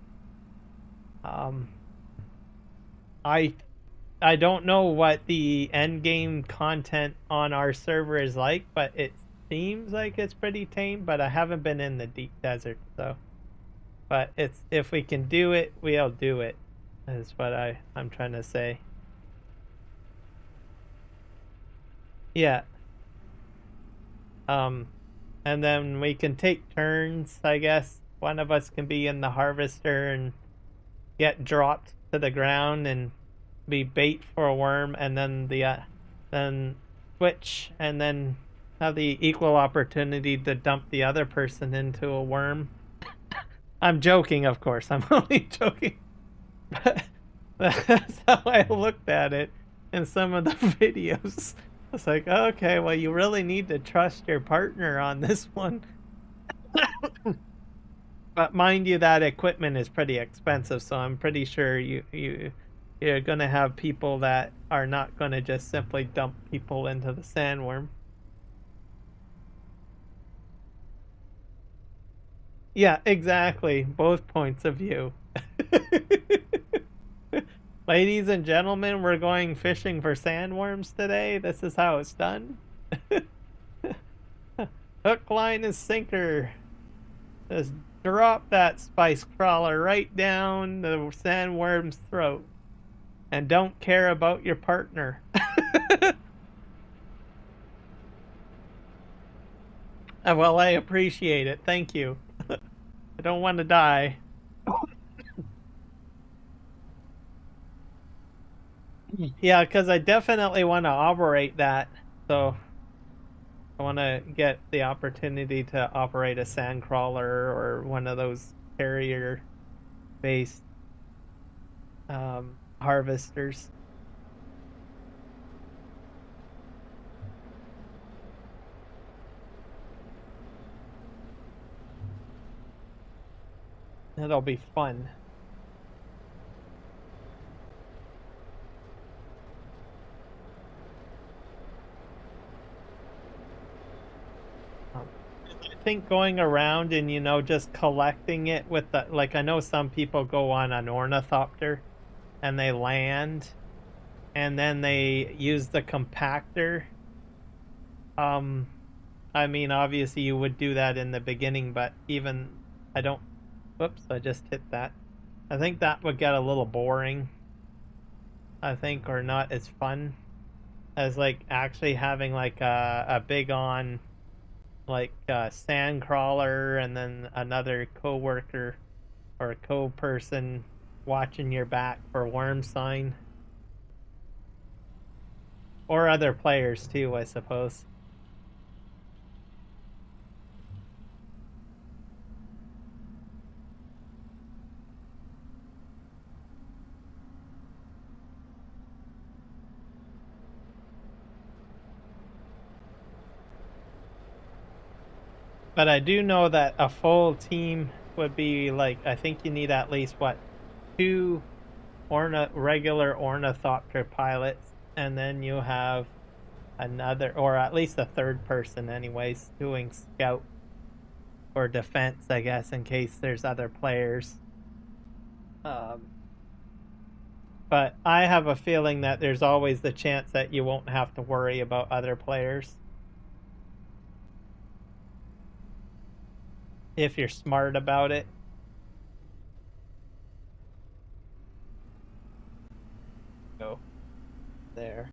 I I don't know what the end game content on our server is like, but it seems like it's pretty tame. But I haven't been in the deep desert, so. But it's, if we can do it, we'll do it. Is what I'm trying to say. Yeah. And then we can take turns, I guess. One of us can be in the harvester and get dropped to the ground and be bait for a worm, and then then switch and then have the equal opportunity to dump the other person into a worm. I'm joking, of course. I'm only joking. But that's how I looked at it in some of the videos. It's like, okay, well, you really need to trust your partner on this one. But mind you, that equipment is pretty expensive, so I'm pretty sure you're gonna have people that are not gonna just simply dump people into the sandworm. Yeah, exactly. Both points of view. Ladies and gentlemen, we're going fishing for sandworms today. This is how it's done. Hook, line, and sinker. Just drop that spice crawler right down the sandworm's throat. And don't care about your partner. Well, I appreciate it. Thank you. I don't want to die. Yeah, because I definitely want to operate that. So I want to get the opportunity to operate a sand crawler or one of those carrier-based harvesters. That'll be fun. I think going around and, you know, just collecting it with the, like, I know some people go on an ornithopter and they land and then they use the compactor. I mean, obviously you would do that in the beginning, but even, I don't, whoops, I just hit that. I think that would get a little boring, I think, or not as fun as like actually having like a big on like sand crawler and then another co-worker or co-person watching your back for worm sign, or other players too, I suppose. But I do know that a full team would be like, I think you need at least, what, 2 regular ornithopter pilots, and then you have another, or at least a third person anyways, doing scout or defense, I guess, in case there's other players. But I have a feeling that there's always the chance that you won't have to worry about other players if you're smart about it. Go there.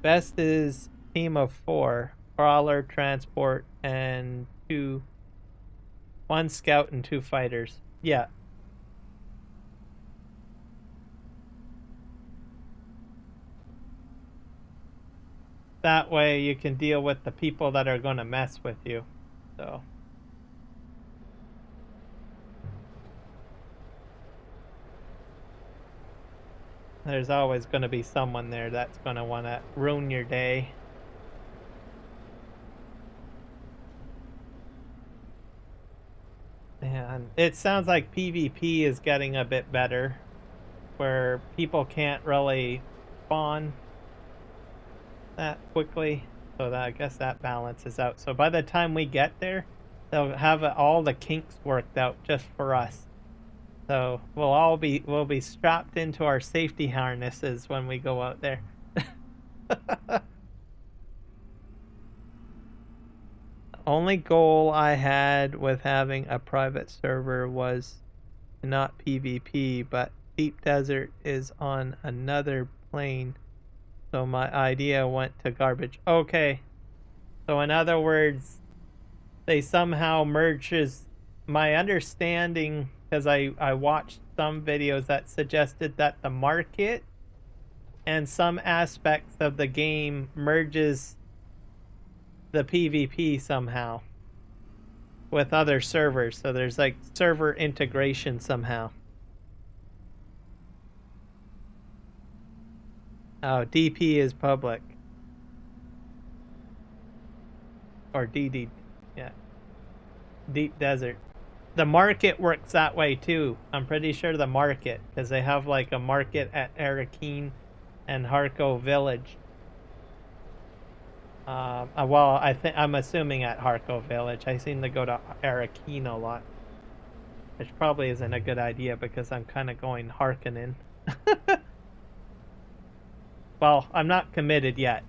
Best is team of 4, crawler, transport, and 1 scout and 2 fighters. Yeah. That way you can deal with the people that are going to mess with you. So there's always going to be someone there that's going to want to ruin your day. And it sounds like PvP is getting a bit better, where people can't really spawn that quickly. So that, I guess that balances out. So by the time we get there, they'll have all the kinks worked out just for us. So we'll be strapped into our safety harnesses when we go out there. Only goal I had with having a private server was not PvP, but Deep Desert is on another plane, so my idea went to garbage. Okay, so in other words, they somehow merges my understanding, because I watched some videos that suggested that the market and some aspects of the game merges the PvP somehow with other servers, so there's like server integration somehow. Oh, DP is public. Or DD, yeah. Deep Desert. The market works that way too. I'm pretty sure the market, because they have like a market at Arakeen and Harko Village. Well, I'm assuming at Harko Village. I seem to go to Arakeen a lot, which probably isn't a good idea because I'm kind of going Harkonnen. Well, I'm not committed yet.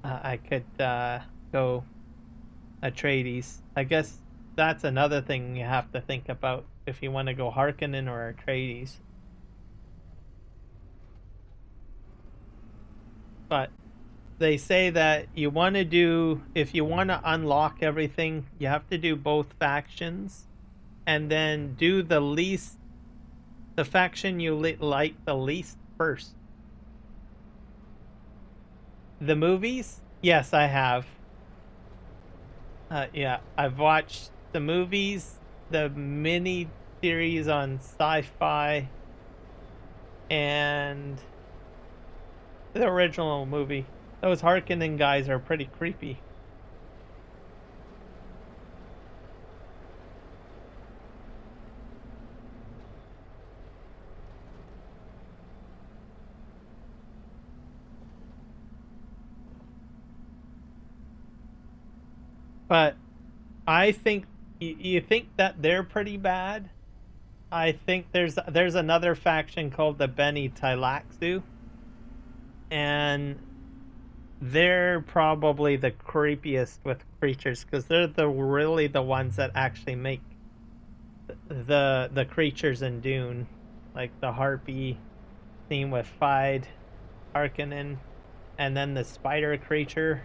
I could go Atreides. I guess that's another thing you have to think about if you want to go Harkonnen or Atreides. But they say that you want to do, if you want to unlock everything, you have to do both factions, and then do the faction you like the least first. The movies? Yes, I have. Yeah, I've watched the movies, the mini series on Sci-Fi, and the original movie. Those Harkonnen guys are pretty creepy. But I think you think that they're pretty bad. I think there's another faction called the Beni Tleilaxu, and they're probably the creepiest with creatures, because they're really the ones that actually make the creatures in Dune, like the harpy theme with Fide, Harkonnen, and then the spider creature.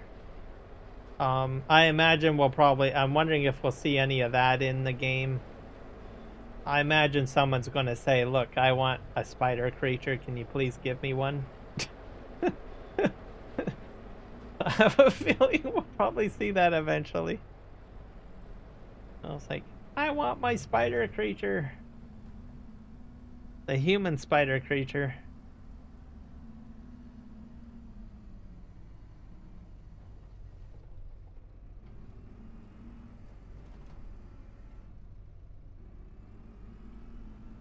I imagine I'm wondering if we'll see any of that in the game. I imagine someone's going to say, look, I want a spider creature, can you please give me one? I have a feeling we'll probably see that eventually. I was like, I want my spider creature. The human spider creature.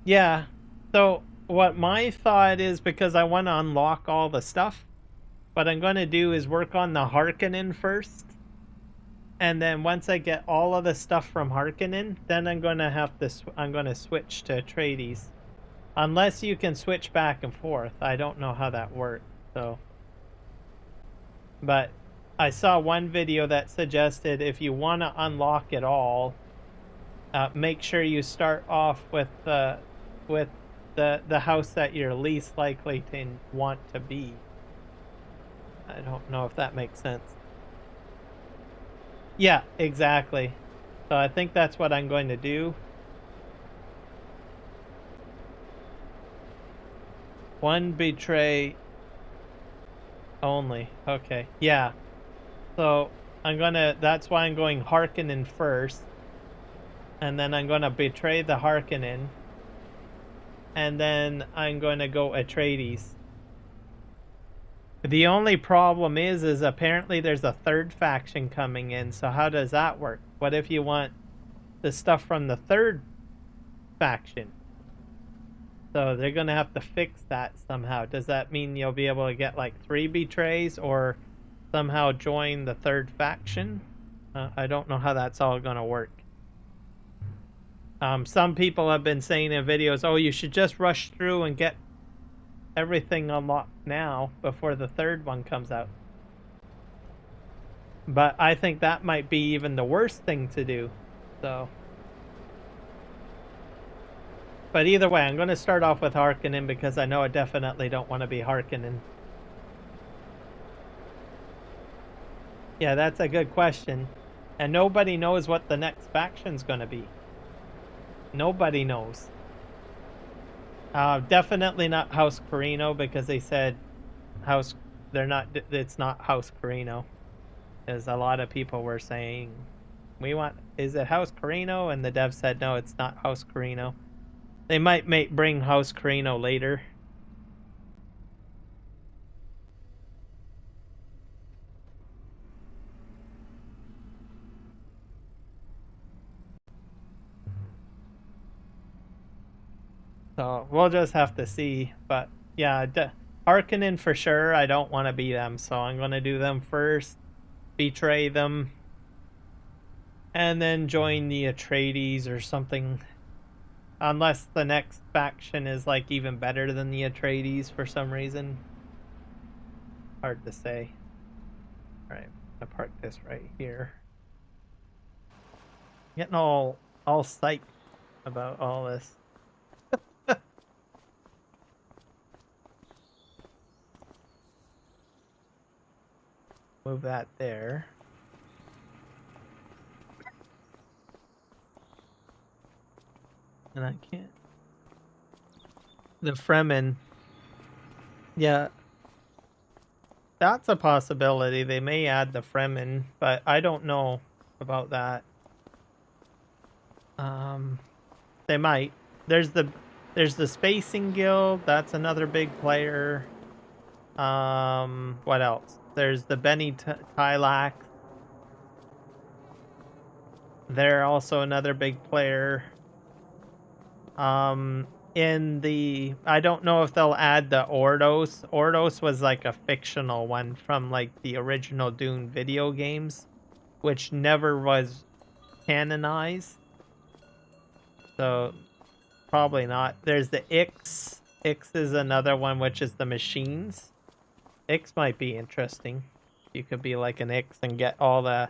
Yeah. So what my thought is, because I want to unlock all the stuff, what I'm going to do is work on the Harkonnen first. And then once I get all of the stuff from Harkonnen, then I'm going to have to I'm going to switch to Atreides. Unless you can switch back and forth. I don't know how that works. So but I saw one video that suggested if you want to unlock it all, make sure you start off with the house that you're least likely to want to be. I don't know if that makes sense. Yeah, exactly. So I think that's what I'm going to do. One betray only. Okay. Yeah. So that's why I'm going Harkonnen first. And then I'm gonna betray the Harkonnen. And then I'm gonna go Atreides. The only problem is apparently there's a third faction coming in, so how does that work? What if you want the stuff from the third faction? So they're gonna have to fix that somehow. Does that mean you'll be able to get like 3 betrays or somehow join the third faction? I don't know how that's all gonna work. Some people have been saying in videos, oh, you should just rush through and get everything unlocked now before the third one comes out. But I think that might be even the worst thing to do. So, but either way, I'm going to start off with Harkonnen because I know I definitely don't want to be Harkonnen. Yeah, that's a good question. And nobody knows what the next faction's going to be. Nobody knows. Definitely not House Carino because they said it's not House Carino. Because a lot of people were saying, is it House Carino? And the dev said, no, it's not House Carino. They might bring House Carino later. So we'll just have to see. But yeah, Harkonnen for sure. I don't want to be them, so I'm going to do them first. Betray them. And then join the Atreides or something. Unless the next faction is like even better than the Atreides for some reason. Hard to say. Alright, I'm gonna park this right here. Getting all psyched about all this. Move that there. And I can't. The Fremen. Yeah. That's a possibility. They may add the Fremen, but I don't know about that. They might. There's the Spacing Guild. That's another big player. What else? There's the Benny Tylak. They're also another big player. I don't know if they'll add the Ordos. Ordos was like a fictional one from like the original Dune video games, which never was canonized. So probably not. There's the Ix. Ix is another one, which is the machines. Ix might be interesting. You could be like an Ix and get all the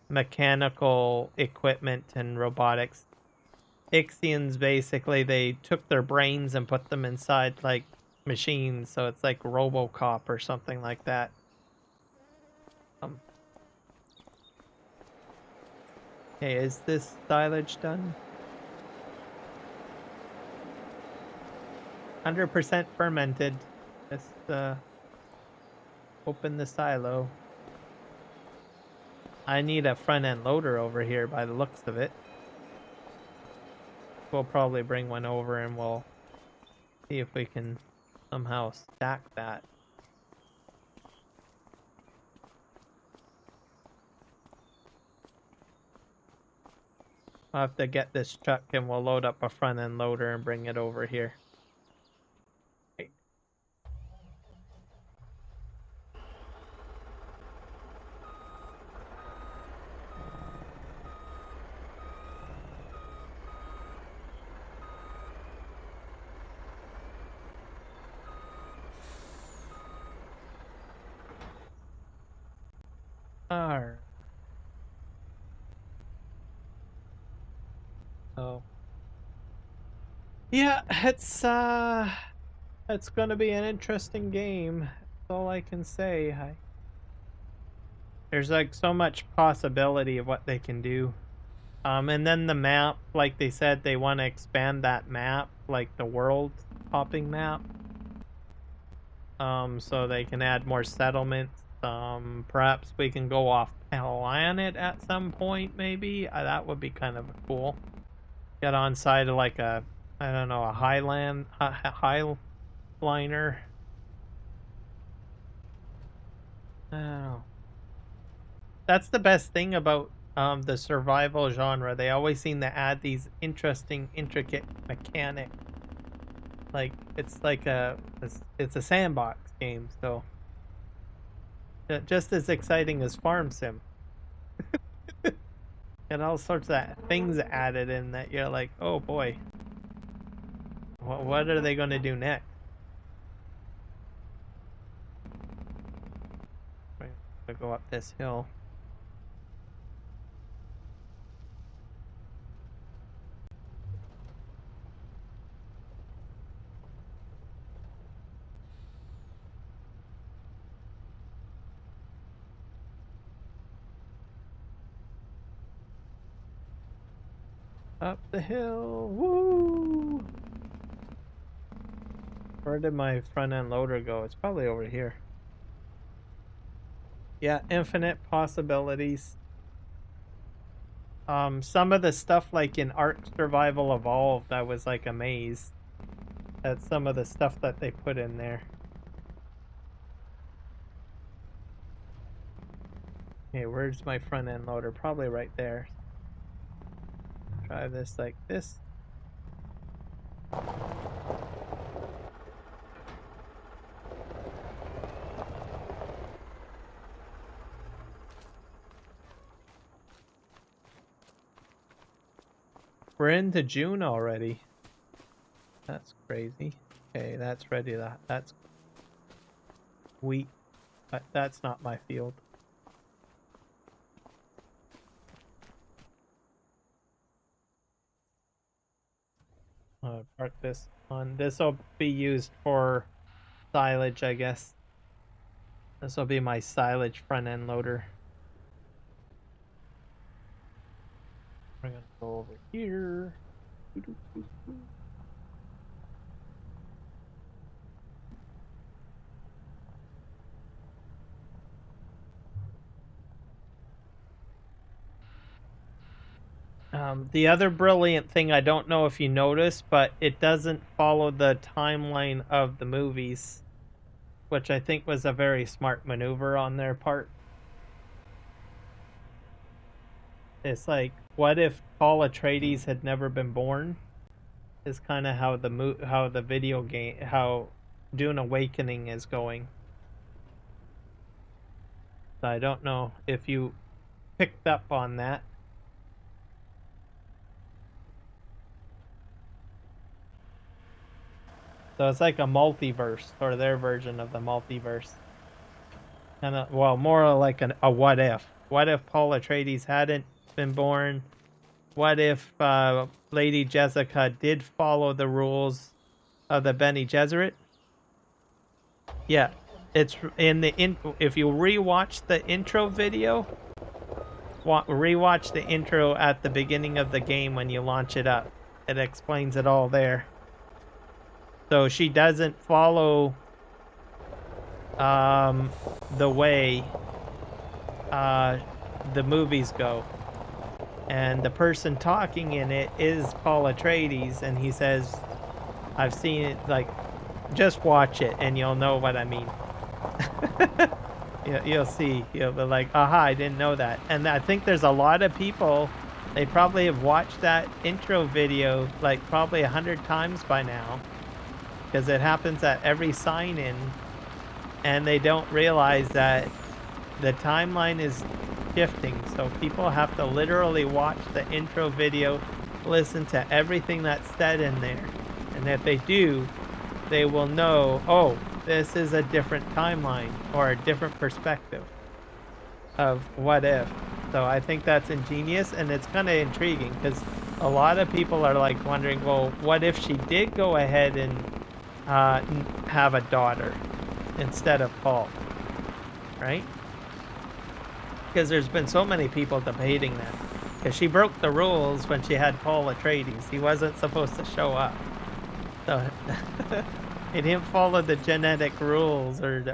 mechanical equipment and robotics. Ixians, basically, they took their brains and put them inside, like, machines, so it's like RoboCop or something like that. Okay, is this silage done? 100% fermented. Just, open the silo. I need a front-end loader over here by the looks of it. We'll probably bring one over and we'll see if we can somehow stack that. I'll have to get this truck and we'll load up a front end loader and bring it over here. Okay. Alright. So yeah, it's gonna be an interesting game. That's all I can say. There's like so much possibility of what they can do. And then the map, like they said, they want to expand that map, like the world hopping map. So they can add more settlements. Perhaps we can go off planet at some point, maybe. That would be kind of cool. Get on side of like a, I don't know, a highliner. Oh. That's the best thing about the survival genre. They always seem to add these interesting, intricate mechanics. Like it's like it's a sandbox game, so just as exciting as Farm Sim. And all sorts of things added in that you're like, oh boy, what are they going to do next? We're gonna go up this hill. Up the hill, woo! Where did my front end loader go? It's probably over here. Yeah, infinite possibilities. Some of the stuff like in Ark Survival Evolved, I was like amazed at some of the stuff that they put in there. Okay, where's my front end loader? Probably right there. Drive this like this. We're into June already. That's crazy. Okay, that's ready to, that's wheat. But that's not my field. Park this on. This will be used for silage, I guess. This will be my silage front end loader. We're gonna go over here. The other brilliant thing, I don't know if you noticed, but it doesn't follow the timeline of the movies, which I think was a very smart maneuver on their part. It's like, what if Paul Atreides had never been born? Is kind of how the video game, how Dune Awakening is going. So I don't know if you picked up on that. So it's like a multiverse, or their version of the multiverse. And well, more like a what if. What if Paul Atreides hadn't been born? What if Lady Jessica did follow the rules of the Bene Gesserit? Yeah, it's in the if you rewatch the intro video, rewatch the intro at the beginning of the game when you launch it up. It explains it all there. So she doesn't follow the way the movies go. And the person talking in it is Paul Atreides, and he says, I've seen it, like, just watch it and you'll know what I mean. You'll see, you'll be like, aha, I didn't know that. And I think there's a lot of people They probably have watched that intro video like probably 100 times by now, because it happens at every sign-in, and they don't realize that the timeline is shifting, so people have to literally watch the intro video, listen to everything that's said in there, and if they do, they will know, oh, this is a different timeline or a different perspective of what if. So I think that's ingenious, and it's kind of intriguing because a lot of people are like wondering, well, what if she did go ahead and have a daughter instead of Paul, right? Because there's been so many people debating that. Because she broke the rules when she had Paul Atreides. He wasn't supposed to show up. So he didn't follow the genetic rules or the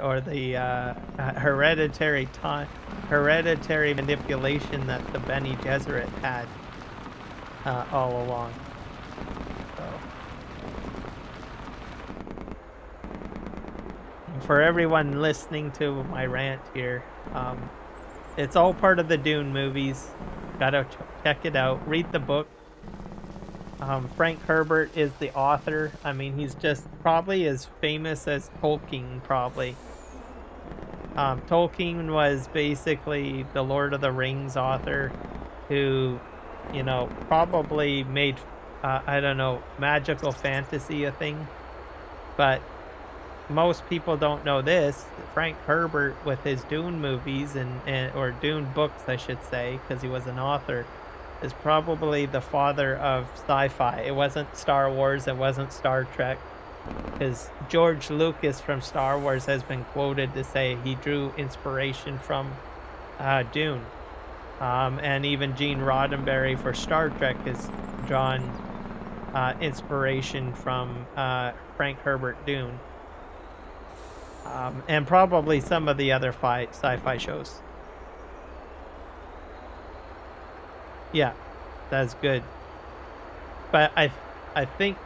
hereditary manipulation that the Bene Gesserit had all along. So for everyone listening to my rant here, it's all part of the Dune movies. Gotta check it out. Read the book. Frank Herbert is the author. I mean, he's just probably as famous as Tolkien, probably. Tolkien was basically the Lord of the Rings author who, you know, probably made, I don't know, magical fantasy a thing. But most people don't know this. Frank Herbert, with his Dune movies or Dune books, I should say, because he was an author, is probably the father of sci-fi. It wasn't Star Wars, it wasn't Star Trek, because George Lucas from Star Wars has been quoted to say he drew inspiration from Dune. And even Gene Roddenberry for Star Trek has drawn inspiration from Frank Herbert Dune. And probably some of the other sci-fi shows. Yeah, that's good. But I think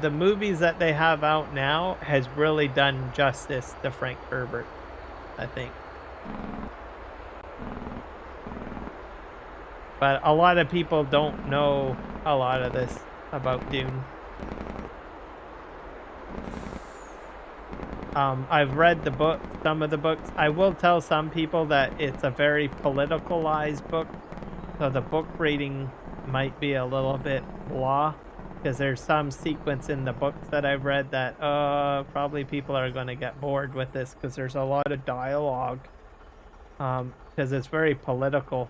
the movies that they have out now has really done justice to Frank Herbert, I think. But a lot of people don't know a lot of this about Dune. I've read the book, some of the books. I will tell some people that it's a very politicalized book, so the book reading might be a little bit blah, because there's some sequence in the books that I've read that probably people are going to get bored with this, because there's a lot of dialogue, because it's very political.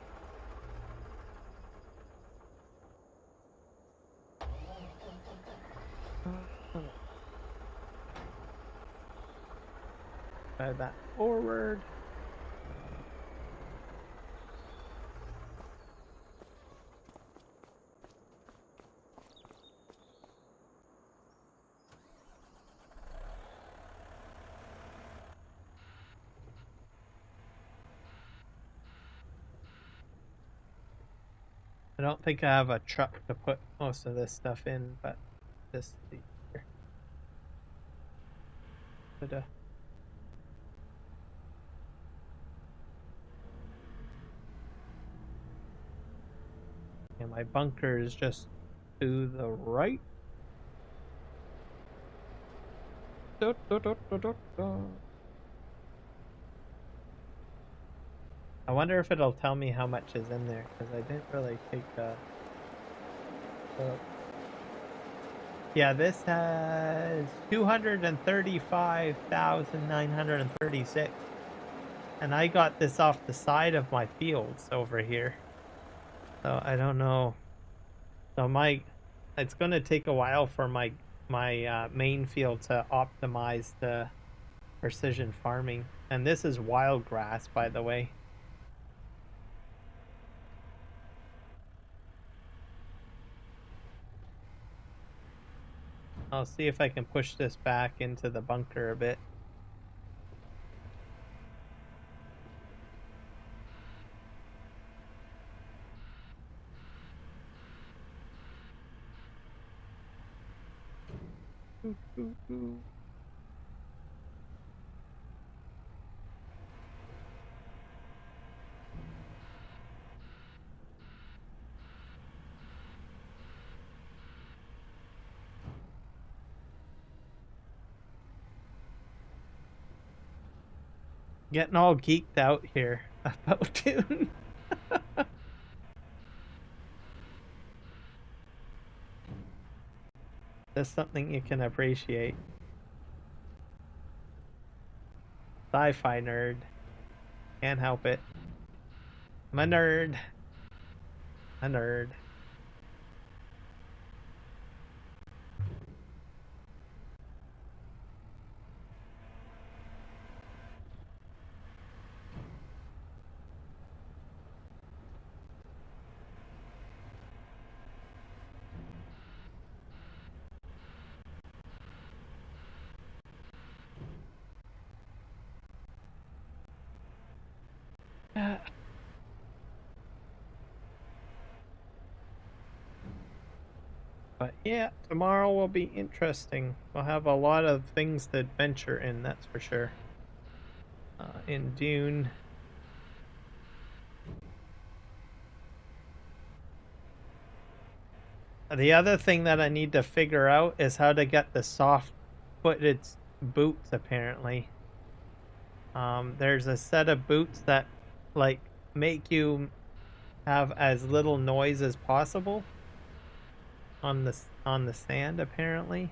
Drive that forward. I don't think I have a truck to put most of this stuff in, but just see here. And my bunker is just to the right. I wonder if it'll tell me how much is in there, because I didn't really take a look. Yeah, this has 235,936. And I got this off the side of my fields over here. So I don't know. So it's going to take a while for my main field to optimize the precision farming. And this is wild grass, by the way. I'll see if I can push this back into the bunker a bit. Getting all geeked out here about Dune. That's something you can appreciate. Sci-fi nerd. Can't help it. I'm a nerd. A nerd. But yeah, tomorrow will be interesting. We'll have a lot of things to adventure in, that's for sure. In Dune. The other thing that I need to figure out is how to get the soft-footed boots, apparently. There's a set of boots that, like, make you have as little noise as possible on the sand, apparently.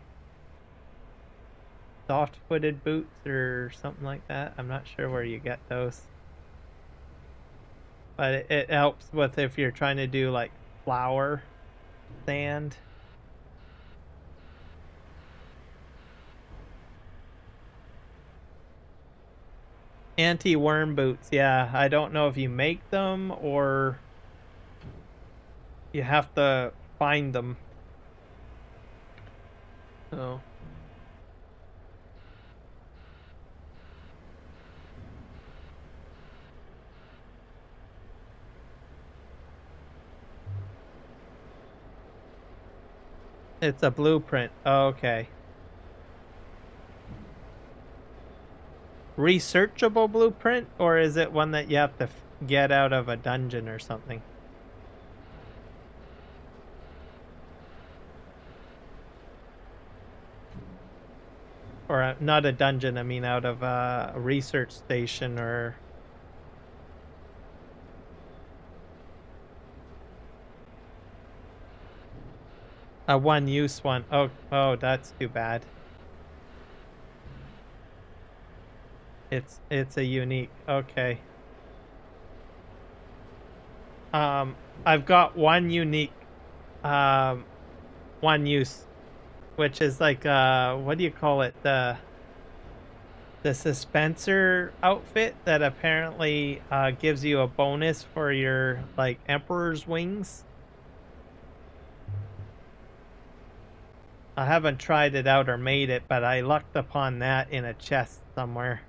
Soft-footed boots or something like that. I'm not sure where you get those. But it helps with if you're trying to do, like, flower sand. Anti-worm boots, yeah. I don't know if you make them or you have to find them. So it's a blueprint. Oh, okay. Researchable blueprint, or is it one that you have to get out of a dungeon or something? Or not a dungeon, I mean out of a research station or... A one-use one. Oh, that's too bad. It's a unique. Okay. I've got one unique, one use, which is like what do you call it? The dispenser outfit that apparently gives you a bonus for your like emperor's wings. I haven't tried it out or made it, but I lucked upon that in a chest somewhere.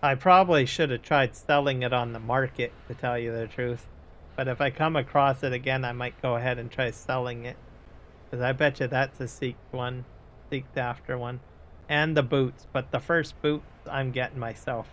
I probably should have tried selling it on the market, to tell you the truth. But if I come across it again, I might go ahead and try selling it. Because I bet you that's a seeked after one. And the boots, but the first boots I'm getting myself.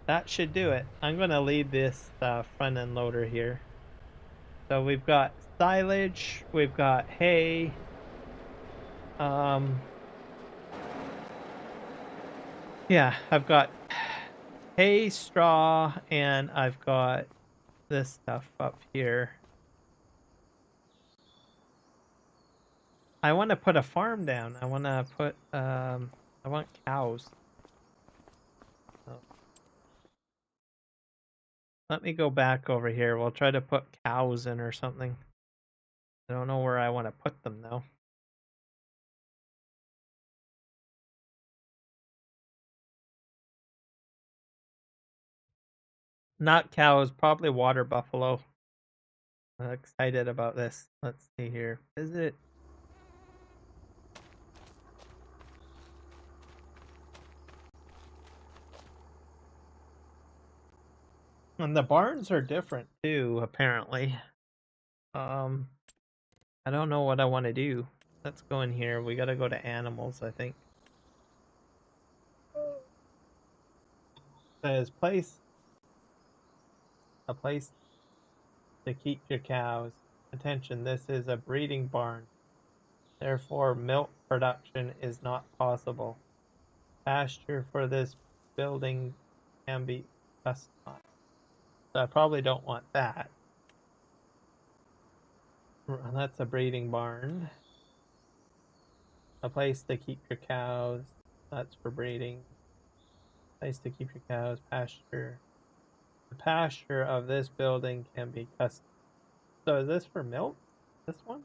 That should do it. I'm going to leave this front end loader here. So we've got silage, we've got hay. Yeah, I've got hay, straw, and I've got this stuff up here. I want to put a farm down. I want to put, I want cows. So let me go back over here. We'll try to put cows in or something. I don't know where I want to put them though. Not cows, probably water buffalo. I'm excited about this. Let's see here. Is it? And the barns are different too, apparently. I don't know what I want to do. let's go in here. We gotta go to animals, I think. Says a place to keep your cows. Attention, this is a breeding barn. Therefore, milk production is not possible. Pasture for this building can be customized. So I probably don't want that. That's a breeding barn. A place to keep your cows. That's for breeding. Place to keep your cows. Pasture. The pasture of this building can be custom. So is this for milk? This one?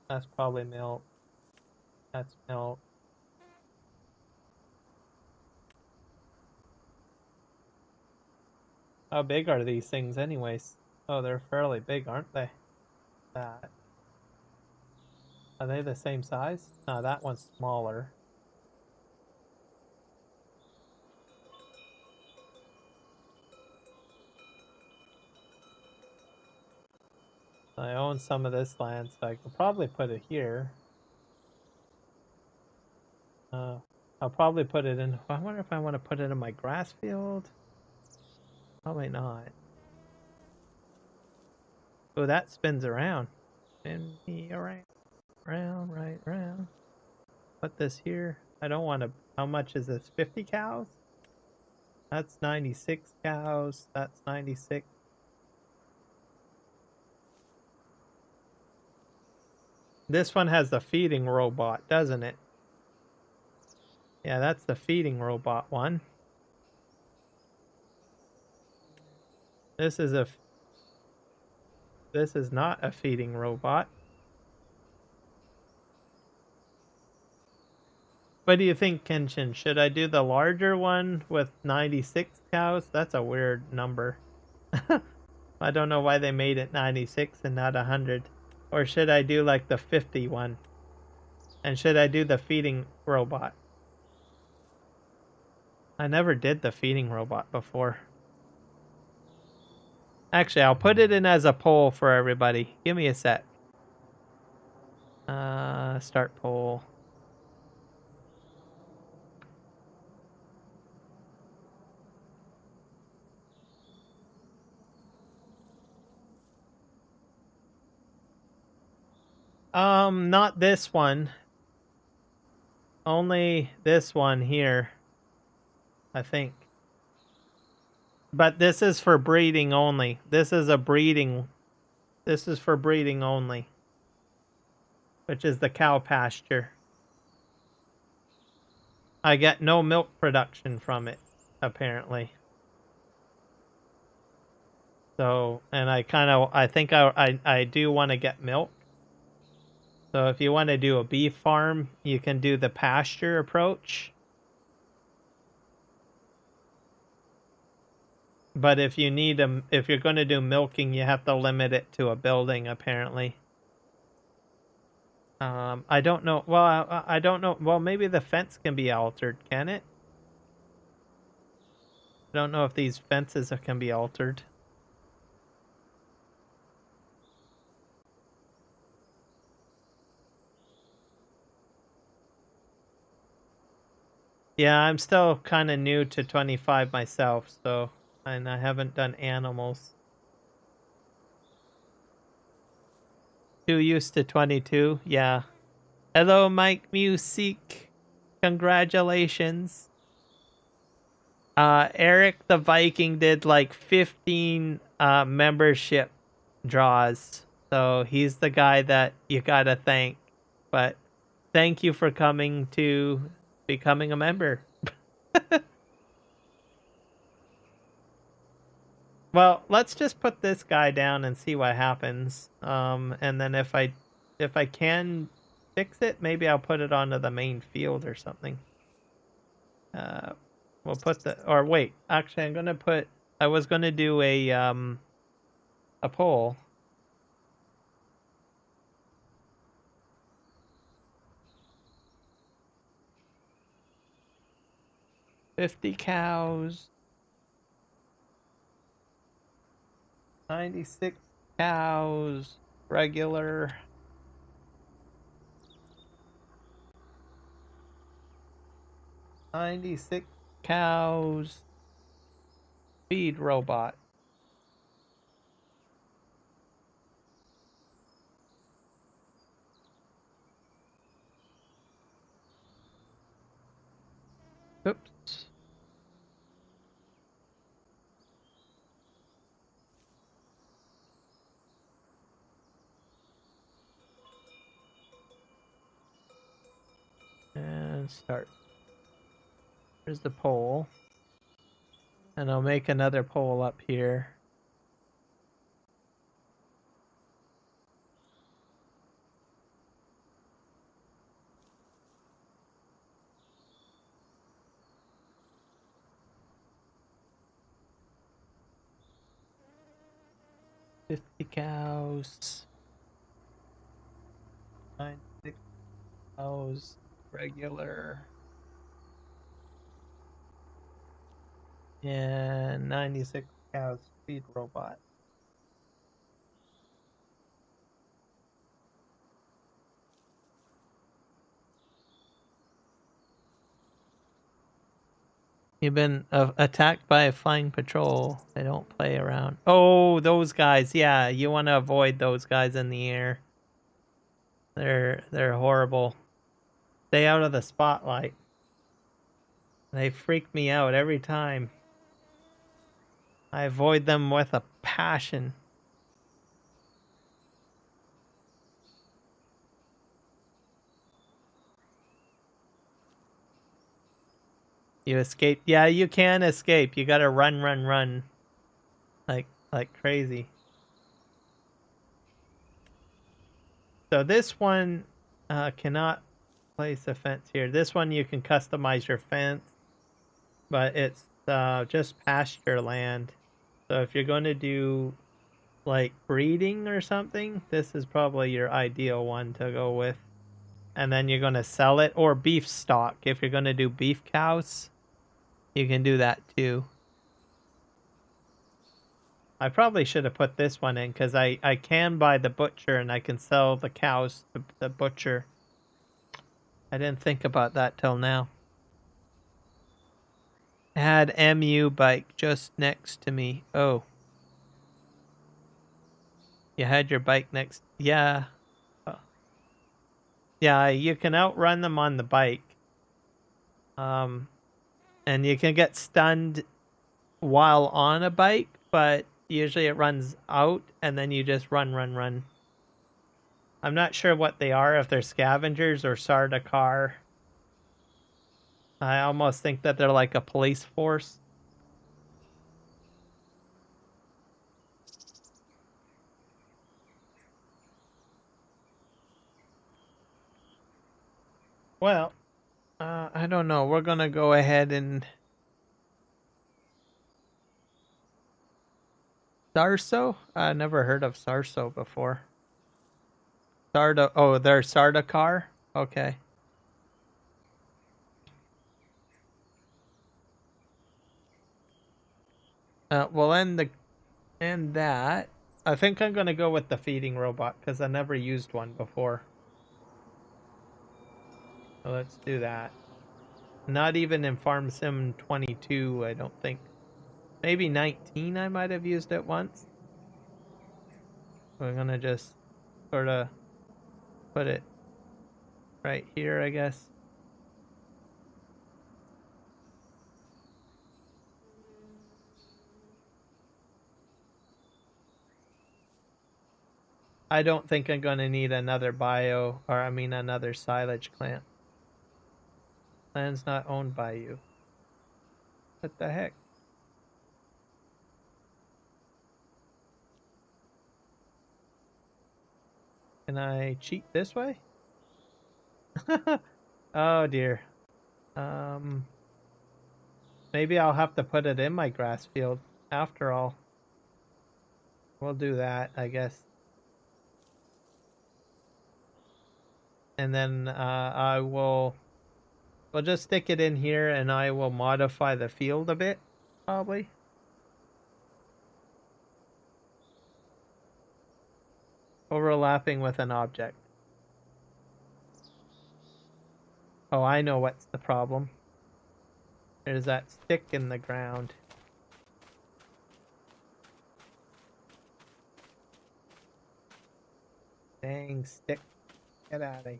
That's probably milk. That's milk. How big are these things anyways? Oh, they're fairly big, aren't they? That. Are they the same size? No, that one's smaller. I own some of this land, so I could probably put it here. I'll probably put it in. I wonder if I want to put it in my grass field. Probably not. Oh, that spins around. Spin me around, round, right, round. Put this here. I don't want to. How much is this? 50 cows? That's 96 cows. That's 96. This one has the feeding robot, doesn't it? Yeah, that's the feeding robot one. This is not a feeding robot. What do you think, Kenshin? Should I do the larger one with 96 cows? That's a weird number. I don't know why they made it 96 and not 100. Or should I do like the 50 one? And should I do the feeding robot? I never did the feeding robot before. Actually, I'll put it in as a poll for everybody. Give me a sec. Start poll. Not this one. Only this one here, I think. But this is for breeding only. This is for breeding only. Which is the cow pasture. I get no milk production from it, apparently. So, and I think I do want to get milk. So if you want to do a beef farm, you can do the pasture approach. But if you need if you're going to do milking, you have to limit it to a building, apparently. I don't know. Well, I don't know. Well, maybe the fence can be altered, can it? I don't know if these fences can be altered. Yeah, I'm still kind of new to 25 myself, so, and I haven't done animals. Too used to 22, yeah. Hello, Mike Music. Congratulations. Eric the Viking did like 15 membership draws. So he's the guy that you gotta thank. But thank you for coming to becoming a member. Well, let's just put this guy down and see what happens. And then if I can fix it, maybe I'll put it onto the main field or something. We'll put or wait, actually I was gonna do a poll. 50 cows. 96 cows. regular. $96 cows. Feed robot. Oops. And start. Here's the pole. And I'll make another pole up here. $50 cows. 96 cows. Regular. And 96 cows. Feed robot. You've been attacked by a flying patrol. They don't play around. Oh, those guys. Yeah, you want to avoid those guys in the air. They're horrible. Stay out of the spotlight. They freak me out every time. I avoid them with a passion. You escape. Yeah, you can escape. You gotta run, run, run. Like crazy. So this one cannot place a fence here. This one you can customize your fence, but it's just pasture land. So if you're going to do like breeding or something, this is probably your ideal one to go with. And then you're going to sell it, or beef stock. If you're going to do beef cows, you can do that too. I probably should have put this one in because I can buy the butcher and I can sell the cows to the butcher. I didn't think about that till now. I had MU bike just next to me. Oh. You had your bike next. Yeah. Oh. Yeah, you can outrun them on the bike. And you can get stunned while on a bike, but usually it runs out and then you just run, run, run. I'm not sure what they are, if they're scavengers or Sardaukar. I almost think that they're like a police force. Well, I don't know. We're gonna go ahead and Sarso? I never heard of Sarso before. Oh, they're Sardaukar? Okay. We'll end that. I think I'm gonna go with the feeding robot because I never used one before. So let's do that. Not even in Farm Sim 22, I don't think. Maybe 19 I might have used it once. We're gonna just sort of put it right here, I guess. I don't think I'm gonna need another another silage plant. Land's not owned by you. What the heck? Can I cheat this way? Oh dear. Maybe I'll have to put it in my grass field after all. We'll do that, I guess. And then we'll just stick it in here and I will modify the field a bit, probably. Overlapping with an object. Oh, I know what's the problem. There's that stick in the ground. Dang stick. Get out of here.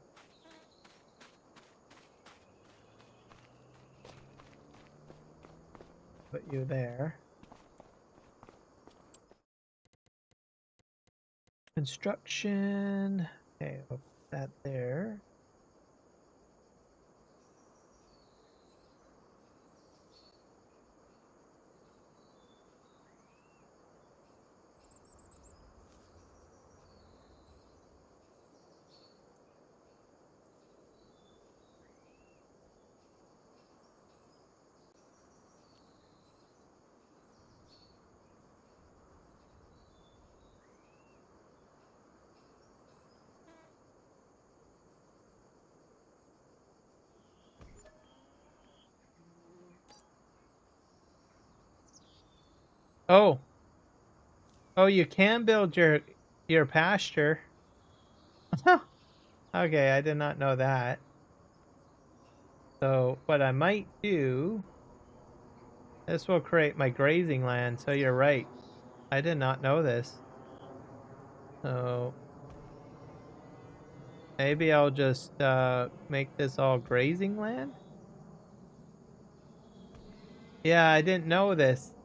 Put you there. Construction. Okay, I'll put that there. Oh. Oh, you can build your pasture. Okay, I did not know that. So what I might do, this will create my grazing land. So you're right. I did not know this. So maybe I'll just make this all grazing land? Yeah, I didn't know this.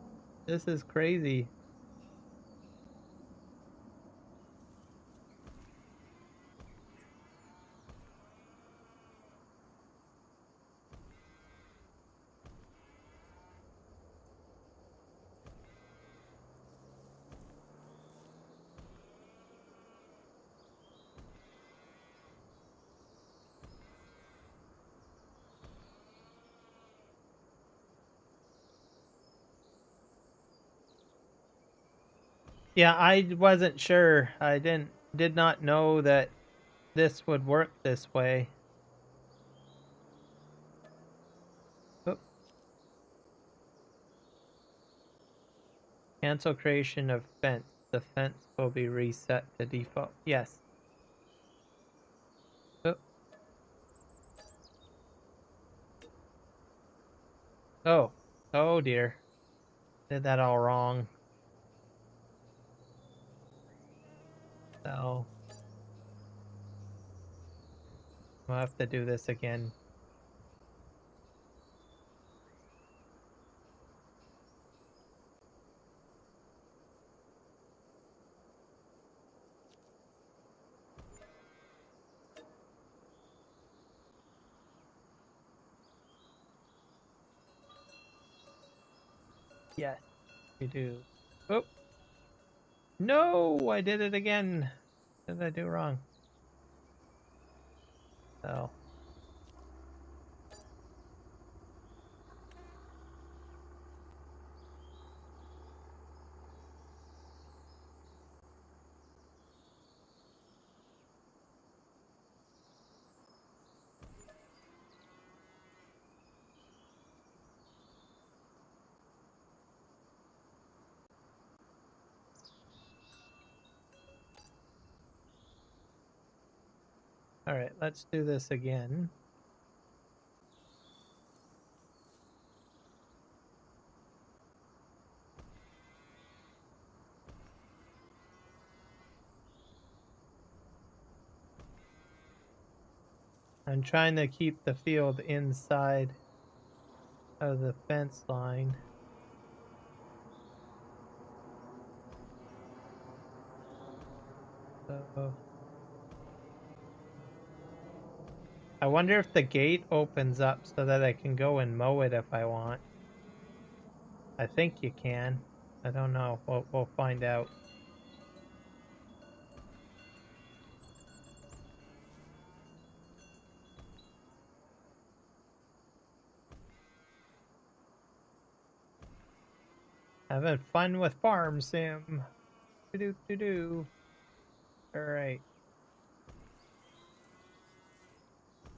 This is crazy. Yeah, I wasn't sure. I did not know that this would work this way. Oop. Cancel creation of fence. The fence will be reset to default. Yes. Oop. Oh. Oh dear. Did that all wrong. So I'll have to do this again. Yes, you do. Oh. No, I did it again. What did I do wrong? So. All right, let's do this again. I'm trying to keep the field inside of the fence line. So I wonder if the gate opens up so that I can go and mow it if I want. I think you can. I don't know. We'll find out. Having fun with Farm Sim. Do. All right.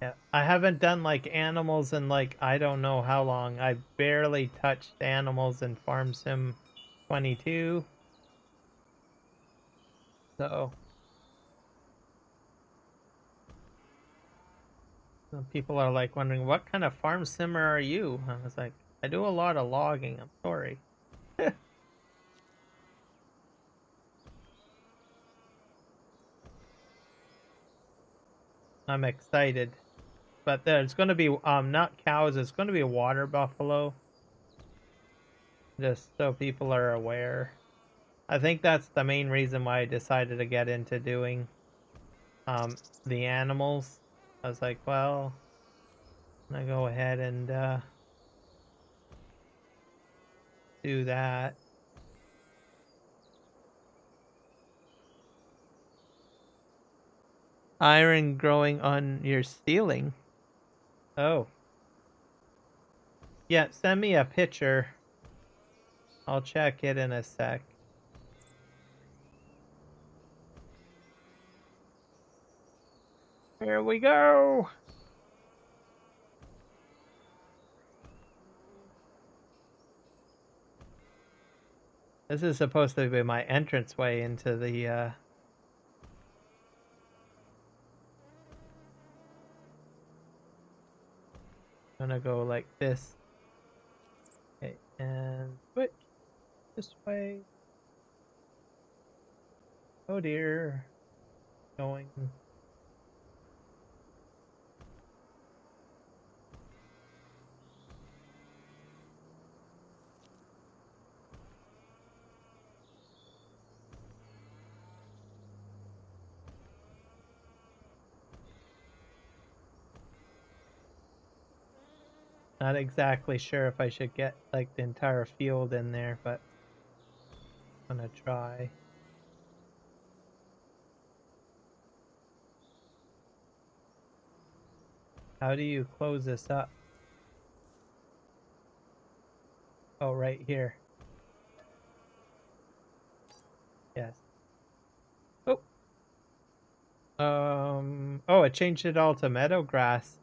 Yeah, I haven't done like animals in like I don't know how long. I barely touched animals in Farm Sim 22. So Some people are like wondering, what kind of farm simmer are you? I was like, I do a lot of logging, I'm sorry. I'm excited. But there's gonna be not cows, it's gonna be a water buffalo. Just so people are aware. I think that's the main reason why I decided to get into doing the animals. I was like, well, I'm gonna go ahead and do that. Iron growing on your ceiling. Oh. Yeah, send me a picture. I'll check it in a sec. Here we go. This is supposed to be my entranceway into the I'm gonna go like this. Okay, and switch this way. Oh dear. Going. Not exactly sure if I should get like the entire field in there, but I'm gonna try. How do you close this up? Oh, right here. Yes. Oh. Oh, it changed it all to meadow grass.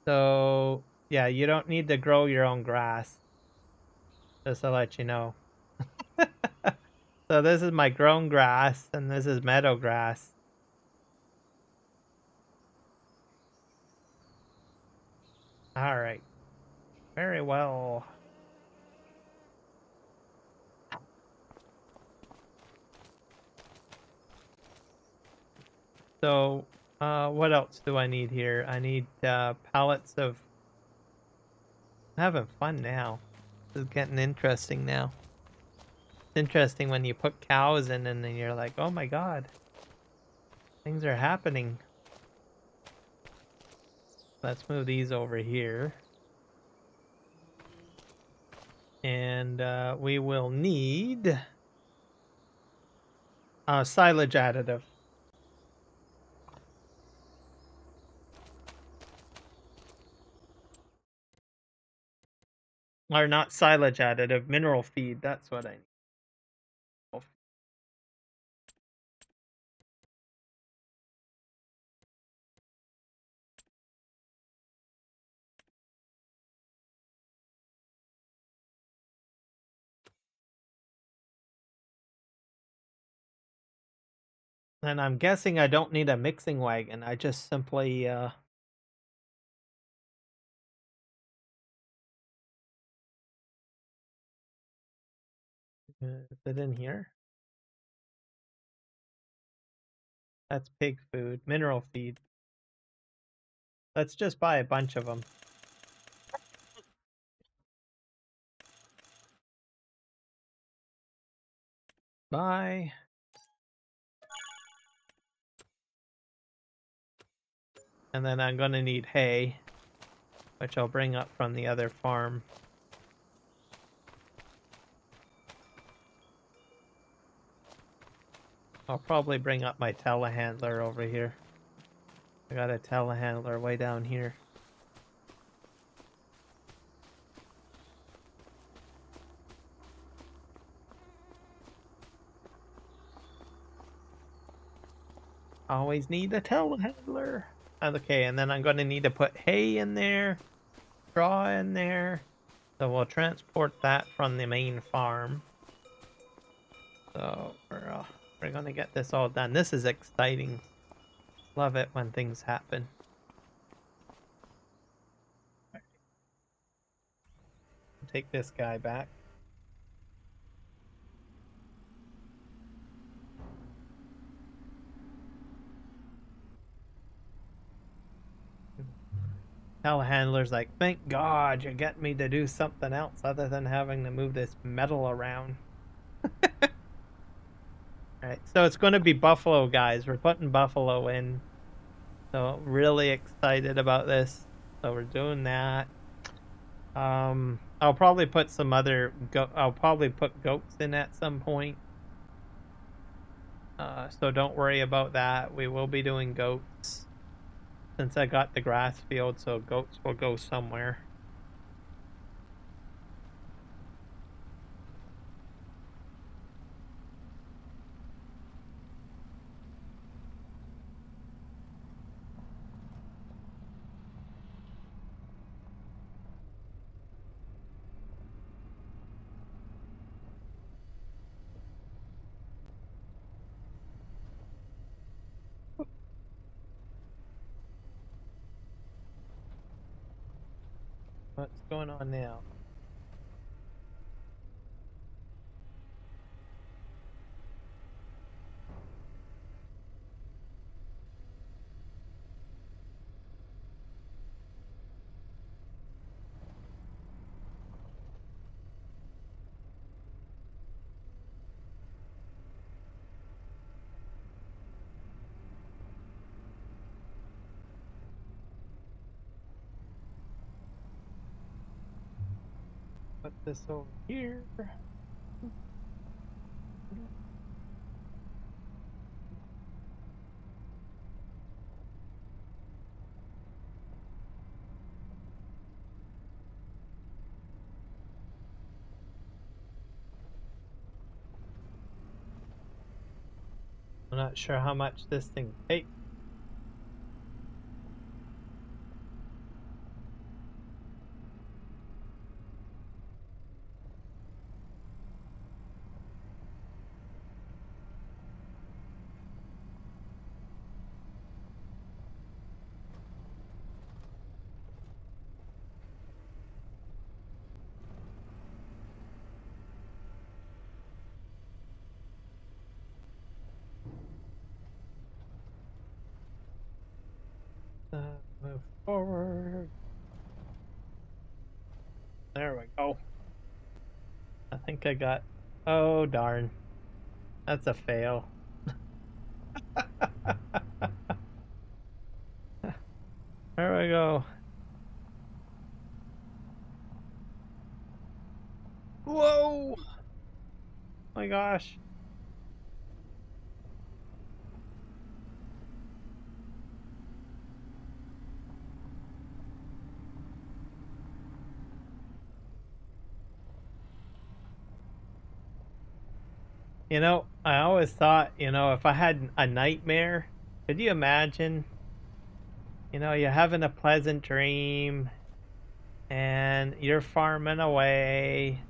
So, yeah, you don't need to grow your own grass. Just to let you know. So this is my grown grass, and this is meadow grass. Alright. Very well. So, what else do I need here? I need pallets of... I'm having fun now. This is getting interesting now. It's interesting when you put cows in and then you're like, oh my god. Things are happening. Let's move these over here. And we will need silage additive. Or not silage additive, mineral feed. That's what I need. And I'm guessing I don't need a mixing wagon. I just simply is it in here? That's pig food, mineral feed. Let's just buy a bunch of them. Bye. And then I'm gonna need hay, which I'll bring up from the other farm. I'll probably bring up my telehandler over here. I got a telehandler way down here. Always need a telehandler. Okay, and then I'm going to need to put hay in there, straw in there. So we'll transport that from the main farm. So we're going to get this all done. This is exciting. Love it when things happen. Take this guy back. Telehandler's like, thank God you get me to do something else other than having to move this metal around. Alright, so it's going to be buffalo, guys. We're putting buffalo in. So really excited about this. So we're doing that. I'll probably put some other I'll probably put goats in at some point. So don't worry about that. We will be doing goats. Since I got the grass field, so goats will go somewhere. What's going on now? Put this over here. I'm not sure how much this thing takes. Move forward. There we go. I think I got... Oh, darn. That's a fail. There we go. Whoa! Oh my gosh. You know, I always thought, you know, if I had a nightmare, could you imagine? You know, you're having a pleasant dream and you're farming away.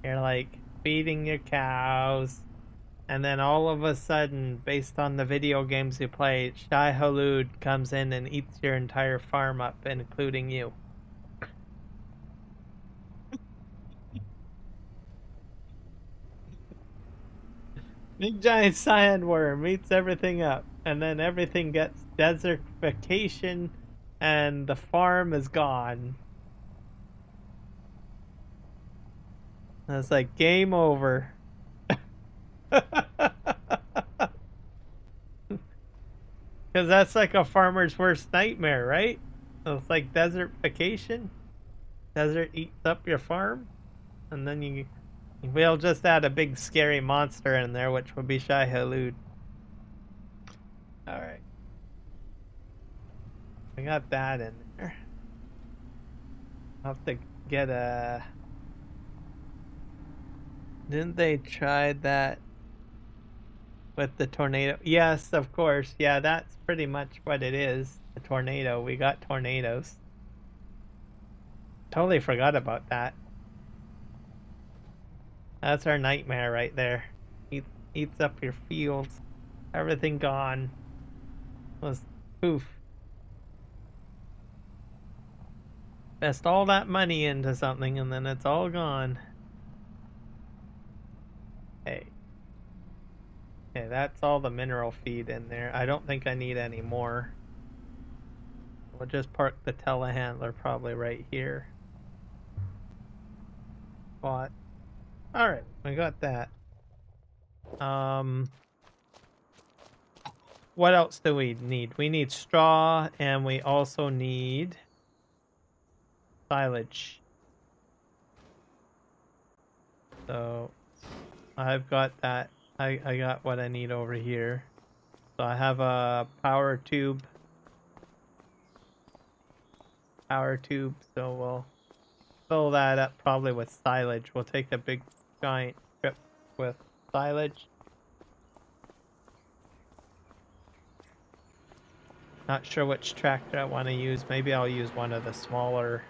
You're like feeding your cows. And then all of a sudden, based on the video games you play, Shai Hulud comes in and eats your entire farm up, including you. Big giant sandworm eats everything up, and then everything gets desertification, and the farm is gone. And it's like game over. Because that's like a farmer's worst nightmare, right? It's like desertification. Desert eats up your farm, and then we'll just add a big scary monster in there, which would be Shai Hulud. Alright. I got that in there. I'll have to get a... Didn't they try that with the tornado? Yes, of course. Yeah, that's pretty much what it is. A tornado. We got tornadoes. Totally forgot about that. That's our nightmare right there. Eats up your fields. Everything gone. Poof. Invest all that money into something and then it's all gone. Hey. Okay, that's all the mineral feed in there. I don't think I need any more. We'll just park the telehandler probably right here. Spot. Alright, we got that. What else do we need? We need straw and we also need silage. So I've got that. I got what I need over here. So I have a power tube. So we'll fill that up probably with silage. We'll take a big giant trip with silage. Not sure which tractor I want to use. Maybe I'll use one of the smaller.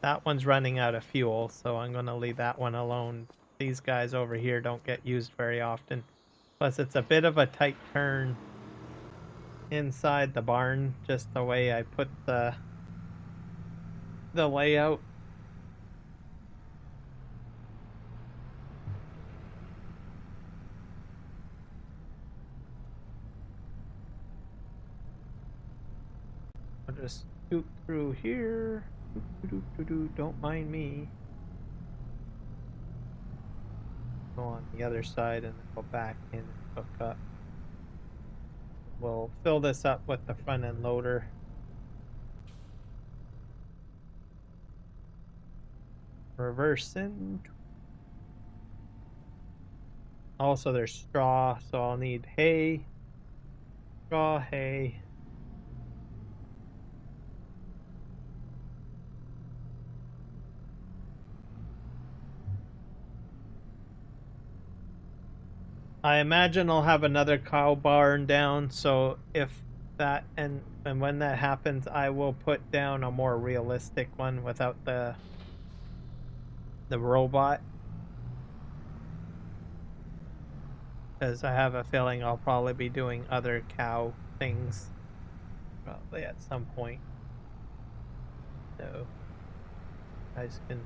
That one's running out of fuel, so I'm going to leave that one alone. These guys over here don't get used very often. Plus, it's a bit of a tight turn inside the barn, just the way I put the layout. I'll just scoot through here. Don't mind me. Go on the other side and then go back in and hook up. We'll fill this up with the front end loader. Reverse in. Also, there's straw, so I'll need hay. Straw, hay. I imagine I'll have another cow barn down, so if that and when that happens, I will put down a more realistic one without the robot. Because I have a feeling I'll probably be doing other cow things probably at some point. So you guys can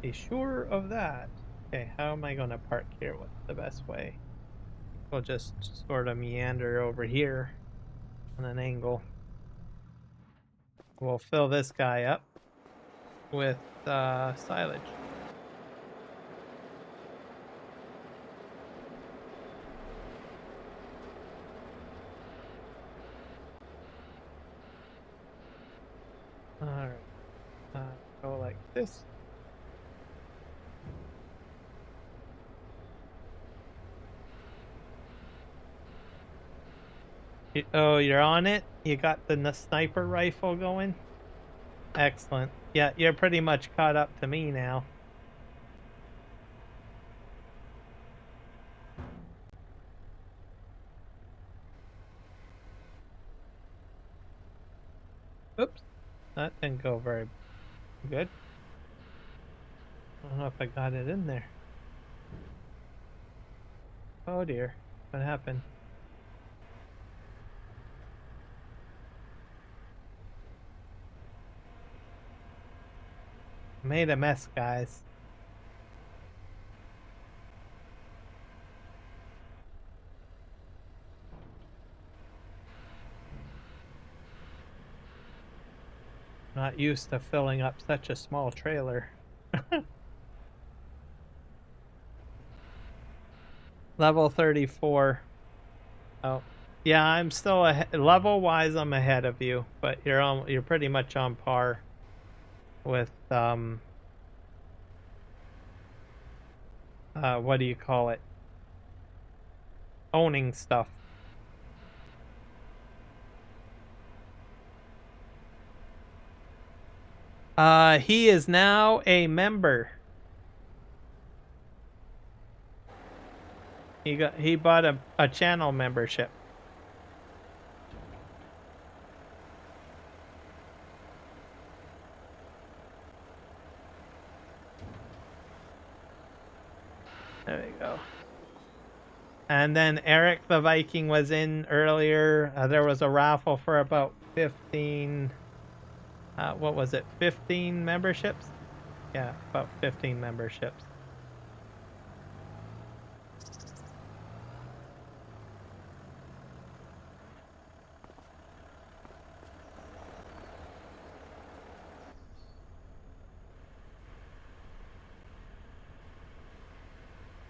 be sure of that. Okay, how am I going to park here? What's the best way? We'll just sort of meander over here on an angle. We'll fill this guy up with silage. Alright, go like this. Oh, you're on it? You got the sniper rifle going? Excellent. Yeah, you're pretty much caught up to me now. Oops. That didn't go very good. I don't know if I got it in there. Oh dear. What happened? Made a mess, guys. Not used to filling up such a small trailer. Level 34. Oh, yeah, I'm still level wise. I'm ahead of you, but you're pretty much on par with what do you call it? Owning stuff. He is now a member. He bought a channel membership. There we go. And then Eric the Viking was in earlier. There was a raffle for about 15, what was it, 15 memberships? Yeah, about 15 memberships.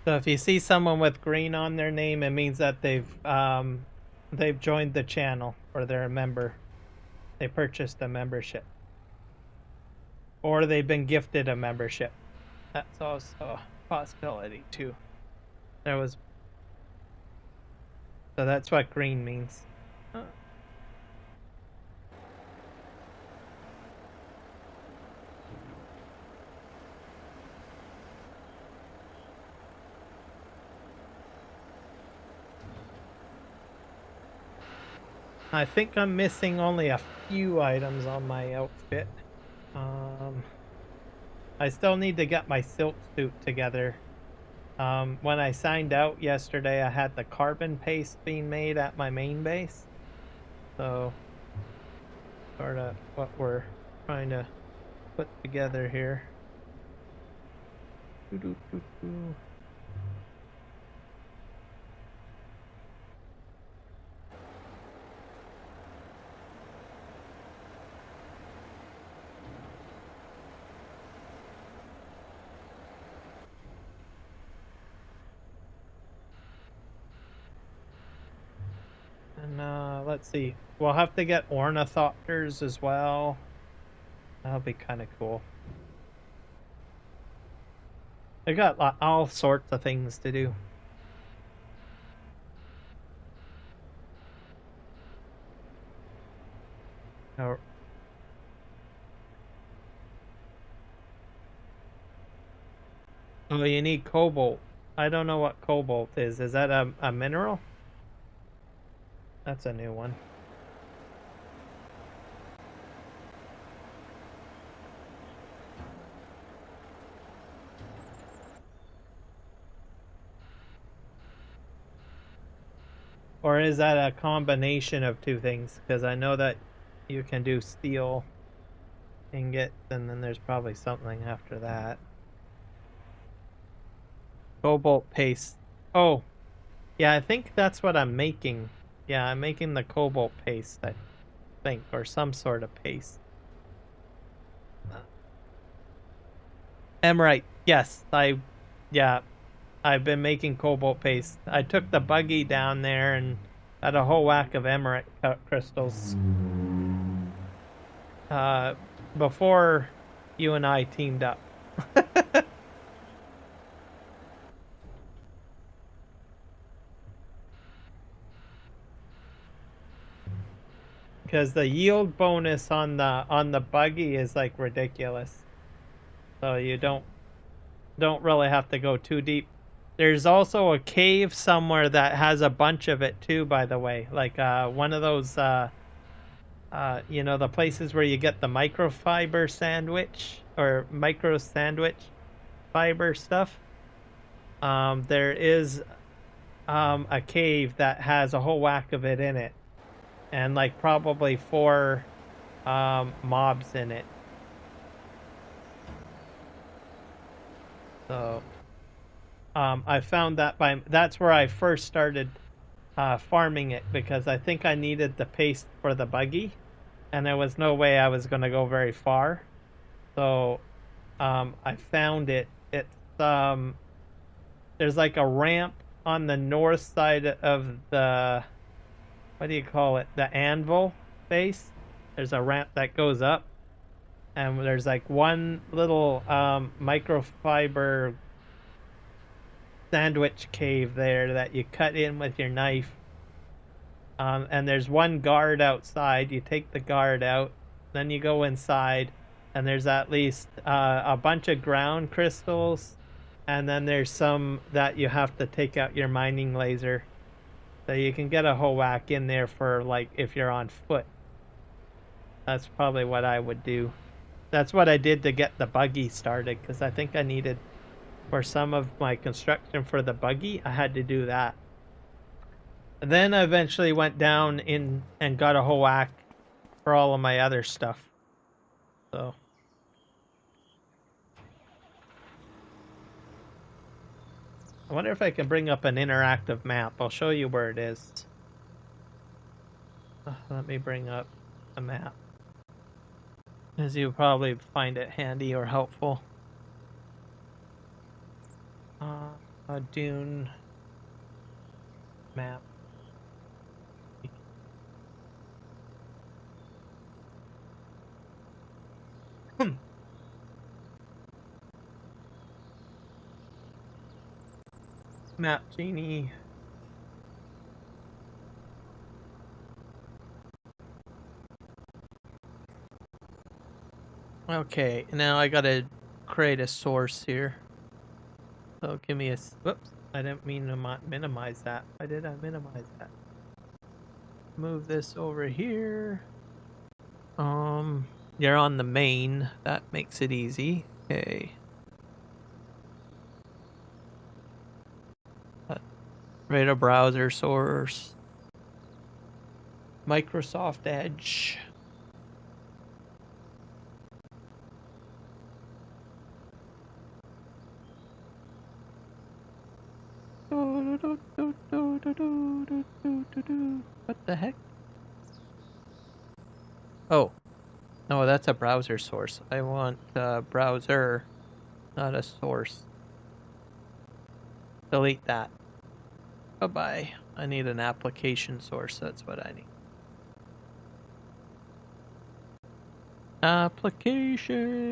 So if you see someone with green on their name, it means that they've joined the channel, or they're a member. They purchased a membership, or they've been gifted a membership. That's also a possibility too. So that's what green means. I think I'm missing only a few items on my outfit. I still need to get my silk suit together. When I signed out yesterday, I had the carbon paste being made at my main base. So, sort of what we're trying to put together here. And let's see. We'll have to get ornithopters as well. That'll be kind of cool. I got all sorts of things to do. Oh, you need cobalt. I don't know what cobalt is. Is that a mineral? That's a new one. Or is that a combination of two things? Because I know that you can do steel ingot, and then there's probably something after that. Cobalt paste. Oh, yeah, I think that's what I'm making. Yeah, I'm making the cobalt paste, I think, or some sort of paste. Emerite. Yes, I've been making cobalt paste. I took the buggy down there and had a whole whack of emerite crystals. Before you and I teamed up. Because the yield bonus on the buggy is like ridiculous. So you don't really have to go too deep. There's also a cave somewhere that has a bunch of it too, by the way. Like one of those you know, the places where you get the microfiber sandwich or micro sandwich fiber stuff. There is a cave that has a whole whack of it in it, and like probably 4 mobs in it. So I found that that's where I first started farming it, because I think I needed the paste for the buggy, and there was no way I was going to go very far. So I found it. It's there's like a ramp on the north side of the, what do you call it, the anvil base. There's a ramp that goes up, and there's like one little microfiber sandwich cave there that you cut in with your knife. And there's one guard outside. You take the guard out, then you go inside, and there's at least a bunch of ground crystals, and then there's some that you have to take out your mining laser. So you can get a whole whack in there for, like, if you're on foot. That's probably what I would do. That's what I did to get the buggy started, because I think I needed, for some of my construction for the buggy, I had to do that. And then I eventually went down in and got a whole whack for all of my other stuff. So. I wonder if I can bring up an interactive map. I'll show you where it is. Let me bring up a map, as you'll probably find it handy or helpful. A dune map. Map genie. Okay, now I gotta create a source here. So give me a. Whoops, I didn't mean to minimize that. Why did I minimize that? Move this over here. You're on the main. That makes it easy. Okay. Create a browser source. Microsoft Edge. What the heck? Oh, no, that's a browser source. I want a browser, not a source. Delete that. Bye-bye. I need an application source. That's what I need. Application.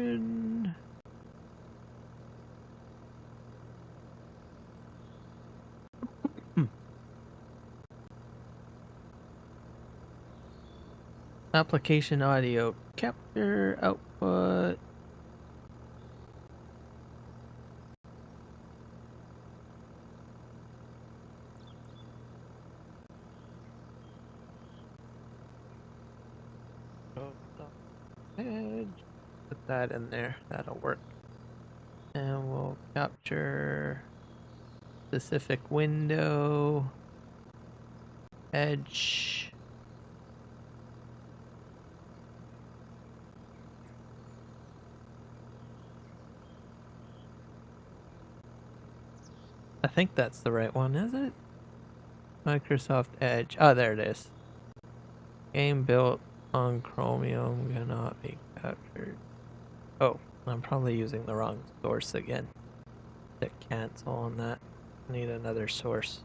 Application audio capture output. Edge. Put that in there. That'll work. And we'll capture specific window. Edge. I think that's the right one, is it? Microsoft Edge. Oh, there it is. Game built on Chromium cannot be captured. Oh, I'm probably using the wrong source again. Hit cancel on that. I need another source.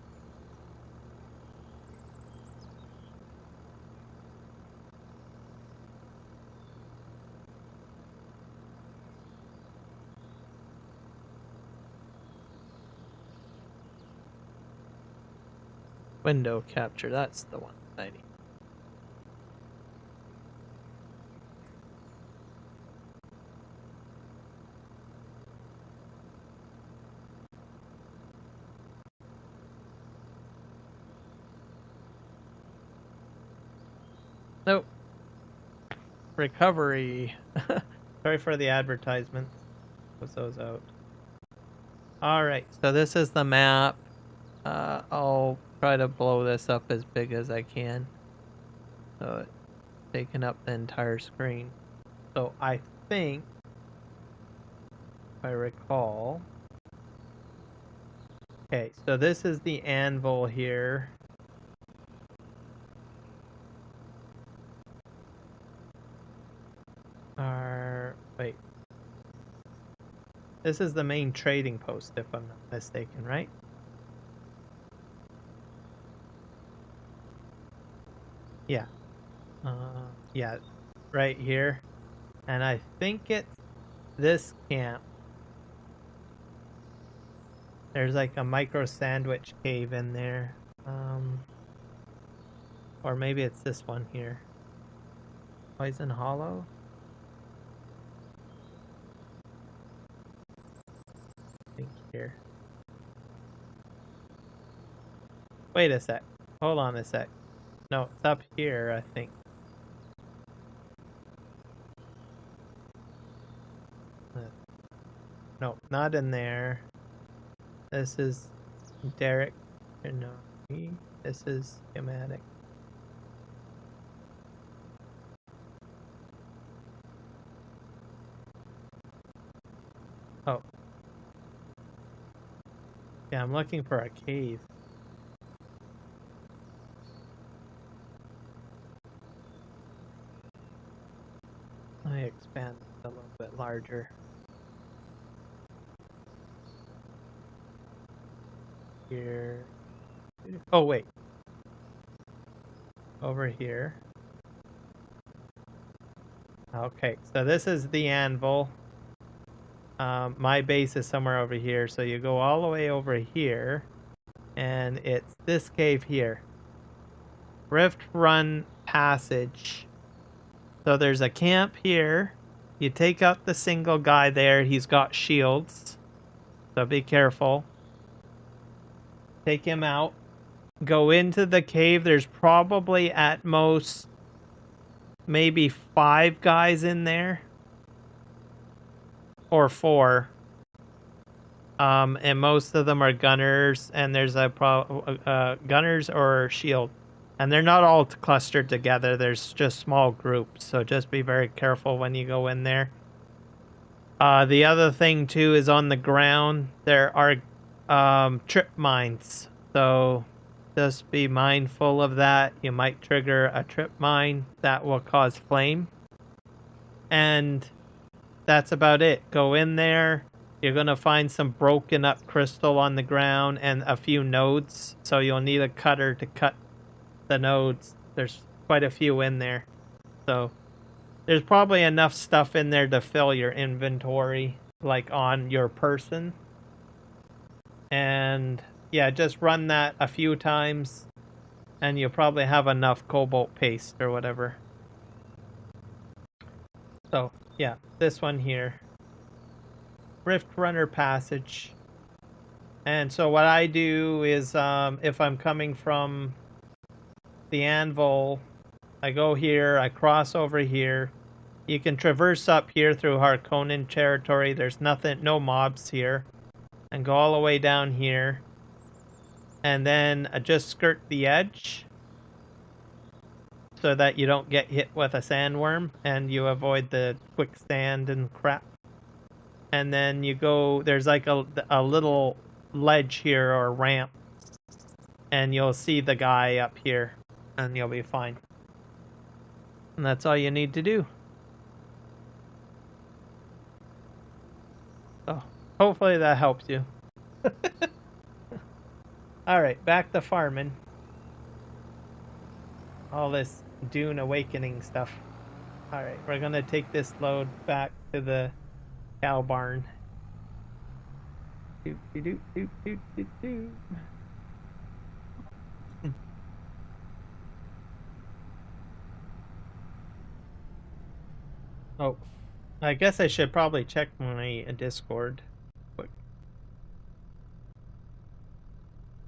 Window capture, that's the one I need. Nope. Recovery. Sorry for the advertisement. Close those out. Alright, so this is the map. I'll try to blow this up as big as I can. So it's taking up the entire screen. So I think, if I recall. Okay, so this is the anvil here. Wait. This is the main trading post, if I'm not mistaken, right? Yeah. Yeah, right here. And I think it's this camp. There's like a micro sandwich cave in there. Or maybe it's this one here. Poison Hollow? I think here. Wait a sec. Hold on a sec. No, it's up here, I think. No, not in there. This is Derek. No. This is schematic. Oh. Yeah, I'm looking for a cave. Let me expand it a little bit larger. Here. Oh, wait. Over here. Okay, so this is the anvil. My base is somewhere over here, so you go all the way over here, and it's this cave here. Rift Run Passage. So there's a camp here. You take out the single guy there. He's got shields, so be careful. Take him out. Go into the cave. There's probably at most maybe 5 guys in there. Or 4. And most of them are gunners, and there's a gunners or shield. And they're not all clustered together. There's just small groups, so just be very careful when you go in there. The other thing, too, is on the ground, there are trip mines. So just be mindful of that. You might trigger a trip mine that will cause flame. And that's about it. Go in there. You're going to find some broken up crystal on the ground and a few nodes. So you'll need a cutter to cut the nodes. There's quite a few in there. So there's probably enough stuff in there to fill your inventory, like on your person. And yeah, just run that a few times and you'll probably have enough cobalt paste or whatever. So yeah, this one here. Rift Runner Passage. And so what I do is if I'm coming from the anvil, I go here, I cross over here. You can traverse up here through Harkonnen territory. There's no mobs here. And go all the way down here. And then just skirt the edge so that you don't get hit with a sandworm and you avoid the quicksand and crap. And then you go, there's like a little ledge here or ramp. And you'll see the guy up here. And you'll be fine. And that's all you need to do. So, hopefully that helps you. Alright, back to farming. All this Dune Awakening stuff. Alright, we're gonna take this load back to the cow barn. Doop, doop, doop, doop, doop, doop. Oh, I guess I should probably check my Discord. Quick.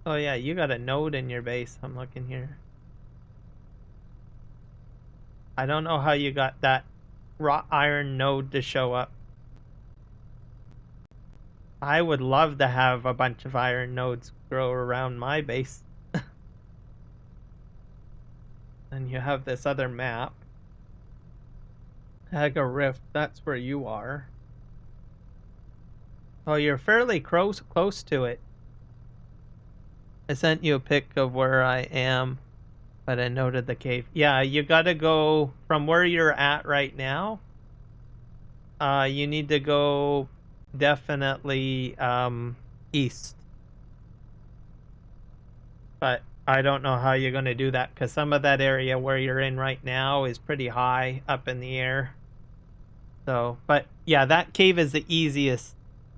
Oh yeah, you got a node in your base. I'm looking here. I don't know how you got that wrought iron node to show up. I would love to have a bunch of iron nodes grow around my base. And you have this other map. Haga Rift, that's where you are. Oh, you're fairly close to it. I sent you a pic of where I am, but I noted the cave. Yeah, you gotta go from where you're at right now. You need to go definitely east. But I don't know how you're gonna do that because some of that area where you're in right now is pretty high up in the air. So, but yeah, that cave is the easiest.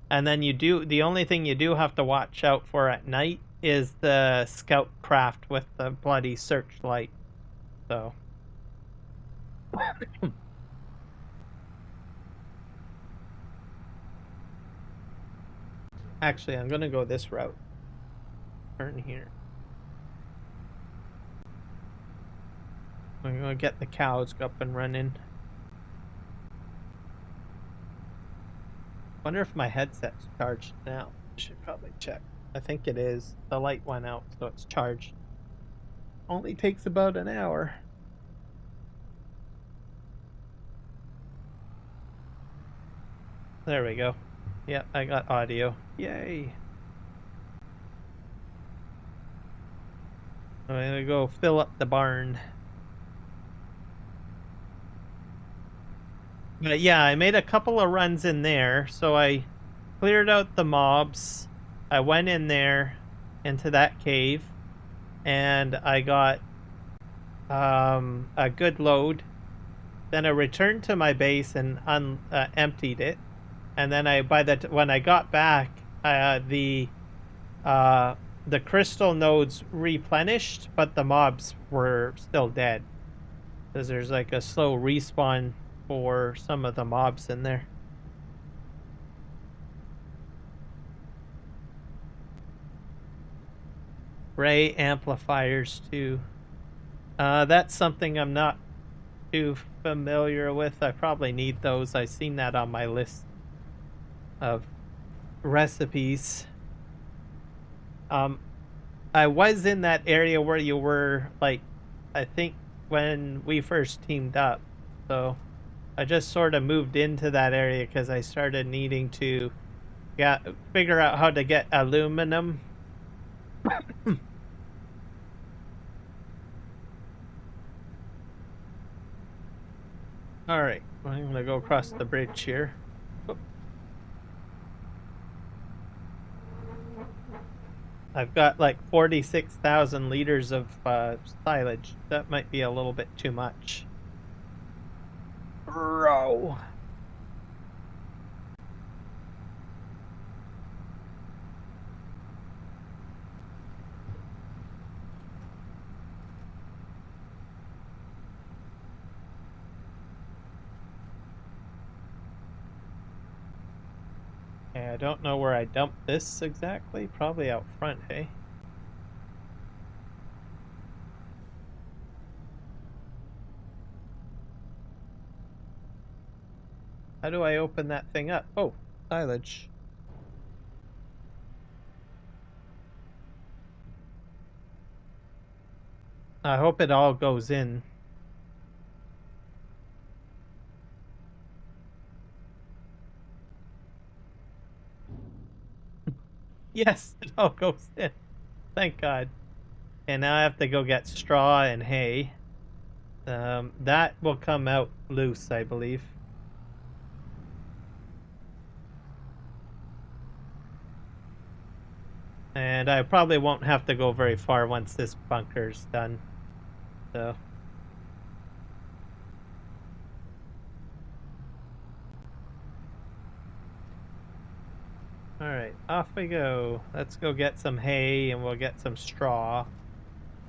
And then the only thing you do have to watch out for at night is the scout craft with the bloody searchlight. So. Actually, I'm gonna go this route. Turn here. I'm gonna get the cows up and running. Wonder if my headset's charged now. I should probably check. I think it is. The light went out, so it's charged. only takes about an hour. There we go. Yeah, I got audio. Yay. I'm gonna go fill up the barn. But yeah, I made a couple of runs in there, so I cleared out the mobs. I went in there into that cave, and I got a good load. Then I returned to my base and emptied it, and then when I got back, the crystal nodes replenished, but the mobs were still dead because there's like a slow respawn for some of the mobs in there. Ray amplifiers too. That's something I'm not too familiar with. I probably need those. I've seen that on my list of recipes. I was in that area where you were, like, I think when we first teamed up. So I just sort of moved into that area because I started needing to figure out how to get aluminum. All right, I'm gonna go across the bridge here. I've got like 46,000 liters of silage. That might be a little bit too much. Bro. Okay, I don't know where I dumped this exactly. Probably out front, hey? How do I open that thing up? Oh, silage. I hope it all goes in. Yes, it all goes in. Thank God. And now I have to go get straw and hay. That will come out loose, I believe. And I probably won't have to go very far once this bunker's done. So. Alright, off we go. Let's go get some hay and we'll get some straw.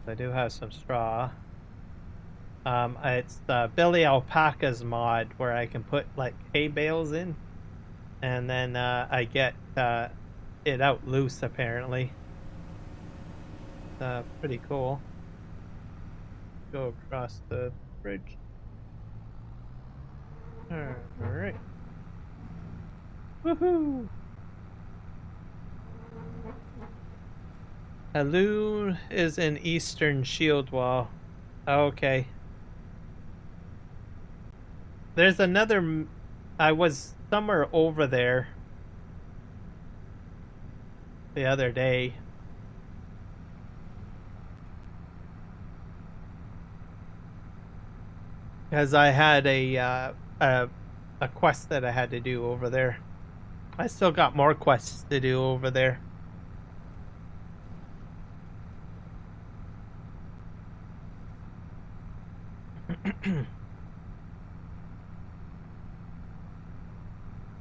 I do have some straw. It's Billy Alpaca's mod where I can put like hay bales in. And then I get it out loose apparently. Pretty cool. Go across the bridge. Alright. Woohoo! Aloo is in eastern shield wall. Okay. There's another. I was somewhere over there the other day. Because I had a quest that I had to do over there. I still got more quests to do over there.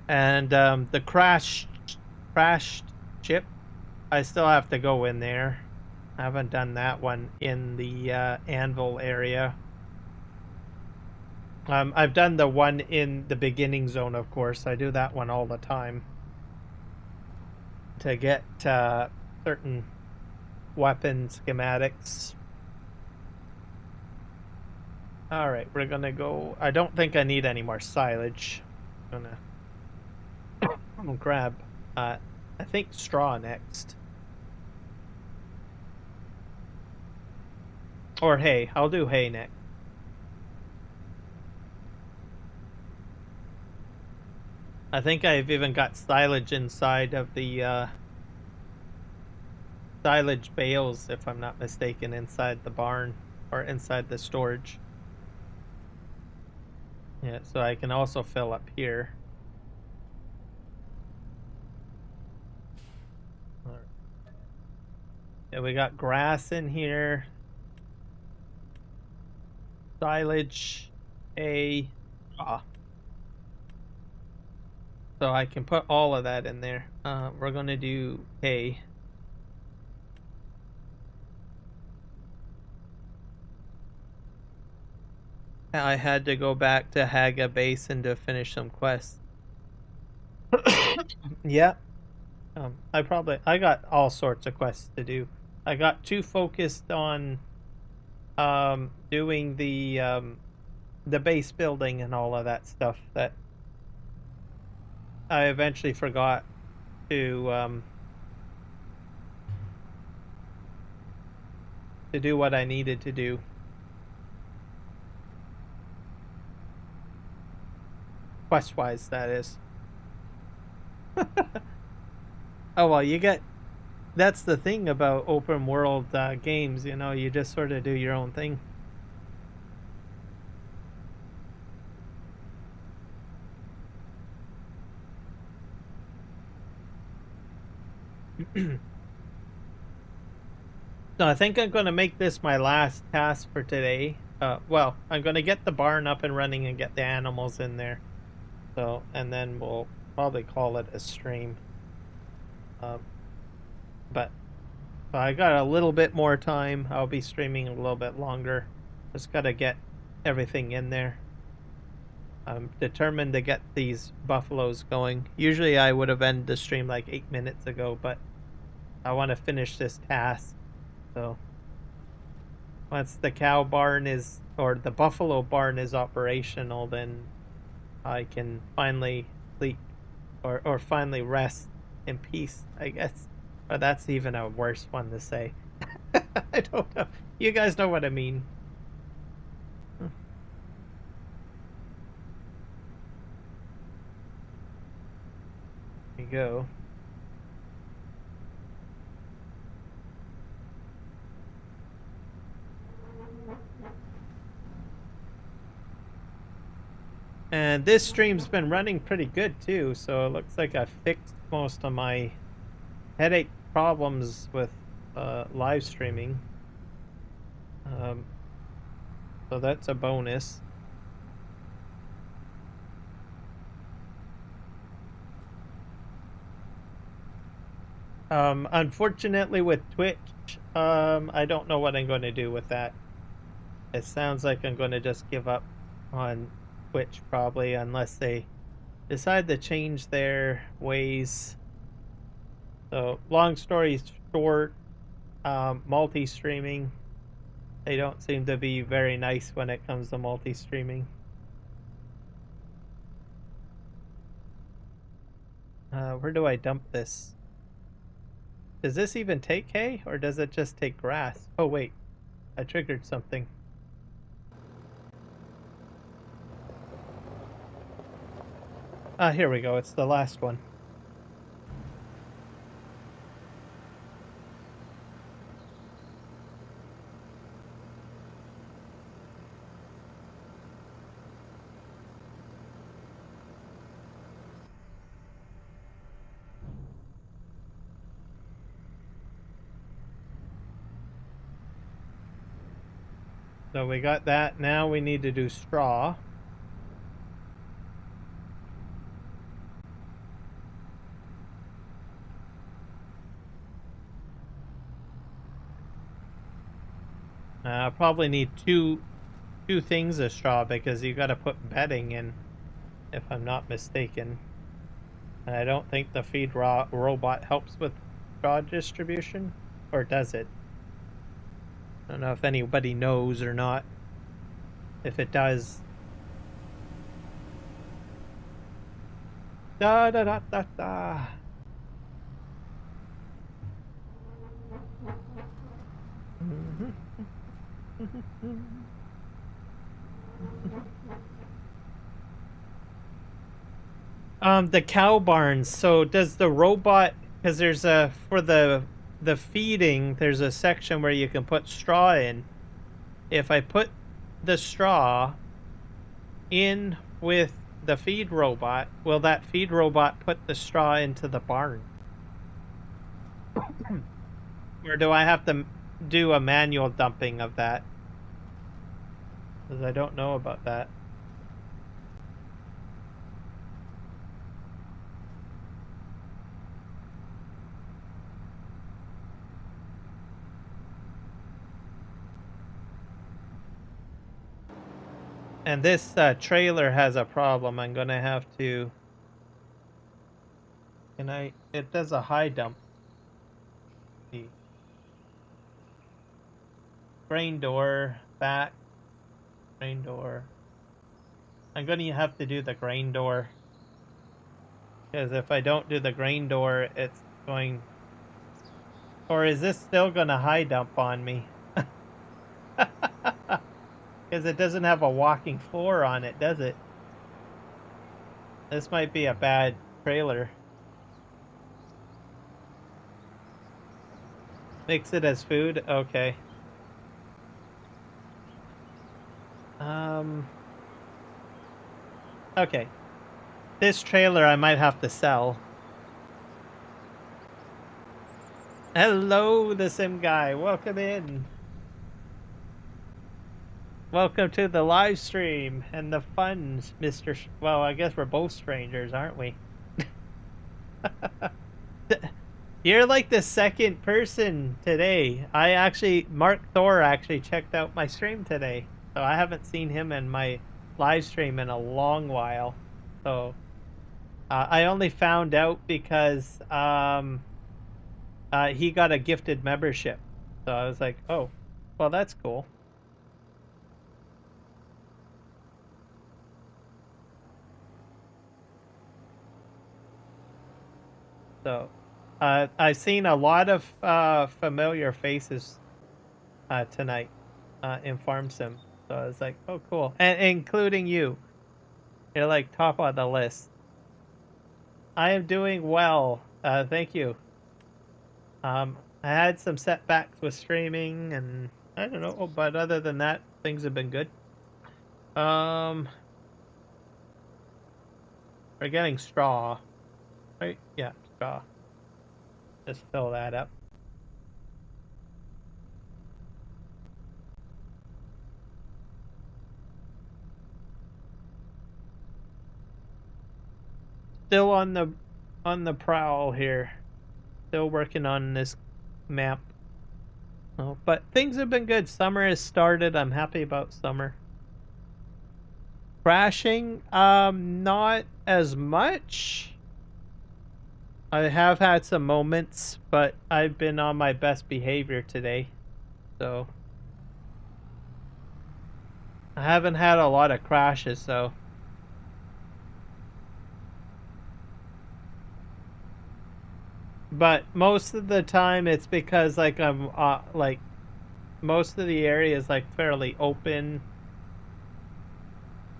And the crashed ship, I still have to go in there. I haven't done that one in the anvil area. I've done the one in the beginning zone, of course. I do that one all the time to get certain weapon schematics. All right, we're gonna go. I don't think I need any more silage. I'm gonna grab, I think straw next. Or hay. I'll do hay next. I think I've even got silage inside of the silage bales, if I'm not mistaken, inside the barn or inside the storage. Yeah, so I can also fill up here. All right. Yeah, we got grass in here, silage, hay. So I can put all of that in there. We're gonna do hay. I had to go back to Haga Basin to finish some quests. Yeah. I got all sorts of quests to do. I got too focused on doing the base building and all of that stuff that I eventually forgot to do what I needed to do. Quest wise, that is. Oh well, you get that's the thing about open world games, you know, you just sort of do your own thing. So I think I'm going to make this my last task for today. Well, I'm going to get the barn up and running and get the animals in there. So, and then we'll probably call it a stream. But I got a little bit more time. I'll be streaming a little bit longer. Just got to get everything in there. I'm determined to get these buffaloes going. Usually I would have ended the stream like 8 minutes ago, but I want to finish this task. So once the cow barn is, or the buffalo barn is operational, then I can finally sleep or finally rest in peace, I guess. Or that's even a worse one to say. I don't know. You guys know what I mean. There you go. And this stream's been running pretty good too, so it looks like I fixed most of my headache problems with live streaming. So that's a bonus. Unfortunately with Twitch, I don't know what I'm going to do with that. It sounds like I'm going to just give up on Twitch probably, unless they decide to change their ways. So long story short, multi-streaming, they don't seem to be very nice when it comes to multi-streaming. Where do I dump this? Does this even take hay, or does it just take grass? Oh wait, I triggered something. Here we go, it's the last one. So we got that. Now we need to do straw. Probably need two things of straw because you got to put bedding in, if I'm not mistaken. And I don't think the feed robot helps with straw distribution, or does it? I don't know if anybody knows or not. If it does. Da da da da da. The cow barns. So does the robot, because there's a, for the feeding, there's a section where you can put straw in. If I put the straw in with the feed robot, will that feed robot put the straw into the barn? Or do I have to do a manual dumping of that? Because I don't know about that. And this trailer has a problem. I'm gonna have to... Can I... It does a high dump. See. Grain door, back, grain door. I'm gonna have to do the grain door. Because if I don't do the grain door, it's going... Or is this still gonna high dump on me? Because it doesn't have a walking floor on it, does it? This might be a bad trailer. Mix it as food? Okay. Okay. This trailer I might have to sell. Hello, the sim guy. Welcome in. Welcome to the live stream and the fun, Mr. Well, I guess we're both strangers, aren't we? You're like the second person today. Mark Thor actually checked out my stream today. So I haven't seen him in my live stream in a long while. So I only found out because he got a gifted membership. So I was like, oh, well, that's cool. So I've seen a lot of familiar faces tonight in Farm Sim. So I was like, oh, cool. And including you. You're like top on the list. I am doing well. Thank you. I had some setbacks with streaming and I don't know, but other than that, things have been good. We're getting straw. Right? Yeah, straw. Just fill that up. Still on the prowl here. Still working on this map. Oh, but things have been good. Summer has started. I'm happy about summer. Crashing, not as much. I have had some moments, but I've been on my best behavior today. So I haven't had a lot of crashes, so but most of the time it's because like I'm like most of the area is like fairly open.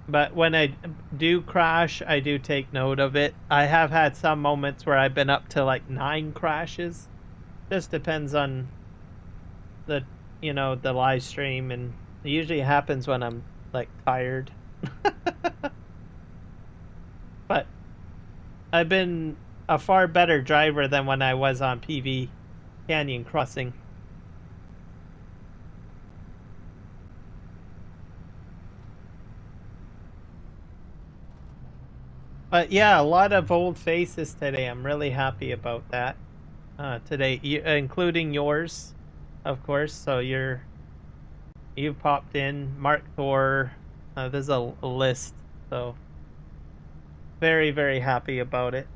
But when I do crash, I do take note of it. I have had some moments where I've been up to like 9 crashes. Just depends on the, you know, the live stream, and it usually happens when I'm like tired. But I've been a far better driver than when I was on PV Canyon Crossing. But yeah, a lot of old faces today. I'm really happy about that. Today, including yours, of course. So you've popped in. Mark Thor. There's a list. So very, very happy about it.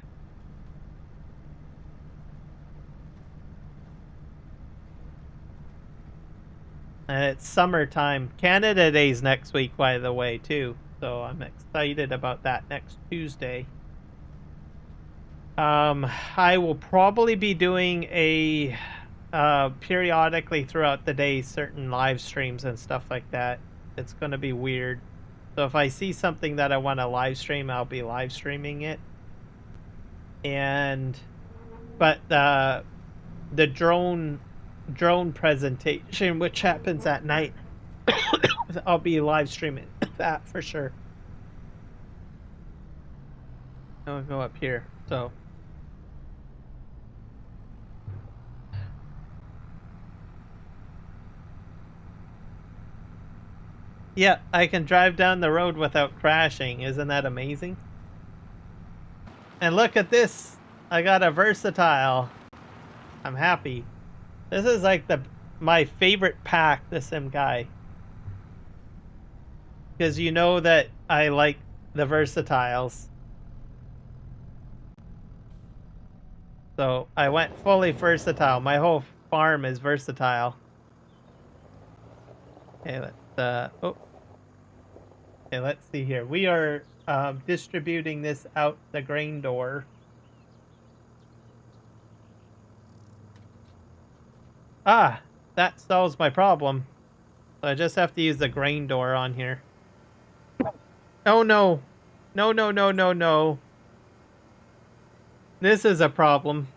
And it's summertime. Canada Day's next week, by the way, too. So I'm excited about that next Tuesday. I will probably be doing a periodically throughout the day certain live streams and stuff like that. It's gonna be weird. So if I see something that I want to live stream, I'll be live streaming it. But the drone presentation, which happens at night, I'll be live streaming that for sure. I'll go up here. So yeah, I can drive down the road without crashing. Isn't that amazing? And look at this. I got a versatile. I'm happy. This is like my favorite pack, the Sim Guy. Because you know that I like the versatiles. So I went fully versatile. My whole farm is versatile. Okay, let's okay, let's see here. We are distributing this out the grain door. Ah, that solves my problem. So I just have to use the grain door on here. Oh no. No, no, no, no, no. This is a problem.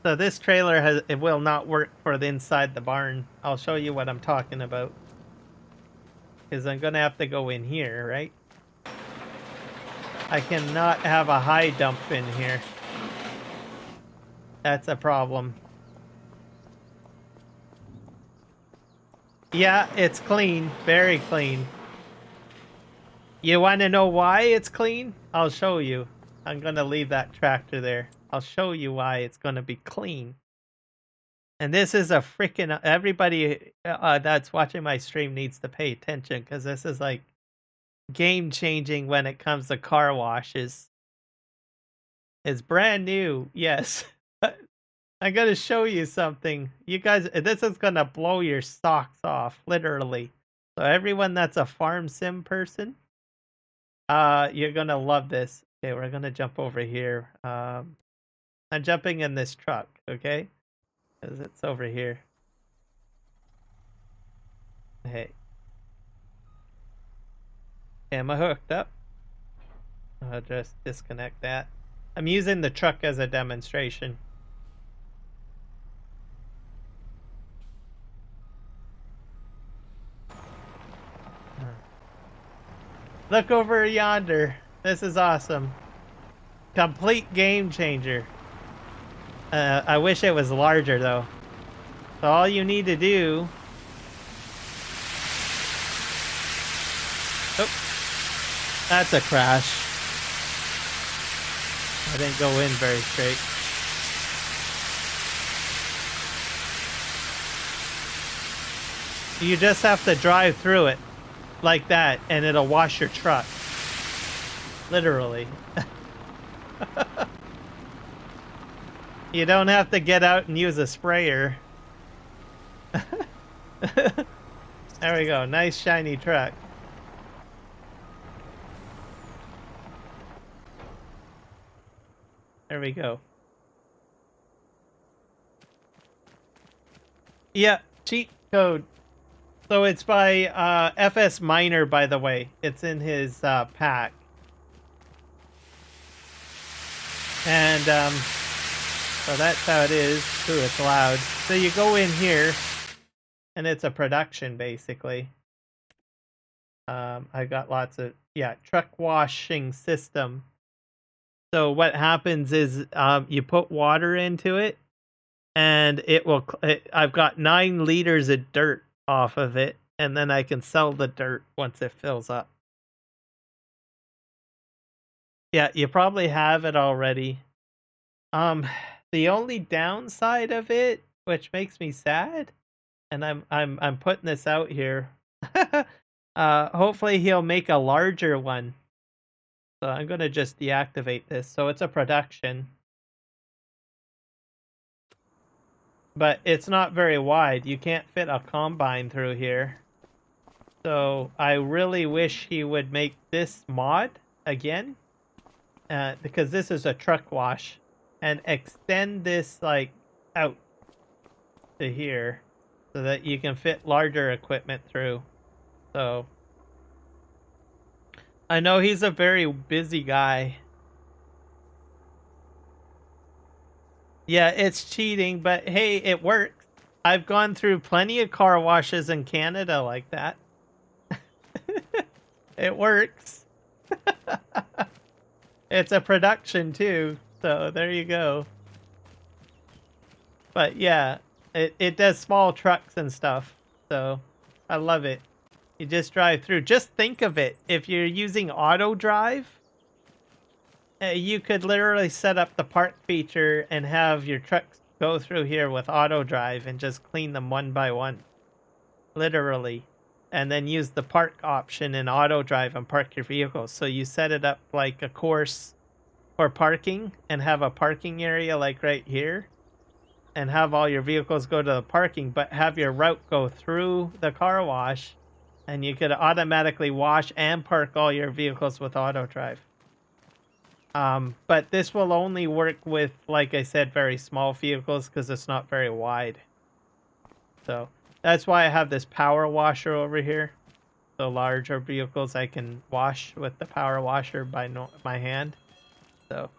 So this trailer it will not work for the inside the barn. I'll show you what I'm talking about. Because I'm gonna have to go in here, right? I cannot have a high dump in here. That's a problem. Yeah, it's clean. Very clean. You want to know why it's clean? I'll show you. I'm going to leave that tractor there. I'll show you why it's going to be clean. And this is a freaking... Everybody that's watching my stream needs to pay attention, because this is like game-changing when it comes to car washes. It's brand new, yes. I'm going to show you something. You guys, this is going to blow your socks off, literally. So everyone that's a farm sim person, you're going to love this. Okay, we're going to jump over here. I'm jumping in this truck, okay? Because it's over here. Hey. Am I hooked up? I'll just disconnect that. I'm using the truck as a demonstration. Look over yonder. This is awesome. Complete game changer. I wish it was larger though. So all you need to do... Oh, that's a crash. I didn't go in very straight. You just have to drive through it like that and it'll wash your truck. Literally. You don't have to get out and use a sprayer. There we go. Nice shiny truck. There we go. Yeah, cheat code. So it's by FS Miner, by the way. It's in his pack. And so that's how it is. Ooh, it's loud. So you go in here, and it's a production, basically. I got lots of, yeah, truck washing system. So what happens is you put water into it, and it will, I've got 9 liters of dirt off of it, and then I can sell the dirt once it fills up. Yeah, you probably have it already. The only downside of it, which makes me sad, and I'm putting this out here. Hopefully he'll make a larger one. So I'm gonna just deactivate this. So it's a production. But it's not very wide. You can't fit a combine through here. So I really wish he would make this mod again. Because this is a truck wash. and extend this like out to here so that you can fit larger equipment through. So I know he's a very busy guy. Yeah, it's cheating, but hey, it works. I've gone through plenty of car washes in Canada like that. It works. It's a production too, so there you go. But yeah, it does small trucks and stuff, so I love it. You just drive through. Just think of it. If you're using auto drive, you could literally set up the park feature and have your trucks go through here with auto drive and just clean them one by one. Literally. And then use the park option in auto drive and park your vehicles. So you set it up like a course for parking and have a parking area like right here and have all your vehicles go to the parking, but have your route go through the car wash, and you could automatically wash and park all your vehicles with auto drive. But this will only work with, like I said, very small vehicles because it's not very wide. So that's why I have this power washer over here. So larger vehicles I can wash with the power washer by my hand. So.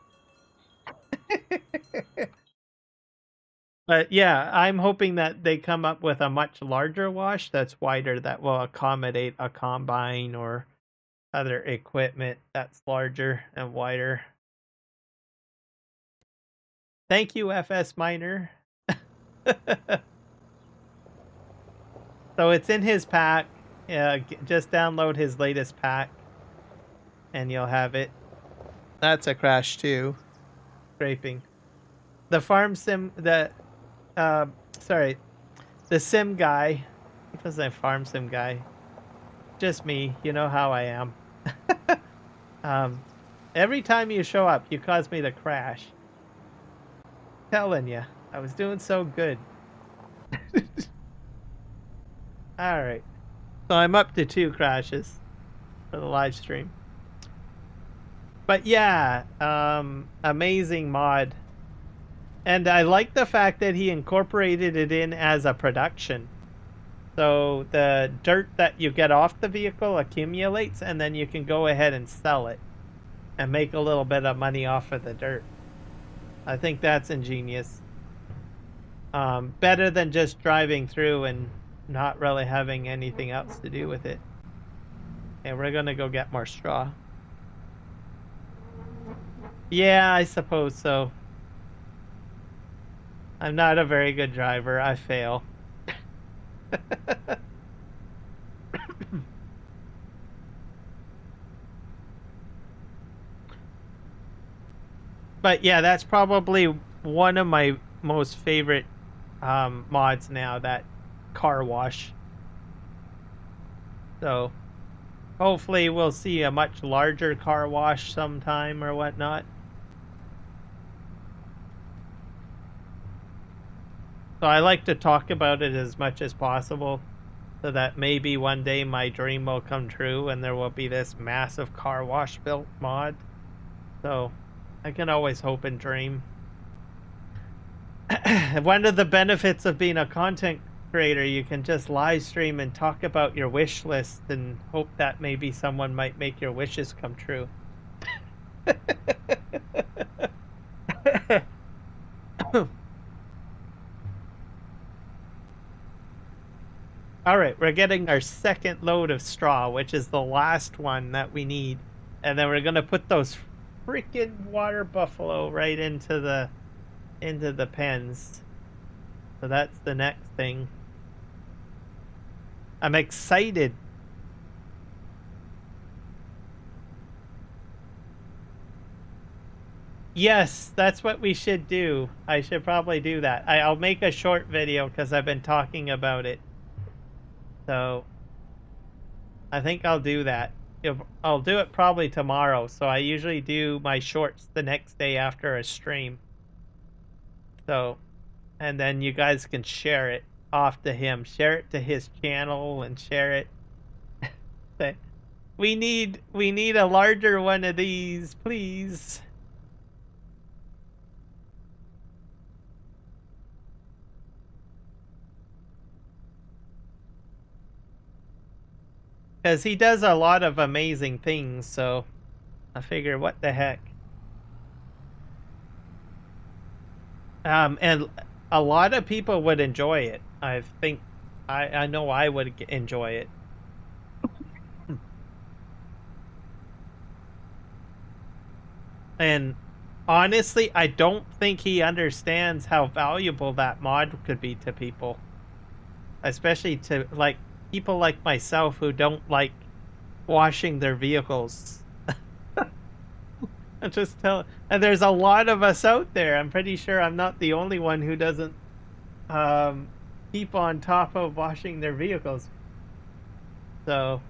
But yeah, I'm hoping that they come up with a much larger wash that's wider that will accommodate a combine or other equipment that's larger and wider. Thank you, FS Miner. So it's in his pack. Just download his latest pack and you'll have it. That's a crash too. Scraping. The farm sim, the sim guy. Because I'm farm sim guy. Just me, you know how I am. Every time you show up, you cause me to crash. Telling you, I was doing so good. Alright. So I'm up to 2 crashes for the live stream. But yeah, amazing mod. And I like the fact that he incorporated it in as a production. So the dirt that you get off the vehicle accumulates, and then you can go ahead and sell it and make a little bit of money off of the dirt. I think that's ingenious. Better than just driving through and not really having anything else to do with it. And we're gonna go get more straw. Yeah, I suppose so. I'm not a very good driver. I fail. But yeah, that's probably one of my most favorite mods now, that car wash. So hopefully we'll see a much larger car wash sometime or whatnot. So I like to talk about it as much as possible so that maybe one day my dream will come true and there will be this massive car wash built mod. So I can always hope and dream. One of the benefits of being a content creator, you can just live stream and talk about your wish list and hope that maybe someone might make your wishes come true. All right, we're getting our second load of straw, which is the last one that we need. And then we're going to put those freaking water buffalo right into the pens. So that's the next thing. I'm excited. Yes, that's what we should do. I should probably do that. I'll make a short video because I've been talking about it. So I think I'll do that. I'll do it probably tomorrow. So I usually do my shorts the next day after a stream. So, and then you guys can share it off to him. Share it to his channel and share it. We need a larger one of these, please. Because he does a lot of amazing things, so I figure, what the heck. And a lot of people would enjoy it. I think, I know I would enjoy it. And honestly, I don't think he understands how valuable that mod could be to people. Especially to, like, people like myself who don't like washing their vehicles. I'm just telling, and there's a lot of us out there. I'm pretty sure I'm not the only one who doesn't um, keep on top of washing their vehicles. So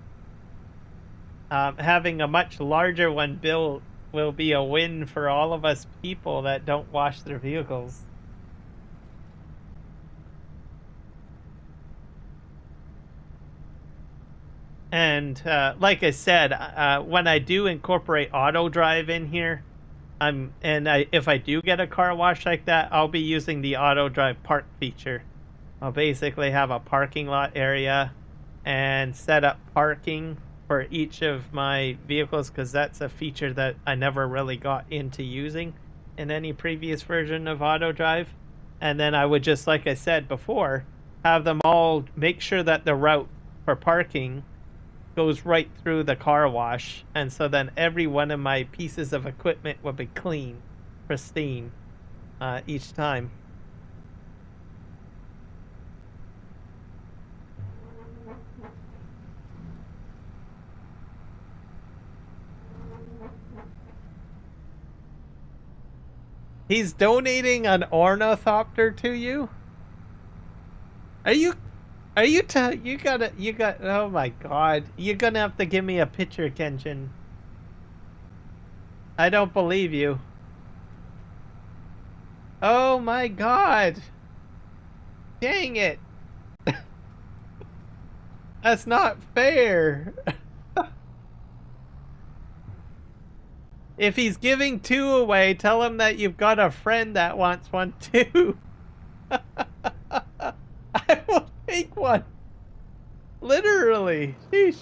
having a much larger one built will be a win for all of us people that don't wash their vehicles. And like I said, when I do incorporate auto drive in here, if I do get a car wash like that, I'll be using the auto drive park feature. I'll basically have a parking lot area and set up parking for each of my vehicles, because that's a feature that I never really got into using in any previous version of auto drive. And then I would just, like I said before, have them all make sure that the route for parking goes right through the car wash, and so then every one of my pieces of equipment will be clean, pristine, each time. He's donating an ornithopter to you? Are you you got, oh my god. You're gonna have to give me a picture, Kenshin. I don't believe you. Oh my god. Dang it. That's not fair. If he's giving 2 away, tell him that you've got a friend that wants one too. I will take one. Literally. Sheesh.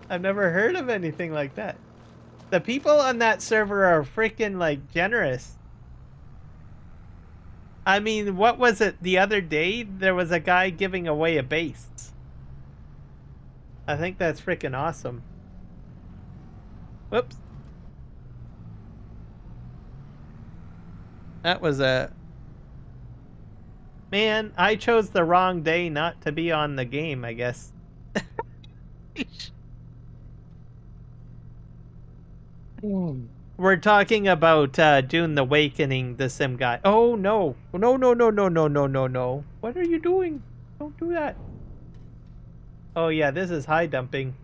I've never heard of anything like that. The people on that server are freaking, like, generous. I mean, what was it the other day? There was a guy giving away a base. I think that's freaking awesome. Whoops. That was a... Man, I chose the wrong day not to be on the game, I guess. We're talking about Dune the Awakening, the sim guy. Oh no. No, no, no, no, no, no, no, no. What are you doing? Don't do that. Oh yeah, this is high dumping.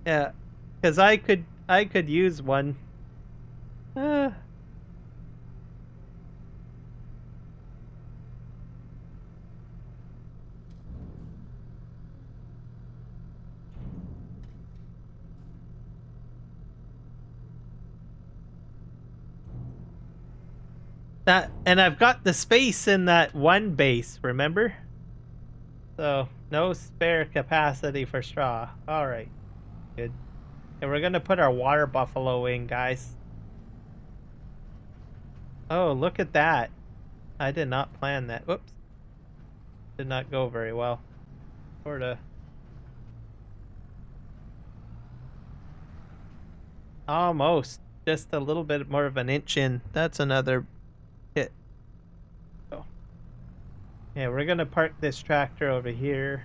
Yeah, because I could use one. Uh, that, and I've got the space in that one base, remember? So no spare capacity for straw. All right, good. And we're gonna put our water buffalo in, guys. Oh, look at that. I did not plan that. Whoops. Did not go very well. Sorta. Almost. Just a little bit more of an inch in. That's another hit. Oh. Yeah, we're gonna park this tractor over here.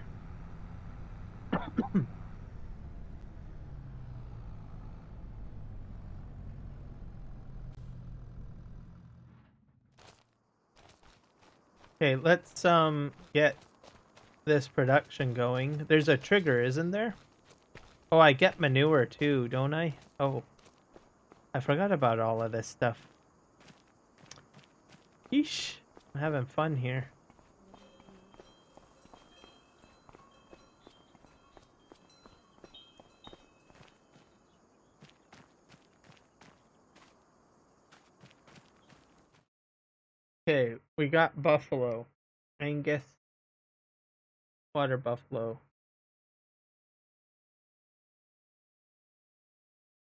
Okay, let's get this production going. There's a trigger, isn't there? Oh, I get manure too, don't I? Oh, I forgot about all of this stuff. Yeesh, I'm having fun here. Okay, we got buffalo. Angus. Water buffalo.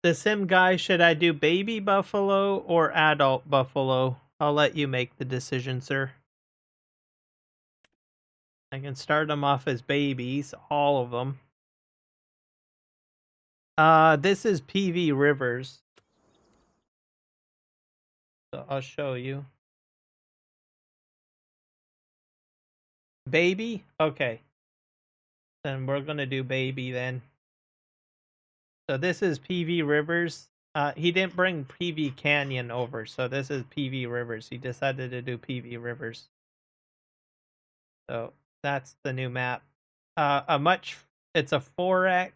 The sim guy, should I do baby buffalo or adult buffalo? I'll let you make the decision, sir. I can start them off as babies, all of them. This is PVRivers. So I'll show you. Baby? Okay. Then we're gonna do baby then. So this is PVRivers. He didn't bring PV Canyon over, so this is PVRivers. He decided to do PVRivers. So that's the new map. It's a 4x,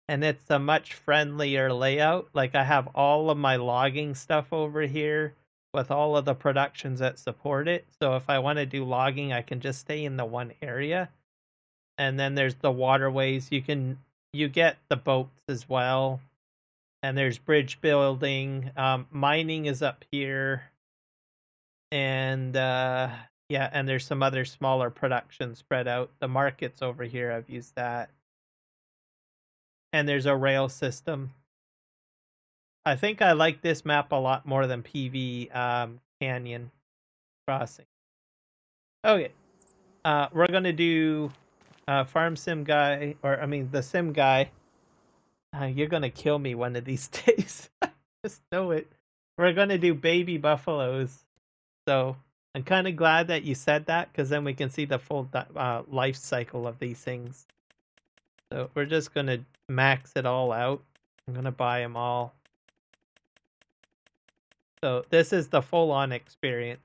and it's a much friendlier layout. Like I have all of my logging stuff over here with all of the productions that support it. So if I want to do logging, I can just stay in the one area. And then there's the waterways. You get the boats as well. And there's bridge building. Mining is up here. And yeah, and there's some other smaller productions spread out. The market's over here. I've used that. And there's a rail system. I think I like this map a lot more than PV Canyon Crossing. Okay. We're going to do Farm Sim Guy, or I mean the Sim Guy. You're going to kill me one of these days. Just know it. We're going to do baby buffaloes. So I'm kind of glad that you said that, because then we can see the full life cycle of these things. So we're just going to max it all out. I'm going to buy them all. So this is the full-on experience.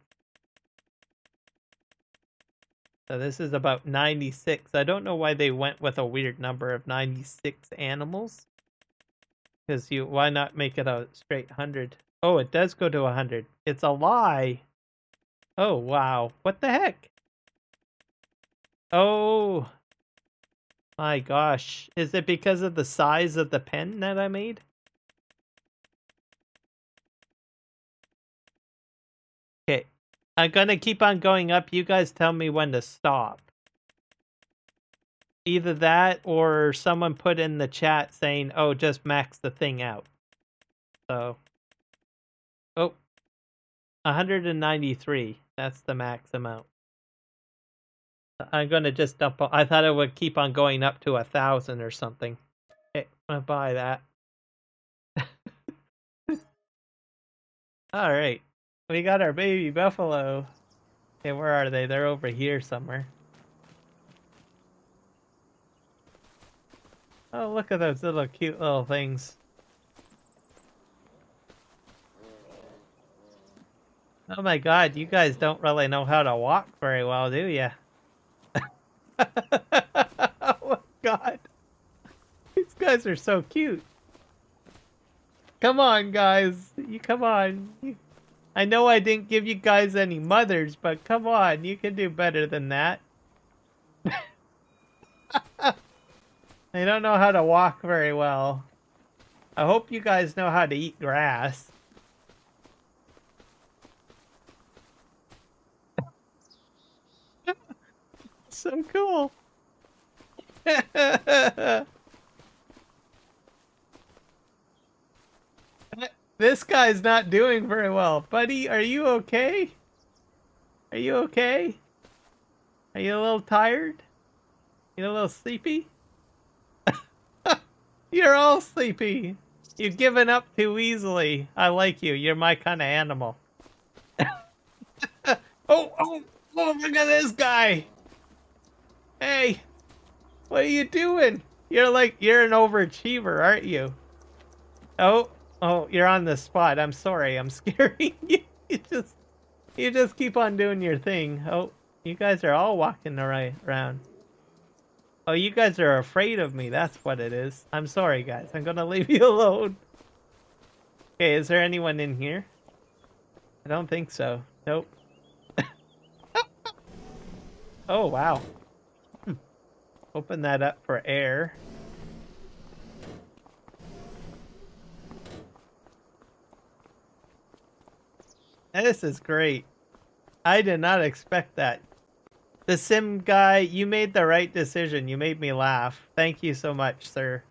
So this is about 96. I don't know why they went with a weird number of 96 animals. Because why not make it a straight 100? Oh, it does go to 100. It's a lie. Oh, wow. What the heck? Oh, my gosh. Is it because of the size of the pen that I made? Okay. I'm gonna keep on going up. You guys tell me when to stop. Either that or someone put in the chat saying, oh, just max the thing out. So. Oh. 193. That's the max amount. I'm gonna just dump. I thought it would keep on going up to 1,000 or something. Okay, I'm gonna buy that. All right, we got our baby buffalo. Okay, where are they? They're over here somewhere. Oh, look at those little cute little things. Oh my god, you guys don't really know how to walk very well, do you? Oh my god. These guys are so cute. Come on, guys. You come on. I know I didn't give you guys any mothers, but come on. You can do better than that. They don't know how to walk very well. I hope you guys know how to eat grass. So cool. This guy's not doing very well. Buddy, are you okay? Are you okay? Are you a little tired? You a little sleepy? You're all sleepy. You've given up too easily. I like you. You're my kind of animal. Oh, look at this guy. Hey, what are you doing? You're an overachiever, aren't you? Oh, you're on the spot. I'm sorry. I'm scaring you. You just keep on doing your thing. Oh, you guys are all walking the right around. Oh, you guys are afraid of me. That's what it is. I'm sorry, guys. I'm gonna leave you alone. Okay, is there anyone in here? I don't think so. Nope. Oh, wow. Open that up for air. This is great. I did not expect that. The sim guy, you made the right decision. You made me laugh. Thank you so much, sir.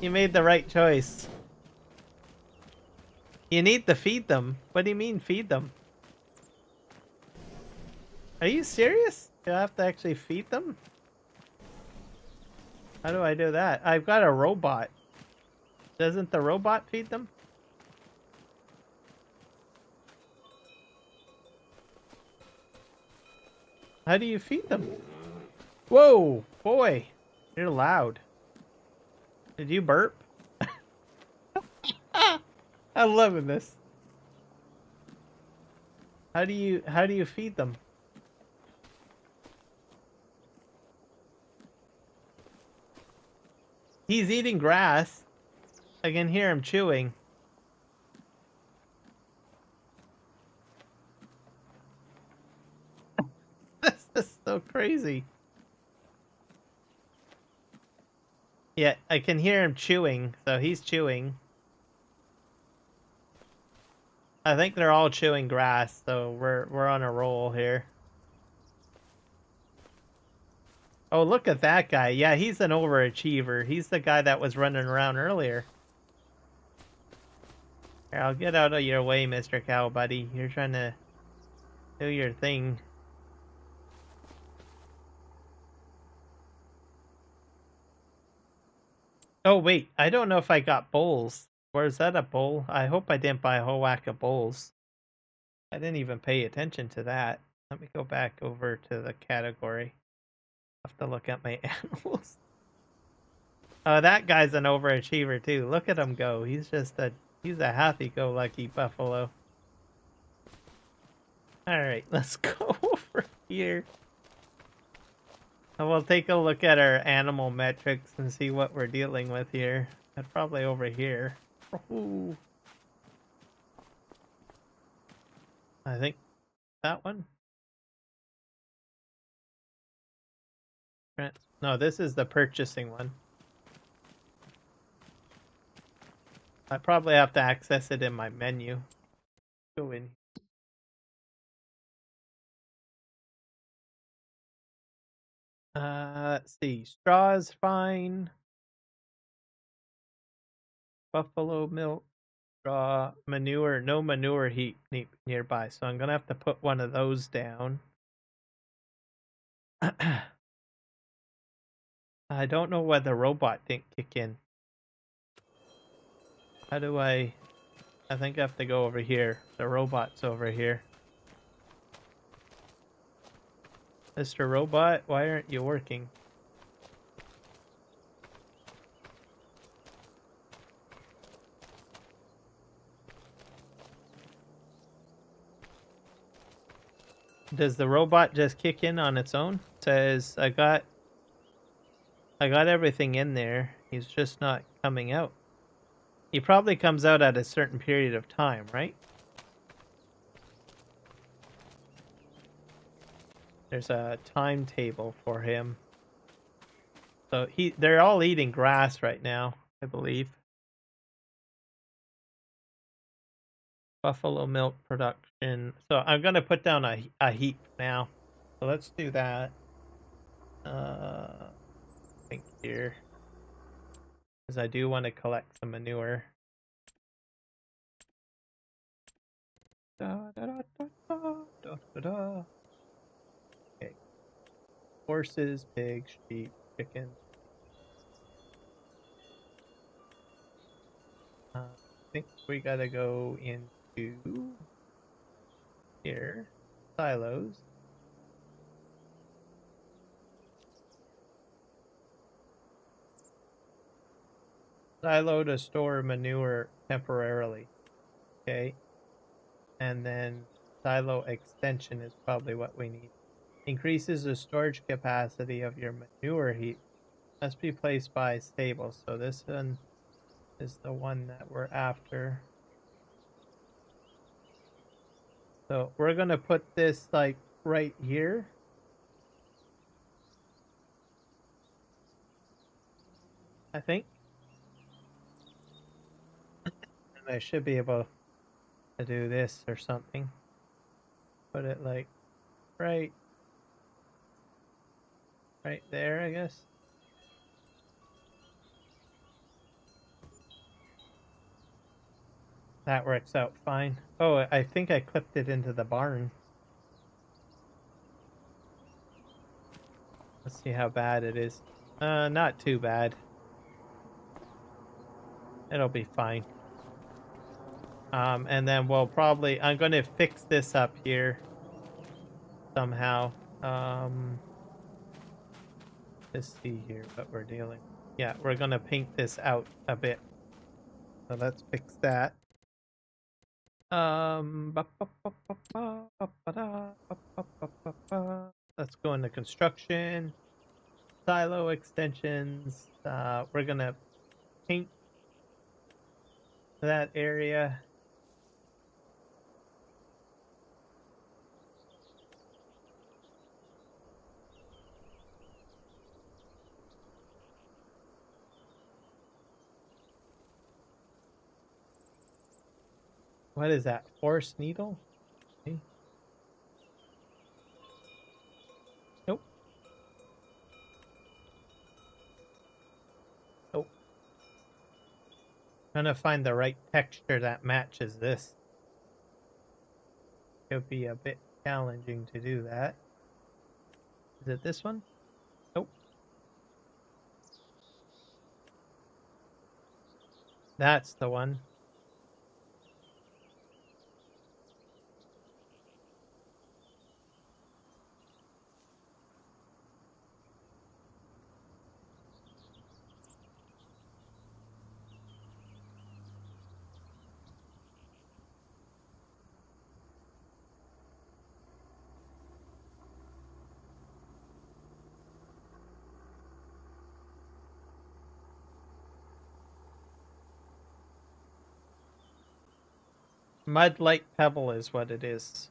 You made the right choice. You need to feed them. What do you mean feed them? Are you serious? Do I have to actually feed them? How do I do that? I've got a robot. Doesn't the robot feed them? How do you feed them? Whoa, boy. You're loud. Did you burp? I'm loving this. How do you feed them? He's eating grass. I can hear him chewing. This is so crazy. Yeah, I can hear him chewing, so he's chewing. I think they're all chewing grass, so we're on a roll here. Oh, look at that guy. Yeah, he's an overachiever. He's the guy that was running around earlier. Here, I'll get out of your way, Mr. Cow Buddy. You're trying to do your thing. Oh, wait. I don't know if I got bowls. Or is that a bowl? I hope I didn't buy a whole whack of bowls. I didn't even pay attention to that. Let me go back over to the category. I have to look at my animals. Oh, that guy's an overachiever too. Look at him go. He's a happy-go-lucky buffalo. Alright, let's go over here. And we'll take a look at our animal metrics and see what we're dealing with here. And probably over here. Ooh. I think that one. No, this is the purchasing one. I probably have to access it in my menu. Go in. Let's see. Straw is fine. Buffalo milk, straw, manure. No manure heap nearby, so I'm gonna have to put one of those down. I don't know why the robot didn't kick in. How do I think I have to go over here. The robot's over here. Mr. Robot, why aren't you working? Does the robot just kick in on its own? It says I got everything in there. He's just not coming out. He probably comes out at a certain period of time, right? There's a timetable for him. So they're all eating grass right now, I believe. Buffalo milk production. So I'm gonna put down a heap now. So let's do that. I think here. Because I do want to collect some manure. Da, da, da, da, da, da, da, da. Okay. Horses, pigs, sheep, chickens. I think we gotta go into here. Silos. Silo to store manure temporarily. Okay. And then silo extension is probably what we need. Increases the storage capacity of your manure heap. Must be placed by stable. So this one is the one that we're after. So we're gonna put this like right here. I think. And I should be able to do this or something. Put it like right there, I guess. That works out fine. Oh, I think I clipped it into the barn. Let's see how bad it is. Not too bad. It'll be fine. And then we'll probably, I'm going to fix this up here somehow. Let's see here what we're dealing with. Yeah, we're going to paint this out a bit. So let's fix that. Let's go into construction, silo extensions. We're going to paint that area. What is that? Force needle? Okay. Nope. Nope. Trying to find the right texture that matches this. It'll be a bit challenging to do that. Is it this one? Nope. That's the one. Mud light pebble is what it is.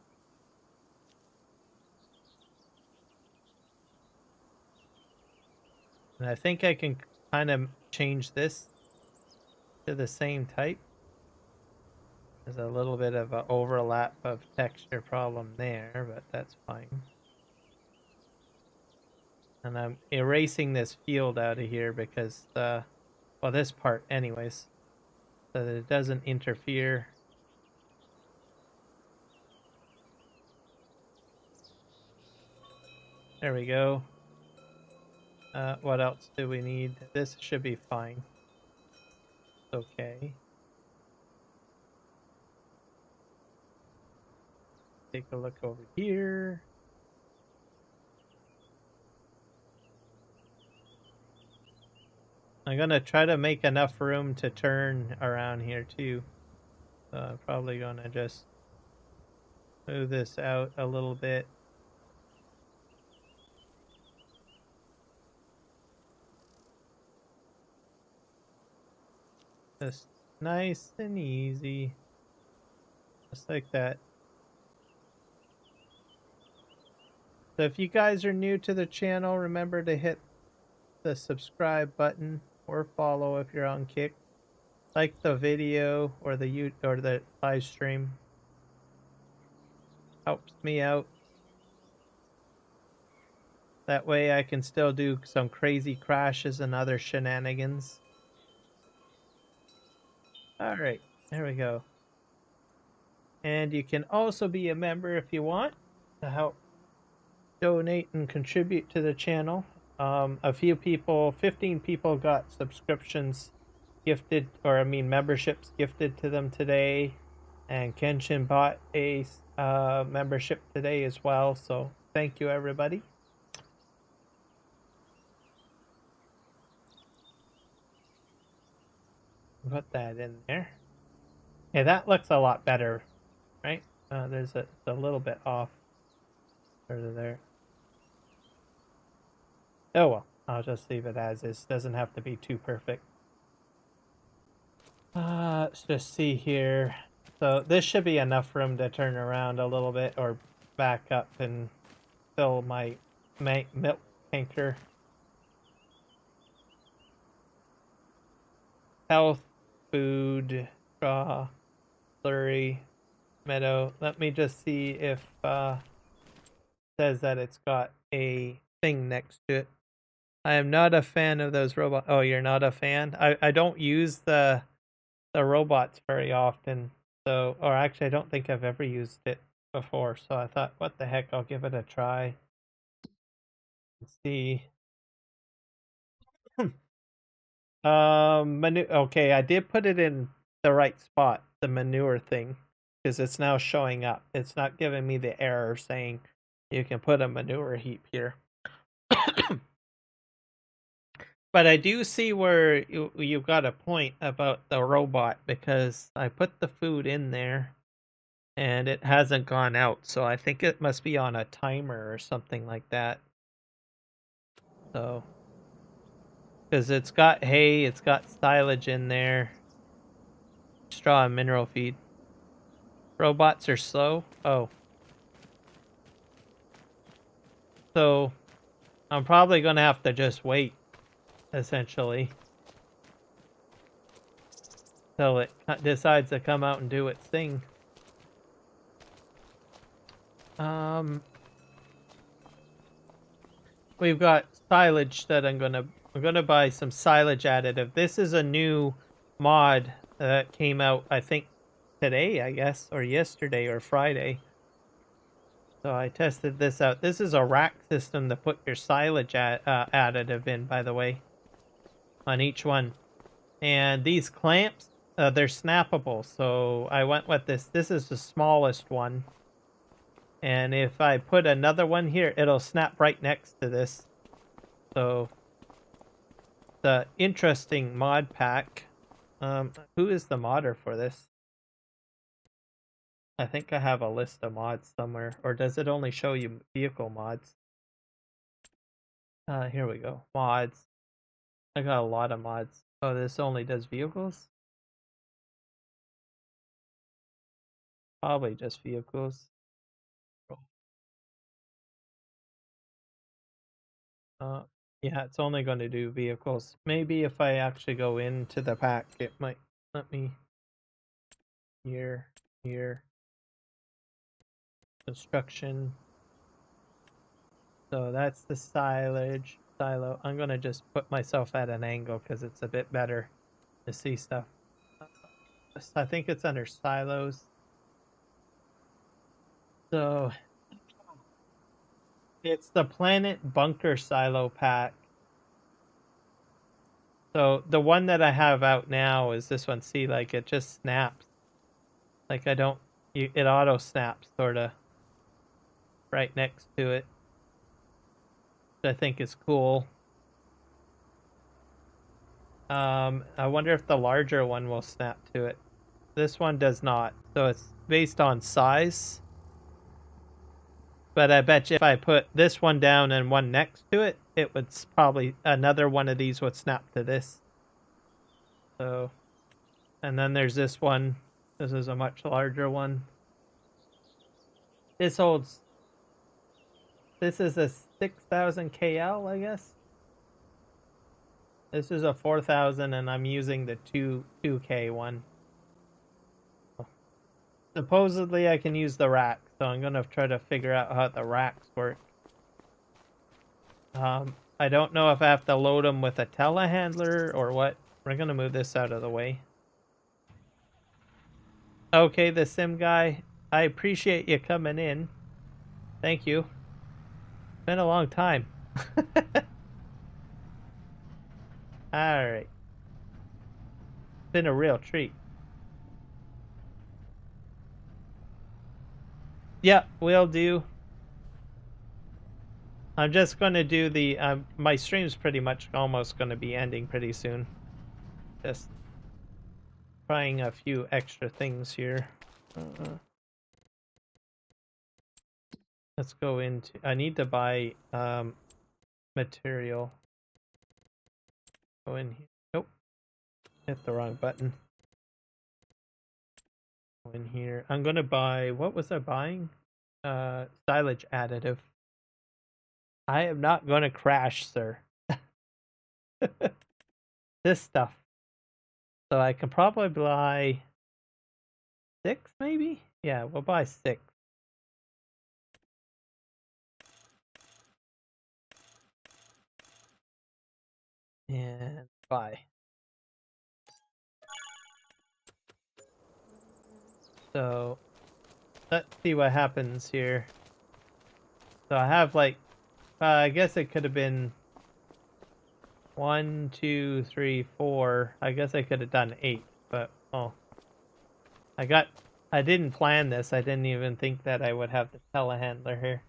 And I think I can kind of change this to the same type. There's a little bit of an overlap of texture problem there, but that's fine. And I'm erasing this field out of here because, well, this part anyways, so that it doesn't interfere. There we go. What else do we need? This should be fine. Okay. Take a look over here. I'm gonna try to make enough room to turn around here too. So I'm probably gonna just move this out a little bit. Just nice and easy. Just like that. So if you guys are new to the channel, remember to hit the subscribe button or follow if you're on Kick. Like the video or the live stream. Helps me out. That way I can still do some crazy crashes and other shenanigans. Alright, there we go. And you can also be a member if you want to help donate and contribute to the channel. A few people, 15 people got subscriptions gifted, or I mean memberships gifted to them today. And Kenshin bought a membership today as well. So thank you everybody. Put that in there. Yeah, that looks a lot better, right? There's a little bit off further there. Oh well, I'll just leave it as is. Doesn't have to be too perfect. Let's just see here. So this should be enough room to turn around a little bit or back up and fill my milk tanker. Health, food, straw, slurry. meadow. Let me just see if says that it's got a thing next to it. I am not a fan of those robots. Oh, you're not a fan? I don't use the robots very often. So, or actually I don't think I've ever used it before. So I thought, what the heck, I'll give it a try. Let's see. Okay, I did put it in the right spot, the manure thing, because it's now showing up. It's not giving me the error saying you can put a manure heap here. But I do see where you've got a point about the robot, because I put the food in there and it hasn't gone out. So I think it must be on a timer or something like that. So, because it's got hay, it's got silage in there, straw and mineral feed. Robots are slow? Oh. So, I'm probably going to have to just wait, essentially, till it decides to come out and do its thing. We've got silage that I'm gonna buy some silage additive. This is a new mod that came out, I think, today, I guess, or yesterday or Friday. So I tested this out. This is a rack system to put your silage additive in, by the way, on each one. And these clamps, they're snappable. So I went with this. This is the smallest one. And if I put another one here, it'll snap right next to this. So, the interesting mod pack. Who is the modder for this? I think I have a list of mods somewhere. Or does it only show you vehicle mods? Here we go. Mods. I got a lot of mods. Oh, this only does vehicles? Probably just vehicles. Uh, yeah, it's only going to do vehicles. Maybe if I actually go into the pack, it might let me. Here, construction. So that's the silage silo. I'm gonna just put myself at an angle because it's a bit better to see stuff. I think it's under silos. So it's the Planet Bunker Silo pack. So the one that I have out now is this one. See, like it just snaps. Like I don't, it auto snaps sort of right next to it. Which I think is cool. I wonder if the larger one will snap to it. This one does not. So it's based on size. But I bet you if I put this one down and one next to it, it would probably, another one of these would snap to this. So, and then there's this one. This is a much larger one. This holds, this is a 6,000 KL, I guess. This is a 4,000 and I'm using the 2K one. Supposedly I can use the rack, so I'm gonna try to figure out how the racks work. I don't know if I have to load them with a telehandler or what. We're gonna move this out of the way. Okay, the sim guy, I appreciate you coming in. Thank you. It's been a long time. Alright. It's been a real treat. Yeah, will do. I'm just going to do the, my stream's pretty much almost going to be ending pretty soon. Just trying a few extra things here. Let's go into, I need to buy, material. Go in here. Nope. Hit the wrong button. Go in here. I'm going to buy, what was I buying? Silage additive. I am not going to crash, sir. This stuff. So I can probably buy 6 maybe? Yeah, we'll buy 6. And buy. So let's see what happens here. So I have like, I guess it could have been 1, 2, 3, 4. I guess I could have done 8, but oh, I didn't plan this. I didn't even think that I would have the telehandler here.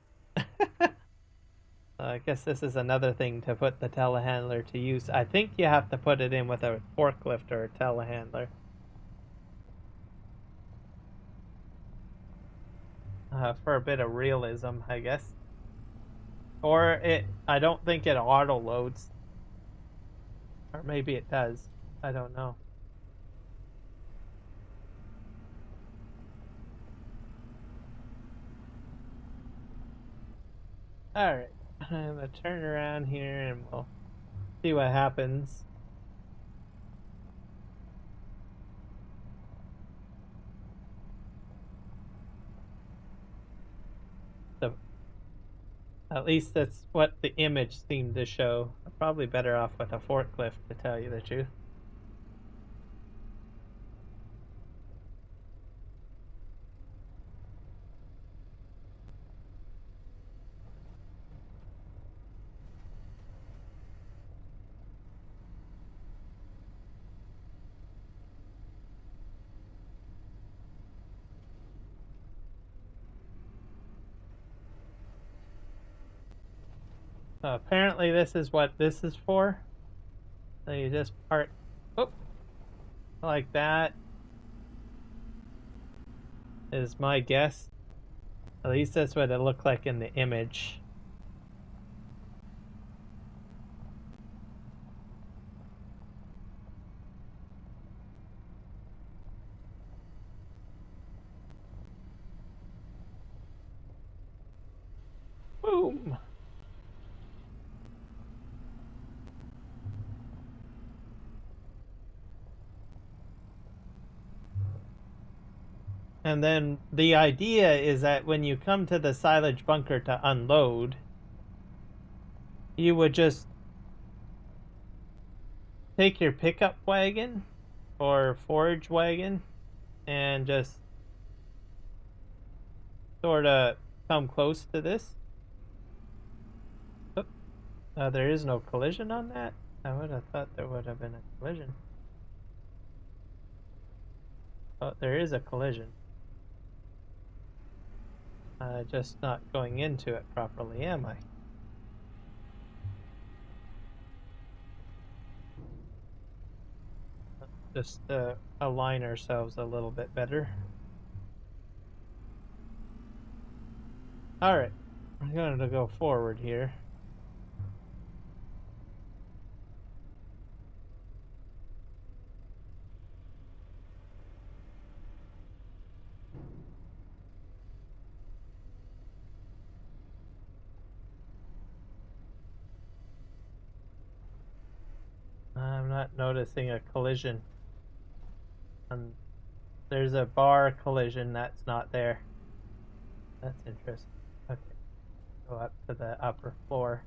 I guess this is another thing to put the telehandler to use. I think you have to put it in with a forklift or a telehandler. For a bit of realism, I guess. Or I don't think it auto loads. Or maybe it does. I don't know. Alright, I'm gonna turn around here and we'll see what happens. So, at least that's what the image seemed to show. I'm probably better off with a forklift, to tell you the truth. So apparently this is what this is for. So you just part, oh, like that is my guess. At least that's what it looked like in the image. Boom! And then the idea is that when you come to the silage bunker to unload, you would just take your pickup wagon or forage wagon and just sort of come close to this. Oh, there is no collision on that? I would have thought there would have been a collision. Oh, there is a collision. Just not going into it properly, am I? Just align ourselves a little bit better. Alright, we're going to go forward here. I'm not noticing a collision. There's a bar collision that's not there. That's interesting. Okay, go up to the upper floor.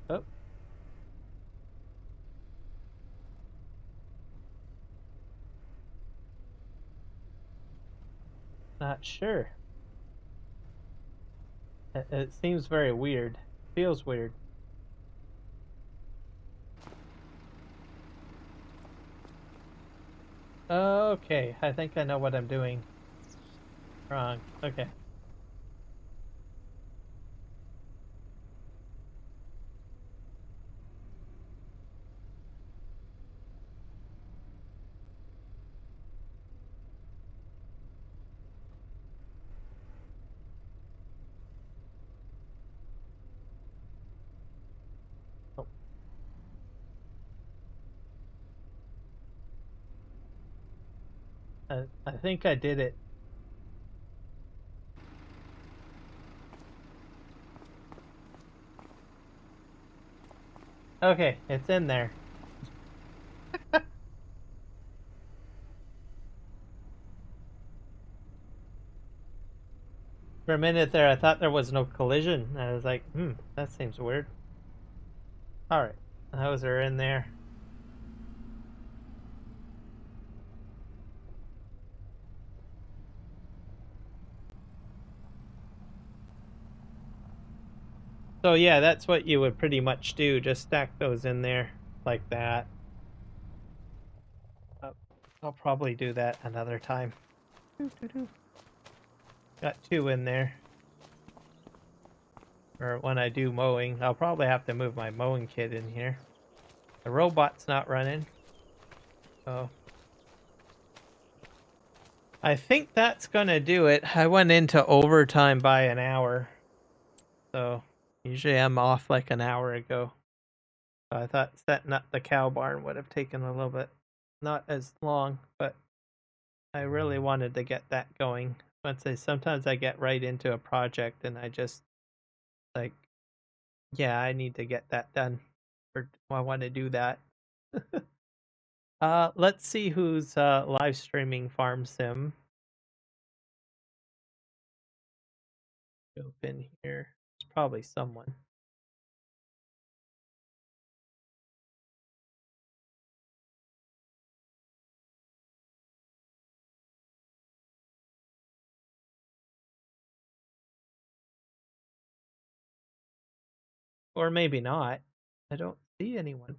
Oh. Not sure. It seems very weird. Feels weird. Okay, I think I know what I'm doing wrong. Okay. Oh. I think I did it. Okay, it's in there. For a minute there, I thought there was no collision. I was like, that seems weird. Alright, those are in there. So yeah, that's what you would pretty much do. Just stack those in there like that. I'll probably do that another time. Got 2 in there. Or when I do mowing, I'll probably have to move my mowing kit in here. The robot's not running. So I think that's gonna do it. I went into overtime by an hour. So usually I'm off like an hour ago. So I thought setting up the cow barn would have taken a little bit, not as long, but I really wanted to get that going. Sometimes I get right into a project and I just like, yeah, I need to get that done. Or I want to do that. Let's see who's live streaming Farm Sim. Open here. It's probably someone. Or maybe not. I don't see anyone.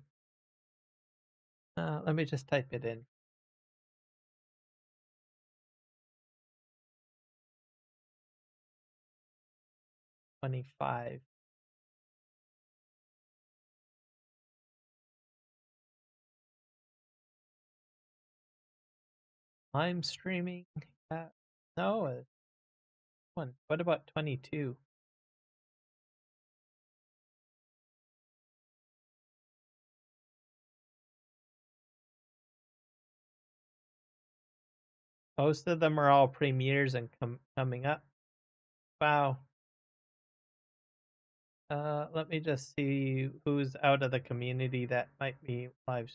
Let me just type it in. 25. I'm streaming. No, one. What about 22? Most of them are all premieres and coming up. Wow. Let me just see who's out of the community that might be live.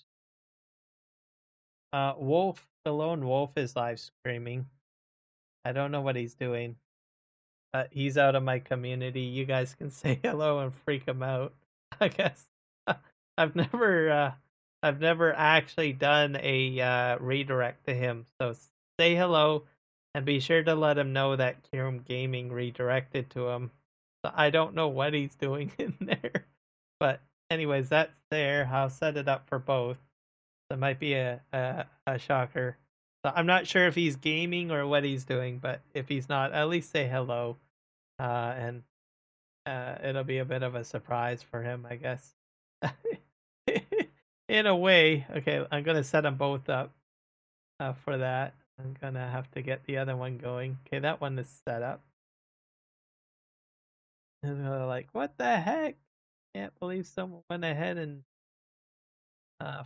Wolf, the lone wolf is live streaming. I don't know what he's doing. He's out of my community. You guys can say hello and freak him out. I guess. I've never, uh, I've never actually done a redirect to him. So say hello, and be sure to let him know that Kiram Gaming redirected to him. So I don't know what he's doing in there, but anyways, that's there. I'll set it up for both. That might be a shocker. So I'm not sure if he's gaming or what he's doing, but if he's not, at least say hello. And it'll be a bit of a surprise for him, I guess. In a way. Okay, I'm gonna set them both up for that. I'm gonna have to get the other one going. Okay, that one is set up. And they're like, what the heck? Can't believe someone went ahead and uh,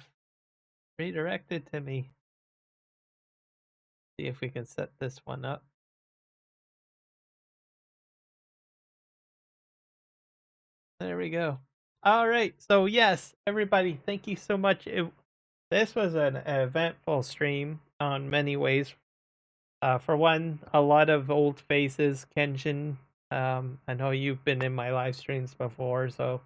redirected to me. See if we can set this one up. There we go. All right. So yes, everybody, thank you so much. This was an eventful stream on many ways. For one, a lot of old faces. Kenshin, I know you've been in my live streams before, so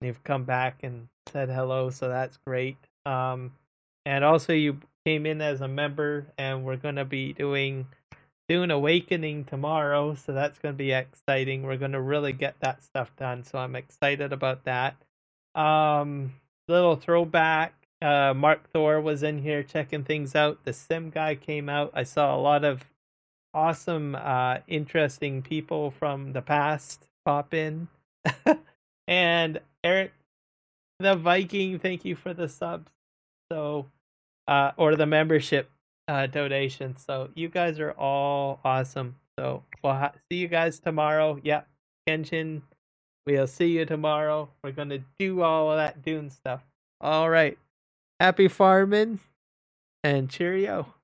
you've come back and said hello, so that's great. And also you came in as a member, and we're gonna be doing Dune Awakening tomorrow, so that's gonna be exciting. We're gonna really get that stuff done, so I'm excited about that. Little throwback. Mark Thor was in here checking things out. The Sim guy came out. I saw a lot of awesome, interesting people from the past pop in. And Eric the Viking, thank you for the subs. So, or the membership donation. So you guys are all awesome. So we'll see you guys tomorrow. Yep, Kenshin, we'll see you tomorrow. We're gonna do all of that Dune stuff. All right. Happy farming and cheerio.